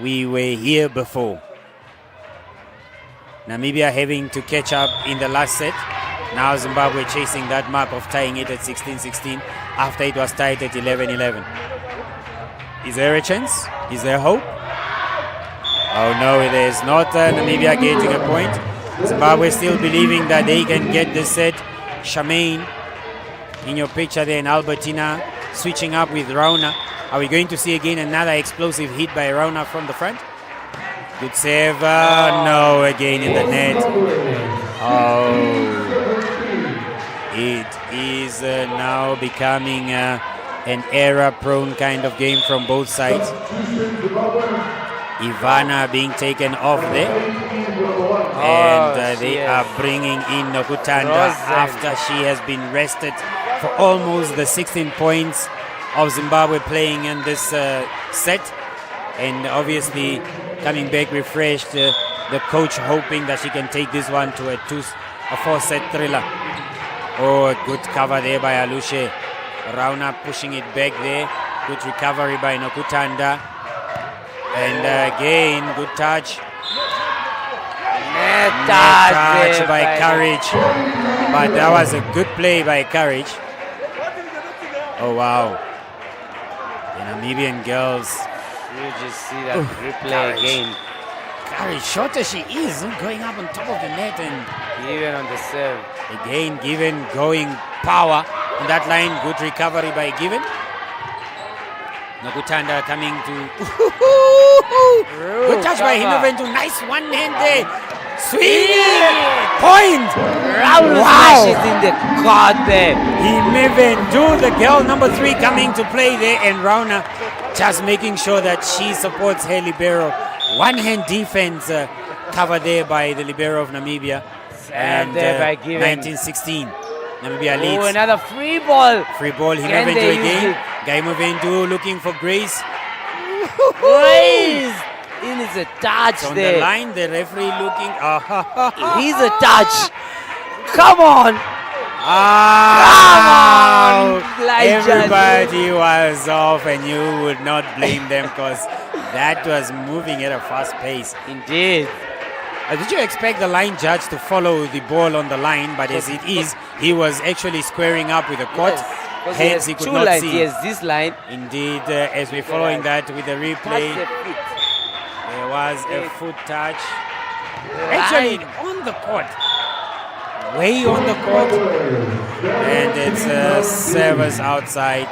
Speaker 2: we were here before. Namibia having to catch up in the last set. Now Zimbabwe chasing that mark of tying it at 16-16 after it was tied at 11-11. Is there a chance? Is there hope? Oh no, there's not. Namibia getting a point. Zimbabwe still believing that they can get this set. Charmaine in your picture there, and Albertina switching up with Rauna. Are we going to see again another explosive hit by Rauna from the front? Good save. No, again in the net. Oh. It is now becoming an error-prone kind of game from both sides. Ivana being taken off there. And they are bringing in Nokutanda after she has been rested for almost the 16 points of Zimbabwe playing in this set. And obviously coming back refreshed, the coach hoping that she can take this one to a 4-set thriller. Oh, a good cover there by Alushe. Rauna pushing it back there. Good recovery by Nokutanda. And again, good touch.
Speaker 3: Net
Speaker 2: touch by Courage. But that was a good play by Courage. Oh, wow. The Namibian girls.
Speaker 3: You just see that replay again.
Speaker 2: Courage, short as she is, going up on top of the net and
Speaker 3: even on the serve.
Speaker 2: Again, Given going power on that line. Good recovery by Given. Nokutanda coming to. Good touch by Hinoventu. Nice one hand there. Swing! Point!
Speaker 3: Wow! She's in the court there.
Speaker 2: Hinoventu, the girl number 3 coming to play there, and Rauna just making sure that she supports her libero. One hand defense cover there by the libero of Namibia. And
Speaker 3: there by Given.
Speaker 2: 19-16. Namibia leads.
Speaker 3: Oh, another free ball.
Speaker 2: Free ball, Hinoventu again. Gaimoventu looking for Grace.
Speaker 3: Grace! It is a touch
Speaker 2: on
Speaker 3: there.
Speaker 2: The line, the referee looking.
Speaker 3: He's a touch. Come on.
Speaker 2: Come on. Everybody was off, and you would not blame them because that was moving at a fast pace.
Speaker 3: Indeed.
Speaker 2: Did you expect the line judge to follow the ball on the line? But as it is, he was actually squaring up with the court.
Speaker 3: Yes,
Speaker 2: hence, he could
Speaker 3: two
Speaker 2: not
Speaker 3: lines.
Speaker 2: see.
Speaker 3: He has this line.
Speaker 2: Indeed, as we're following that with the replay, there was a foot touch. Actually, on the court. Way on the court. And it's servers outside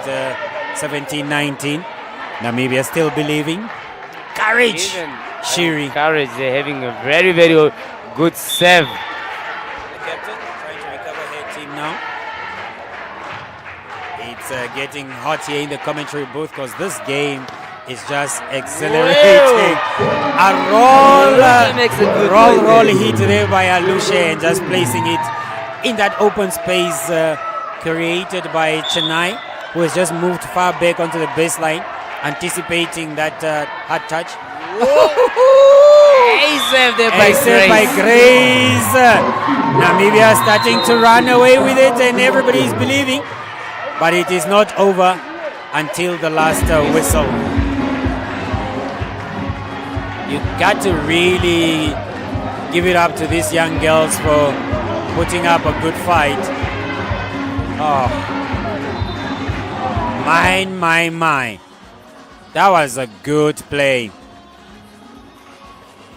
Speaker 2: 17-19. Namibia still believing. Courage. Shiri.
Speaker 3: Courage, they're having a very, very good serve.
Speaker 2: The captain trying to recover her team now. It's getting hot here in the commentary booth because this game is just exhilarating. A roll hit there by Alushe and just placing it in that open space created by Chennai, who has just moved far back onto the baseline, anticipating that hard touch.
Speaker 3: Saved there by
Speaker 2: Grace. Namibia starting to run away with it, and everybody is believing. But it is not over until the last whistle. You got to really give it up to these young girls for putting up a good fight. Oh, my. That was a good play.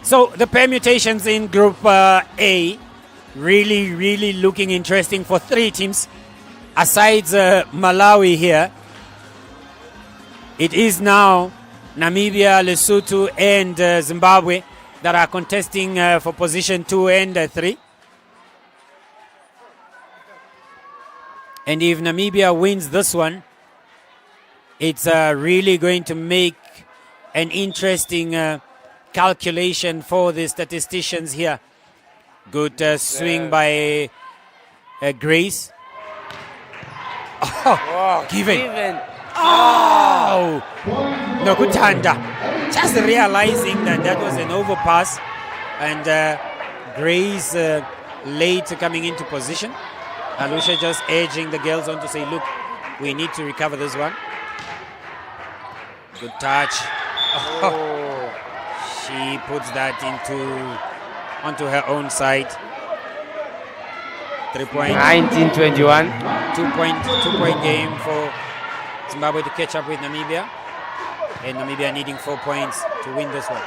Speaker 2: So the permutations in Group A really looking interesting for 3 teams. Aside Malawi here, it is now Namibia, Lesotho, and Zimbabwe that are contesting for position 2 and 3. And if Namibia wins this one, it's really going to make an interesting calculation for the statisticians here. Good swing by Grace. Given. Oh! Nokutanda. Just realizing that was an overpass. And Grace late coming into position. Alusha just edging the girls on to say, look, we need to recover this one. Good touch. She puts that onto her own side. 3 point.
Speaker 3: 19-21.
Speaker 2: 2 point game for Zimbabwe to catch up with Namibia. And Namibia needing 4 points to win this one.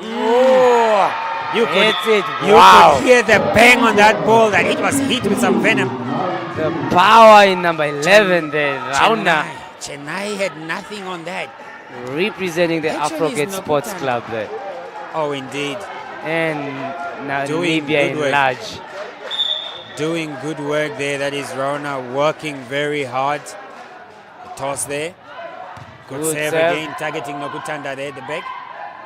Speaker 3: Oh,
Speaker 2: You could,
Speaker 3: hits it.
Speaker 2: you
Speaker 3: Wow.
Speaker 2: could hear the bang on that ball, that it was hit with some venom.
Speaker 3: The power in number 11 there, Rauna,
Speaker 2: Chennai had nothing on that.
Speaker 3: representing the
Speaker 2: Actually,
Speaker 3: Afrogate
Speaker 2: it's
Speaker 3: Sports
Speaker 2: Nokutana.
Speaker 3: Club there.
Speaker 2: Oh, indeed.
Speaker 3: And
Speaker 2: Doing
Speaker 3: Namibia
Speaker 2: good
Speaker 3: in
Speaker 2: work.
Speaker 3: large.
Speaker 2: Doing good work there. That is Rona working very hard. Toss there. Good serve again, targeting Nokutanda there at the back.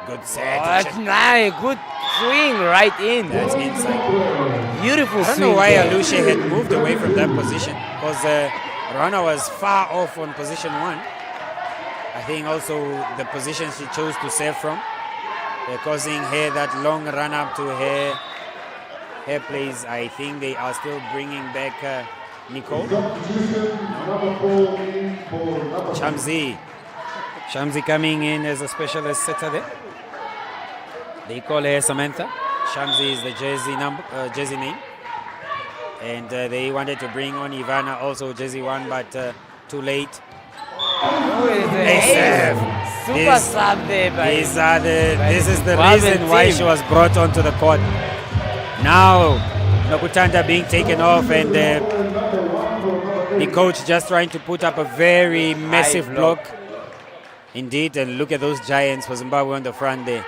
Speaker 2: Good serve.
Speaker 3: Oh, that's nice. Good swing right in.
Speaker 2: That's inside.
Speaker 3: Beautiful
Speaker 2: I don't
Speaker 3: swing.
Speaker 2: know why
Speaker 3: there.
Speaker 2: Alushe had moved away from that position, because Rana was far off on position 1. I think also the position she chose to serve from, causing her that long run up to her plays. I think they are still bringing back Nicole. Shamsi coming in as a specialist setter there. They call her Samantha. Shamsi is the jersey name. And they wanted to bring on Ivana, also jersey 1, but too late.
Speaker 3: Oh, it's a
Speaker 2: Ace.
Speaker 3: ace. Super
Speaker 2: This-
Speaker 3: sub there by
Speaker 2: This is the
Speaker 3: Zimbabwean
Speaker 2: reason why
Speaker 3: team.
Speaker 2: she was brought onto the court. Now, Nokutanda being taken off, and the coach just trying to put up a very massive block. Indeed, and look at those giants for Zimbabwe on the front there.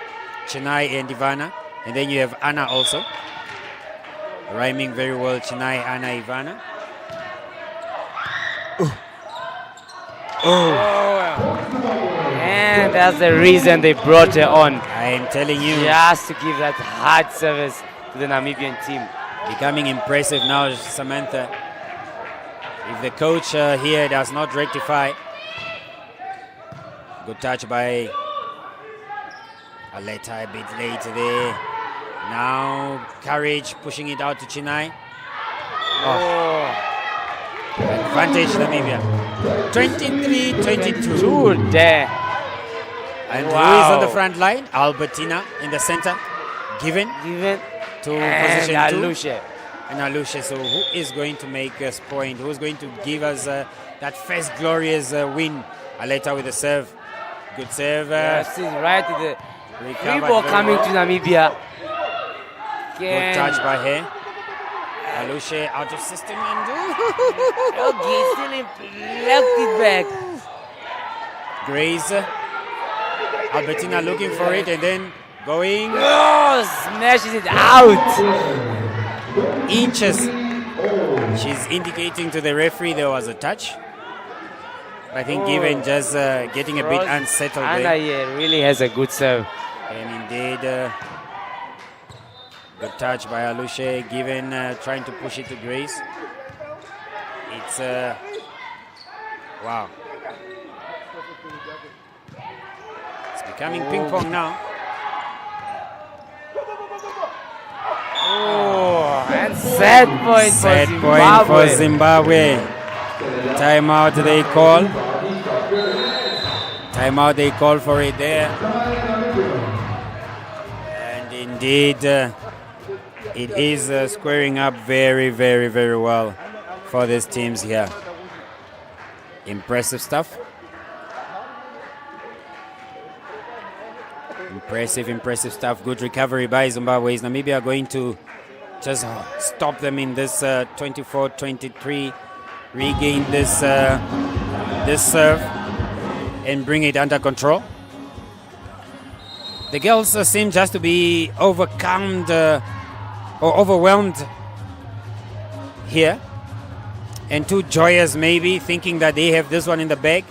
Speaker 2: Chennai and Ivana. And then you have Anna also. Rhyming very well, Chennai, Anna, Ivana. Oh,
Speaker 3: And that's the reason they brought her on.
Speaker 2: I am telling you,
Speaker 3: Just to give that hard service to the Namibian team.
Speaker 2: becoming impressive now, Samantha. If the coach here does not rectify. Good touch by Aleta, a bit late there. Now Courage pushing it out to Chennai.
Speaker 3: Oh,
Speaker 2: Advantage Namibia. 23-22.
Speaker 3: dude there.
Speaker 2: And who is on the
Speaker 3: Wow.
Speaker 2: front line? Albertina in the center. Given
Speaker 3: Given
Speaker 2: to
Speaker 3: and
Speaker 2: position 2.
Speaker 3: Alushe.
Speaker 2: And Alusha. So who is going to make us point? Who's going to give us that first glorious win? Aleta with the serve. Good serve.
Speaker 3: Yes, it's right to the free
Speaker 2: Recovered
Speaker 3: ball
Speaker 2: very
Speaker 3: coming
Speaker 2: well.
Speaker 3: to Namibia.
Speaker 2: Good touch by her. Alusha out of system and
Speaker 3: Okay, still left it back.
Speaker 2: Grace. Albertina looking for it and then going
Speaker 3: Oh, smashes it out.
Speaker 2: inches. She's indicating to the referee there was a touch. I think given just getting a bit unsettled
Speaker 3: Anna
Speaker 2: there.
Speaker 3: here really has a good serve.
Speaker 2: And indeed, good touch by Alushe, given trying to push it to Grace. It's wow. It's becoming ping pong now.
Speaker 3: Oh, and set point
Speaker 2: Set
Speaker 3: for
Speaker 2: point for
Speaker 3: Zimbabwe.
Speaker 2: Zimbabwe. Timeout they call. Timeout they call for it there. And indeed, it is squaring up very, very, very well for these teams here. Impressive stuff. Impressive stuff. Good recovery by Zimbabwe. Is Namibia going to just stop them in this 24-23, regain this serve and bring it under control? The girls seem just to be overwhelmed here, and too joyous maybe, thinking that they have this one in the bag,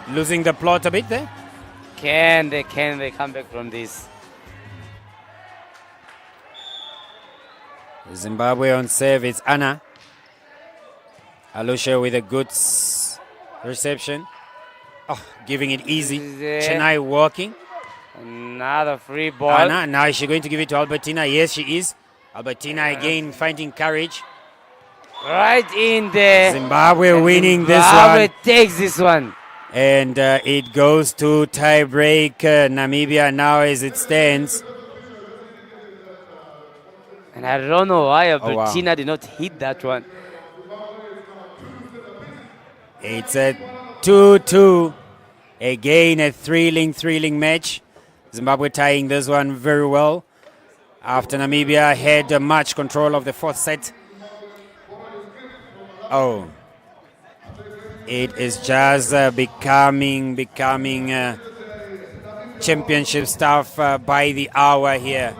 Speaker 2: losing the plot a bit there.
Speaker 3: Can they come back from this?
Speaker 2: Zimbabwe on serve, it's Anna. Alusha with a good reception. Oh, giving it easy. Chennai walking.
Speaker 3: Another free ball.
Speaker 2: Anna, now is she going to give it to Albertina? Yes, she is. Albertina again finding courage.
Speaker 3: Right in there.
Speaker 2: Zimbabwe winning this
Speaker 3: Zimbabwe
Speaker 2: one.
Speaker 3: takes this one.
Speaker 2: And it goes to tiebreak. Namibia now as it stands.
Speaker 3: And I don't know why
Speaker 2: wow.
Speaker 3: Albertina did not hit that one.
Speaker 2: It's a 2-2. Again, a thrilling match. Zimbabwe tying this one very well. After Namibia had much control of the fourth set. Oh. It is just becoming championship stuff by the hour here.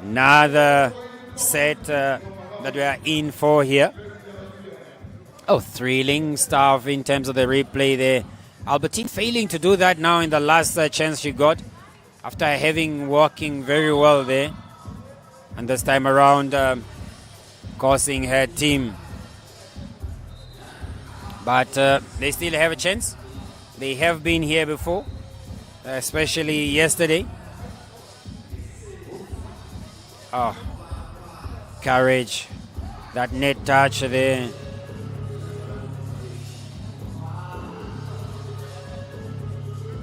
Speaker 2: Another set that we are in for here. Oh, thrilling stuff in terms of the replay there. Albertine failing to do that now in the last chance she got after having working very well there. And this time around causing her team. But they still have a chance. They have been here before, especially yesterday. Oh, courage. That net touch there.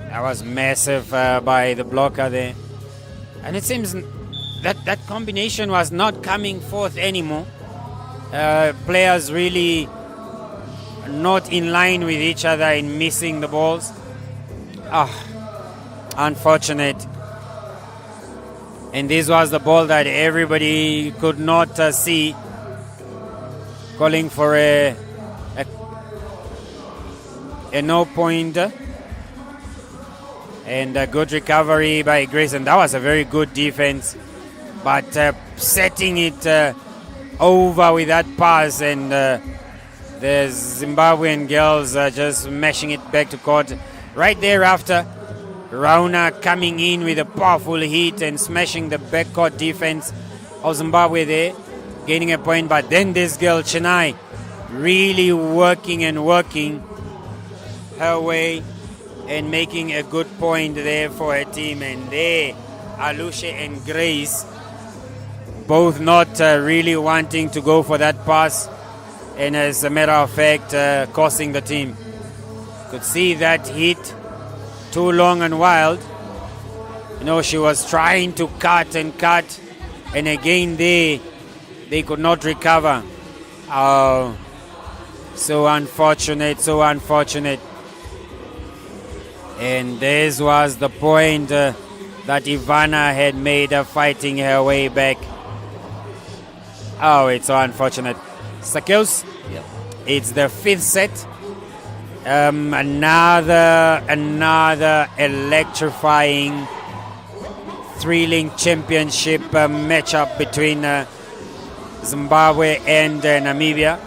Speaker 2: That was massive by the blocker there. And it seems that combination was not coming forth anymore. Players really not in line with each other in missing the balls. Unfortunate. And this was the ball that everybody could not see. Calling for a no pointer. And a good recovery by Grayson. That was a very good defense. But setting it over with that pass, and the Zimbabwean girls just mashing it back to court. Right thereafter, Rauna coming in with a powerful hit and smashing the backcourt defense of Zimbabwe there, gaining a point. But then this girl, Chennai, really working her way and making a good point there for her team. And there, Alushe and Grace both not really wanting to go for that pass, and as a matter of fact, costing the team. Could see that hit too long and wild. You know, she was trying to cut, and again they could not recover. Oh, so unfortunate. And this was the point that Ivana had made her fighting her way back. Oh, it's so unfortunate. Sakils,
Speaker 3: Yep.
Speaker 2: It's the fifth set. Another electrifying, thrilling championship matchup between Zimbabwe and Namibia.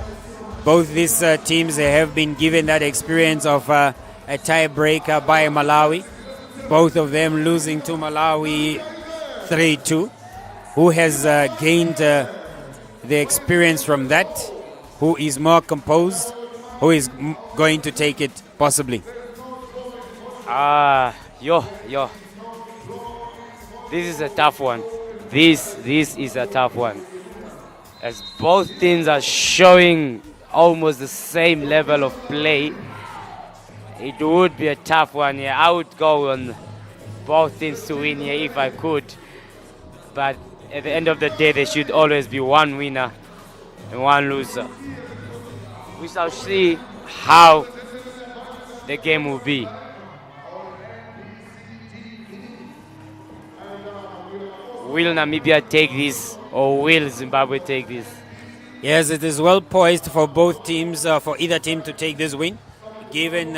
Speaker 2: Both these teams have been given that experience of a tiebreaker by Malawi. Both of them losing to Malawi 3-2. Who has gained the experience from that? Who is more composed? Who is going to take it possibly?
Speaker 3: This is a tough one. This is a tough one. As both teams are showing almost the same level of play, it would be a tough one here. I would go on both teams to win here if I could. But at the end of the day, there should always be one winner and one loser. We shall see how the game will be. Will Namibia take this, or will Zimbabwe take this?
Speaker 2: Yes, it is well poised for both teams, for either team to take this win, given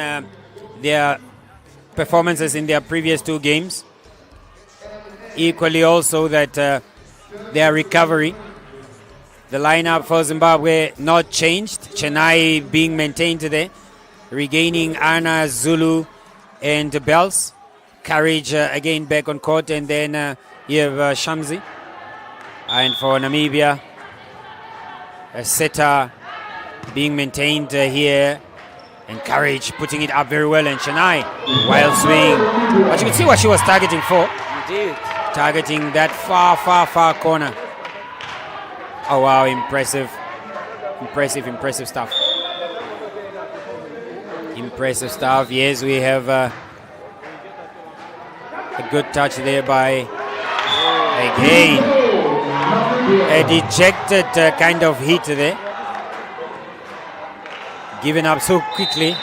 Speaker 2: their performances in their previous two games. Equally also that their recovery. The lineup for Zimbabwe not changed. Chennai being maintained today, regaining Anna, Zulu, and Bells. Courage again back on court, and then you have Shamsi. And for Namibia, Seta being maintained here, and Courage putting it up very well, and Chennai wild swing. But you can see what she was targeting for.
Speaker 3: Indeed.
Speaker 2: Targeting that far corner. Oh wow, impressive stuff. Impressive stuff. Yes, we have a good touch there by, again, a dejected kind of hit there. Given up so quickly.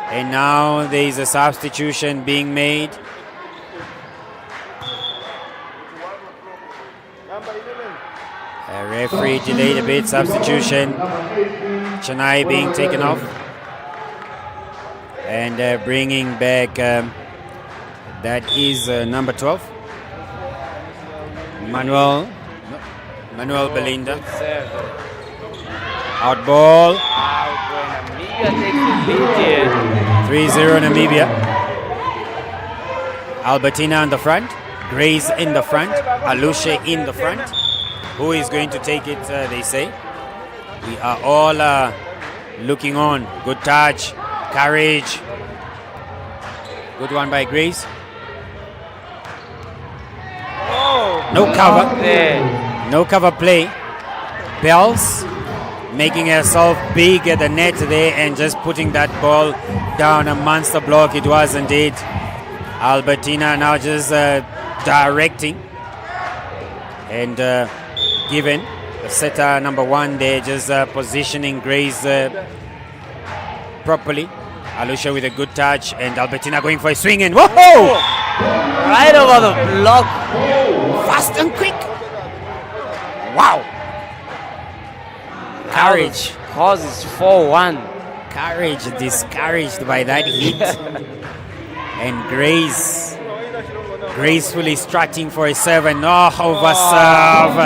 Speaker 2: And now there is a substitution being made. A referee delayed a bit. Substitution. Chennai being taken off. And bringing back, that is number 12. Manuel Belinda. Out ball. 3-0 Namibia. Albertina in the front. Grace in the front. Alushe in the front. Who is going to take it, they say. We are all looking on. Good touch. Courage. Good one by Grace. No cover. No cover play. Bells making herself big at the net there and just putting that ball down. A monster block it was indeed. Albertina now just directing and given the setter number 1 there, just positioning Grace properly. Alusha with a good touch and Albertina going for a swing and whoa!
Speaker 3: Right over the block.
Speaker 2: Fast and quick. Wow. Courage.
Speaker 3: Cause is 4-1.
Speaker 2: Courage discouraged by that hit. And Grace gracefully strutting for a 7. Oh, over serve.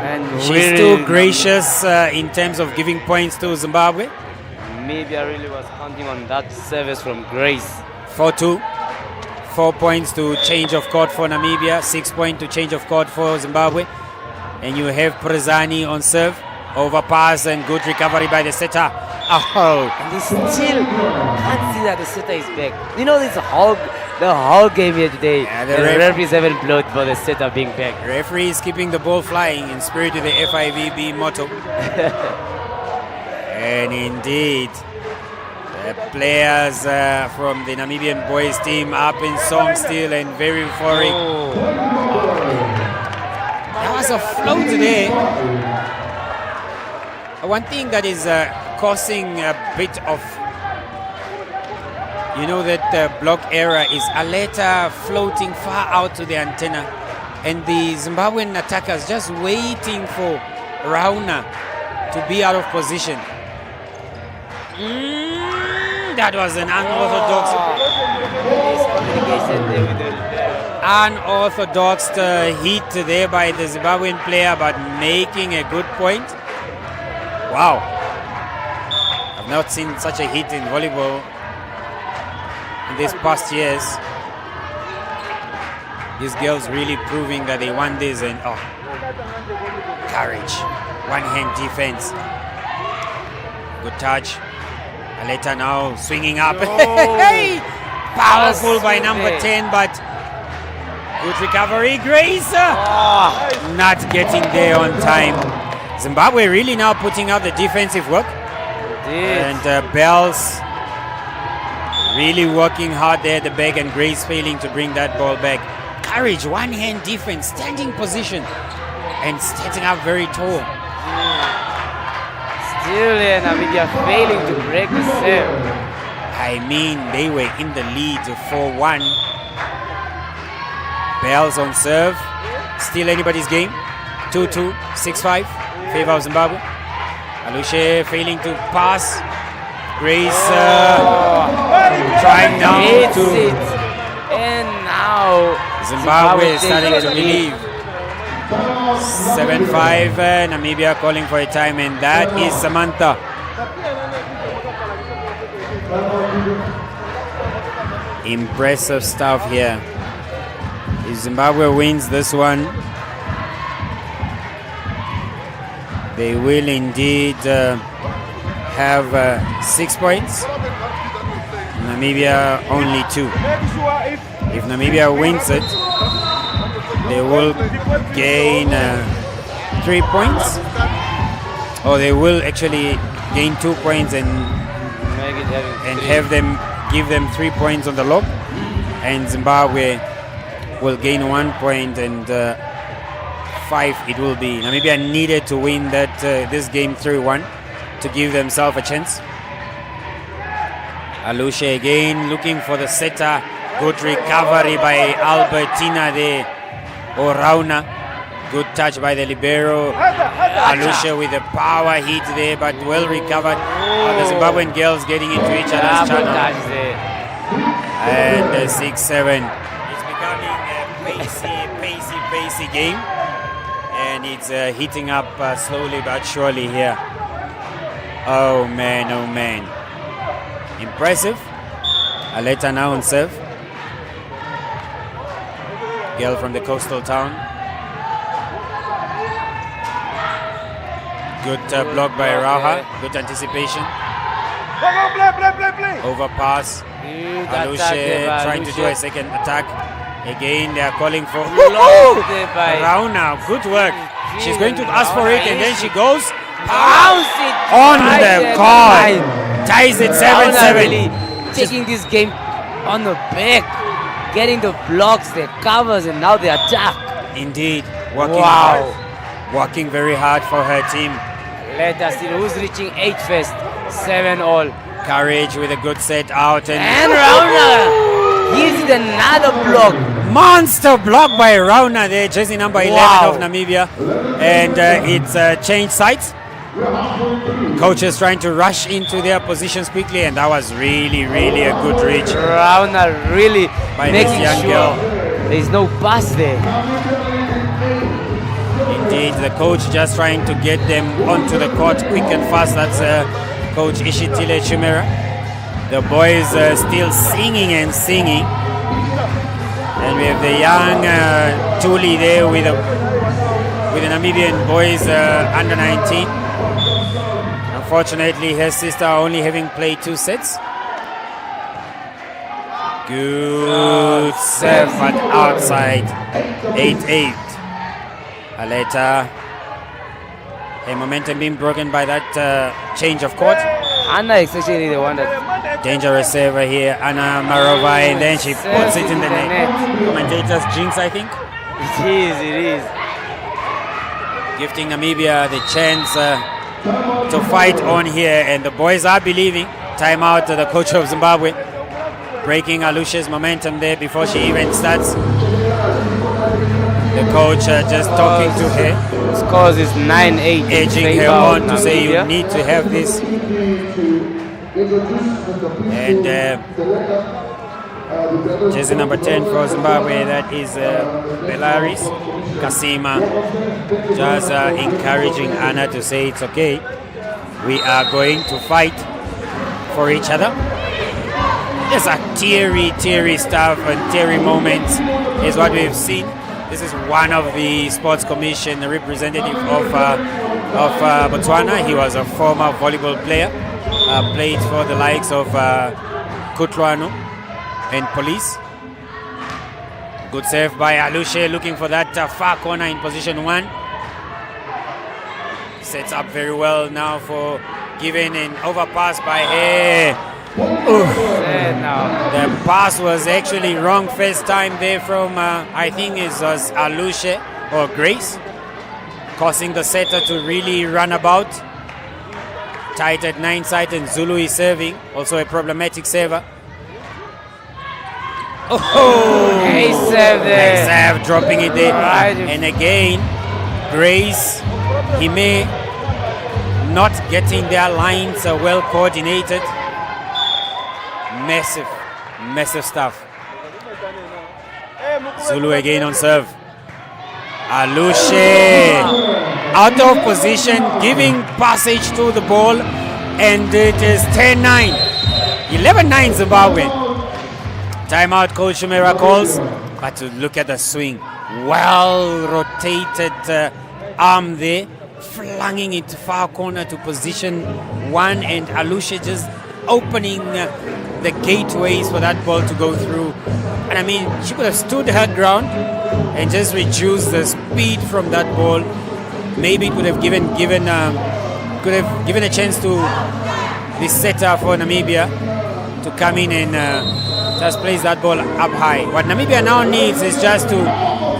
Speaker 3: And
Speaker 2: She's
Speaker 3: really
Speaker 2: too gracious in terms of giving points to Zimbabwe.
Speaker 3: Maybe I really was counting on that service from Grace.
Speaker 2: 4-2. 4 points to change of court for Namibia. 6 points to change of court for Zimbabwe. And you have Prezani on serve. Overpass and good recovery by the setter. Oh.
Speaker 3: And they still can't see that the setter is back. You know, the whole game here today.
Speaker 2: Yeah,
Speaker 3: the referees haven't blown for the setter being back.
Speaker 2: Referee is keeping the ball flying in spirit of the FIVB motto. And indeed, the players from the Namibian boys team up in song still and very euphoric. There was a flow today. One thing that is causing a bit of, that block error is Aleta floating far out to the antenna and the Zimbabwean attackers just waiting for Rauna to be out of position. That was an unorthodox hit there by the Zimbabwean player, but making a good point. Wow. I've not seen such a hit in volleyball in these past years. These girls really proving that they want this and courage. One-hand defense. Good touch. Aleta now swinging up. Powerful by number 10, but good recovery. Grace not getting there on time. Zimbabwe really now putting out the defensive work. And Bells really working hard there at the back and Grace failing to bring that ball back. Courage, one-hand defense, standing position and standing up very tall.
Speaker 3: Still Namibia failing to break the serve.
Speaker 2: I mean, they were in the lead 4-1. Bells on serve. Still anybody's game. 2-2, 6-5. Favor of Zimbabwe. Alushe failing to pass. Grace trying now to...
Speaker 3: And now
Speaker 2: Zimbabwe is starting to believe. 7-5, Namibia calling for a time, and that is Samantha. Impressive stuff here. If Zimbabwe wins this one, they will indeed have 6 points. Namibia only 2. If Namibia wins it, they will gain 3 points. Or they will actually gain 2 points and
Speaker 3: having
Speaker 2: and give them 3 points on the lob, and Zimbabwe will gain 1 point, and 5 it will be. Namibia needed to win this game 3-1 to give themselves a chance. Alushe again looking for the setter. Good recovery by Albertina there, or Rauna. Good touch by the libero. Alushe with a power hit there, but well recovered. The Zimbabwean girls getting into each other's channel. And 6-7. It's becoming a pacey game. And it's heating up slowly but surely here. Oh man. Impressive. Aleta now on serve. Girl from the coastal town. Good block by Raha. Good anticipation. Overpass. Alushe trying to do a second attack. Again, they are calling for Rauna. Good work. She's going to ask for it, and then she goes on the call. Ties it 7-7.
Speaker 3: Really taking this game on the back, getting the blocks, the covers, and now the attack.
Speaker 2: Indeed, working hard, working very hard for her team.
Speaker 3: Let us see who's reaching 8 first. 7-all.
Speaker 2: Courage with a good set out,
Speaker 3: and Rauna gives it another block.
Speaker 2: Monster block by Rauna there, jersey number 11 of Namibia, and it's changed sides. Coaches trying to rush into their positions quickly, and that was really a good reach.
Speaker 3: Rauna really
Speaker 2: by
Speaker 3: making
Speaker 2: this young
Speaker 3: sure
Speaker 2: girl.
Speaker 3: there's no pass there.
Speaker 2: Indeed, the coach just trying to get them onto the court quick and fast. That's Coach Ishitile Chimera. The boys still singing. And we have the young Tuli there with the Namibian boys under 19. Unfortunately, her sister only having played 2 sets. Good serve, but outside. 8-8. Aleta. Her momentum being broken by that change of court.
Speaker 3: Anna is actually the one that...
Speaker 2: Dangerous server here, Anna Marova, and then she puts it in the net. Commentator's jinx, I think.
Speaker 3: It is.
Speaker 2: Gifting Namibia the chance to fight on here, and the boys are believing. Timeout to the coach of Zimbabwe. Breaking Alusha's momentum there before she even starts. The coach just talking to her.
Speaker 3: Scores is 9-8.
Speaker 2: Edging her on to say you need to have this. And jersey number 10 for Zimbabwe, that is Belarus Kasima, just encouraging Anna to say it's okay. We are going to fight for each other. There's a teary stuff and teary moments is what we've seen. This is one of the Sports Commission representative of Botswana. He was a former volleyball player. Played for the likes of Kutlwano and Police. Good serve by Alushe, looking for that far corner in position 1. Sets up very well now for giving an overpass by her. The pass was actually wrong first time there from, I think it was Alushe or Grace, causing the setter to really run about. Tight at 9 side, and Zulu is serving, also a problematic server.
Speaker 3: Nice serve there.
Speaker 2: Nice serve, dropping it there.
Speaker 3: Right.
Speaker 2: And again, Grace, he may not getting their lines well coordinated. Massive stuff. Zulu again on serve. Alushe out of position, giving passage to the ball, and it is 10-9. 11-9 Zimbabwe. Timeout, Coach Shumera calls, but to look at the swing. Well rotated arm there, flinging it far corner to position 1, and Alushe just opening the gateways for that ball to go through. And I mean, she could have stood her ground and just reduced the speed from that ball. Maybe it would have given a chance to the setter for Namibia to come in and just place that ball up high. What Namibia now needs is just to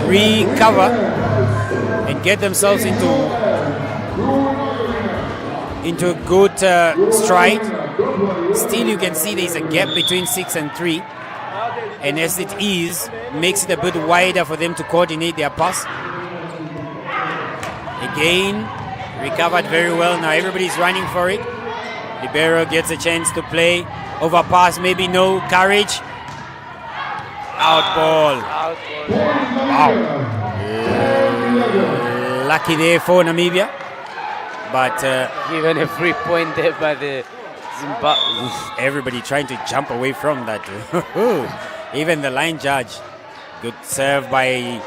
Speaker 2: recover and get themselves into a good stride. Still, you can see there's a gap between 6 and 3, and as it is, makes it a bit wider for them to coordinate their pass. Again, recovered very well. Now everybody's running for it. Libero gets a chance to play. Overpass, maybe no. Courage. Out ball. Wow. Lucky there for Namibia. But
Speaker 3: Given a free point there by the Zimbabwe.
Speaker 2: everybody trying to jump away from that. Even the line judge. Good serve by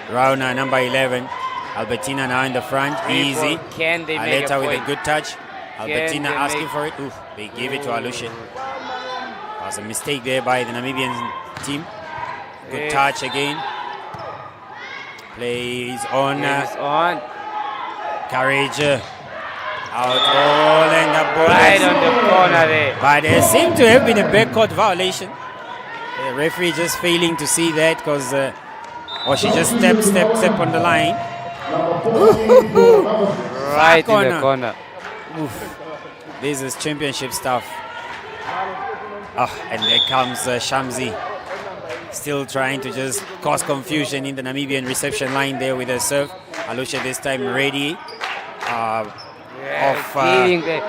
Speaker 2: Rauna, number 11. Albertina now in the front. Easy.
Speaker 3: Can they make a
Speaker 2: Aleta with
Speaker 3: point?
Speaker 2: a good touch. Albertina
Speaker 3: they
Speaker 2: asking
Speaker 3: make-
Speaker 2: for it. Oof, they gave it to Alushe. Was a mistake there by the Namibian team. Good
Speaker 3: Yes.
Speaker 2: touch again. Plays on.
Speaker 3: It's on.
Speaker 2: Courage. Out ball and the ball.
Speaker 3: Right
Speaker 2: is-
Speaker 3: on the corner there.
Speaker 2: But there seemed to have been a backcourt violation. The referee just failing to see that because, or she just stepped on the line.
Speaker 3: Right in
Speaker 2: corner.
Speaker 3: the corner.
Speaker 2: Oof. This is championship stuff. Oh, and there comes Shamsi. Still trying to just cause confusion in the Namibian reception line there with her serve. Alusha this time ready.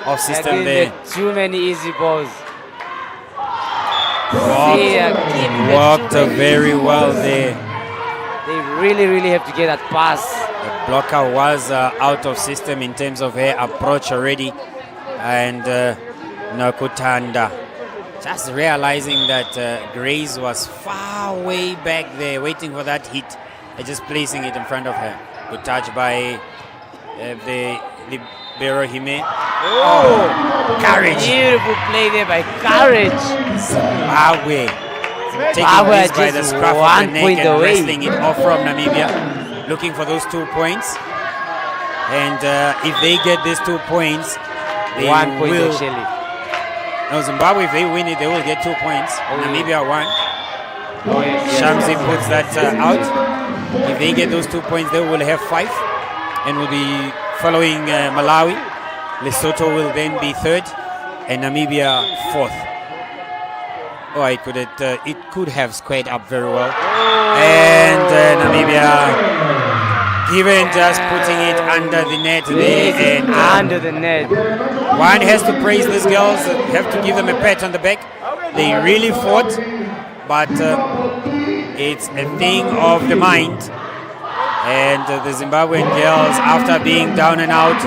Speaker 2: Off system there.
Speaker 3: Too many easy balls.
Speaker 2: Walked very well there.
Speaker 3: They really have to get that pass.
Speaker 2: The blocker was out of system in terms of her approach already. And Nakutanda just realizing that Grace was far way back there waiting for that hit and just placing it in front of her. Good touch by the Berohime. Oh, Courage.
Speaker 3: Beautiful play there by Courage.
Speaker 2: Zimbabwe. Taking
Speaker 3: Zimbabwe
Speaker 2: this by the
Speaker 3: just
Speaker 2: scruff of the
Speaker 3: 1
Speaker 2: neck
Speaker 3: point
Speaker 2: and
Speaker 3: away.
Speaker 2: wrestling it off from Namibia. Looking for those 2 points. And if they get these 2 points, they
Speaker 3: 1 point
Speaker 2: will.
Speaker 3: actually.
Speaker 2: No, Zimbabwe, if they win it, they will get 2 points. Namibia 1.
Speaker 3: Oh, yes.
Speaker 2: Shamsi puts that out. If they get those 2 points, they will have 5 and will be following Malawi. Lesotho will then be 3rd and Namibia 4th. Oh, it could have squared up very well. And Namibia, even just putting it under the net there. And
Speaker 3: Under the net.
Speaker 2: one has to praise these girls, have to give them a pat on the back. They really fought, but it's a thing of the mind. And the Zimbabwean girls, after being down and out,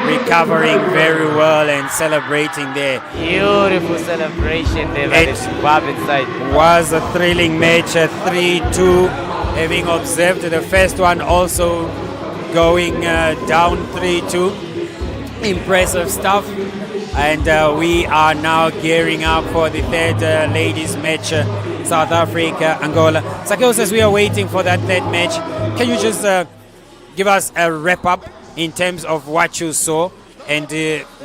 Speaker 2: recovering very well and celebrating there.
Speaker 3: Beautiful celebration there by the Zimbabwean side.
Speaker 2: Was a thrilling match, a 3-2, having observed the first one also going down 3-2. Impressive stuff. And we are now gearing up for the 3rd ladies match, South Africa, Angola. Sakeo says we are waiting for that 3rd match. Can you just give us a wrap up in terms of what you saw and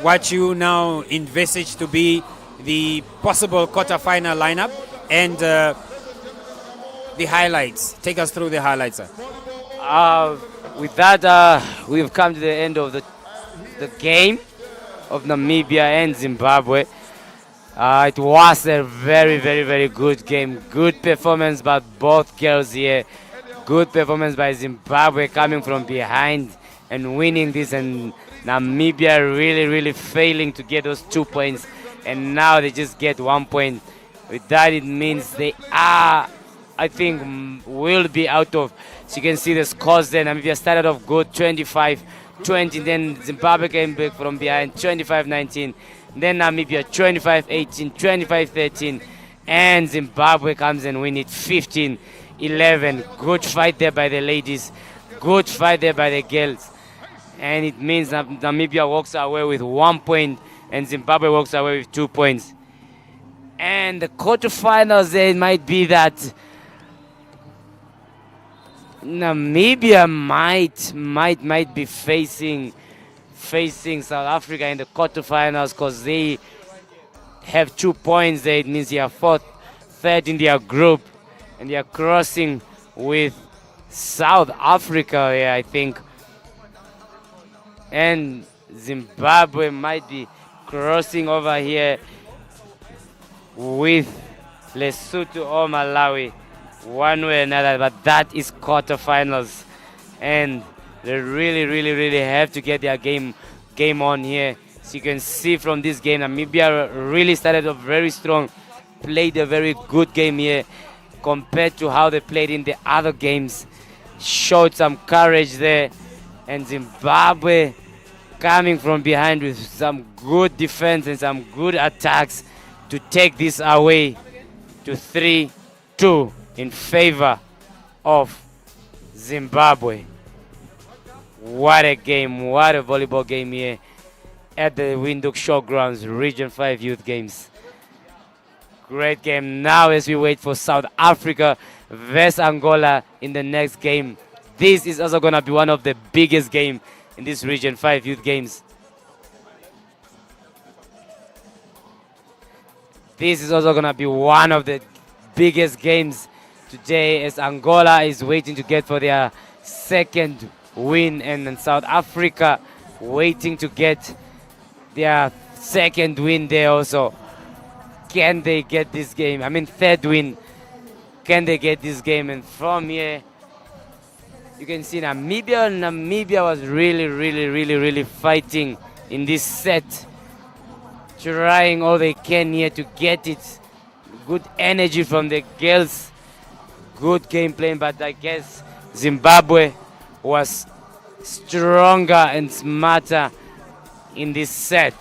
Speaker 2: what you now envisage to be the possible quarterfinal lineup and the highlights? Take us through the highlights, sir.
Speaker 3: With that, we've come to the end of the game of Namibia and Zimbabwe. It was a very good game. Good performance by both girls here. Good performance by Zimbabwe coming from behind and winning this, and Namibia really failing to get those 2 points, and now they just get 1 point. With that, it means they are, I think, will be out of. So you can see the scores there. Namibia started off good, 25-20, then Zimbabwe came back from behind, 25-19. Then Namibia 25-18, 25-13, and Zimbabwe comes and win it 15-11. Good fight there by the ladies. Good fight there by the girls. And it means that Namibia walks away with 1 point and Zimbabwe walks away with 2 points. And the quarterfinals, there might be that Namibia might be facing South Africa in the quarterfinals because they have 2 points there. It means they are third in their group, and they are crossing with South Africa here, I think. And Zimbabwe might be crossing over here with Lesotho or Malawi, one way or another, but that is quarterfinals, and they really have to get their game on here. So you can see from this game, Namibia really started off very strong, played a very good game here compared to how they played in the other games, showed some courage there, and Zimbabwe coming from behind with some good defense and some good attacks to take this away to 3-2 in favor of Zimbabwe. What a game, what a volleyball game here at the Windhoek Showgrounds Region 5 Youth Games. Great game. Now as we wait for South Africa versus Angola in the next game. This is also going to be one of the biggest games in this Region 5 Youth Games. This is also going to be one of the biggest games today, as Angola is waiting to get for their second win, and then South Africa waiting to get their second win there also. Can they get this game? I mean, third win. Can they get this game? And from here, you can see Namibia was really fighting in this set, trying all they can here to get it. Good energy from the girls, good game playing, but I guess Zimbabwe was stronger and smarter in this set.